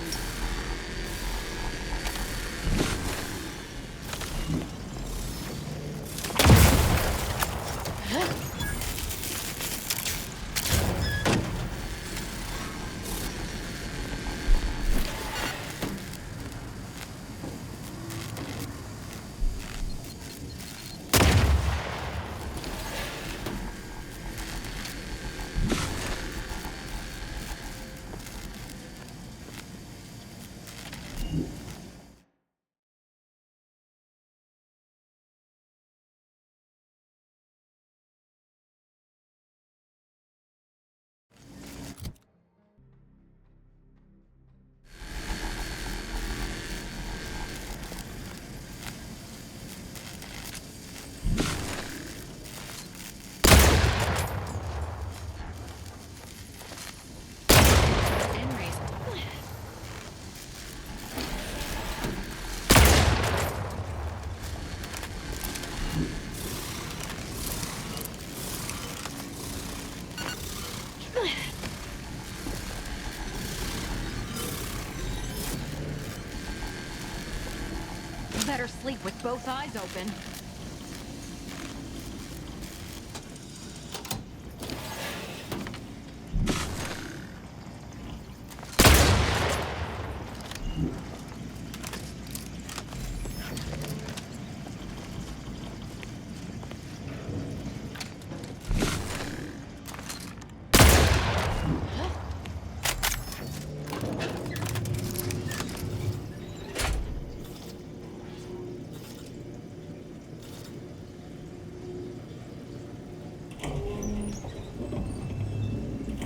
Better sleep with both eyes open.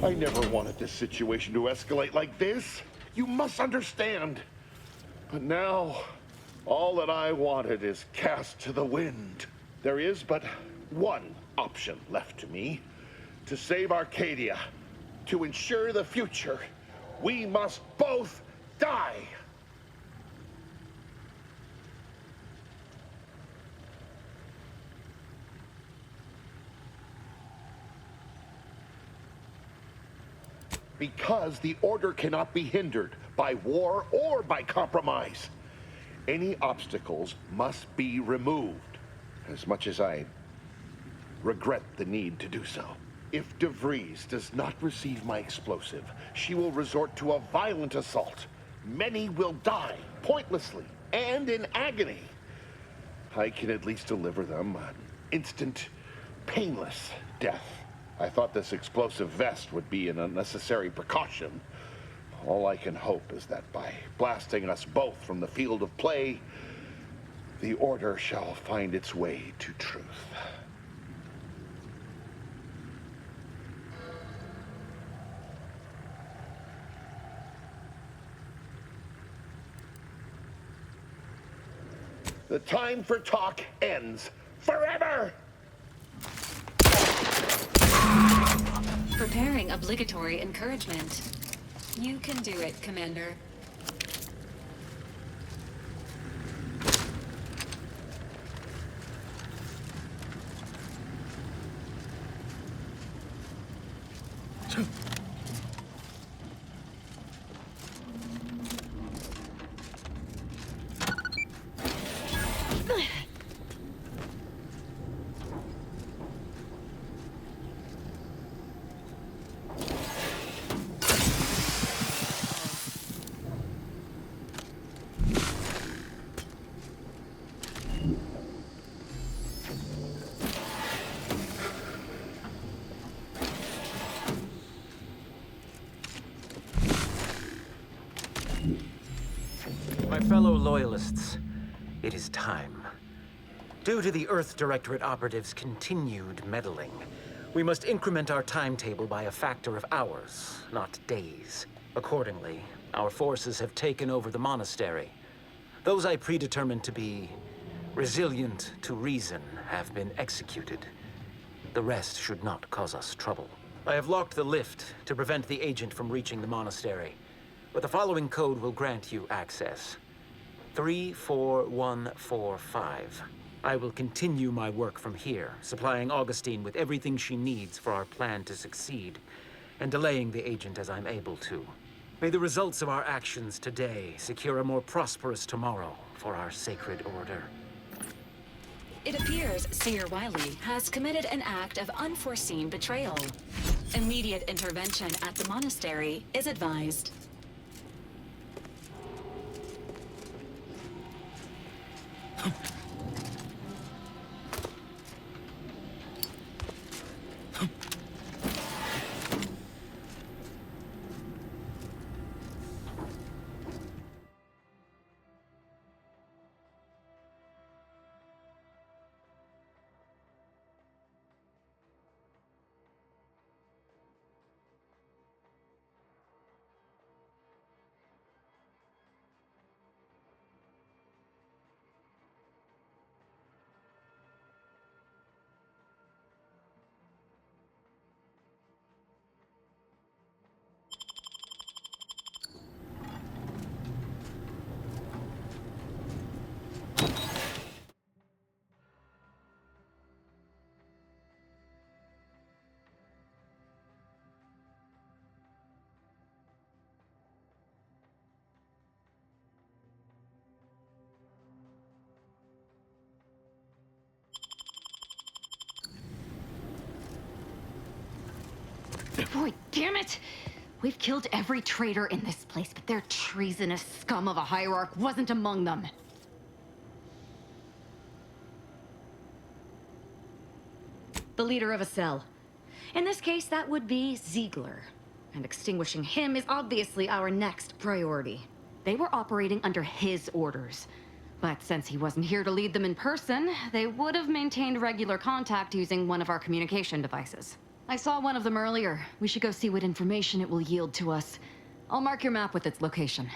I never wanted this situation to escalate like this. You must understand. But now, all that I wanted is cast to the wind. There is but one option left to me. To save Arcadia, to ensure the future, we must both die. Because the order cannot be hindered by war or by compromise. Any obstacles must be removed, as much as I regret the need to do so. If DeVries does not receive my explosive, she will resort to a violent assault. Many will die, pointlessly, and in agony. I can at least deliver them an instant, painless death. I thought this explosive vest would be an unnecessary precaution. All I can hope is that by blasting us both from the field of play, the order shall find its way to truth. The time for talk ends. Forever! Preparing obligatory encouragement. You can do it, Commander. My fellow Loyalists, it is time. Due to the Earth Directorate operatives' continued meddling, we must increment our timetable by a factor of hours, not days. Accordingly, our forces have taken over the monastery. Those I predetermined to be resilient to reason have been executed. The rest should not cause us trouble. I have locked the lift to prevent the agent from reaching the monastery, but the following code will grant you access. 34145. I will continue my work from here, supplying Augustine with everything she needs for our plan to succeed, and delaying the agent as I'm able to. May the results of our actions today secure a more prosperous tomorrow for our sacred order. It appears Seer Wiley has committed an act of unforeseen betrayal. Immediate intervention at the monastery is advised. Boy, damn it! We've killed every traitor in this place, but their treasonous scum of a hierarch wasn't among them. The leader of a cell. In this case, that would be Ziegler. And extinguishing him is obviously our next priority. They were operating under his orders. But since he wasn't here to lead them in person, they would have maintained regular contact using one of our communication devices. I saw one of them earlier. We should go see what information it will yield to us. I'll mark your map with its location.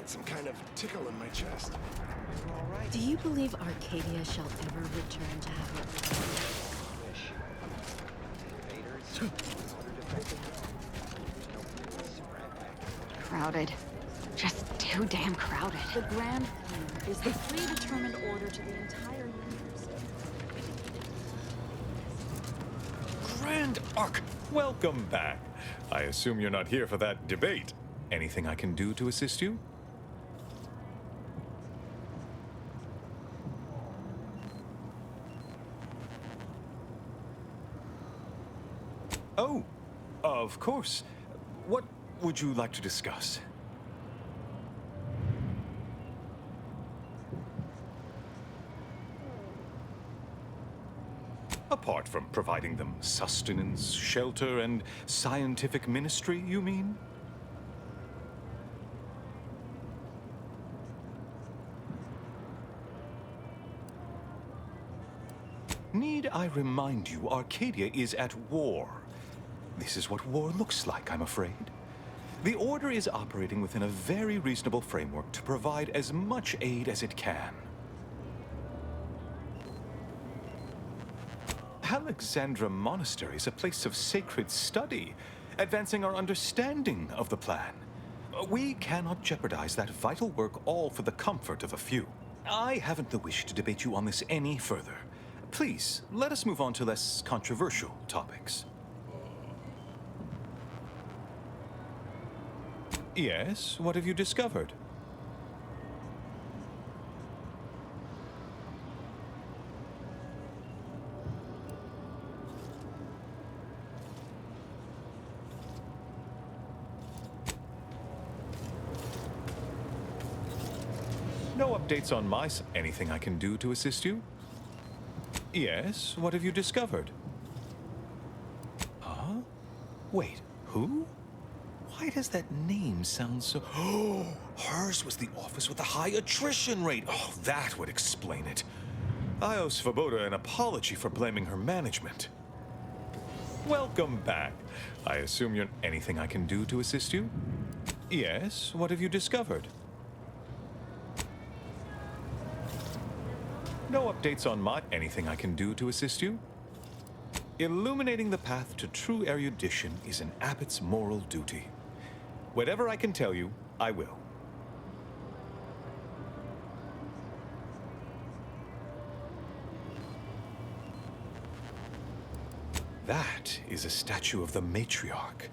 some kind of tickle in my chest. Do you believe Arcadia shall ever return to have Crowded. Just too damn crowded. The Grand Plan is the predetermined order to the entire universe. Grand Arc, welcome back. I assume you're not here for that debate. Anything I can do to assist you? Oh, of course. What would you like to discuss? Apart from providing them sustenance, shelter, and scientific ministry, you mean? Need I remind you, Arcadia is at war. This is what war looks like, I'm afraid. The Order is operating within a very reasonable framework to provide as much aid as it can. Alexandra Monastery is a place of sacred study, advancing our understanding of the plan. We cannot jeopardize that vital work all for the comfort of a few. I haven't the wish to debate you on this any further. Please, let us move on to less controversial topics. Yes, what have you discovered? No updates on my side. Anything I can do to assist you? Yes, what have you discovered? Huh? Wait, who? Why does that name sound so... Oh, hers was the office with the high attrition rate. Oh, that would explain it. I owe Svoboda an apology for blaming her management. Welcome back. I assume you're... Anything I can do to assist you? Yes, what have you discovered? No updates on my... Anything I can do to assist you? Illuminating the path to true erudition is an abbot's moral duty. Whatever I can tell you, I will. That is a statue of the matriarch,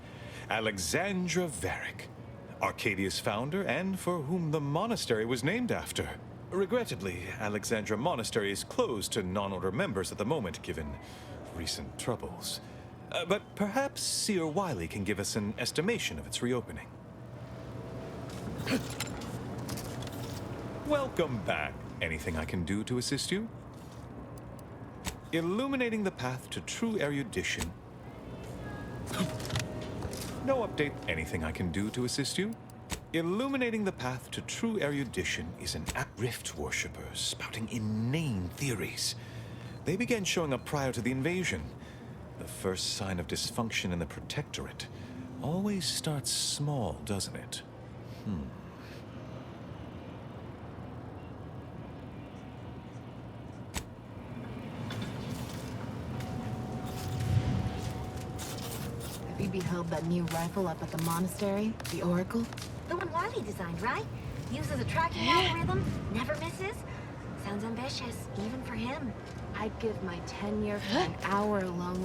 Alexandra Varric, Arcadia's founder and for whom the monastery was named after. Regrettably, Alexandra Monastery is closed to non-order members at the moment, given recent troubles. But perhaps Seer Wiley can give us an estimation of its reopening. Welcome back. Anything I can do to assist you? Illuminating the path to true erudition. No update. Anything I can do to assist you? Illuminating the path to true erudition is an Rift worshippers spouting inane theories. They began showing up prior to the invasion. The first sign of dysfunction in the Protectorate always starts small, doesn't it? Have you beheld that new rifle up at the monastery? The Oracle? The one Wiley designed, right? Uses a tracking algorithm, never misses. Sounds ambitious, even for him. I'd give my tenure for an hour alone.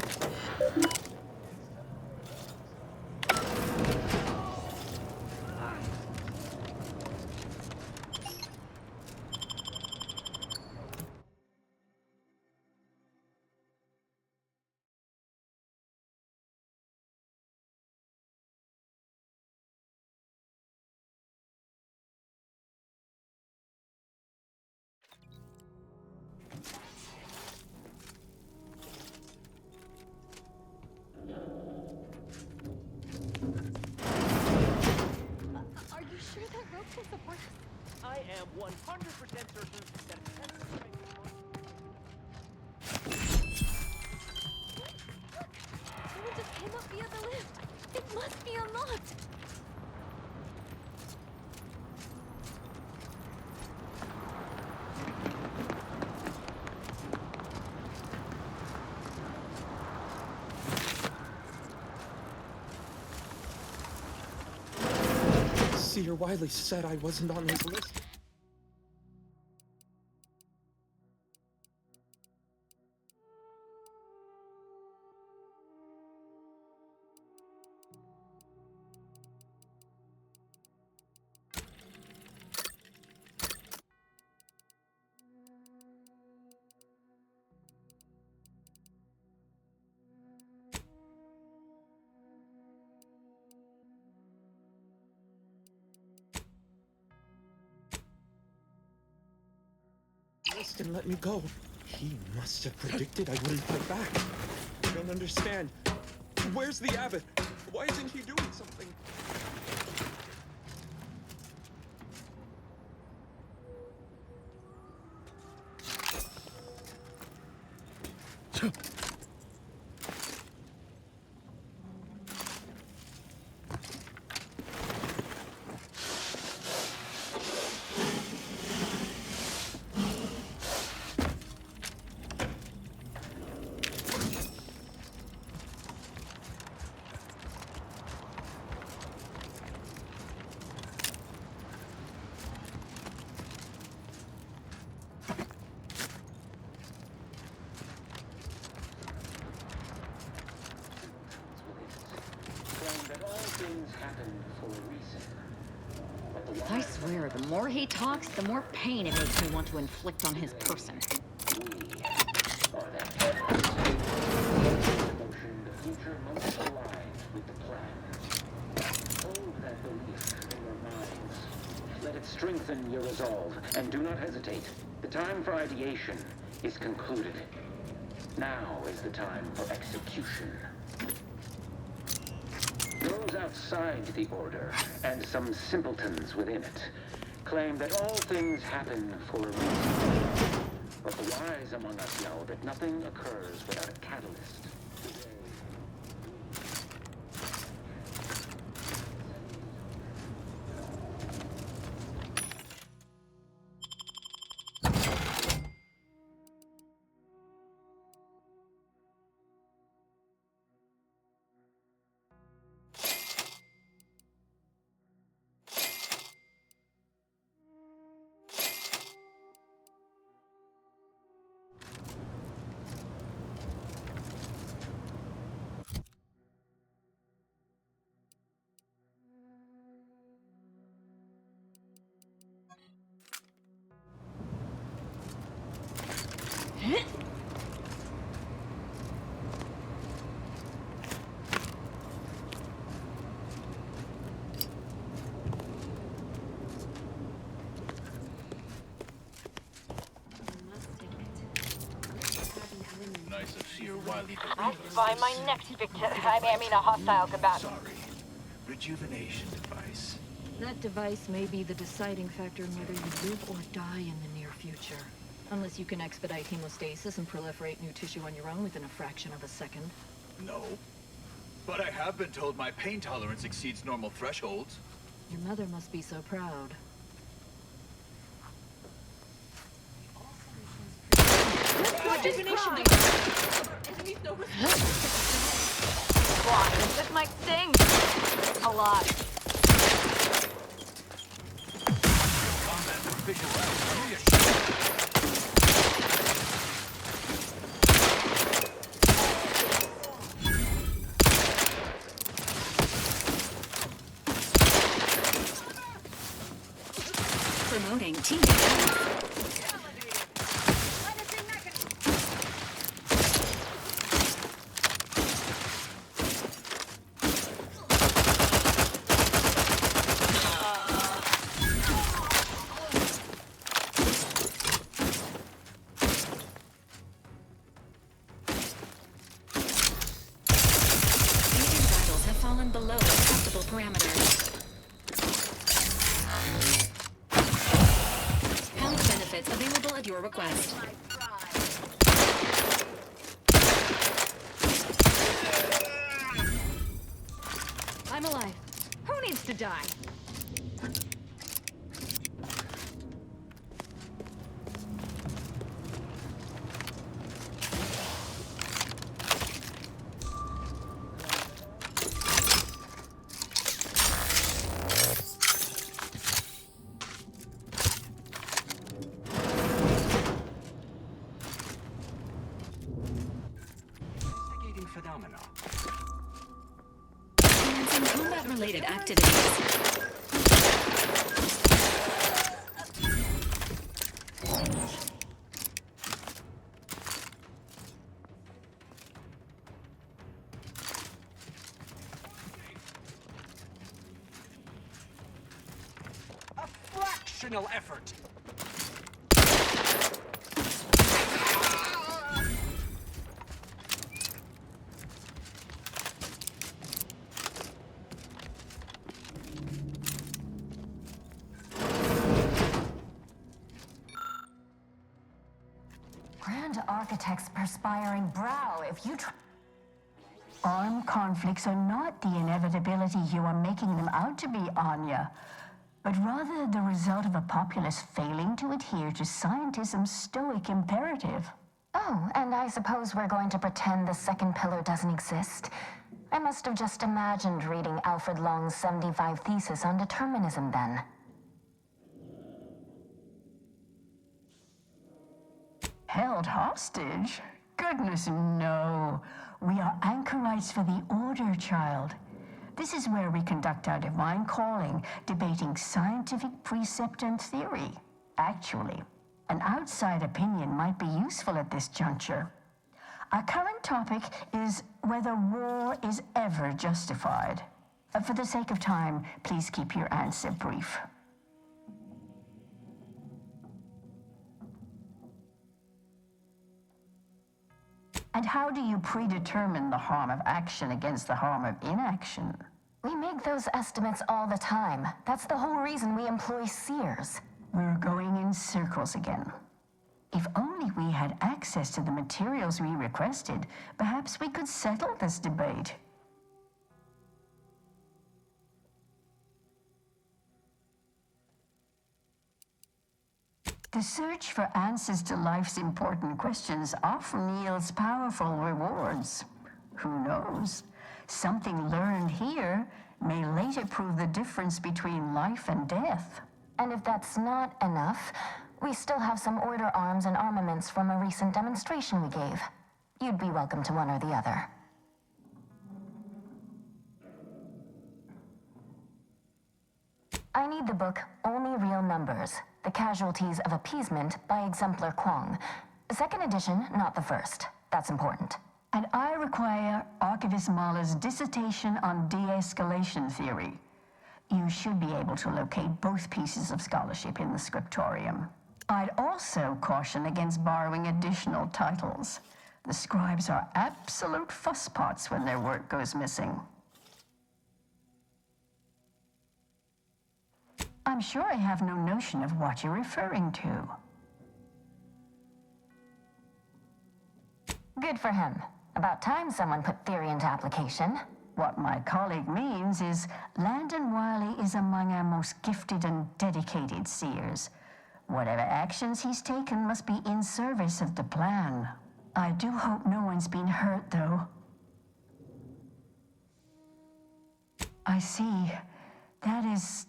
Overseer Wiley said I wasn't on his list. And let me go. He must have predicted I wouldn't fight back. I don't understand. Where's the abbot? Why isn't he doing something? I swear, the more he talks, the more pain it makes me want to inflict on his person. Let it strengthen your resolve, and do not hesitate. The time for ideation is concluded. Now is the time for execution. Those outside the Order, and some simpletons within it, claim that all things happen for a reason. But the wise among us know that nothing occurs without a catalyst. Nice of Seer Wiley to I find my next victim. I mean, a hostile combatant. Sorry. Rejuvenation device. That device may be the deciding factor in whether you live or die in the near future. Unless you can expedite hemostasis and proliferate new tissue on your own within a fraction of a second. No. But I have been told my pain tolerance exceeds normal thresholds. Your mother must be so proud. Rejuvenation this might sting. A lot. Combat proficient rounds. Promoting team defense. Below acceptable parameters. Health benefits available at your request. I'm alive. Who needs to die? phenomena. And some combat-related activities. A fractional effort. Grand Architect's perspiring brow, if you Armed conflicts are not the inevitability you are making them out to be, Anya, but rather the result of a populace failing to adhere to scientism's stoic imperative. Oh, and I suppose we're going to pretend the second pillar doesn't exist. I must have just imagined reading Alfred Long's 75 thesis on determinism then. Held hostage? Goodness, no. We are anchorites for the Order, child. This is where we conduct our divine calling, debating scientific precept and theory. Actually, an outside opinion might be useful at this juncture. Our current topic is whether war is ever justified. For the sake of time, please keep your answer brief. And how do you predetermine the harm of action against the harm of inaction? We make those estimates all the time. That's the whole reason we employ seers. We're going in circles again. If only we had access to the materials we requested, perhaps we could settle this debate. The search for answers to life's important questions often yields powerful rewards. Who knows? Something learned here may later prove the difference between life and death. And if that's not enough, we still have some Order arms and armaments from a recent demonstration we gave. You'd be welcome to one or the other. I need the book Only Real Numbers, The Casualties of Appeasement by Exemplar Kwong. Second edition, not the first. That's important. And I require Archivist Mala's dissertation on de-escalation theory. You should be able to locate both pieces of scholarship in the scriptorium. I'd also caution against borrowing additional titles. The scribes are absolute fusspots when their work goes missing. I'm sure I have no notion of what you're referring to. Good for him. About time someone put theory into application. What my colleague means is Landon Wiley is among our most gifted and dedicated seers. Whatever actions he's taken must be in service of the plan. I do hope no one's been hurt, though. I see. That is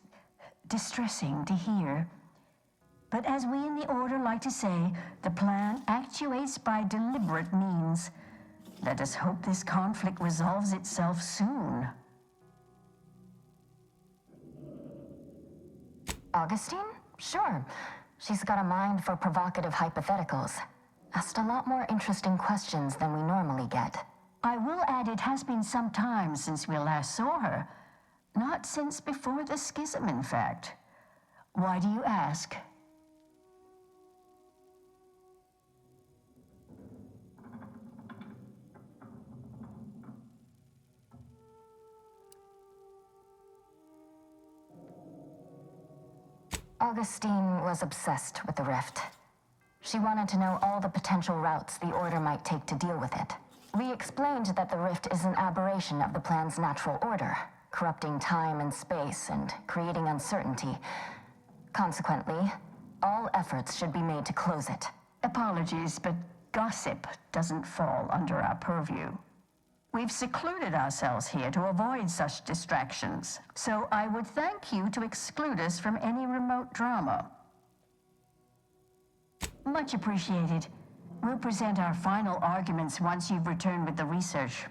distressing to hear. But as we in the Order like to say, the plan actuates by deliberate means. Let us hope this conflict resolves itself soon. Augustine? Sure. She's got a mind for provocative hypotheticals. Asked a lot more interesting questions than we normally get. I will add it has been some time since we last saw her. Not since before the schism, in fact. Why do you ask? Augustine was obsessed with the Rift. She wanted to know all the potential routes the Order might take to deal with it. We explained that the Rift is an aberration of the plan's natural order, corrupting time and space and creating uncertainty. Consequently, all efforts should be made to close it. Apologies, but gossip doesn't fall under our purview. We've secluded ourselves here to avoid such distractions, so I would thank you to exclude us from any remote drama. Much appreciated. We'll present our final arguments once you've returned with the research.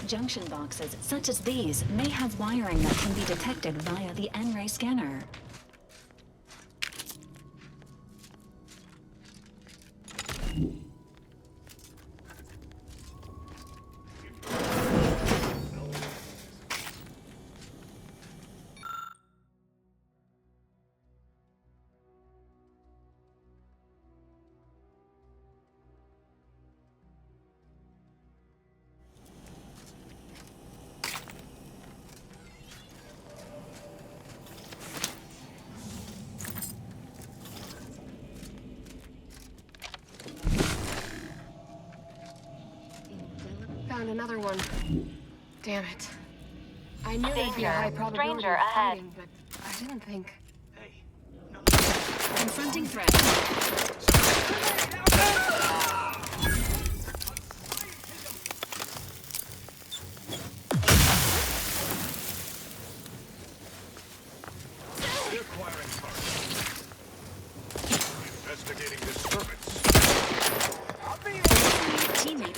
Junction boxes such as these may have wiring that can be detected via the N-ray scanner. Found another one. Damn it. I knew there'd be a Danger. high probability Stranger of ahead. fighting, but I didn't think. Confronting threat. Acquiring target. Investigating disturbance. Teammate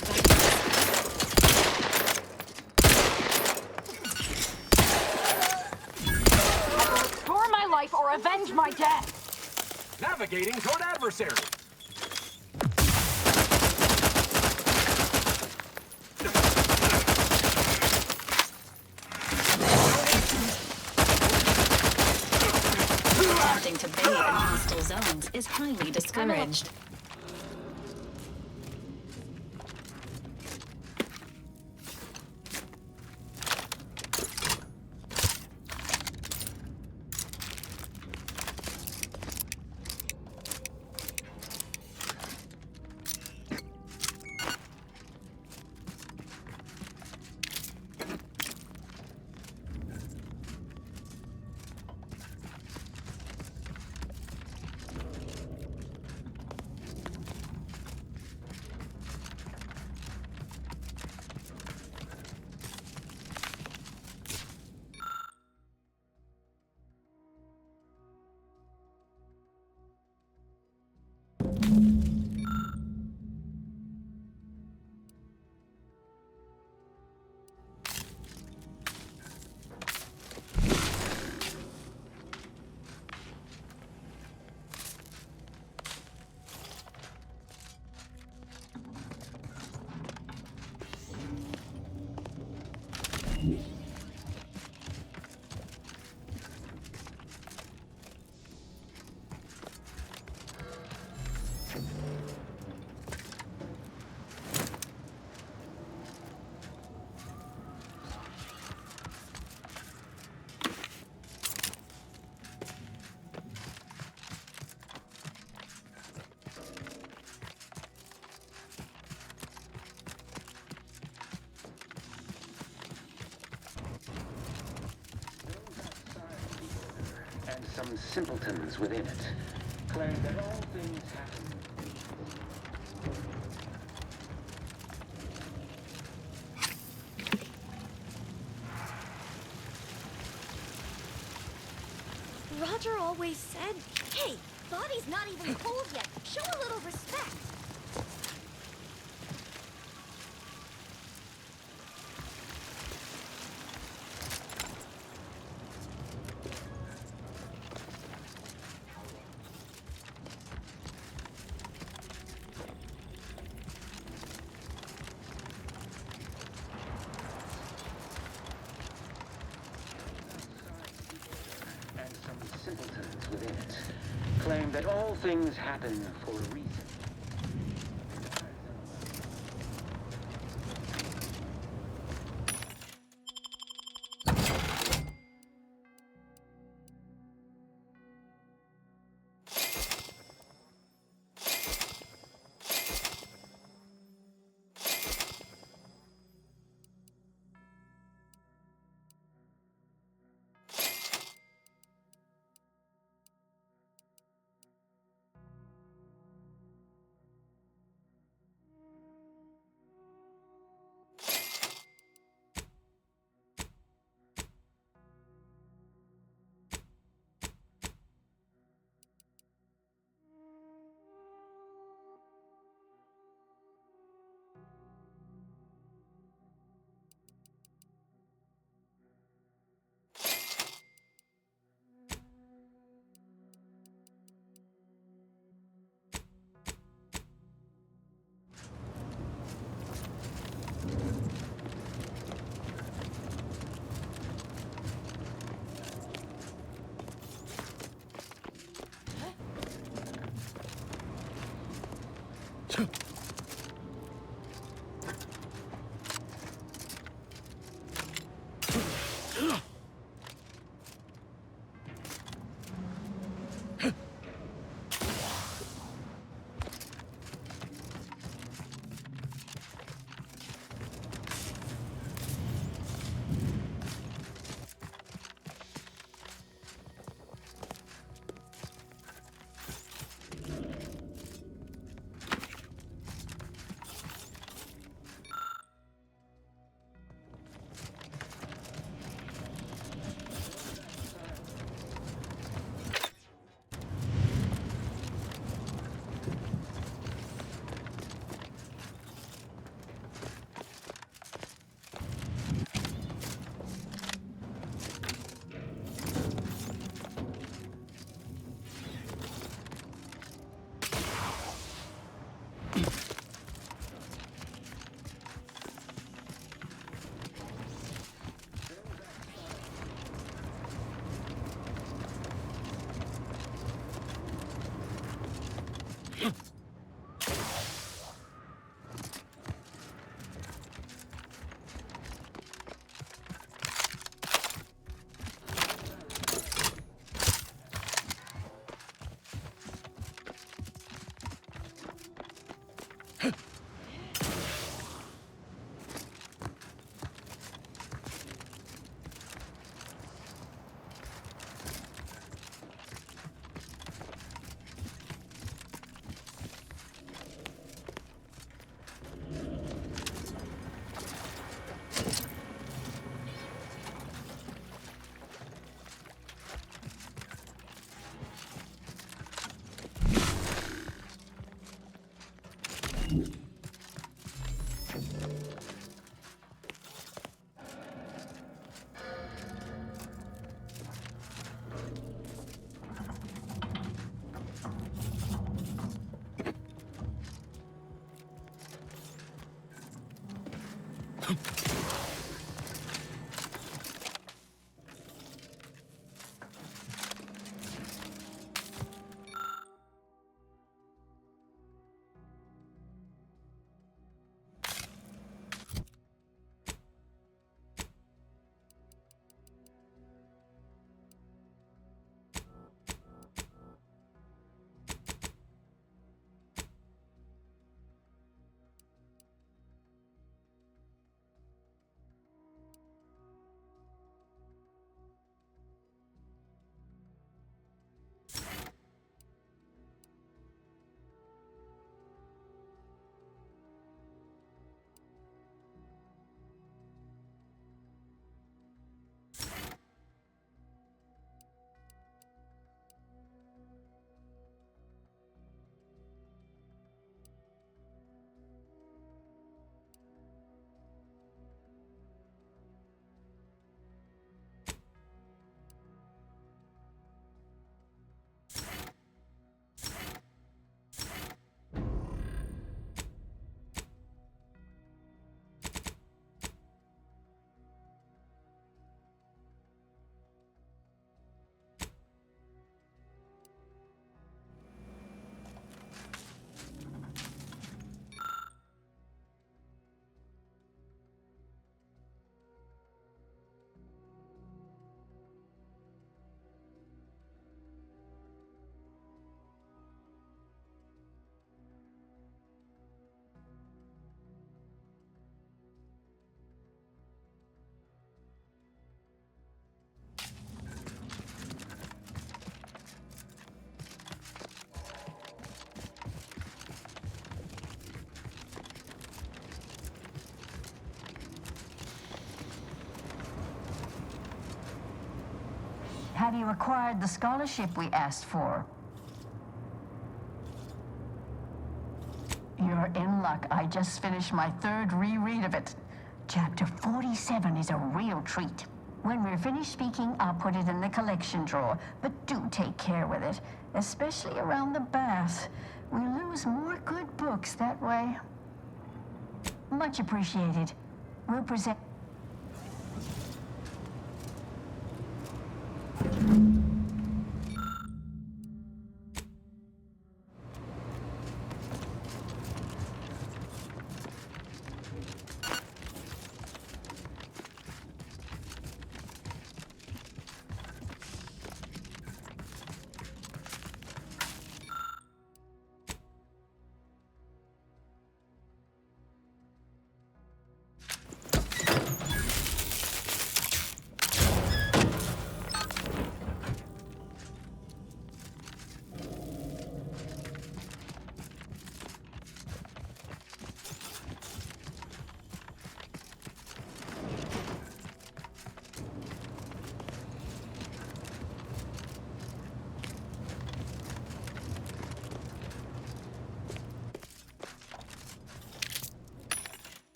Restore my life or avenge my death. Navigating toward adversary. attempting to bathe in hostile zones is highly discouraged. And some simpletons within it claim that all things happen. Roger always said, hey, body's not even cold yet. Show a little respect. And some simpletons within it claim that all things happen for a reason. Have you acquired the scholarship we asked for? You're in luck. I just finished my third reread of it. Chapter 47 is a real treat. When we're finished speaking, I'll put it in the collection drawer. But do take care with it, especially around the bath. We lose more good books that way. Much appreciated. We'll present...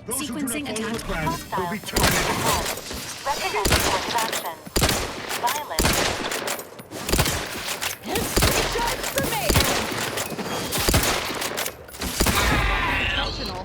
Sequencing attack. Will be terminated. Recommend course of action. Violence. Charge for me! Optional.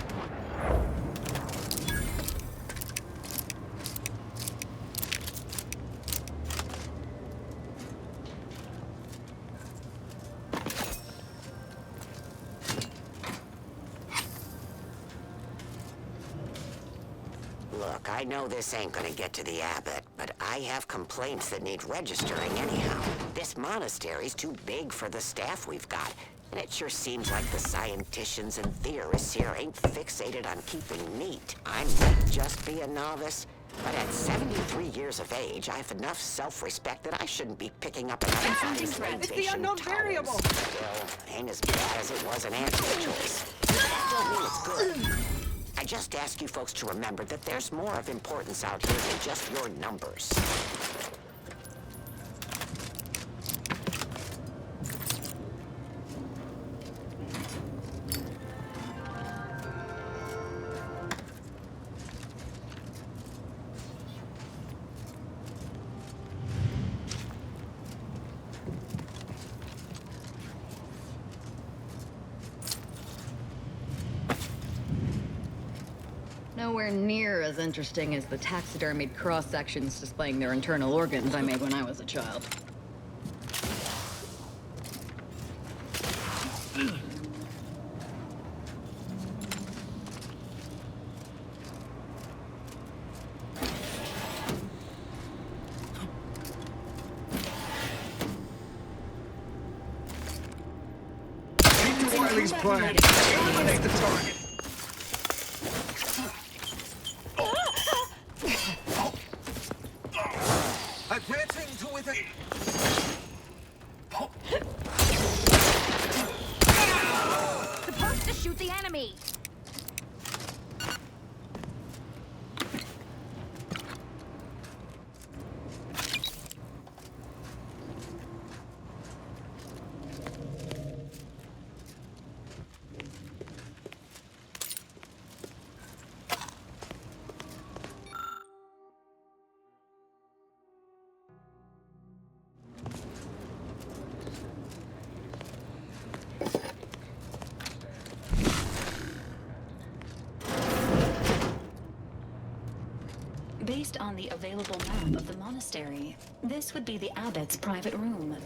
Look, I know this ain't gonna get to the abbot, but I have complaints that need registering anyhow. This monastery's too big for the staff we've got, and it sure seems like the scienticians and theorists here ain't fixated on keeping neat. I might just be a novice, but at 73 years of age, I have enough self-respect that I shouldn't be picking up another It's the unknown variable. Still, ain't as bad as it was an Angela choice. That don't mean it's good. I just ask you folks to remember that there's more of importance out here than just your numbers. Nowhere near as interesting as the taxidermied cross-sections displaying their internal organs I made when I was a child. Wiley's plan. Eliminate the target. Advancing to within. Supposed to shoot the enemy. Based on the available map of the monastery, this would be the abbot's private room.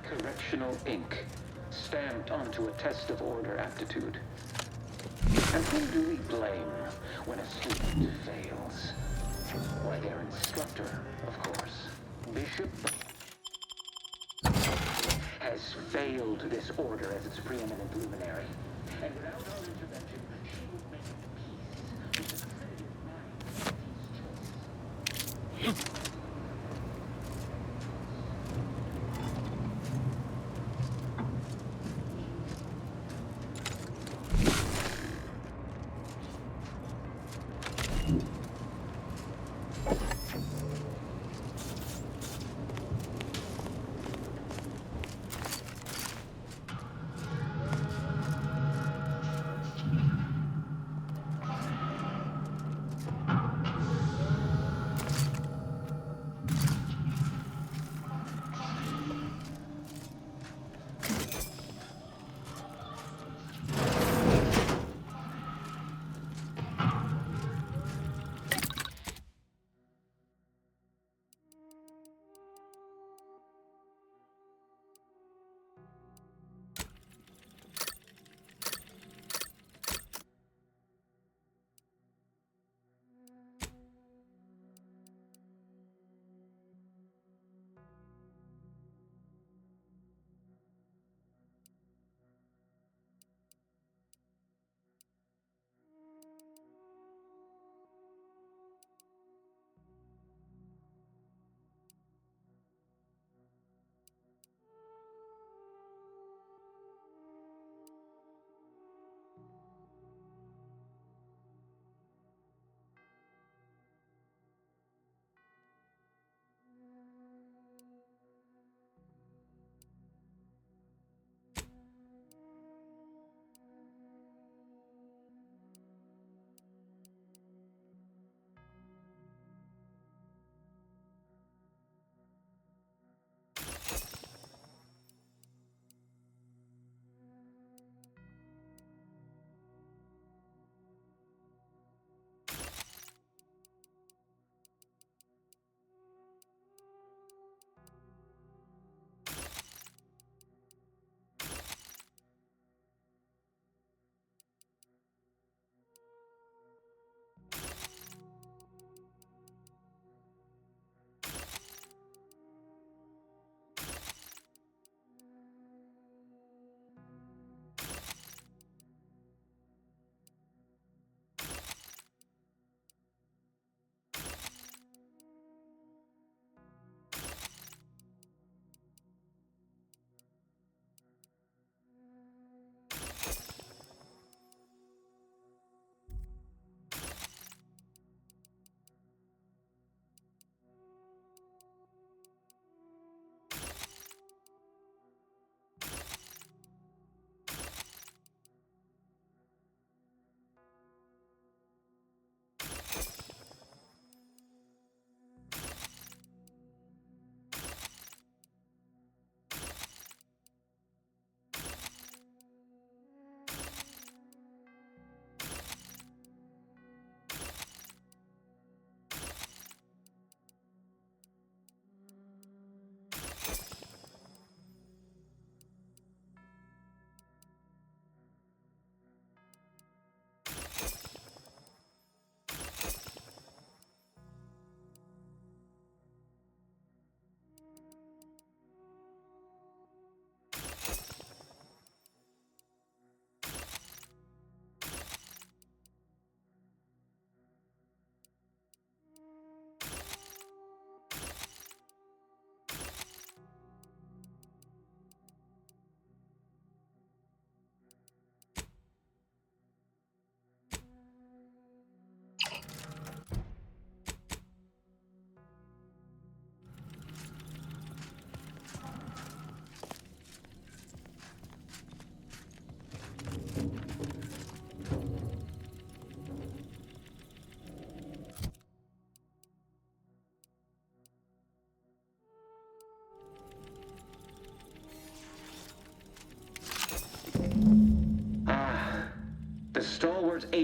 Correctional ink, stamped onto a test of order aptitude. And who do we blame when a student fails? Why, their instructor, of course. Bishop has failed this order as its preeminent luminary. And without our intervention, she would make peace with the primitive mind.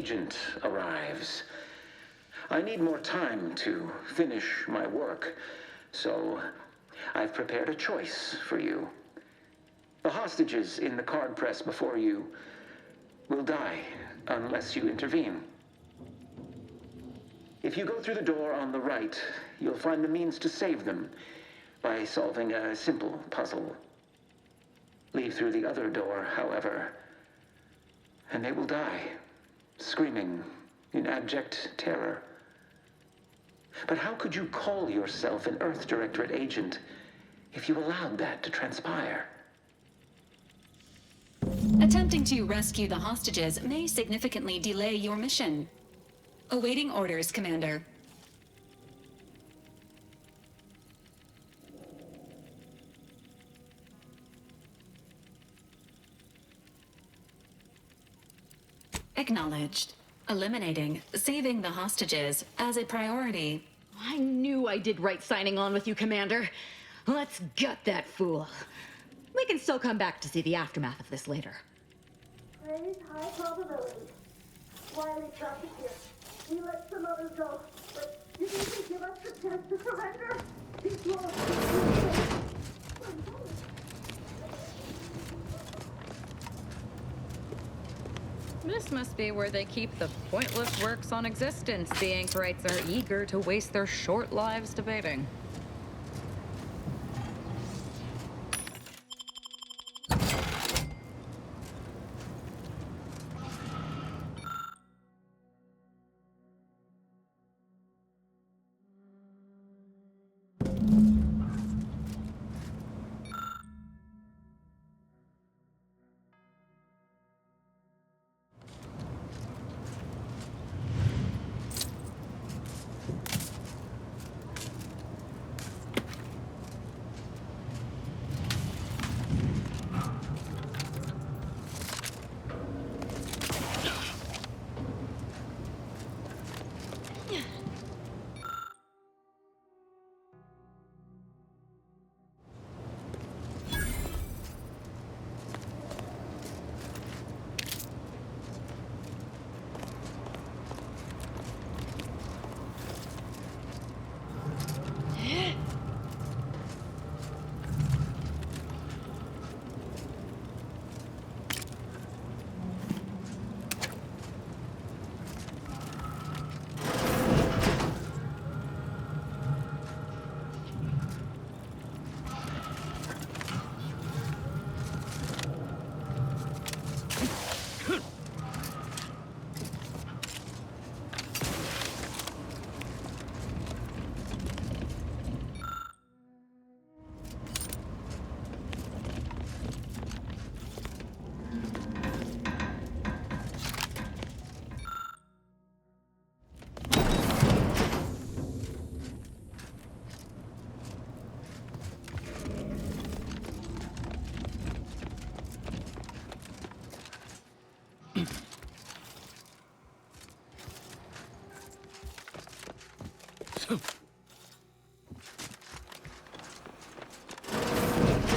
agent arrives. I need more time to finish my work, so I've prepared a choice for you. The hostages in the card press before you will die unless you intervene. If you go through the door on the right, you'll find the means to save them by solving a simple puzzle. Leave through the other door, however, and they will die, screaming in abject terror. But how could you call yourself an Earth Directorate agent if you allowed that to transpire? Attempting to rescue the hostages may significantly delay your mission. Awaiting orders, Commander. Acknowledged. Eliminating, saving the hostages as a priority. I knew I did right signing on with you, Commander. Let's gut that fool. We can still come back to see the aftermath of this later. Praise high probability. Wiley dropped it here. We let some others go, but you need to give us the chance to surrender. These walls. This must be where they keep the pointless works on existence the anchorites are eager to waste their short lives debating.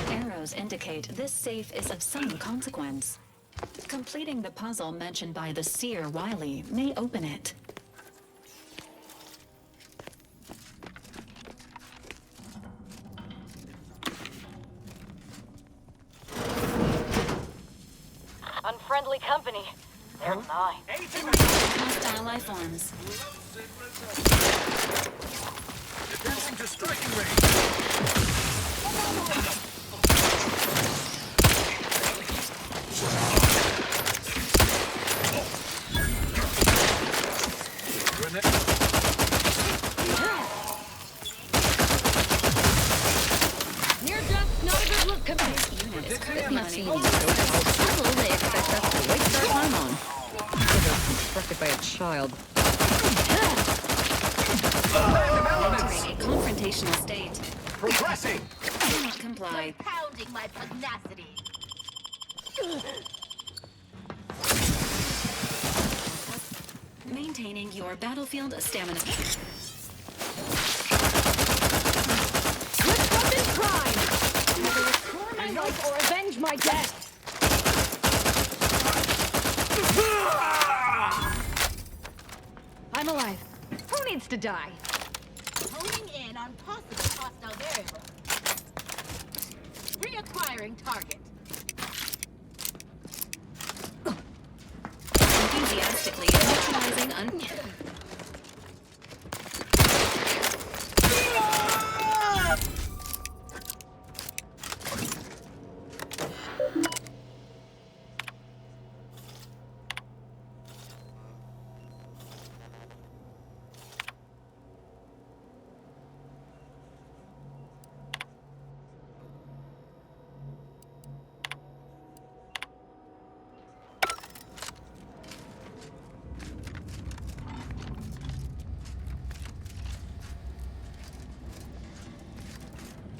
Arrows indicate this safe is of some consequence. Completing the puzzle mentioned by the seer Wiley may open it. Unfriendly company. They're nine. Hostile life forms. Advancing to striking range. Near death, not a good look, Commander. This must seem so puzzle they expect us to waste our time on. Constructed by a child. Entering a confrontational state. Progressing! Cannot comply. Pounding my pugnacity. Maintaining your battlefield stamina. Let's up in crime! Either restore my life or avenge my death! needs to die. Honing in on possible hostile variable. Reacquiring target. Enthusiastically neutralizing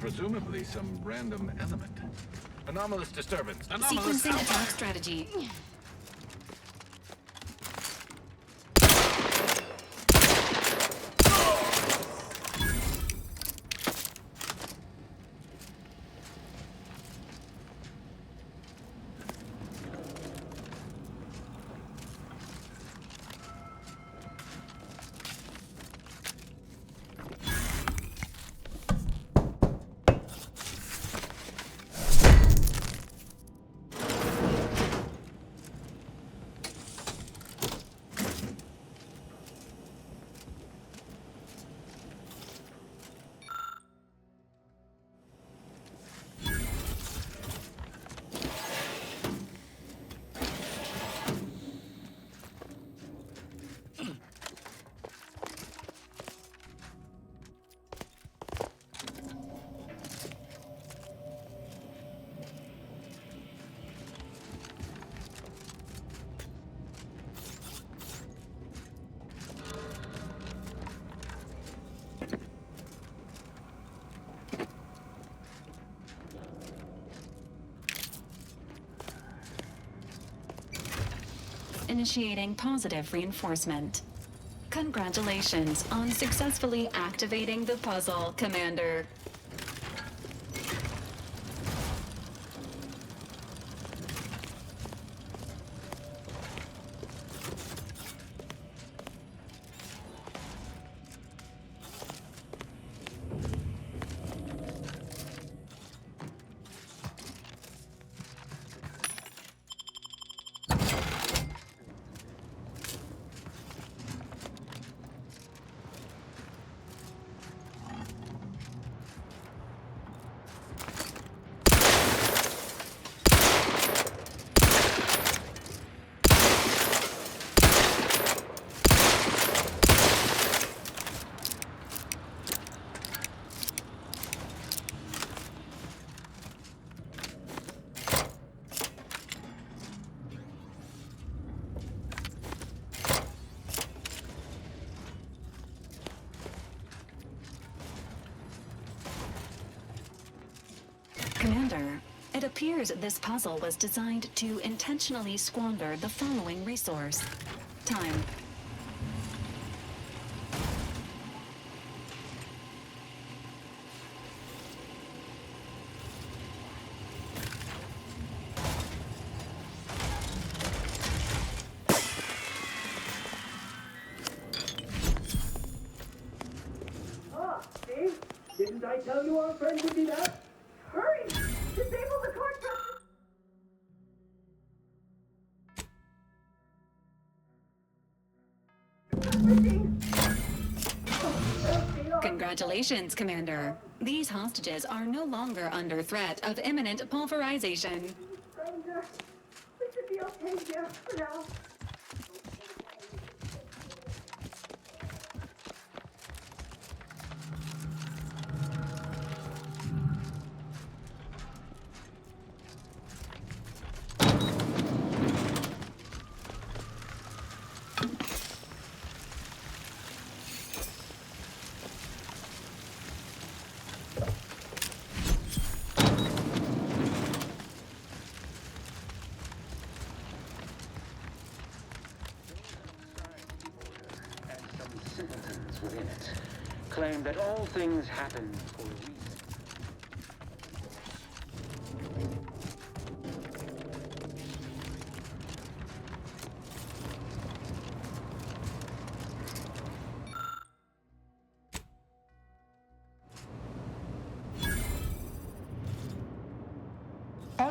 Presumably some random element. Anomalous disturbance. Anomalous sequencing outlier. attack strategy. Initiating positive reinforcement. Congratulations on successfully activating the puzzle, Commander. Commander, it appears this puzzle was designed to intentionally squander the following resource: time. Ah, see? Didn't I tell you our friend would be back? Hurry! Disable the cord trusses! Congratulations, Commander. These hostages are no longer under threat of imminent pulverization. Stranger, we should be okay here for now. Simpletons within it claim that all things happen for a reason.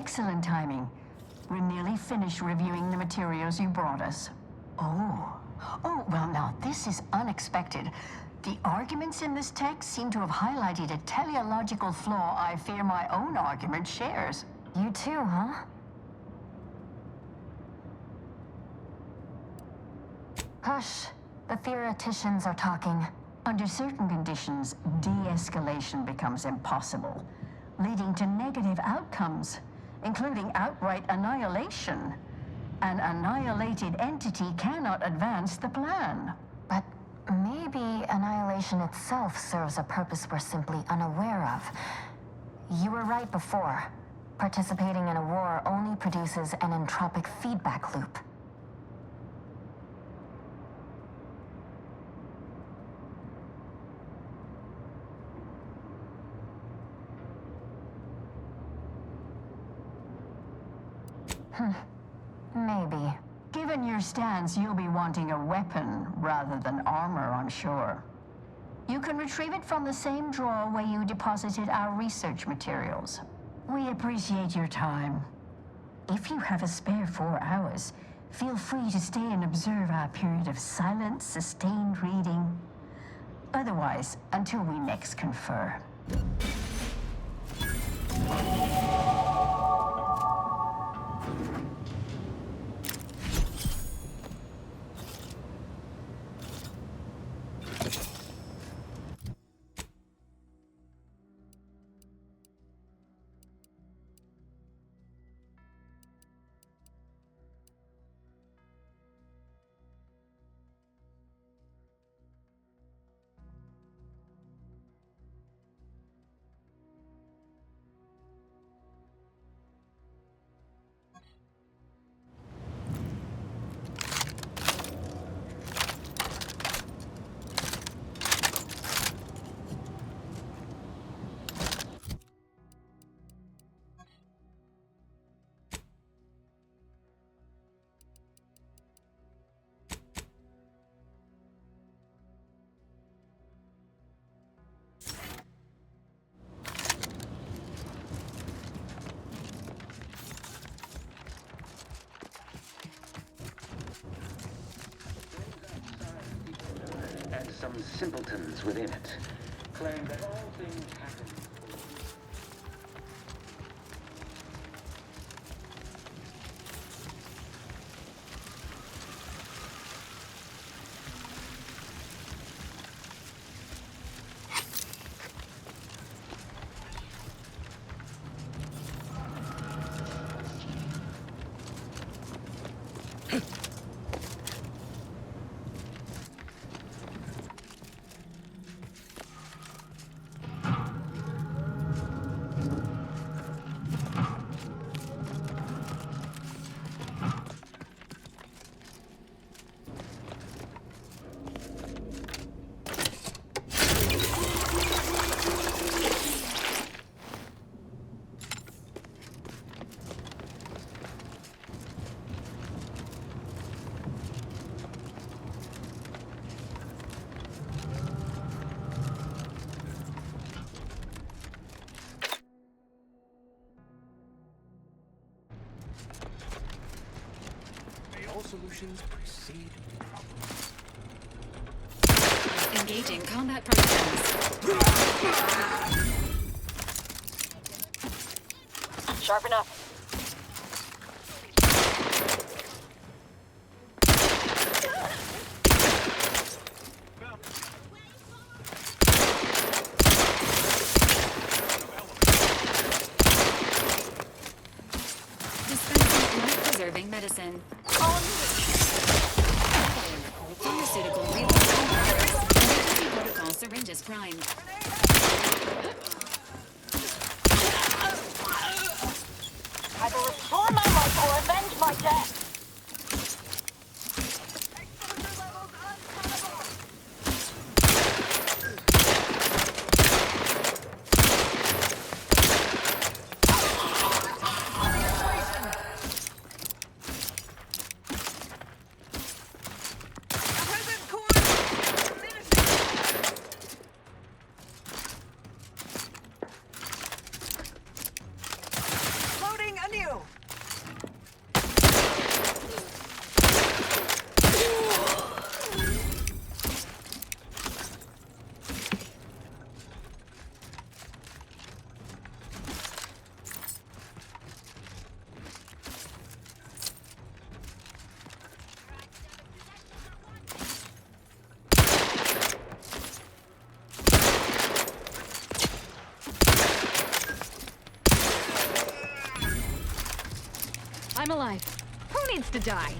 Excellent timing. We're nearly finished reviewing the materials you brought us. Oh, well now, this is unexpected. The arguments in this text seem to have highlighted a teleological flaw I fear my own argument shares. You too, huh? Hush. The theoreticians are talking. Under certain conditions, de-escalation becomes impossible, leading to negative outcomes, including outright annihilation. An annihilated entity cannot advance the plan. But maybe annihilation itself serves a purpose we're simply unaware of. You were right before. Participating in a war only produces an entropic feedback loop. Maybe. Given your stance, you'll be wanting a weapon rather than armor, I'm sure. You can retrieve it from the same drawer where you deposited our research materials. We appreciate your time. If you have a spare 4 hours, feel free to stay and observe our period of silent, sustained reading. Otherwise, until we next confer. And some simpletons within it claim that all things happen. All solutions precede problems. Engaging combat protocols. Sharp enough. Dispensing life-preserving medicine. Pharmaceutical reload progress. Emergency protocol syringes primed. Either restore my life or avenge my death. I'm alive. Who needs to die?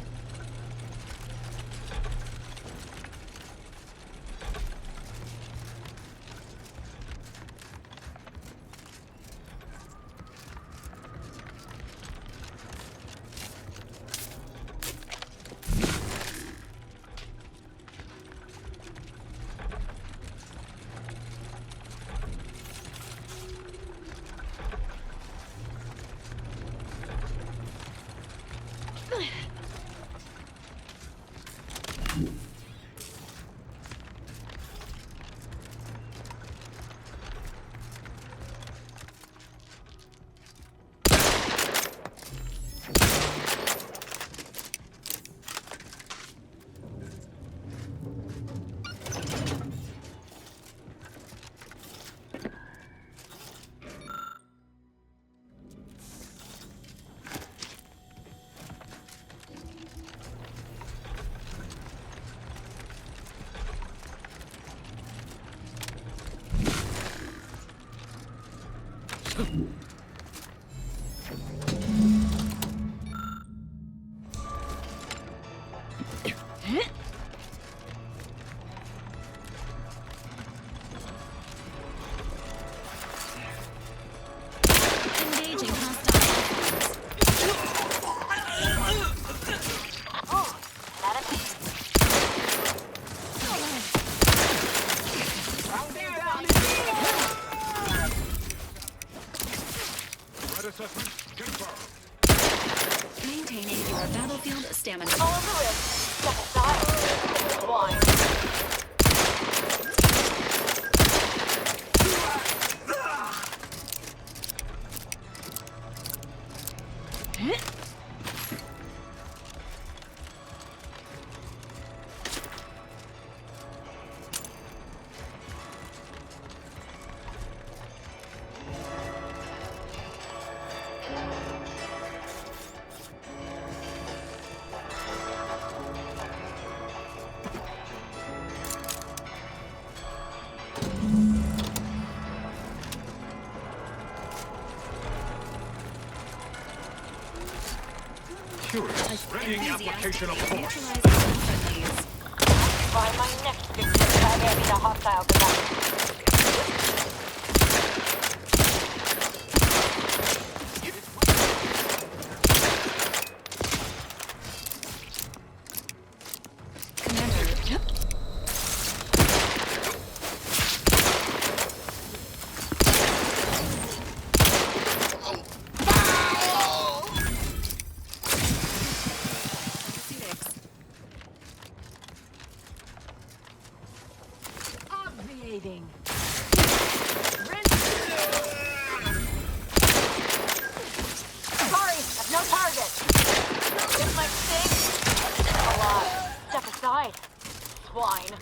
Engaging hostile. Assessment confirmed. Maintaining your battlefield stamina. All the risk. Step aside. Blind. Curious. Readying application of force. Find my next victim. Targeting a hostile conductor. Obviating. Sorry, I've no target. Get my stick. Alive. Step aside. Swine.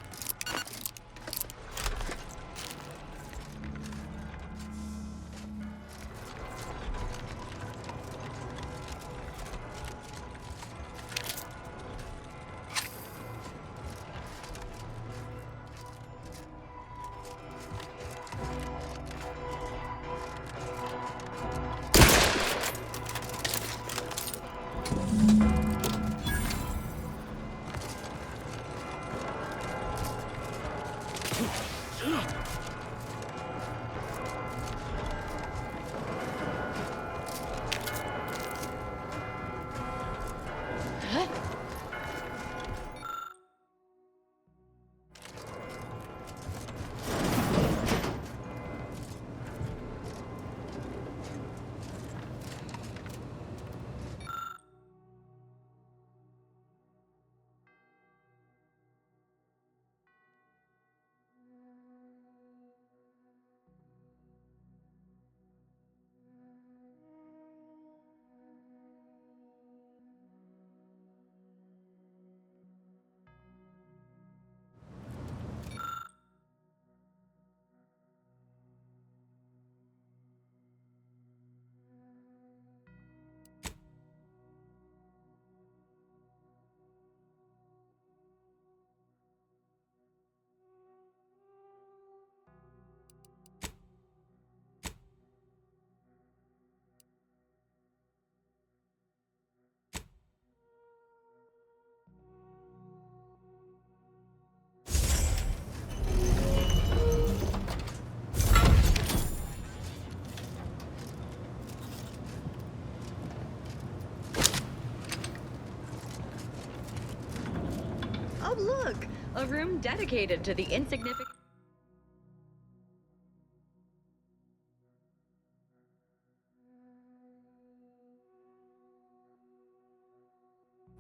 Oh, look! A room dedicated to the insignificant...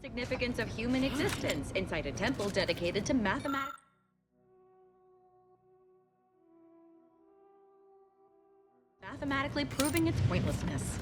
significance of human existence inside a temple dedicated to mathematics. Mathematically proving its pointlessness.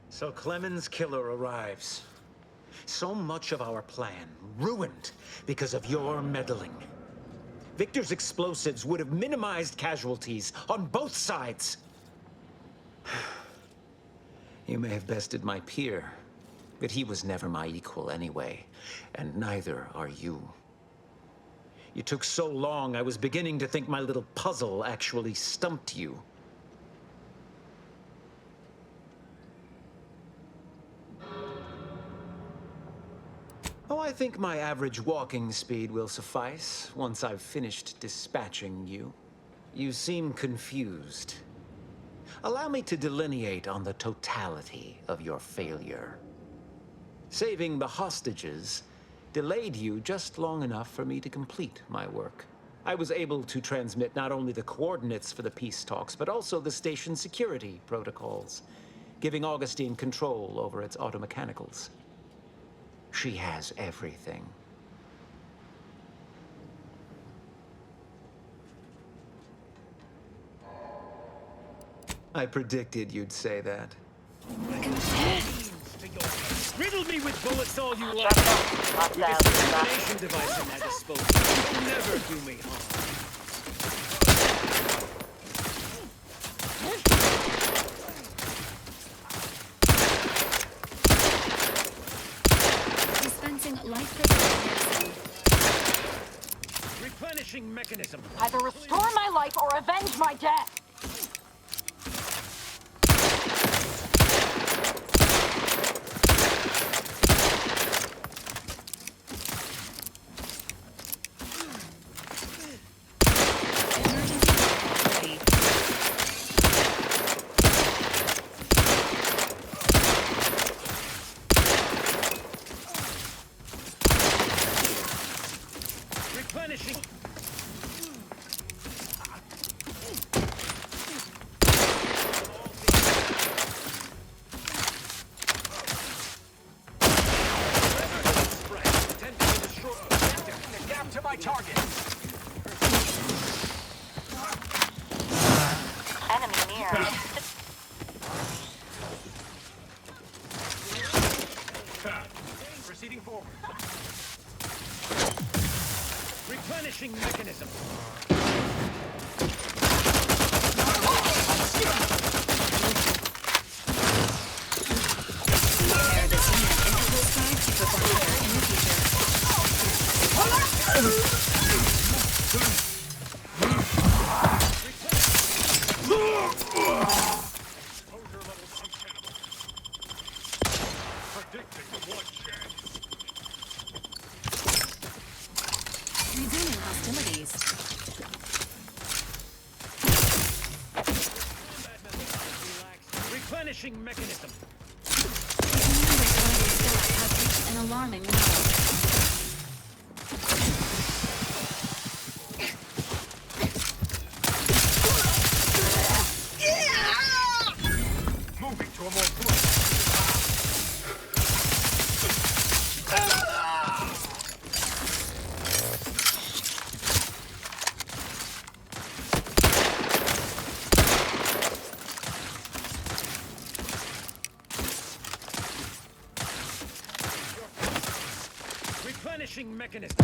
So Clemen's killer arrives. So much of our plan ruined because of your meddling. Victor's explosives would have minimized casualties on both sides. You may have bested my peer, but he was never my equal anyway, and neither are you. You took so long, I was beginning to think my little puzzle actually stumped you. Oh, I think my average walking speed will suffice once I've finished dispatching you. You seem confused. Allow me to delineate on the totality of your failure. Saving the hostages delayed you just long enough for me to complete my work. I was able to transmit not only the coordinates for the peace talks, but also the station security protocols, giving Augustine control over its automechanicals. She has everything. I predicted you'd say that. Riddle me with bullets all you like. With this elimination device at my disposal, you'll never do me harm. Dispensing life-preserving medicine. Replenishing mechanism. Either restore my life or avenge my death. Replenishing mechanism. Prepare this unit into full stride to perform better in the future. Resuming hostilities. Replenishing mechanism. Commander's vital stat has reached an alarming level. Moving to a more fluid. Replenishing mechanism.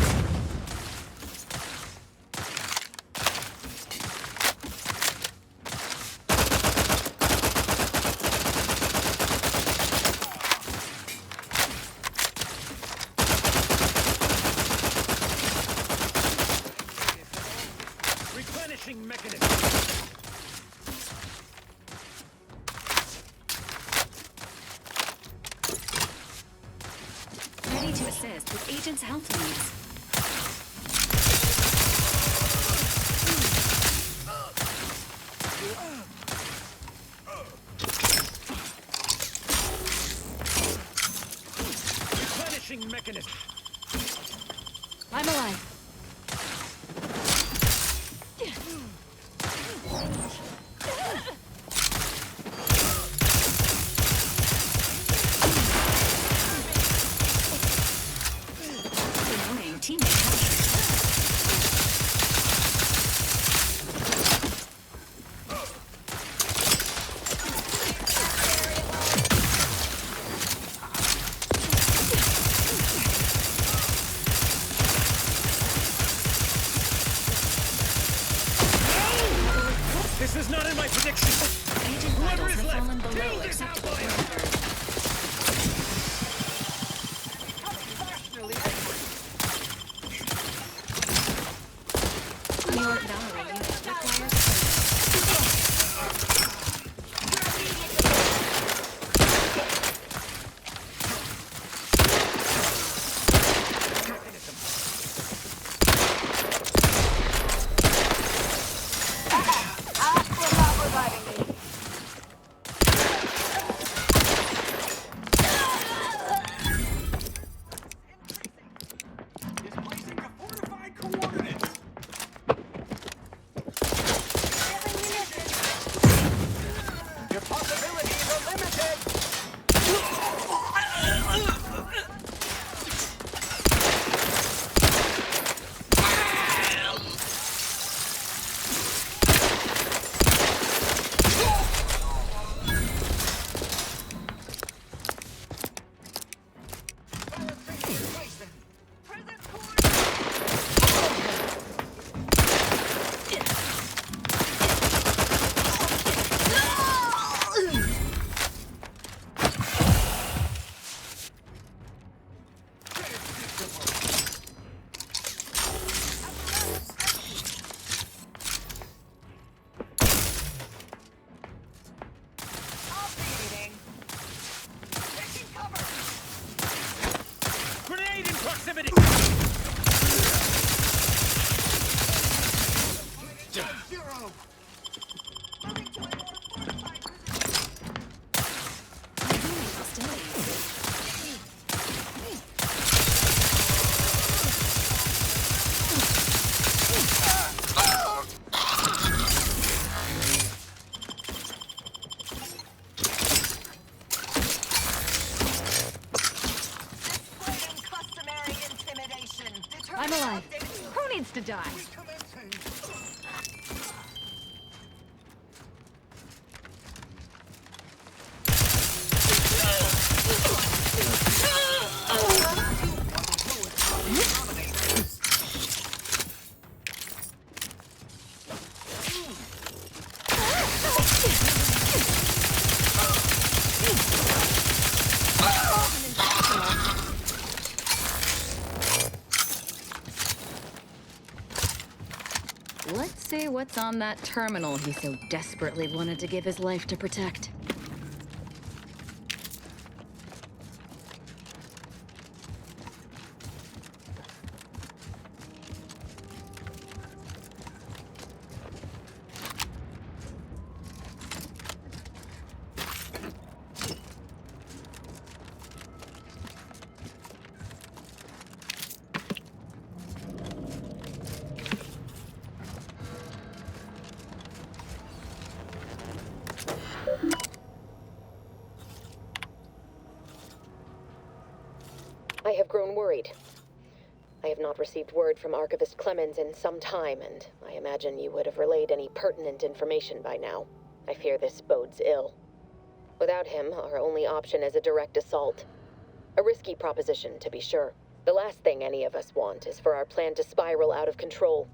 Replenishing mechanism. Ready to assist with agent's health needs. Replenishing mechanism. I'm alive. Annoying teammate captured. This is not in my prediction. Agent Whoever vitals is have left, fallen below kill this acceptable outlier. parameters. Your Valorant unit requires Your possibilities are limited! Grenade in proximity. Zero! resuming hostilities. I'm alive. Who needs to die? see what's on that terminal he so desperately wanted to give his life to protect. I have grown worried. I have not received word from Archivist Clemens in some time, and I imagine you would have relayed any pertinent information by now. I fear this bodes ill. Without him, our only option is a direct assault. A risky proposition, to be sure. The last thing any of us want is for our plan to spiral out of control.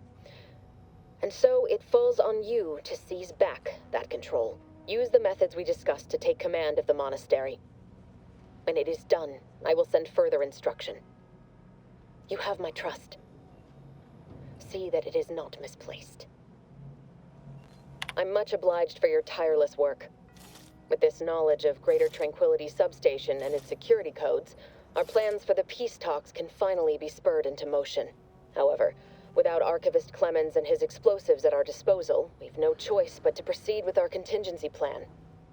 And so it falls on you to seize back that control. Use the methods we discussed to take command of the monastery. When it is done, I will send further instruction. You have my trust. See that it is not misplaced. I'm much obliged for your tireless work. With this knowledge of Greater Tranquility Substation and its security codes, our plans for the peace talks can finally be spurred into motion. However, without Archivist Clemens and his explosives at our disposal, we've no choice but to proceed with our contingency plan.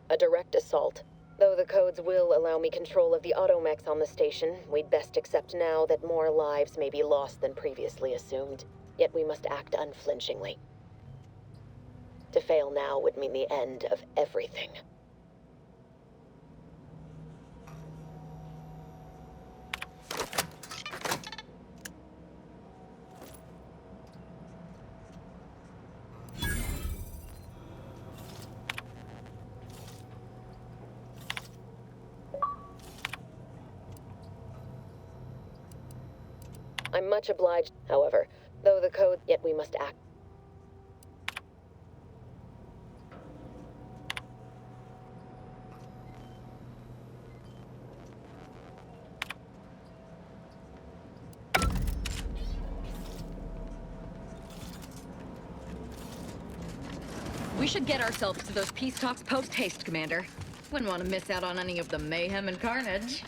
A direct assault. Though the codes will allow me control of the automechs on the station, we'd best accept now that more lives may be lost than previously assumed. Yet we must act unflinchingly. To fail now would mean the end of everything. I'm much obliged, however, though the code, yet we must act. We should get ourselves to those peace talks post-haste, Commander. Wouldn't want to miss out on any of the mayhem and carnage.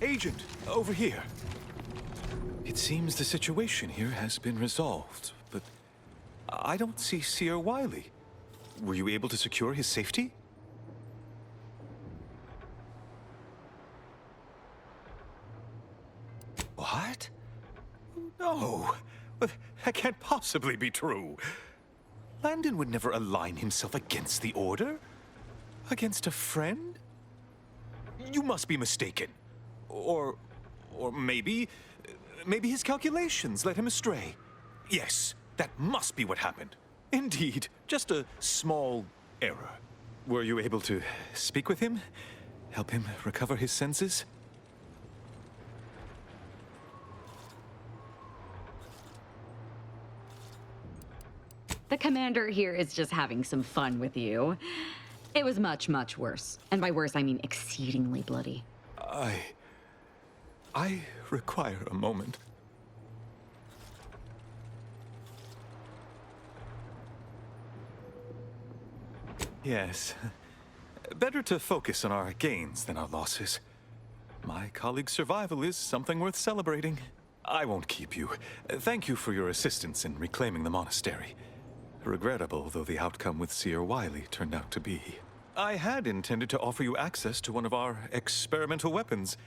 Agent, over here. It seems the situation here has been resolved, but I don't see Seer Wiley. Were you able to secure his safety? What? No, but that can't possibly be true. Landon would never align himself against the Order? Against a friend? You must be mistaken. Or maybe his calculations led him astray. Yes, that must be what happened. Indeed, just a small error. Were you able to speak with him? Help him recover his senses? The commander here is just having some fun with you. It was much, much worse. And by worse, I mean exceedingly bloody. I require a moment. Yes. Better to focus on our gains than our losses. My colleague's survival is something worth celebrating. I won't keep you. Thank you for your assistance in reclaiming the monastery. Regrettable though the outcome with Seer Wiley turned out to be. I had intended to offer you access to one of our experimental weapons,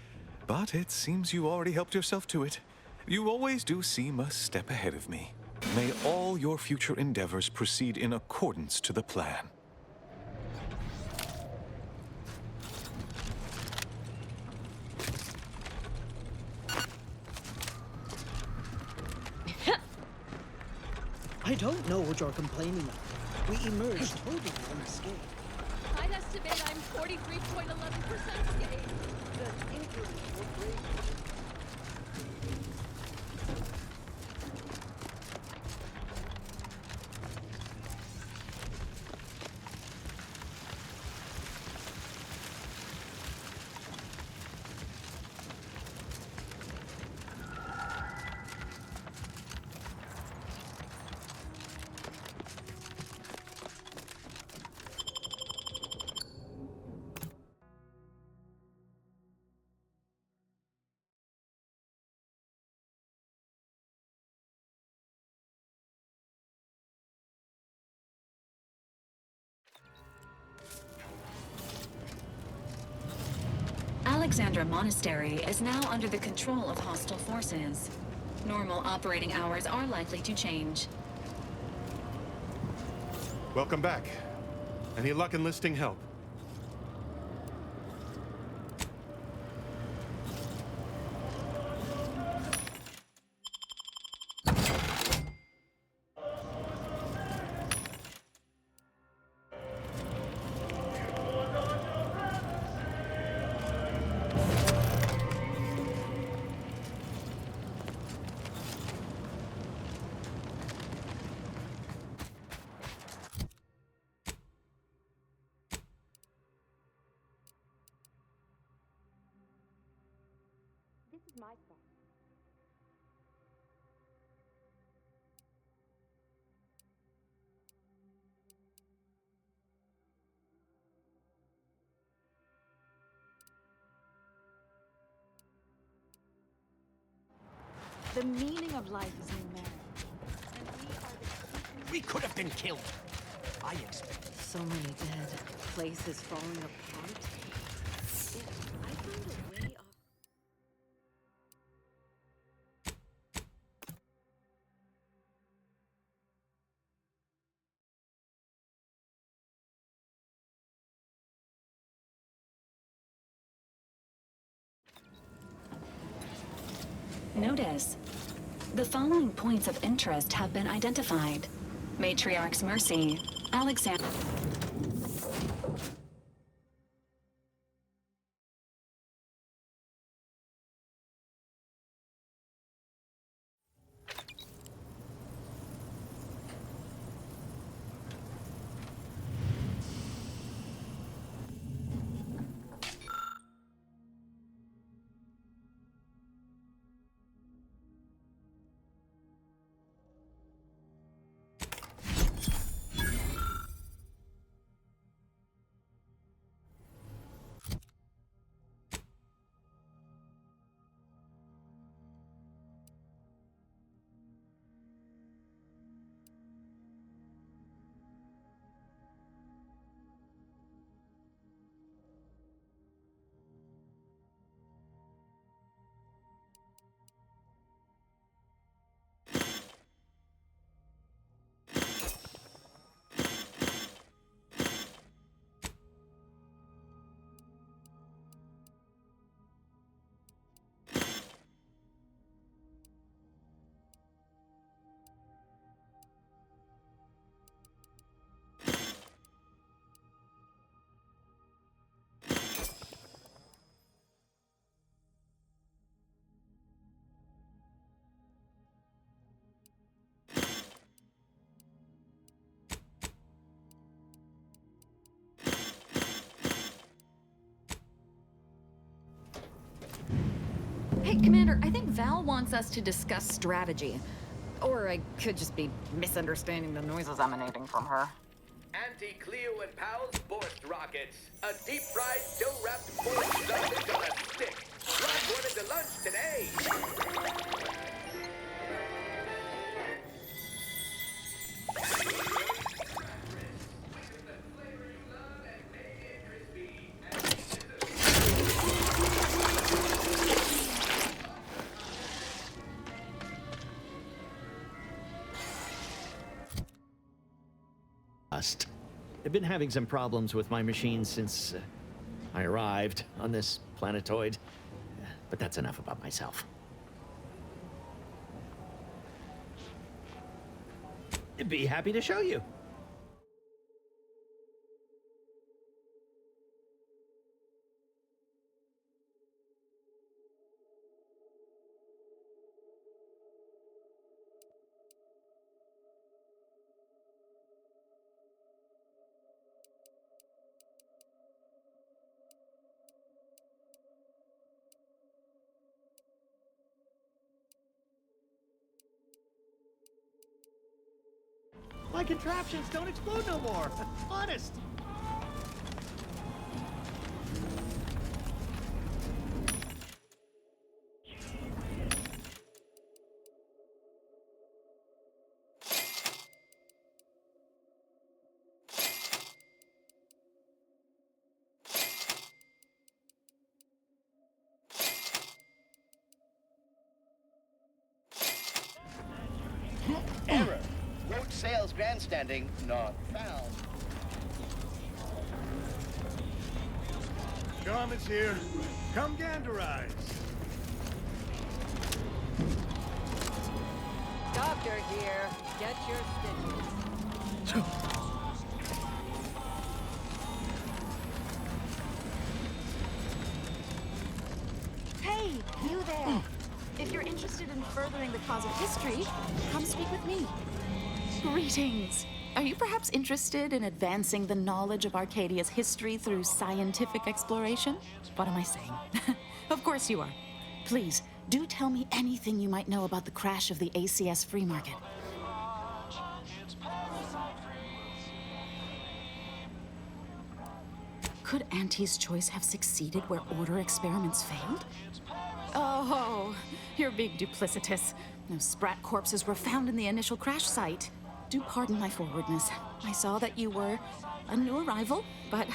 but it seems you already helped yourself to it. You always do seem a step ahead of me. May all your future endeavors proceed in accordance to the plan. I don't know what you're complaining of. We emerged totally unscathed. I'd estimate I'm 43.11% scathed. The injuries were great. Alexandra Monastery is now under the control of hostile forces. Normal operating hours are likely to change. Welcome back. Any luck enlisting help? This is my fault. The meaning of life is new marriage. We could have been killed. I expect. So many dead. Places falling apart. I found a way of... Notice. The following points of interest have been identified. Matriarch's Mercy, Alexandra. Hey, Commander, I think Val wants us to discuss strategy. Or I could just be misunderstanding the noises emanating from her. Anti-Cleo and Pals Borst rockets. A deep-fried, dough-wrapped Borst sausage on a stick. Grab one into lunch today. trust. I've been having some problems with my machine since I arrived on this planetoid. But that's enough about myself. I'd be happy to show you. My contraptions don't explode no more. Honest. Error. Road sales grandstanding not found. Shaman's here. Come Ganderize. Doctor here. Get your stitches. Hey, you there. If you're interested in furthering the cause of history, come speak with me. Greetings. Are you perhaps interested in advancing the knowledge of Arcadia's history through scientific exploration? What am I saying? Of course you are. Please, do tell me anything you might know about the crash of the ACS free market. Could Auntie's choice have succeeded where order experiments failed? Oh, you're being duplicitous. No Sprat corpses were found in the initial crash site. Do pardon my forwardness. I saw that you were a new arrival, but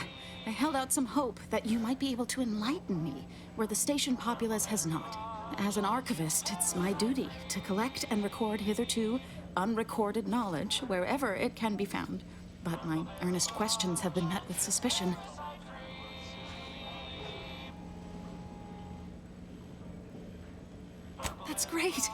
I held out some hope that you might be able to enlighten me where the station populace has not. As an archivist, it's my duty to collect and record hitherto unrecorded knowledge wherever it can be found. But my earnest questions have been met with suspicion. That's great.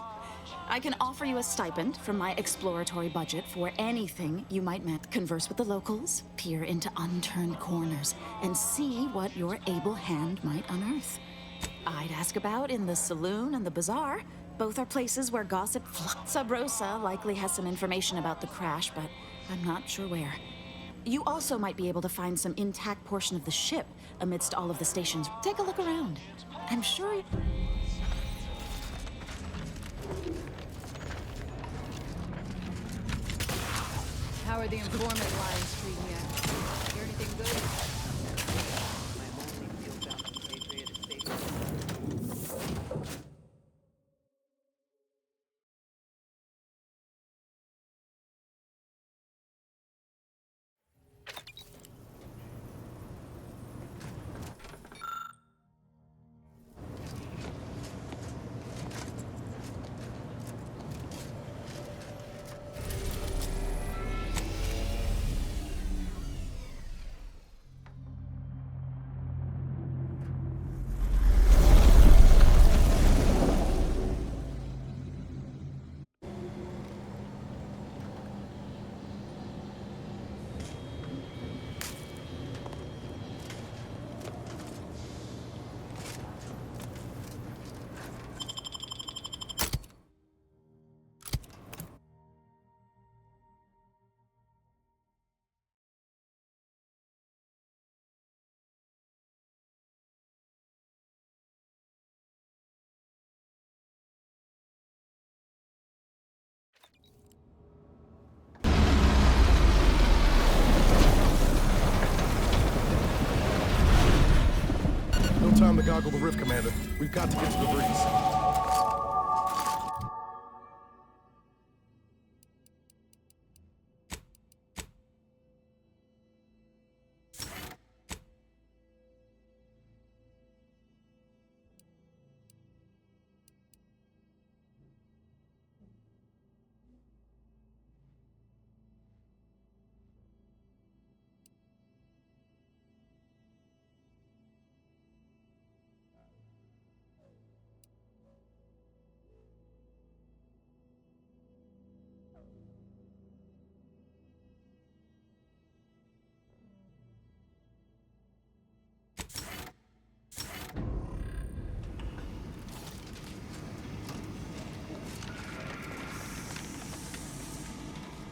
I can offer you a stipend from my exploratory budget for anything you might met. Converse with the locals, peer into unturned corners, and see what your able hand might unearth. I'd ask about in the saloon and the bazaar. Both are places where gossip floats. Sabrosa likely has some information about the crash, but I'm not sure where. You also might be able to find some intact portion of the ship amidst all of the stations. Take a look around. I'm sure How are the informant lines treating you? Hear anything good? My only field-bound compatriot is safe. No time to goggle the rift, Commander. We've got to get to the breeze.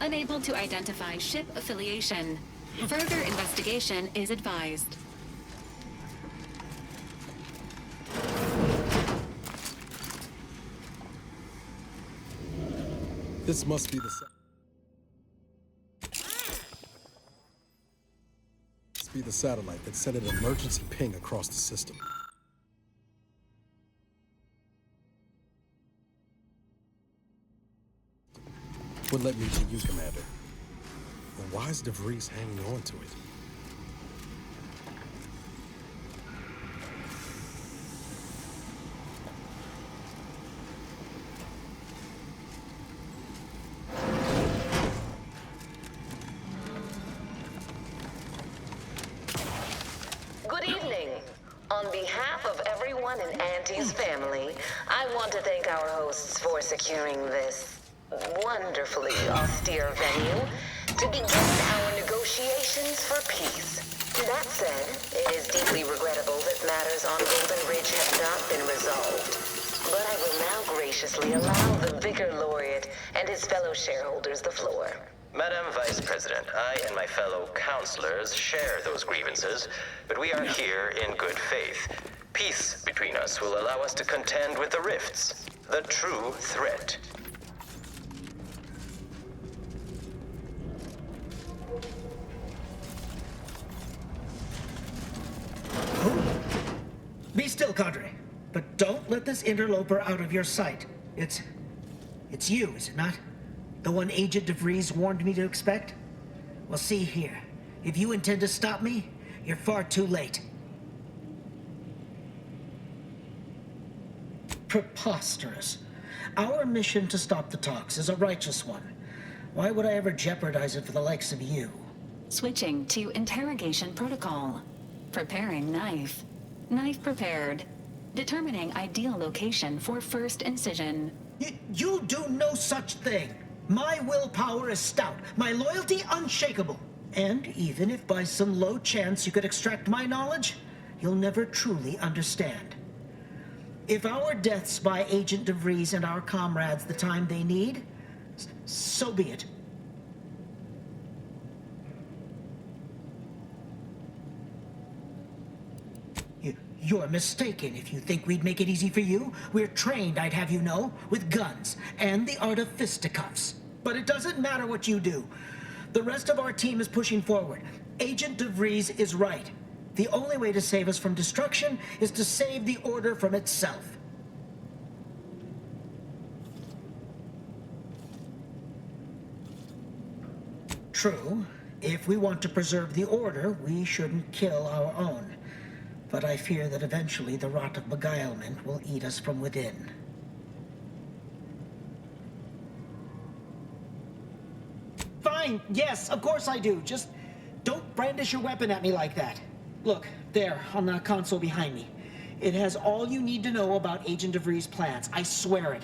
Unable to identify ship affiliation. Further investigation is advised. This must be the satellite that sent an emergency ping across the system. What led me to you, Commander? And why is DeVries hanging on to it? Good evening. On behalf of everyone in Auntie's family, I want to thank our hosts for securing this wonderfully austere venue to begin our negotiations for peace. That said, it is deeply regrettable that matters on Golden Ridge have not been resolved. But I will now graciously allow the Vicar Laureate and his fellow shareholders the floor. Madam Vice President, I and my fellow counselors share those grievances, but we are here in good faith. Peace between us will allow us to contend with the rifts, the true threat. Be still, Cadre. But don't let this interloper out of your sight. It's you, is it not? The one Agent DeVries warned me to expect? Well, see here. If you intend to stop me, you're far too late. Preposterous. Our mission to stop the talks is a righteous one. Why would I ever jeopardize it for the likes of you? Switching to interrogation protocol. Preparing knife. Knife prepared. Determining ideal location for first incision. You'll do no such thing. My willpower is stout, my loyalty unshakable. And even if by some low chance you could extract my knowledge, you'll never truly understand. If our deaths buy Agent DeVries and our comrades the time they need, so be it. You're mistaken if you think we'd make it easy for you. We're trained, I'd have you know, with guns and the art of fisticuffs. But it doesn't matter what you do. The rest of our team is pushing forward. Agent DeVries is right. The only way to save us from destruction is to save the Order from itself. True, if we want to preserve the Order, we shouldn't kill our own. But I fear that eventually the rot of beguilement will eat us from within. Fine, yes, of course I do. Just don't brandish your weapon at me like that. Look, there, on the console behind me. It has all you need to know about Agent DeVries' plans. I swear it.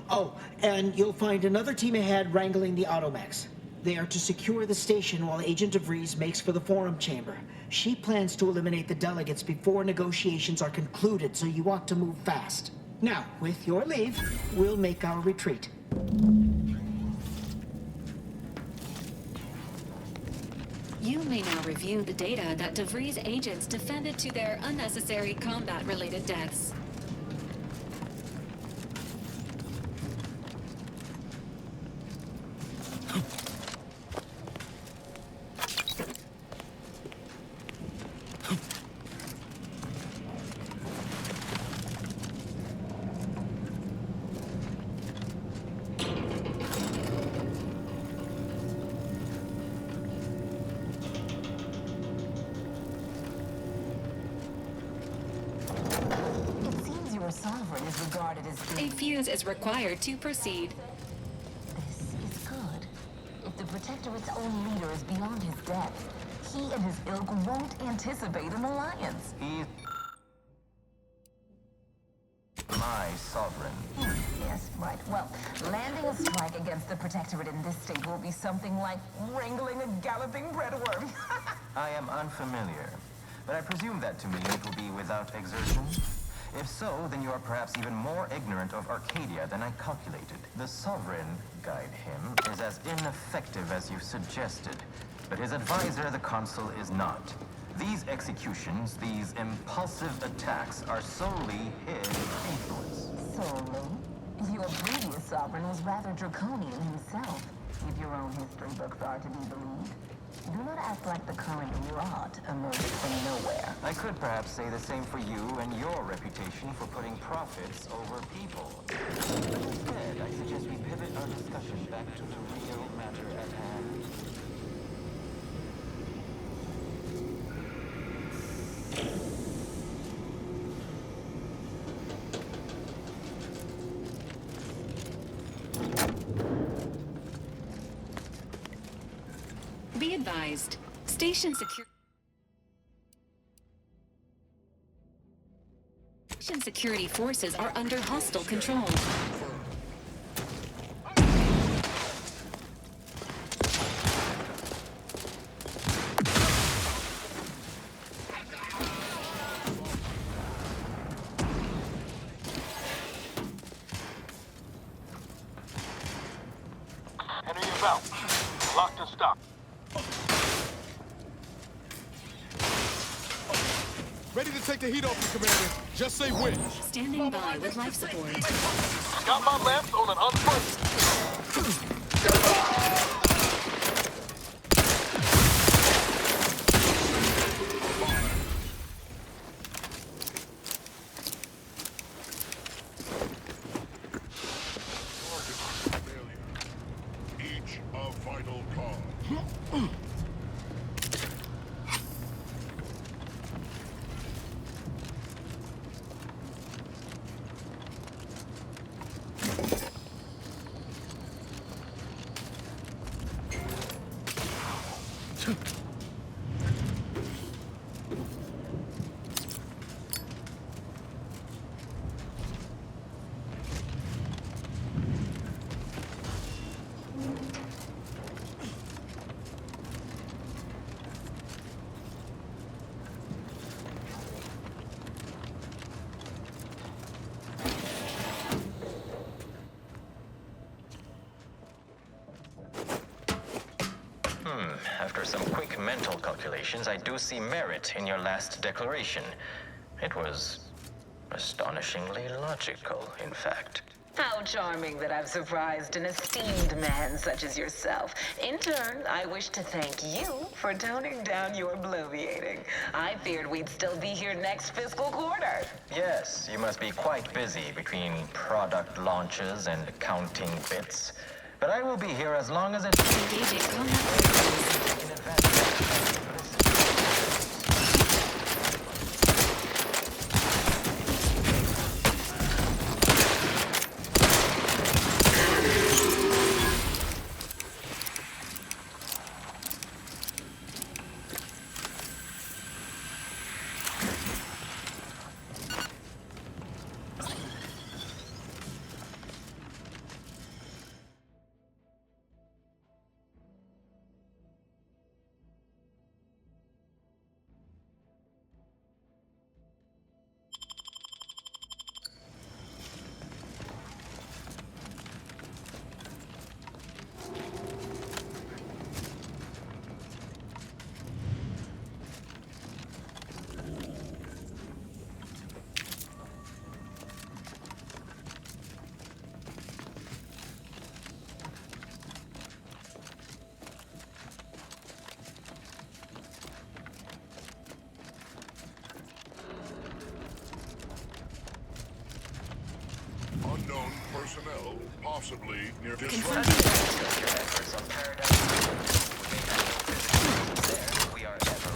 Oh, and you'll find another team ahead wrangling the automechs. They are to secure the station while Agent DeVries makes for the forum chamber. She plans to eliminate the delegates before negotiations are concluded, so you ought to move fast. Now, with your leave, we'll make our retreat. You may now review the data that DeVries agents defended to their unnecessary combat-related deaths. A fuse is required to proceed. This is good. If the Protectorate's own leader is beyond his depth, he and his ilk won't anticipate an alliance. He's my sovereign. Yes, right. Well, landing a strike against the Protectorate in this state will be something like wrangling a galloping breadworm. I am unfamiliar, but I presume that to mean it will be without exertion. If so, then you are perhaps even more ignorant of Arcadia than I calculated. The Sovereign, guide him, is as ineffective as you suggested, but his advisor, the Consul, is not. These executions, these impulsive attacks, are solely his influence. Solely? Your previous sovereign was rather draconian himself, if your own history books are to be believed. Do not act like the current rot emerged from nowhere. I could perhaps say the same for you and your reputation for putting profits over people. But instead, I suggest we pivot our discussion back to the real matter at hand. Be advised, Station security forces are under hostile control. Enemy about. Locked and stopped. Ready to take the heat off you, Commander. Just say when. Standing by with life support. Got my lamps on an unfriendly. Each a vital cause. After some quick mental calculations, I do see merit in your last declaration. It was astonishingly logical, in fact. How charming that I've surprised an esteemed man such as yourself. In turn, I wish to thank you for toning down your bloviating. I feared we'd still be here next fiscal quarter. Yes, you must be quite busy between product launches and counting bits. But I will be here as long as it's engaging in advance. Unknown personnel, possibly near Confirmed. disruption. Your efforts on Paradise. We may have no physical there, but we are ever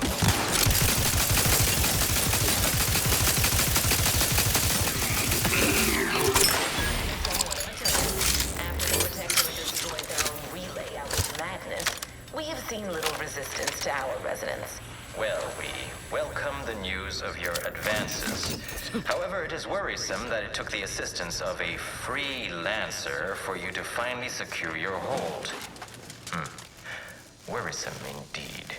After the Protectorate destroyed their own relay out of madness, we have seen little resistance to our residents. Well, we welcome the news of your advances. However, it is worrisome that it took the assistance of a freelancer for you to finally secure your hold. Worrisome indeed.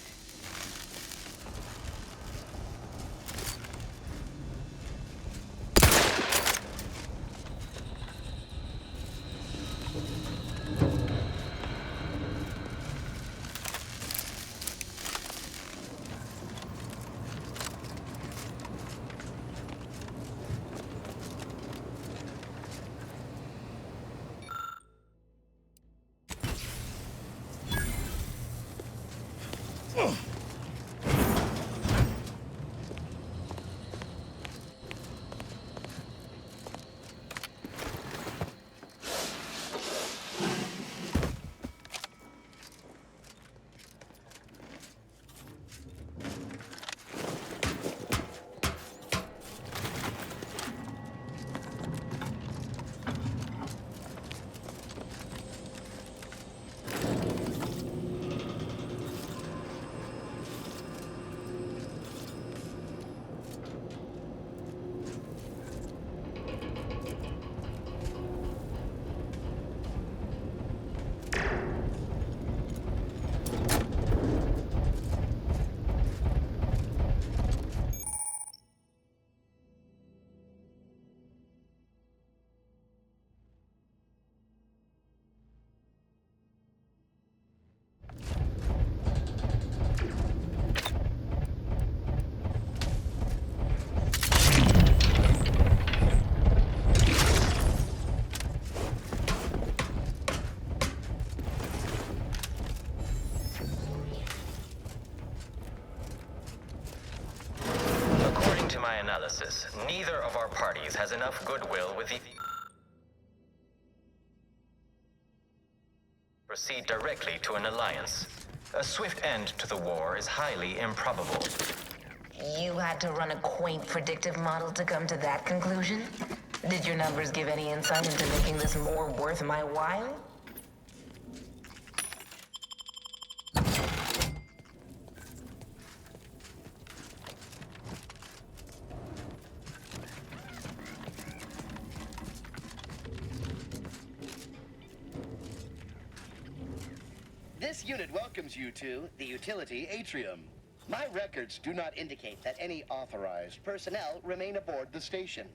differences, neither of our parties has enough goodwill with the... Proceed directly to an alliance. A swift end to the war is highly improbable. You had to run a quaint predictive model to come to that conclusion? Did your numbers give any insight into making this more worth my while? This unit welcomes you to the utility atrium. My records do not indicate that any authorized personnel remain aboard the station.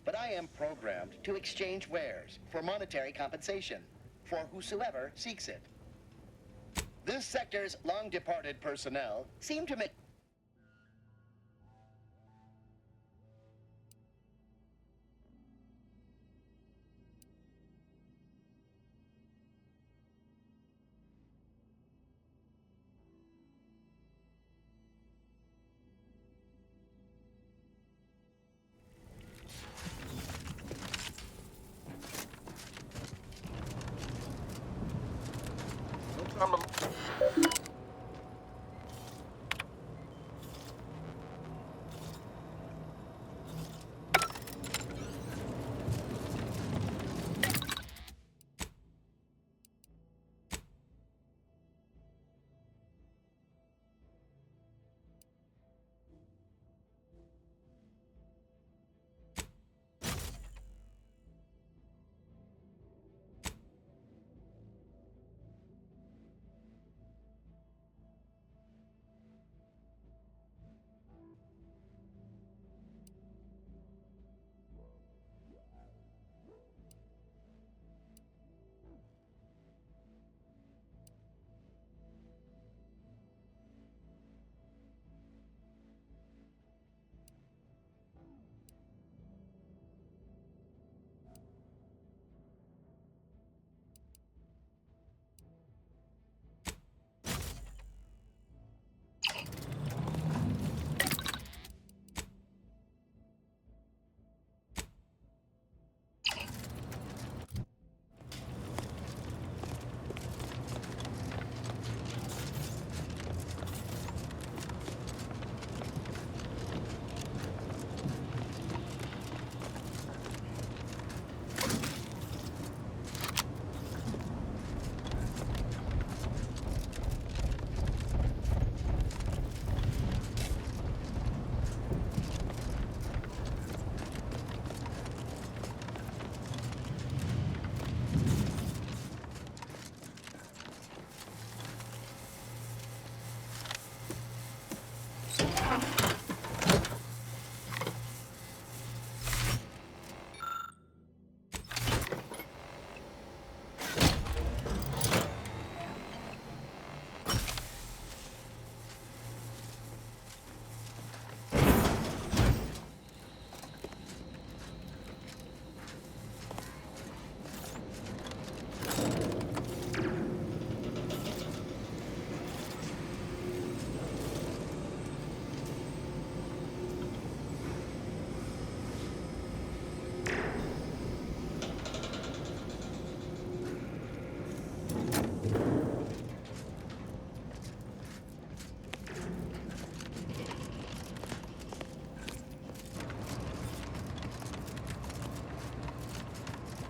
But I am programmed to exchange wares for monetary compensation for whosoever seeks it. This sector's long-departed personnel seem to make...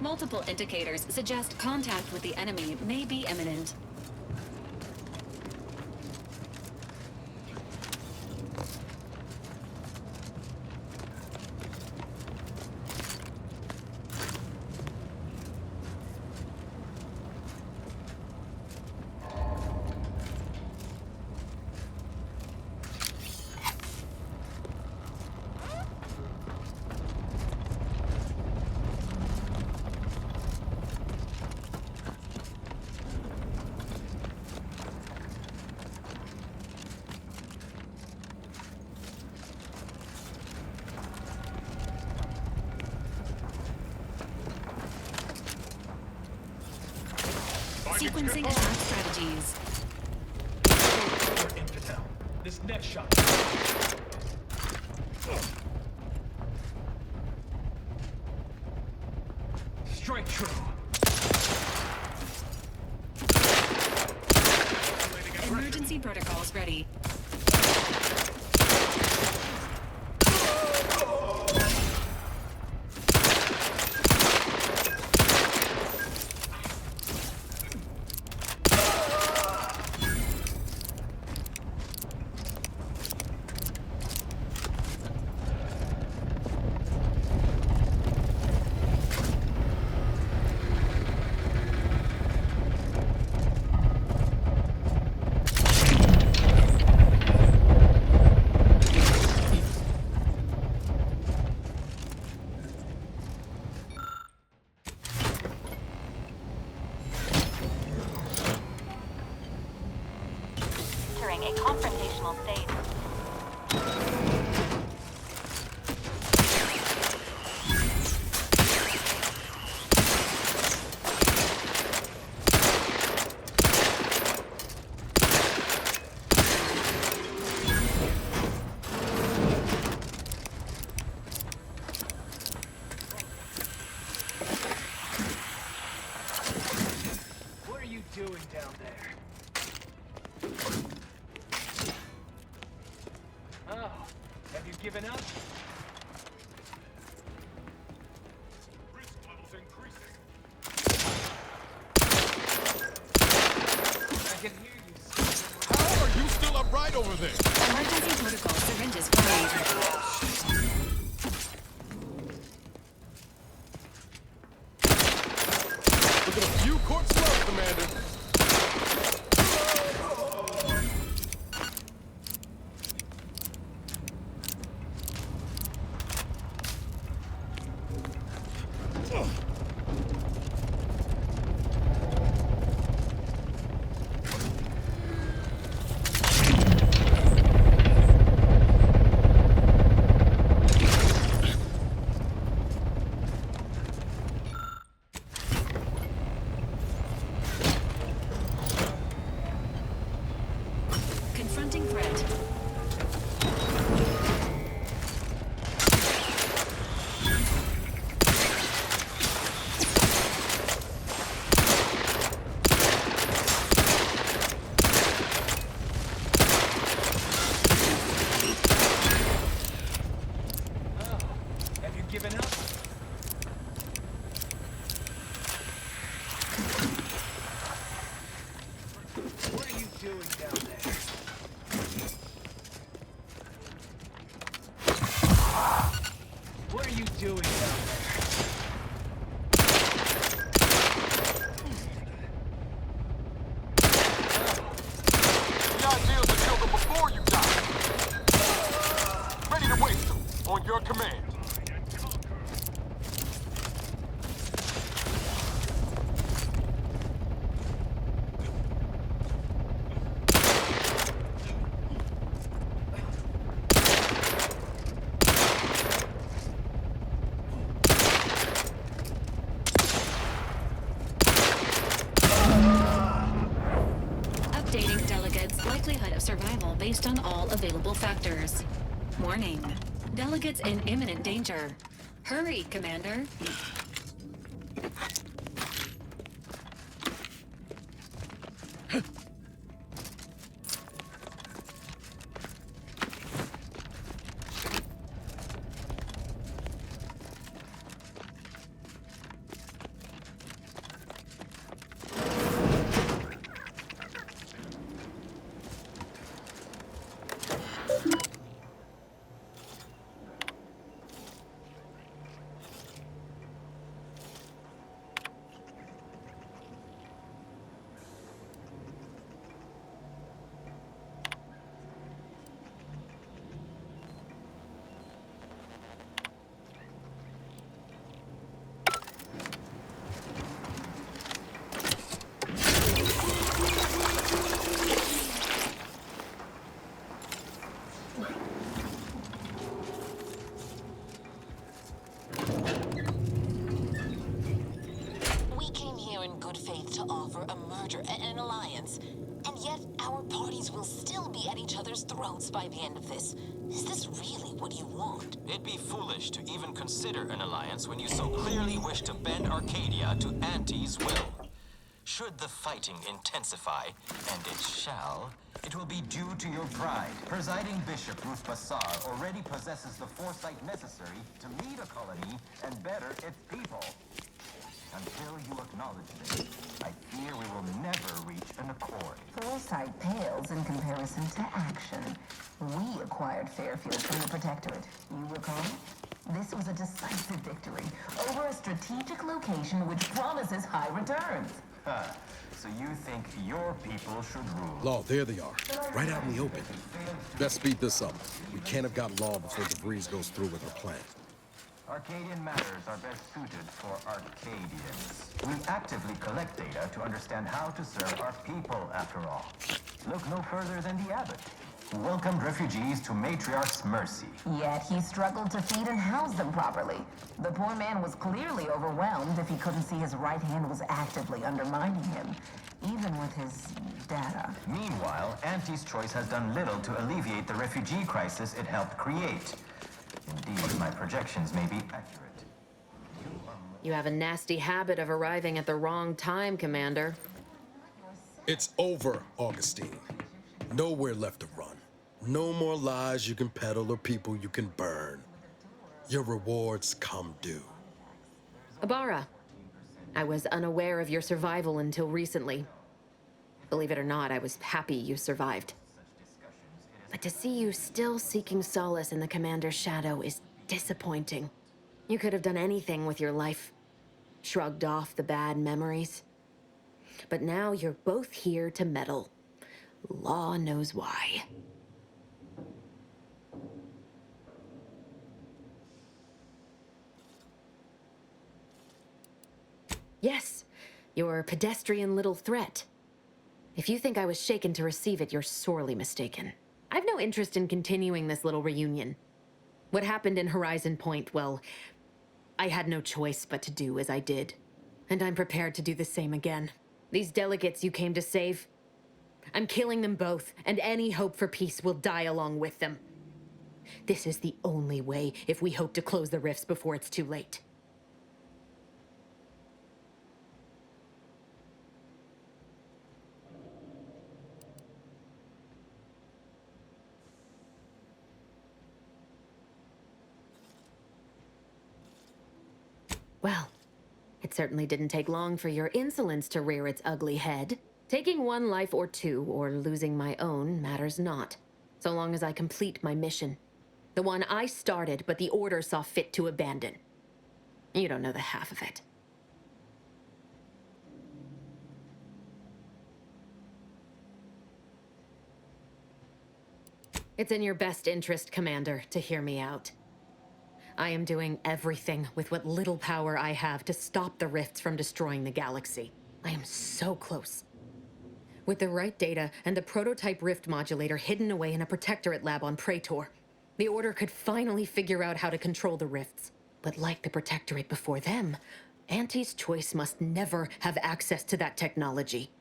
Multiple indicators suggest contact with the enemy may be imminent. Sequencing attack strategies. This next shot. true. Emergency protocols ready. Entering a confrontational state. What are you doing down there? Oh, have you given up? Risk levels increasing. I can hear you. How are you still upright over there? Emergency protocol syringes ready. Look at a few corpse left, Commander. Confronting threat. Oh, have you given up? What are you doing down there? What are you doing down there? The idea is to kill them before you die. Ready to waste them, on your command. Updating delegates' likelihood of survival based on all available factors. Warning. Delegates in imminent danger. Hurry, Commander. We came here in good faith to offer a merger, an alliance, and Yet our parties will still be at each other's throats by the end of this. Is this really what you want? It'd be foolish to even consider an alliance when you so clearly wish to bend Arcadia to Auntie's will. Should the fighting intensify, and it shall, it will be due to your pride. Presiding Bishop Ruth Bassar already possesses the foresight necessary to lead a colony and better its people. Until you acknowledge this, I fear we will never reach an accord. Foresight pales in comparison to action. We acquired Fairfield from the Protectorate. You recall? This was a decisive victory over a strategic location which promises high returns. So you think your people should rule? Law, there they are. Right out in the open. Let's speed this up. We can't have gotten Law before DeVries goes through with her plan. Arcadian matters are best suited for Arcadians. We actively collect data to understand how to serve our people, after all. Look no further than the abbot, who welcomed refugees to Matriarch's mercy. Yet he struggled to feed and house them properly. The poor man was clearly overwhelmed if he couldn't see his right hand was actively undermining him, even with his data. Meanwhile, Auntie's Choice has done little to alleviate the refugee crisis it helped create. Indeed, my projections may be accurate. You have a nasty habit of arriving at the wrong time, Commander. It's over, Augustine. Nowhere left to run. No more lies you can peddle or people you can burn. Your rewards come due. Ibarra, I was unaware of your survival until recently. Believe it or not, I was happy you survived. But to see you still seeking solace in the Commander's shadow is disappointing. You could have done anything with your life. Shrugged off the bad memories. But now you're both here to meddle. Law knows why. Yes, your pedestrian little threat. If you think I was shaken to receive it, you're sorely mistaken. I've no interest in continuing this little reunion. What happened in Horizon Point, well, I had no choice but to do as I did. And I'm prepared to do the same again. These delegates you came to save, I'm killing them both, and any hope for peace will die along with them. This is the only way if we hope to close the rifts before it's too late. Well, it certainly didn't take long for your insolence to rear its ugly head. Taking one life or two, or losing my own, matters not, so long as I complete my mission. The one I started, but the Order saw fit to abandon. You don't know the half of it. It's in your best interest, Commander, to hear me out. I am doing everything with what little power I have to stop the rifts from destroying the galaxy. I am so close. With the right data and the prototype rift modulator hidden away in a Protectorate lab on Praetor, the Order could finally figure out how to control the rifts. But like the Protectorate before them, Auntie's Choice must never have access to that technology.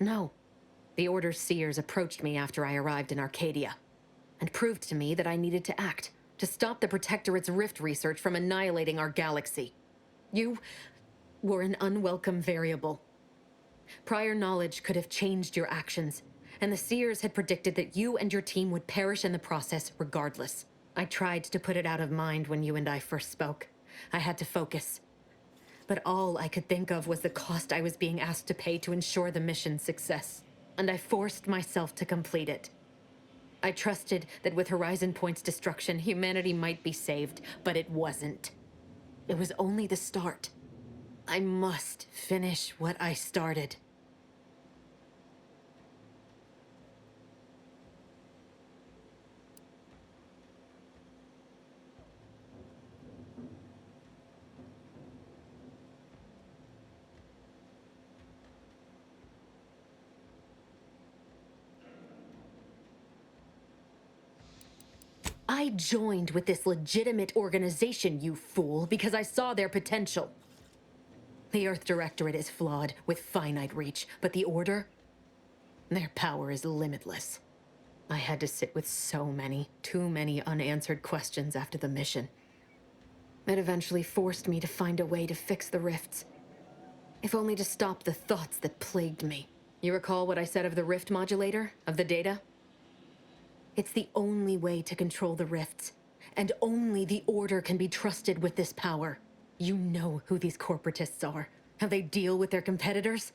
No. The Order's seers approached me after I arrived in Arcadia, and proved to me that I needed to act, to stop the Protectorate's rift research from annihilating our galaxy. You were an unwelcome variable. Prior knowledge could have changed your actions, and the seers had predicted that you and your team would perish in the process regardless. I tried to put it out of mind when you and I first spoke. I had to focus. But all I could think of was the cost I was being asked to pay to ensure the mission's success. And I forced myself to complete it. I trusted that with Horizon Point's destruction, humanity might be saved, but it wasn't. It was only the start. I must finish what I started. I joined with this legitimate organization, you fool, because I saw their potential. The Earth Directorate is flawed, with finite reach, but the Order? Their power is limitless. I had to sit with too many unanswered questions after the mission. It eventually forced me to find a way to fix the rifts. If only to stop the thoughts that plagued me. You recall what I said of the rift modulator, of the data? It's the only way to control the rifts, and only the Order can be trusted with this power. You know who these corporatists are, how they deal with their competitors.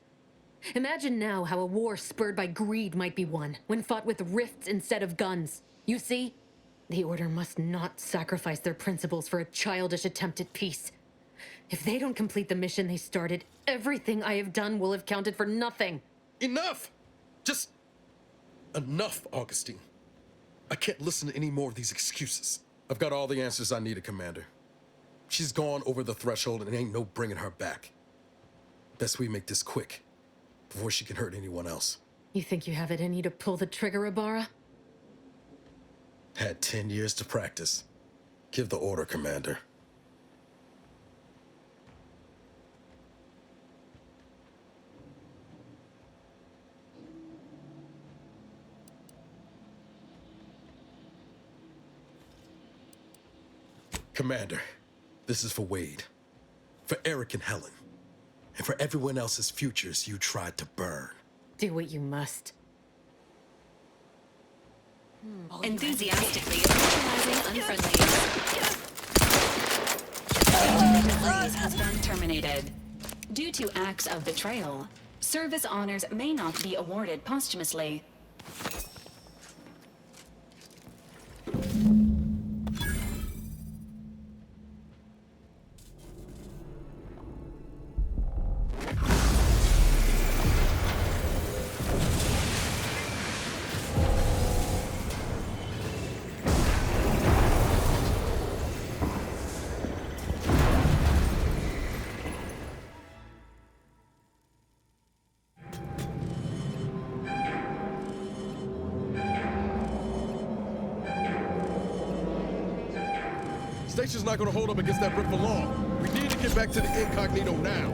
Imagine now how a war spurred by greed might be won, when fought with rifts instead of guns. You see? The Order must not sacrifice their principles for a childish attempt at peace. If they don't complete the mission they started, everything I have done will have counted for nothing. Enough! Just enough, Augustine. I can't listen to any more of these excuses. I've got all the answers I needed, Commander. She's gone over the threshold and ain't no bringing her back. Best we make this quick, before she can hurt anyone else. You think you have it in you to pull the trigger, Ibarra? Had 10 years to practice. Give the order, Commander. Commander, this is for Wade, for Eric and Helen, and for everyone else's futures you tried to burn. Do what you must. Enthusiastically neutralizing unfriendlies. Agent DeVries has been terminated. Due to acts of betrayal, service honors may not be awarded posthumously. Station's not gonna hold up against that brick for long. We need to get back to the incognito now.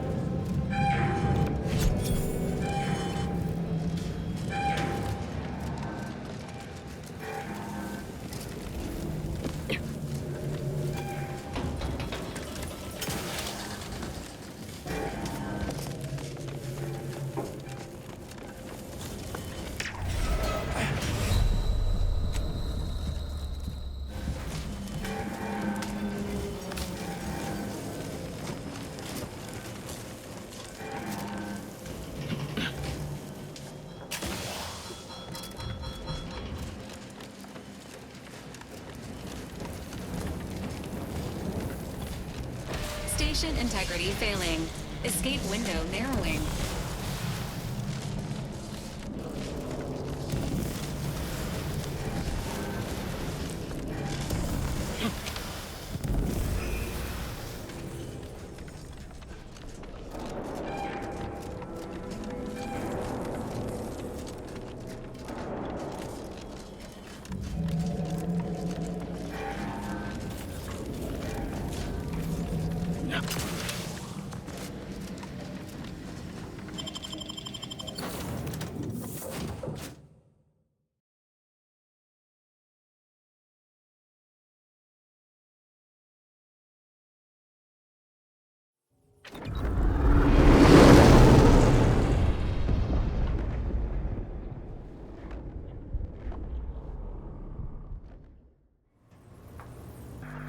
Station integrity failing. Escape window narrowing.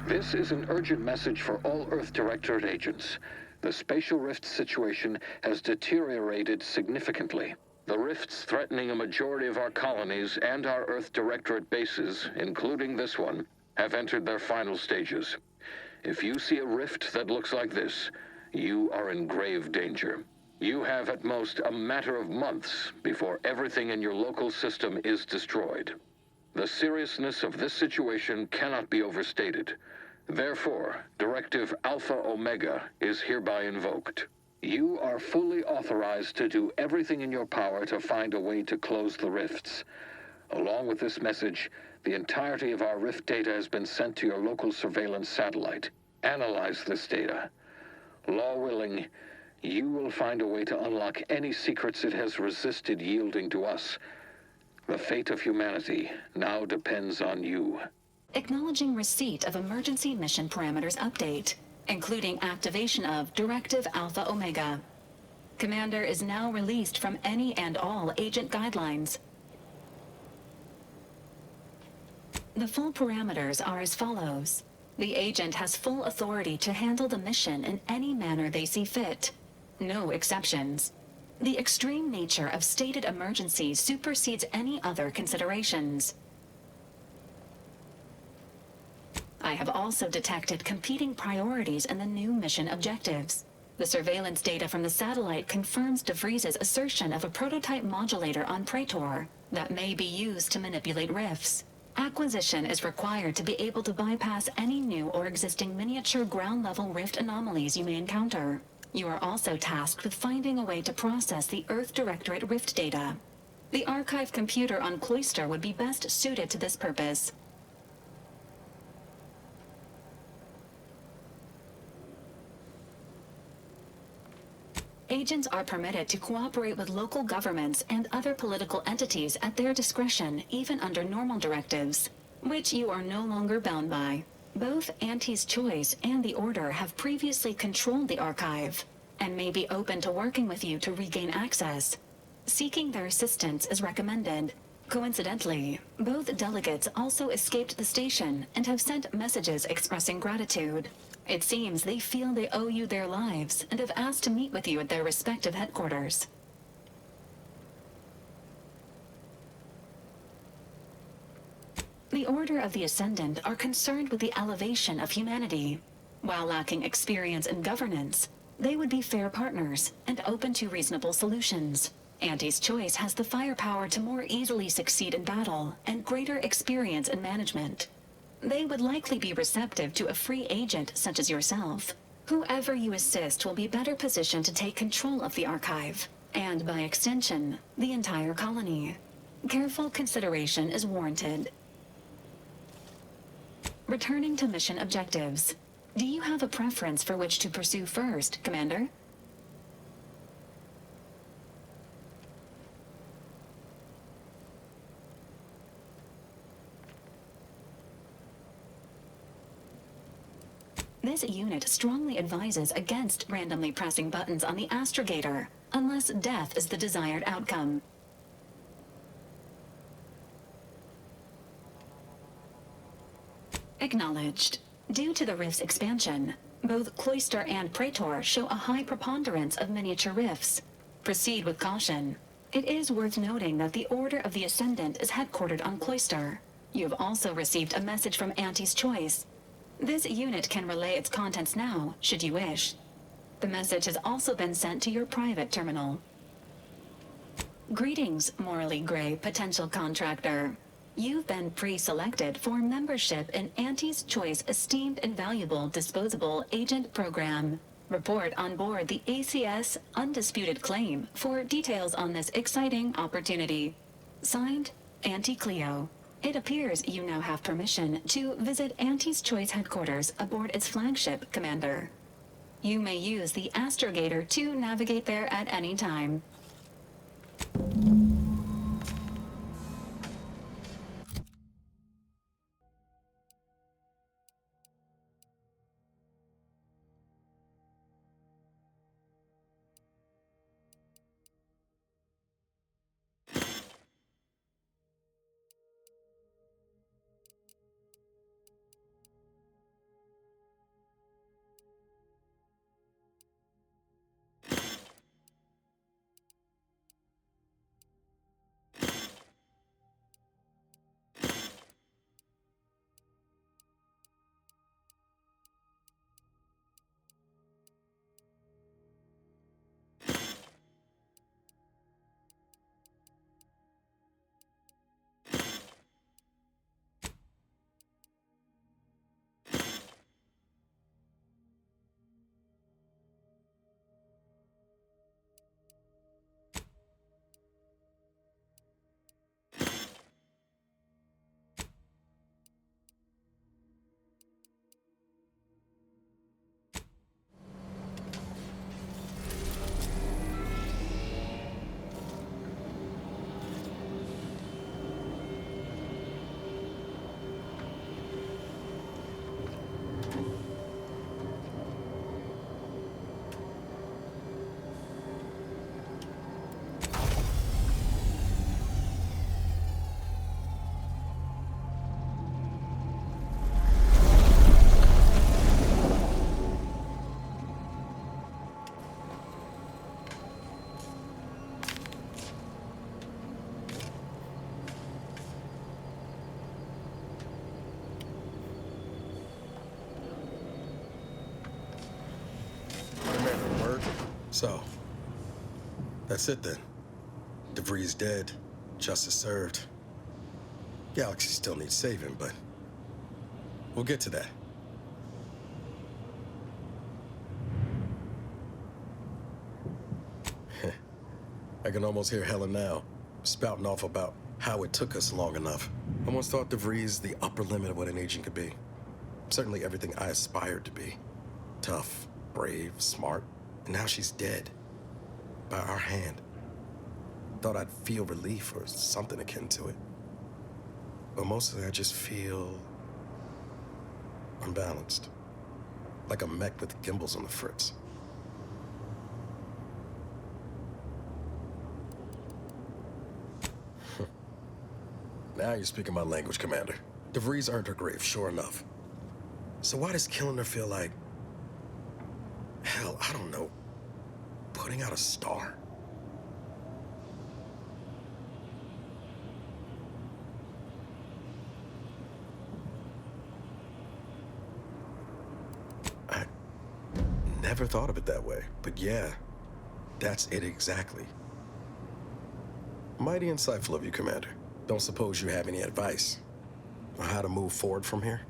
This is an urgent message for all Earth Directorate agents. The spatial rift situation has deteriorated significantly. The rifts threatening a majority of our colonies and our Earth Directorate bases, including this one, have entered their final stages. If you see a rift that looks like this, you are in grave danger. You have at most a matter of months before everything in your local system is destroyed. The seriousness of this situation cannot be overstated. Therefore, Directive Alpha Omega is hereby invoked. You are fully authorized to do everything in your power to find a way to close the rifts. Along with this message, The entirety of our Rift data has been sent to your local surveillance satellite. Analyze this data. Law willing, you will find a way to unlock any secrets it has resisted yielding to us. The fate of humanity now depends on you. Acknowledging receipt of emergency mission parameters update, including activation of Directive Alpha Omega. Commander is now released from any and all agent guidelines. The full parameters are as follows. The agent has full authority to handle the mission in any manner they see fit. No exceptions. The extreme nature of stated emergencies supersedes any other considerations. I have also detected competing priorities in the new mission objectives. The surveillance data from the satellite confirms DeVries' assertion of a prototype modulator on Praetor that may be used to manipulate rifts. Acquisition is required to be able to bypass any new or existing miniature ground-level rift anomalies you may encounter. You are also tasked with finding a way to process the Earth Directorate rift data. The archive computer on Cloister would be best suited to this purpose. Agents are permitted to cooperate with local governments and other political entities at their discretion, even under normal directives, which you are no longer bound by. Both Auntie's Choice and the Order have previously controlled the archive, and may be open to working with you to regain access. Seeking their assistance is recommended. Coincidentally, both delegates also escaped the station and have sent messages expressing gratitude. It seems they feel they owe you their lives and have asked to meet with you at their respective headquarters. The Order of the Ascendant are concerned with the elevation of humanity. While lacking experience in governance, they would be fair partners and open to reasonable solutions. Auntie's Choice has the firepower to more easily succeed in battle and greater experience in management. They would likely be receptive to a free agent such as yourself. Whoever you assist will be better positioned to take control of the archive, and by extension, the entire colony. Careful consideration is warranted. Returning to mission objectives. Do you have a preference for which to pursue first, Commander? This unit strongly advises against randomly pressing buttons on the astrogator, unless death is the desired outcome. Acknowledged. Due to the rift's expansion, both Cloister and Praetor show a high preponderance of miniature rifts. Proceed with caution. It is worth noting that the Order of the Ascendant is headquartered on Cloister. You have also received a message from Auntie's Choice. This unit can relay its contents now, should you wish. The message has also been sent to your private terminal. Greetings, morally gray potential contractor. You've been pre-selected for membership in Auntie's Choice Esteemed and Valuable Disposable Agent Program. Report on board the ACS Undisputed Claim for details on this exciting opportunity. Signed, Auntie Cleo. It appears you now have permission to visit Auntie's Choice headquarters aboard its flagship, Commander. You may use the astrogator to navigate there at any time. So, that's it then. DeVries dead, justice served. Galaxy still needs saving, but we'll get to that. I can almost hear Helen now, spouting off about how it took us long enough. I once thought DeVries the upper limit of what an agent could be. Certainly everything I aspired to be. Tough, brave, smart, and now she's dead. By our hand. Thought I'd feel relief or something akin to it. But mostly I just feel unbalanced. Like a mech with gimbals on the fritz. Now you're speaking my language, Commander. DeVries earned her grave, sure enough. So why does killing her feel like... hell, I don't know. Putting out a star? I never thought of it that way, but yeah, that's it exactly. Mighty insightful of you, Commander. Don't suppose you have any advice on how to move forward from here?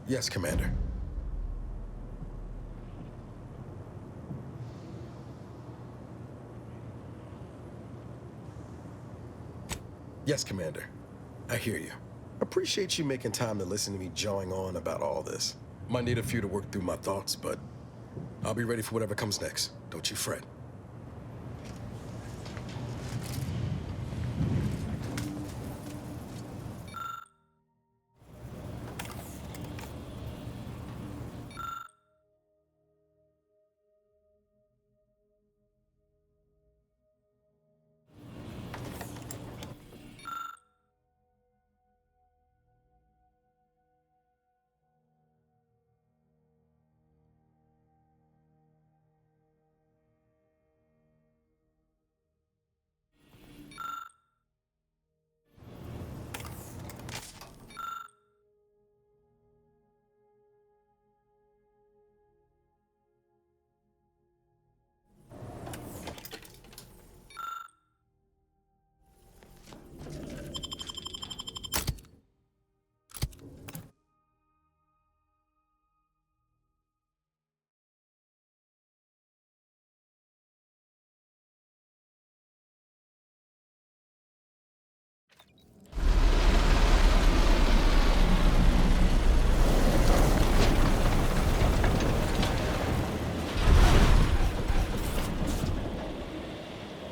Yes, Commander. Yes, Commander. I hear you. Appreciate you making time to listen to me jawing on about all this. Might need a few to work through my thoughts, but I'll be ready for whatever comes next. Don't you fret.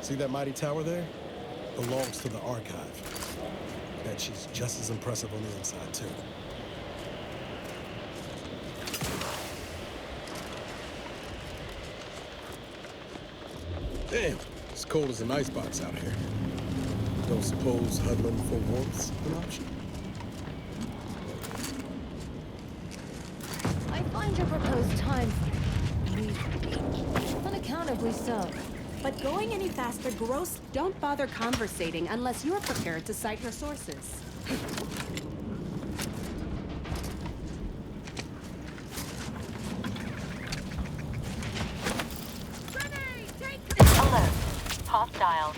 See that mighty tower there? Belongs to the Archive. And she's just as impressive on the inside, too. Damn, it's cold as an icebox out here. Don't suppose huddling for warmth's an option? I find your proposed time unaccountably so. But going any faster, gross. Don't bother conversating unless you're prepared to cite your sources. Alert. Hostiles.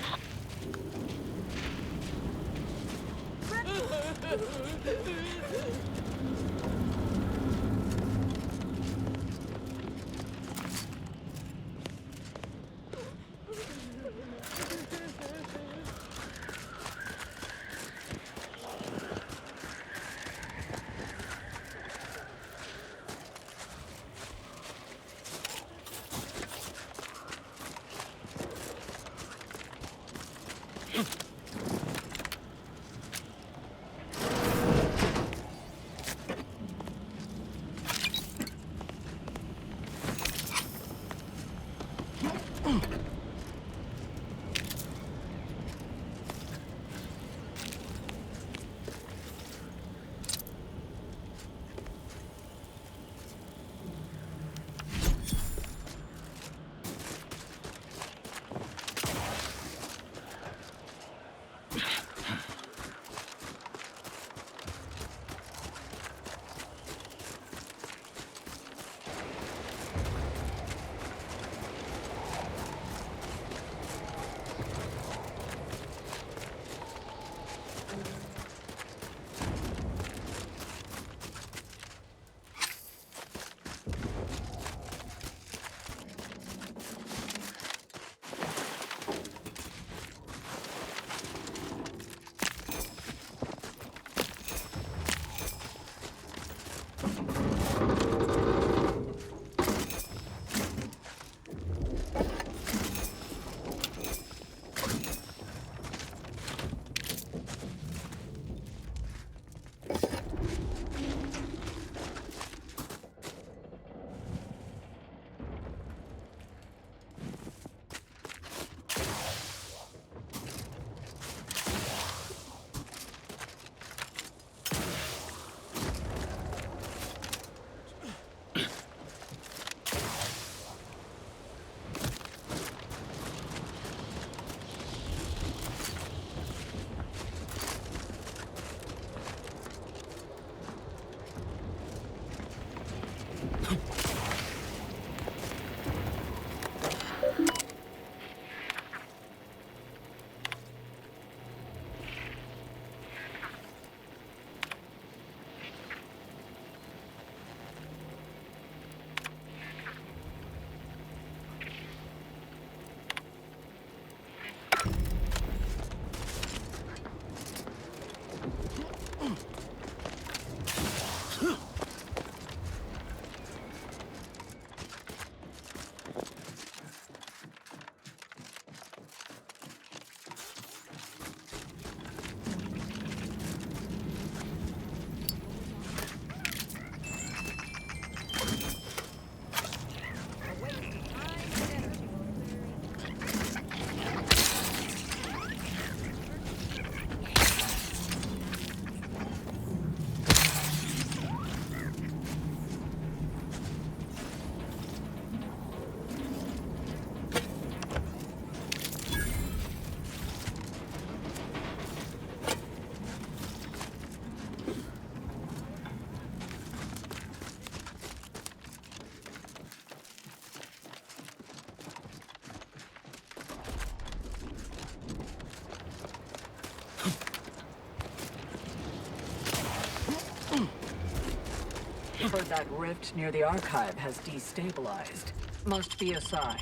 Heard that rift near the archive has destabilized. Must be a sign.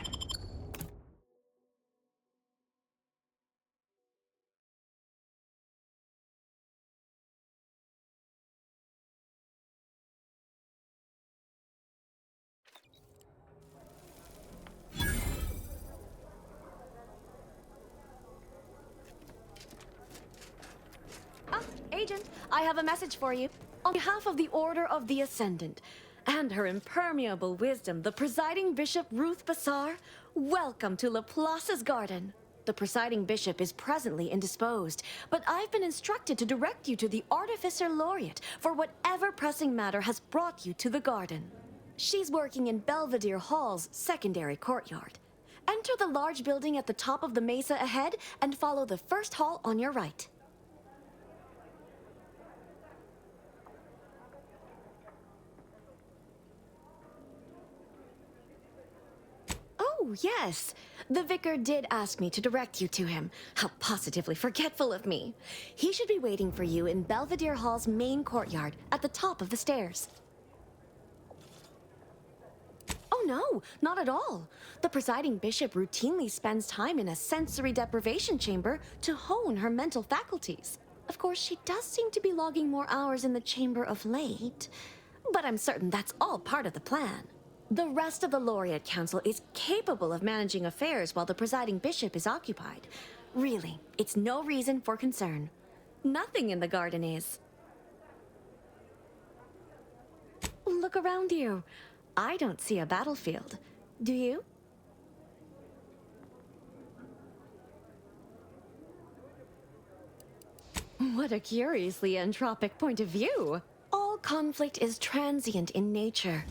Agent, I have a message for you. On behalf of the Order of the Ascendant and her impermeable wisdom, the presiding bishop Ruth Bassar, welcome to Laplace's garden. The presiding bishop is presently indisposed, but I've been instructed to direct you to the Artificer Laureate for whatever pressing matter has brought you to the garden. She's working in Belvedere Hall's secondary courtyard. Enter the large building at the top of the mesa ahead and follow the first hall on your right. Oh, yes. The vicar did ask me to direct you to him. How positively forgetful of me. He should be waiting for you in Belvedere Hall's main courtyard at the top of the stairs. Oh, no, not at all. The presiding bishop routinely spends time in a sensory deprivation chamber to hone her mental faculties. Of course, she does seem to be logging more hours in the chamber of late, but I'm certain that's all part of the plan. The rest of the Laureate Council is capable of managing affairs while the presiding bishop is occupied. Really, it's no reason for concern. Nothing in the garden is. Look around you. I don't see a battlefield. Do you? What a curiously entropic point of view. All conflict is transient in nature.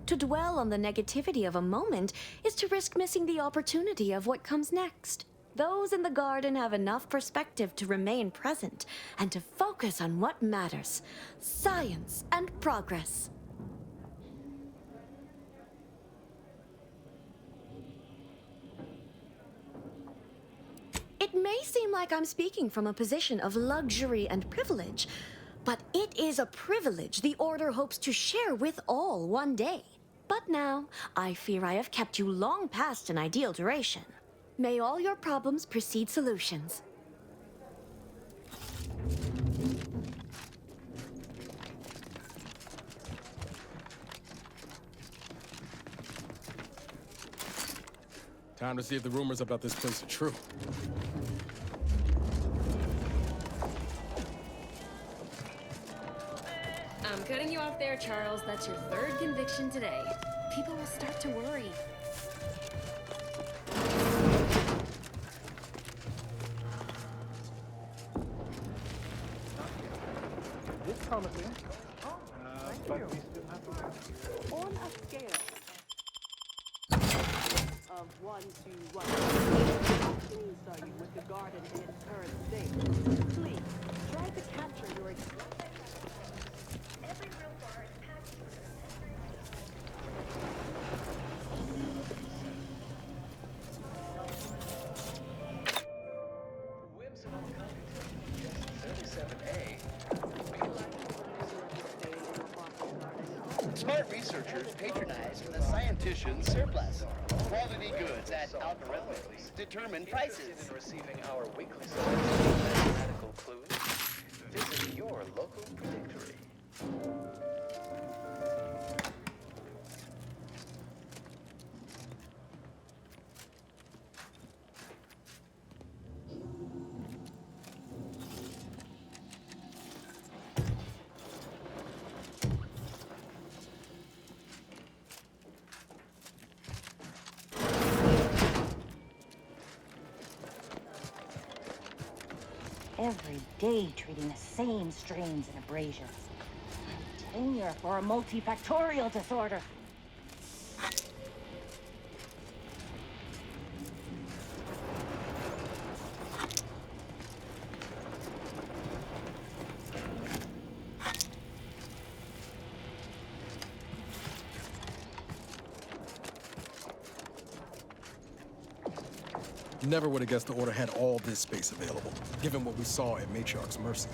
To dwell on the negativity of a moment is to risk missing the opportunity of what comes next. Those in the garden have enough perspective to remain present and to focus on what matters: science and progress. It may seem like I'm speaking from a position of luxury and privilege, but it is a privilege the Order hopes to share with all one day. But now, I fear I have kept you long past an ideal duration. May all your problems precede solutions. Time to see if the rumors about this place are true. I'm cutting you off there, Charles. That's your third conviction today. People will start to worry. It's promising. But we still have to On a scale of 1 to 1, how pleased are you with the garden in its current state? Please, try to capture your experience. Every real bar is packed with Whimsical Covington, 37A. Smart researchers patronize the scientician's surplus. Quality goods at algorithmically determined prices. In receiving our weekly selection of mathematical clues, visit your local predictory. Every day treating the same strains and abrasions. Tenure for a multifactorial disorder. Never would have guessed the Order had all this space available, given what we saw at Matriarch's Mercy.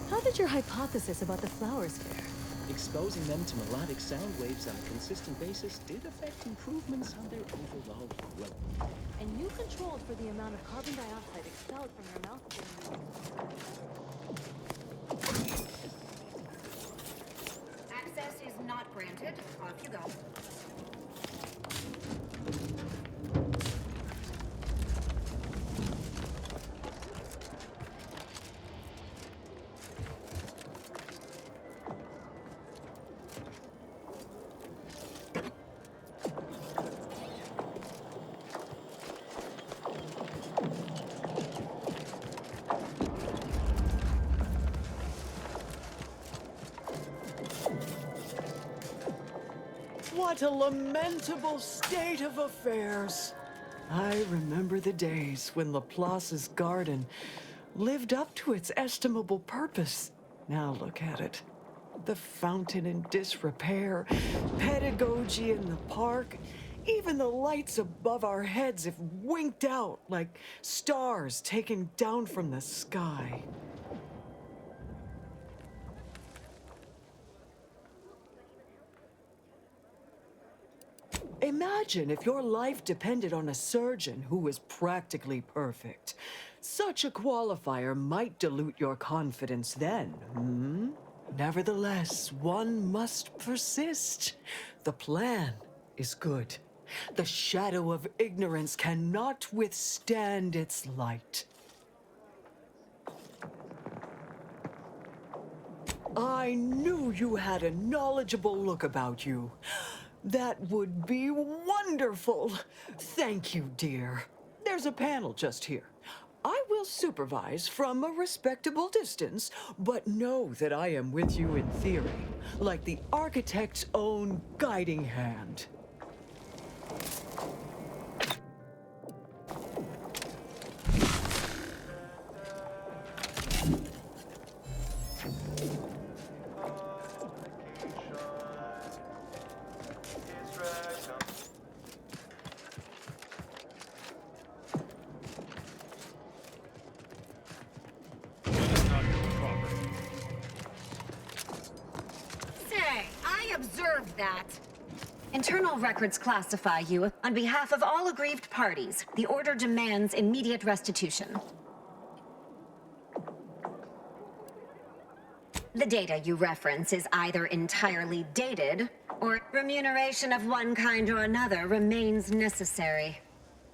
How did your hypothesis about the flowers fare? Exposing them to melodic sound waves on a consistent basis did affect improvements on their overall growth. And you controlled for the amount of carbon dioxide expelled from your mouth during the... Access is not granted. Off you go. What a lamentable state of affairs. I remember the days when Laplace's garden lived up to its estimable purpose. Now look at it. The fountain in disrepair, pedagogy in the park, even the lights above our heads have winked out like stars taken down from the sky. Imagine if your life depended on a surgeon who was practically perfect. Such a qualifier might dilute your confidence then, hmm? Nevertheless, one must persist. The plan is good. The shadow of ignorance cannot withstand its light. I knew you had a knowledgeable look about you. That would be wonderful. Thank you, dear. There's a panel just here. I will supervise from a respectable distance, but know that I am with you in theory, like the architect's own guiding hand. Observed that. Internal records classify you on behalf of all aggrieved parties. The order demands immediate restitution. The data you reference is either entirely dated, or remuneration of one kind or another remains necessary.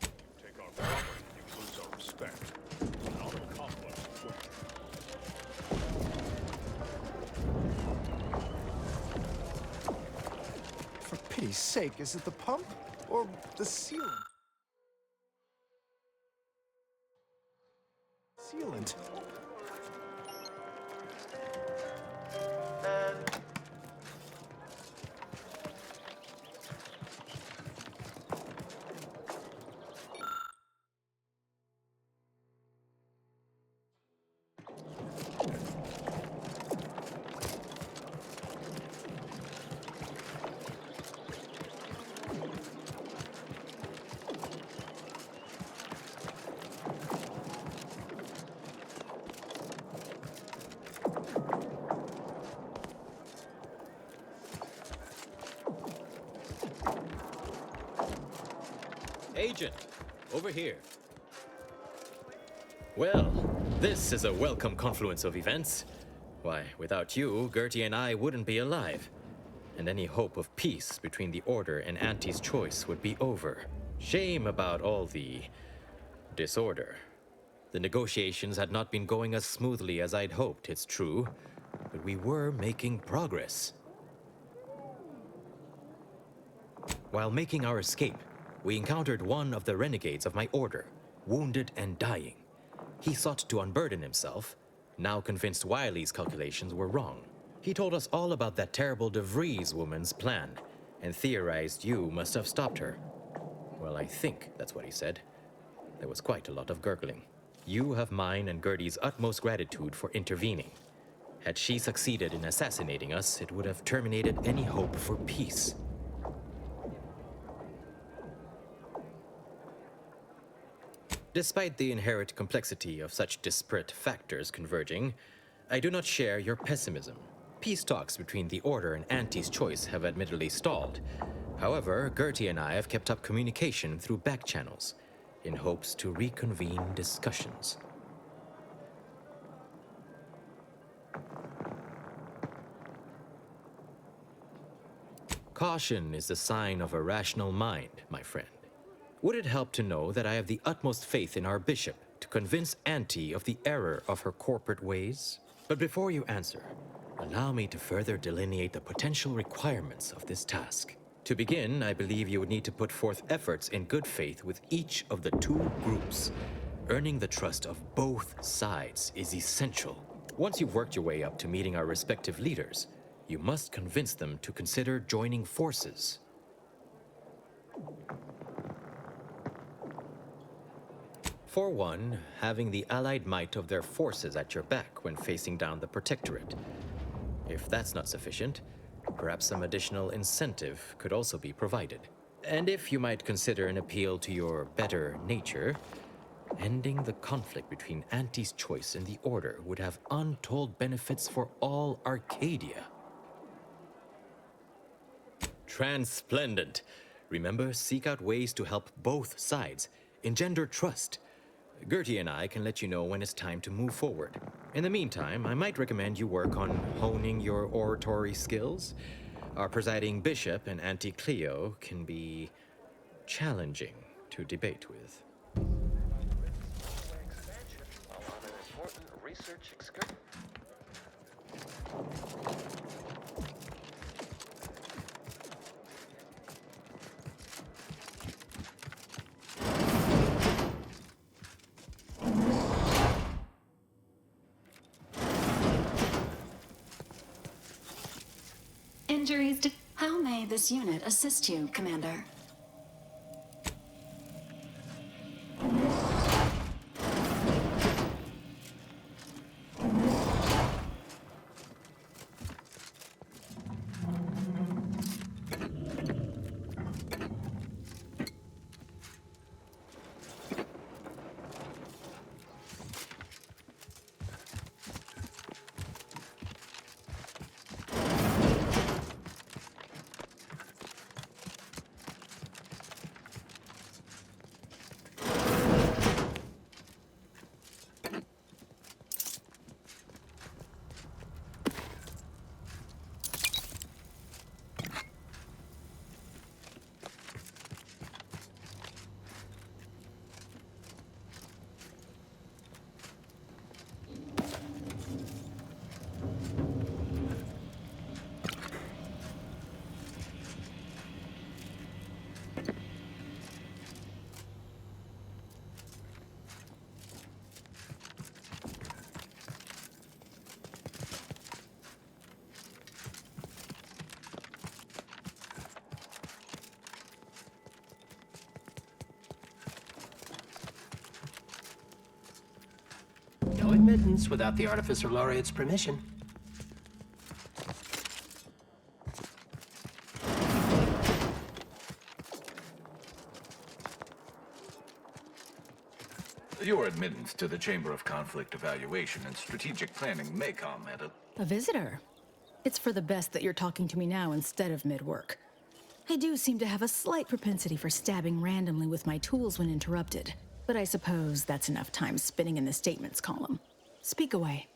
Take our property, you lose our respect. Not a complex equation. For pity's sake, is it the pump or the sealant? Sealant. Agent, over here. Well, this is a welcome confluence of events. Why, without you, Gertie and I wouldn't be alive. And any hope of peace between the Order and Auntie's Choice would be over. Shame about all the disorder. The negotiations had not been going as smoothly as I'd hoped, it's true, but we were making progress. While making our escape, we encountered one of the renegades of my order, wounded and dying. He sought to unburden himself, now convinced Wiley's calculations were wrong. He told us all about that terrible DeVries woman's plan, and theorized you must have stopped her. Well, I think that's what he said. There was quite a lot of gurgling. You have mine and Gertie's utmost gratitude for intervening. Had she succeeded in assassinating us, it would have terminated any hope for peace. Despite the inherent complexity of such disparate factors converging, I do not share your pessimism. Peace talks between the Order and Auntie's Choice have admittedly stalled. However, Gertie and I have kept up communication through back channels, in hopes to reconvene discussions. Caution is the sign of a rational mind, my friend. Would it help to know that I have the utmost faith in our bishop to convince Auntie of the error of her corporate ways? But before you answer, allow me to further delineate the potential requirements of this task. To begin, I believe you would need to put forth efforts in good faith with each of the two groups. Earning the trust of both sides is essential. Once you've worked your way up to meeting our respective leaders, you must convince them to consider joining forces. For one, having the allied might of their forces at your back when facing down the Protectorate. If that's not sufficient, perhaps some additional incentive could also be provided. And if you might consider an appeal to your better nature, ending the conflict between Auntie's Choice and the Order would have untold benefits for all Arcadia. Transplendent. Remember, seek out ways to help both sides, engender trust. Gertie and I can let you know when it's time to move forward. In the meantime, I might recommend you work on honing your oratory skills. Our presiding bishop and Auntie Cleo can be challenging to debate with. Injuries to... How may this unit assist you, Commander? No admittance without the Artificer Laureate's permission. Your admittance to the Chamber of Conflict Evaluation and Strategic Planning may come at a... A visitor? It's for the best that you're talking to me now instead of mid-work. I do seem to have a slight propensity for stabbing randomly with my tools when interrupted, but I suppose that's enough time spinning in the statements column. Speak away.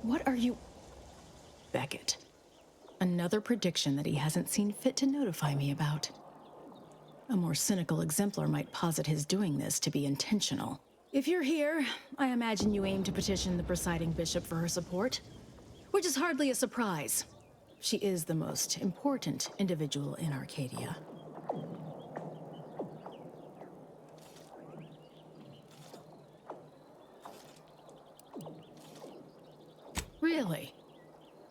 What are you... Beckett. Another prediction that he hasn't seen fit to notify me about. A more cynical exemplar might posit his doing this to be intentional. If you're here, I imagine you aim to petition the presiding bishop for her support, which is hardly a surprise. She is the most important individual in Arcadia. Really?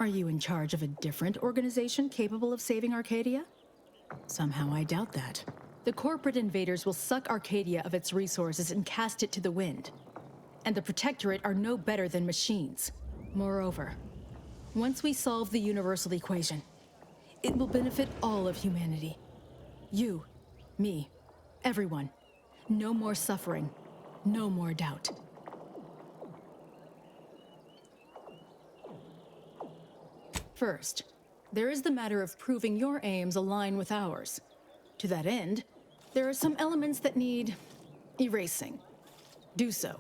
Are you in charge of a different organization capable of saving Arcadia? Somehow I doubt that. The corporate invaders will suck Arcadia of its resources and cast it to the wind. And the Protectorate are no better than machines. Moreover, once we solve the universal equation, it will benefit all of humanity. You, me, everyone. No more suffering, no more doubt. First, there is the matter of proving your aims align with ours. To that end, there are some elements that need erasing. Do so,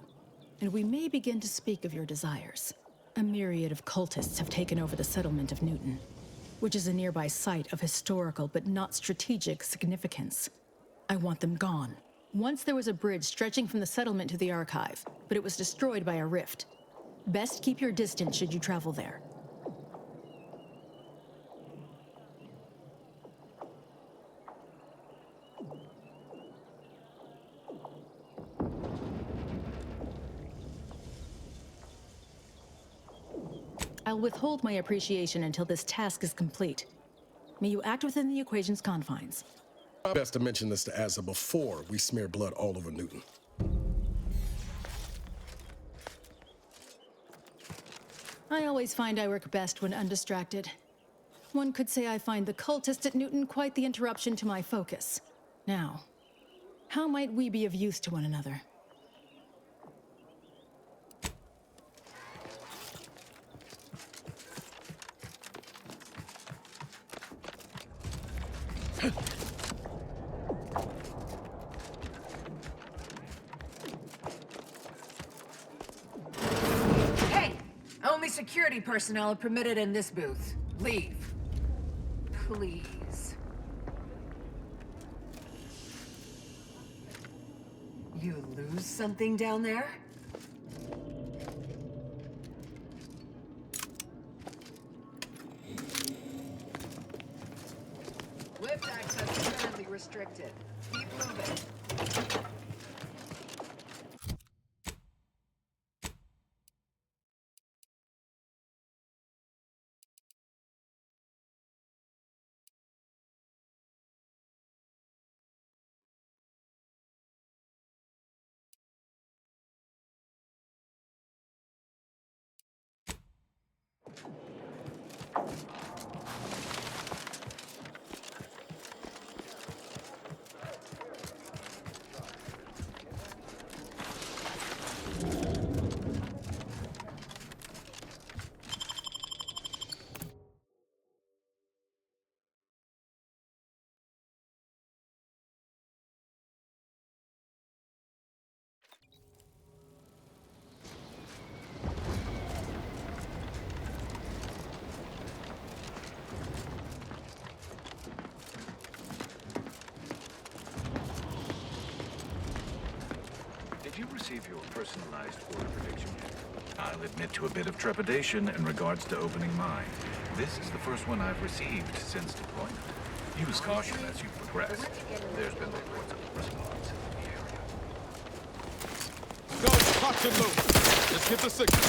and we may begin to speak of your desires. A myriad of cultists have taken over the settlement of Newton, which is a nearby site of historical but not strategic significance. I want them gone. Once there was a bridge stretching from the settlement to the archive, but it was destroyed by a rift. Best keep your distance should you travel there. I'll withhold my appreciation until this task is complete. May you act within the equation's confines. Best to mention this to Azza before we smear blood all over Newton. I always find I work best when undistracted. One could say I find the cultist at Newton quite the interruption to my focus. Now, how might we be of use to one another? Hey! Only security personnel are permitted in this booth. Leave. Please. You lose something down there? Lift access is currently restricted. Keep moving. Did you receive your personalized order prediction yet? I'll admit to a bit of trepidation in regards to opening mine. This is the first one I've received since deployment. Use caution as you progress. There's been reports of response in the area. Go, lock and load. Let's get the signal.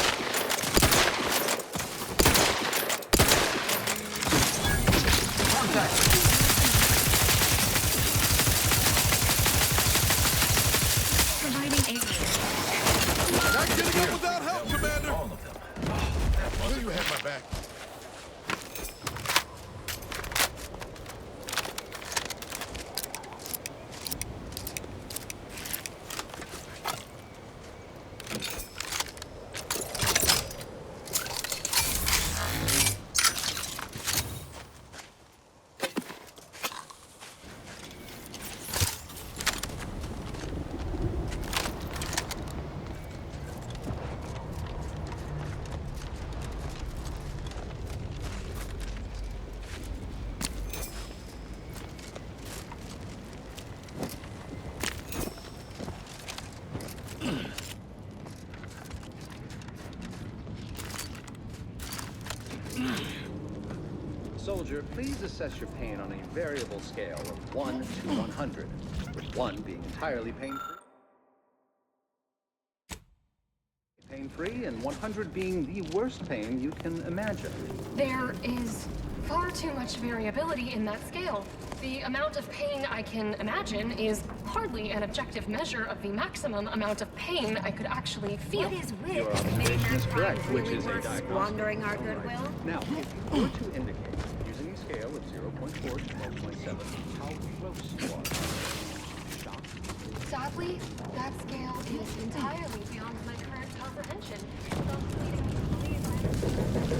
Providing aid. Not getting up without help, Commander. All of them. I knew you had my back. Soldier, please assess your pain on a variable scale of 1 to 100, with 1 being entirely pain-free. pain-free, and 100 being the worst pain you can imagine. There is far too much variability in that scale. The amount of pain I can imagine is hardly an objective measure of the maximum amount of pain I could actually feel. What is Your with observation is correct, which is a diagnostic. squandering our goodwill? Now, if you were to indicate, using a scale of 0.4 to 12.7, how close you are. Sadly, that scale is entirely beyond my current comprehension, thus leading me to believe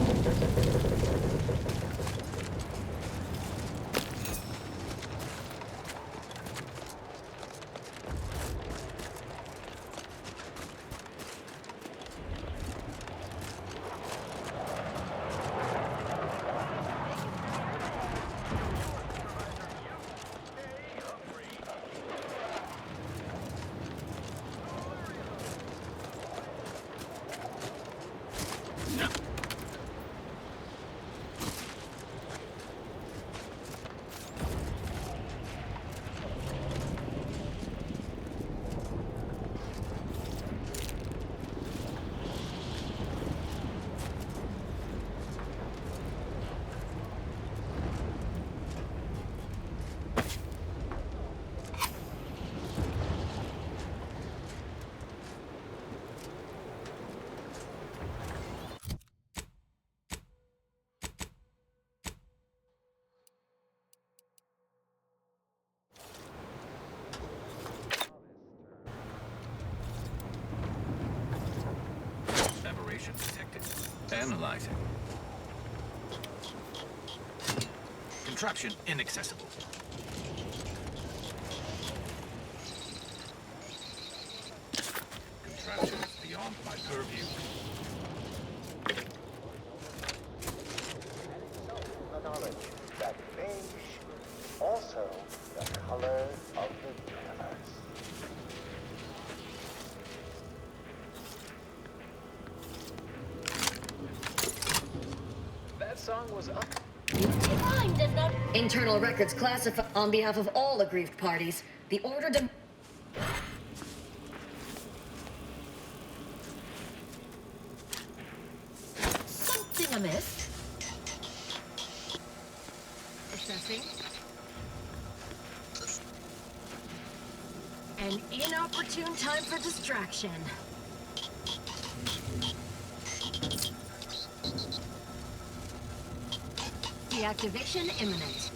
Aberration detected. Analyzing. Contraption inaccessible. Contraption is beyond my purview. The knowledge that beige also the color of the universe. That song was up. Time does not. Internal records classify on behalf of all aggrieved parties. The order to. Something amiss. assessing. An inopportune time for distraction. Deactivation imminent.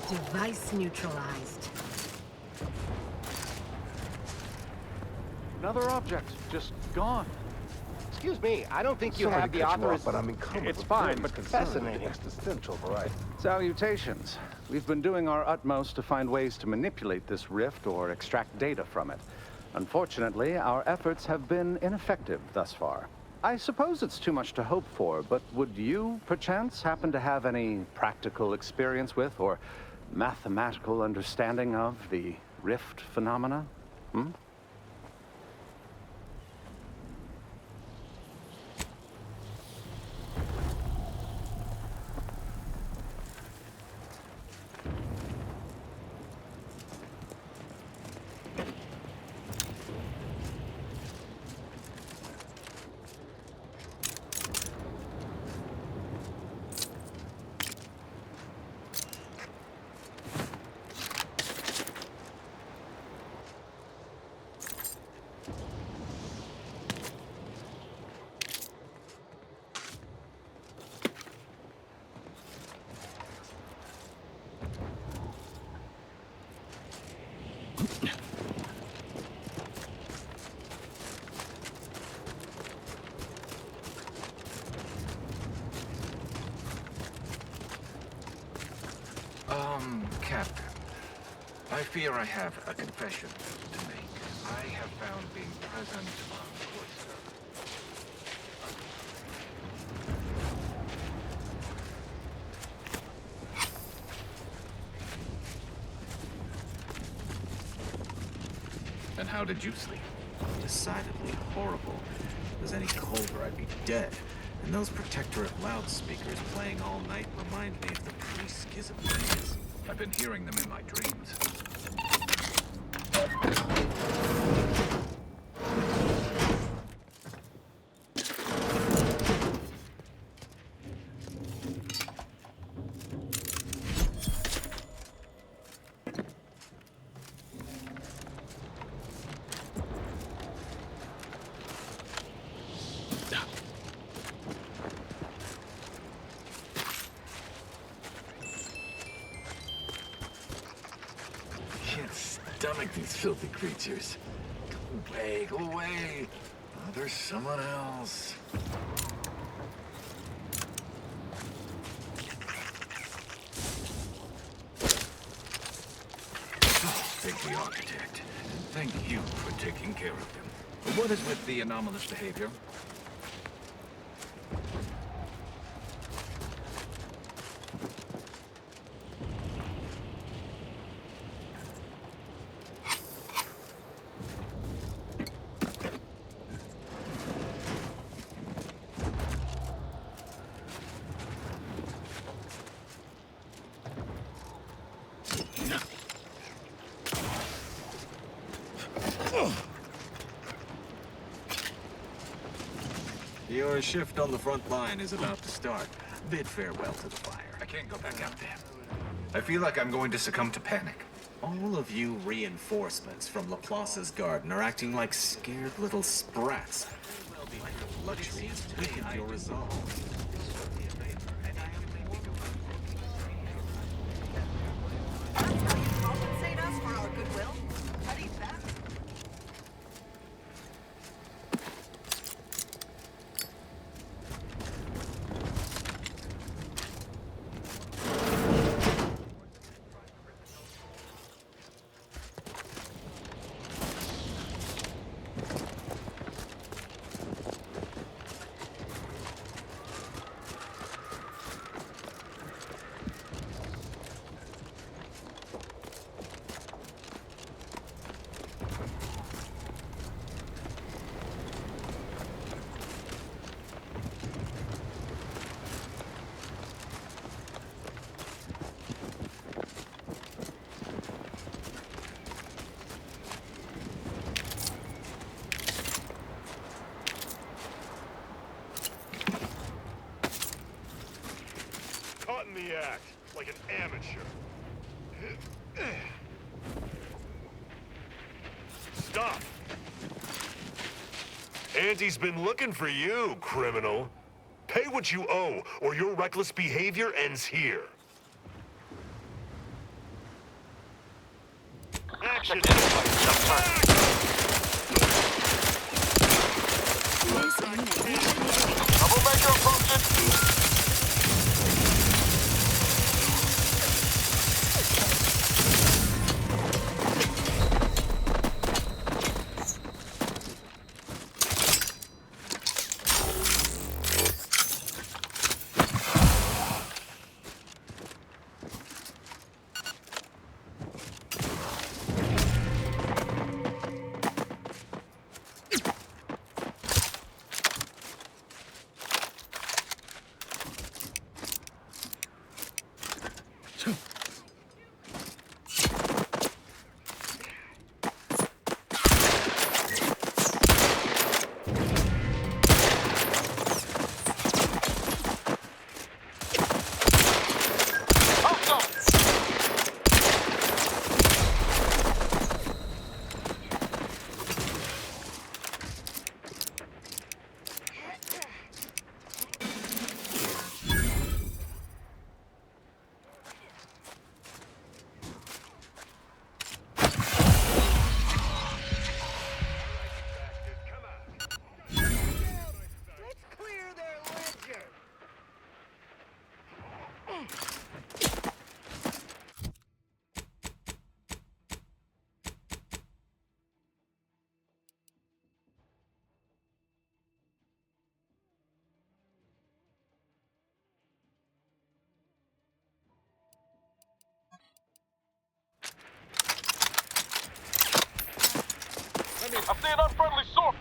Device neutralized. Another object, just gone. Excuse me, I don't think you Sorry have to the cut you off, authorization. but I'm encumbered It's with fine, very but concerning fascinating. existential variety. Salutations. We've been doing our utmost to find ways to manipulate this rift or extract data from it. Unfortunately, our efforts have been ineffective thus far. I suppose it's too much to hope for, but would you, perchance, happen to have any practical experience with or mathematical understanding of the rift phenomena? Hmm? Captain, I fear I have a confession to make. I have found being present on Cloister And how did you sleep? Decidedly horrible. If there's any colder, I'd be dead. And those Protectorate loudspeakers playing all night remind me of the pre-schism days. I've been hearing them in my dreams. Stomach these filthy creatures. Go away, go away. Oh, there's someone else. Oh, thank the architect. And thank you for taking care of him. But what is with the anomalous behavior? Your shift on the front line is about to start. Bid farewell to the fire. I can't go back out there. I feel like I'm going to succumb to panic. All of you reinforcements from Laplace's garden are acting like scared little sprats. Like the luxury is weakened your resolve. Compensate us for our goodwill? Petty theft? Caught in the act, like an amateur. Stop! Auntie's been looking for you, criminal. Pay what you owe, or your reckless behavior ends here. Action! Troublemaker approaching! I see an unfriendly sword!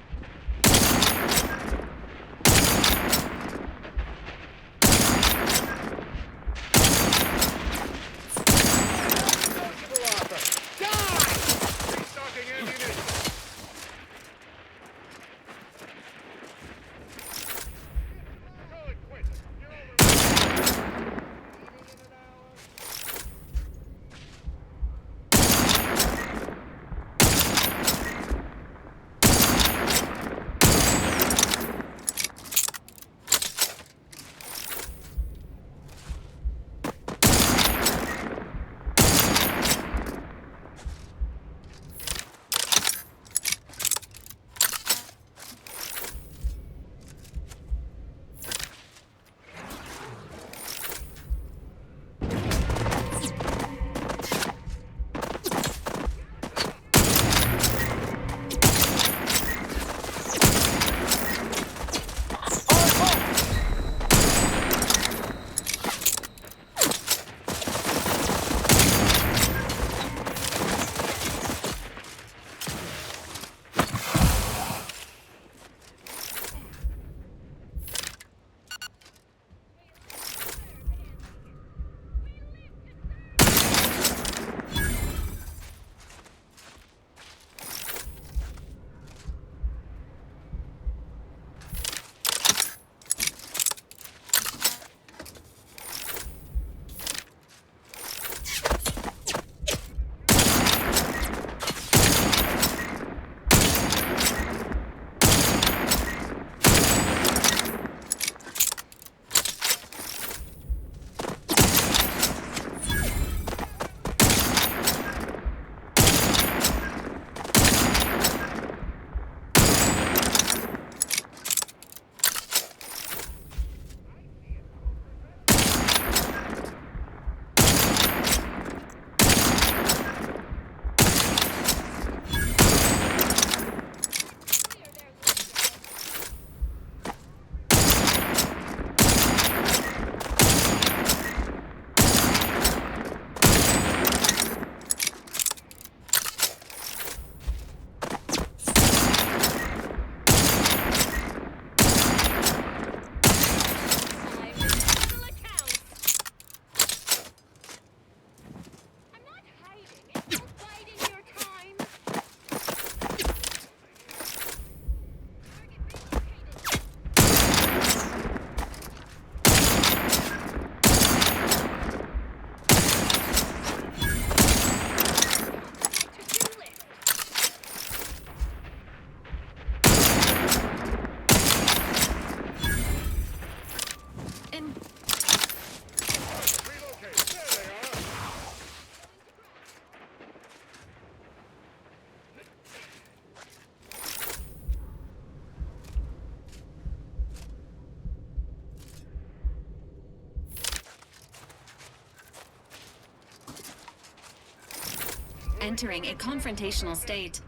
entering a confrontational state.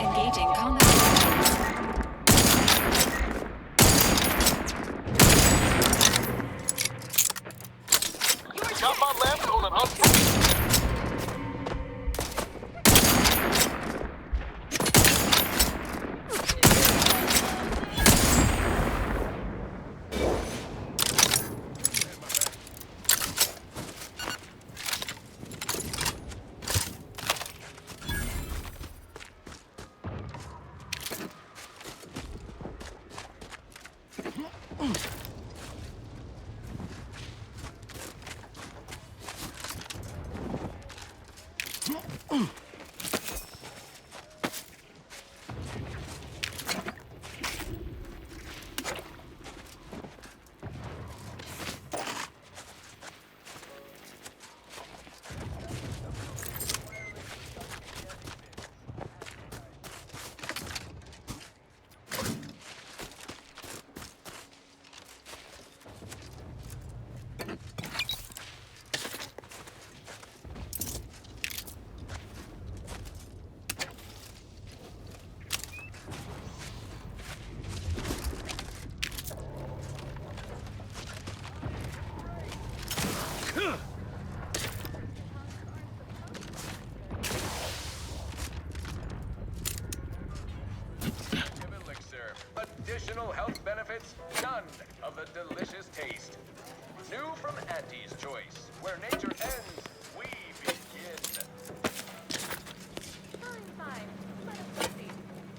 Engaging combat. Got my left on an Elixir. Additional health benefits, none of the delicious taste. New from Auntie's Choice, where nature ends, we begin. Fine. Let us proceed.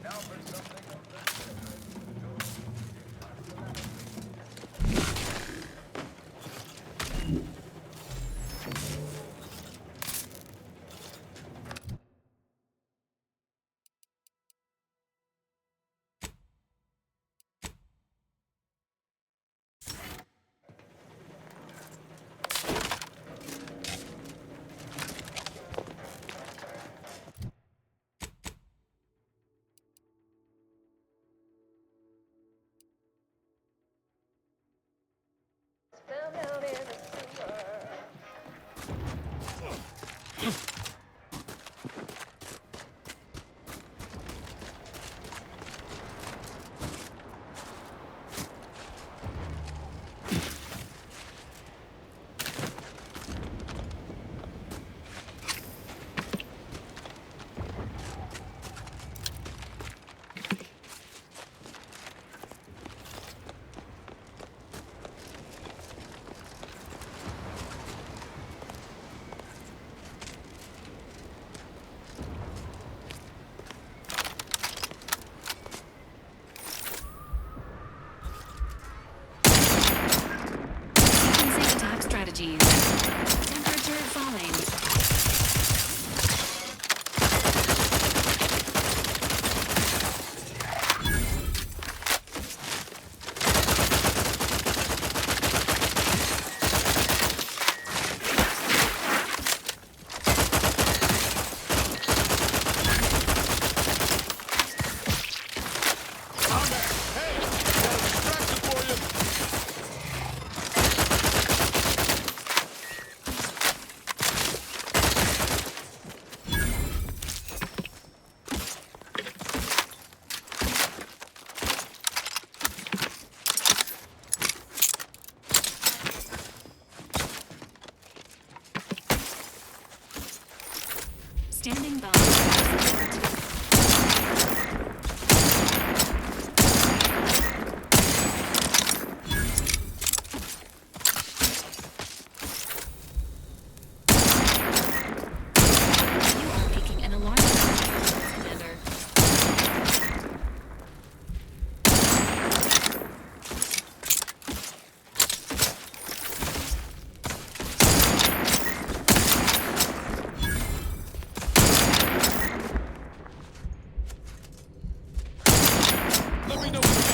Now for something. know.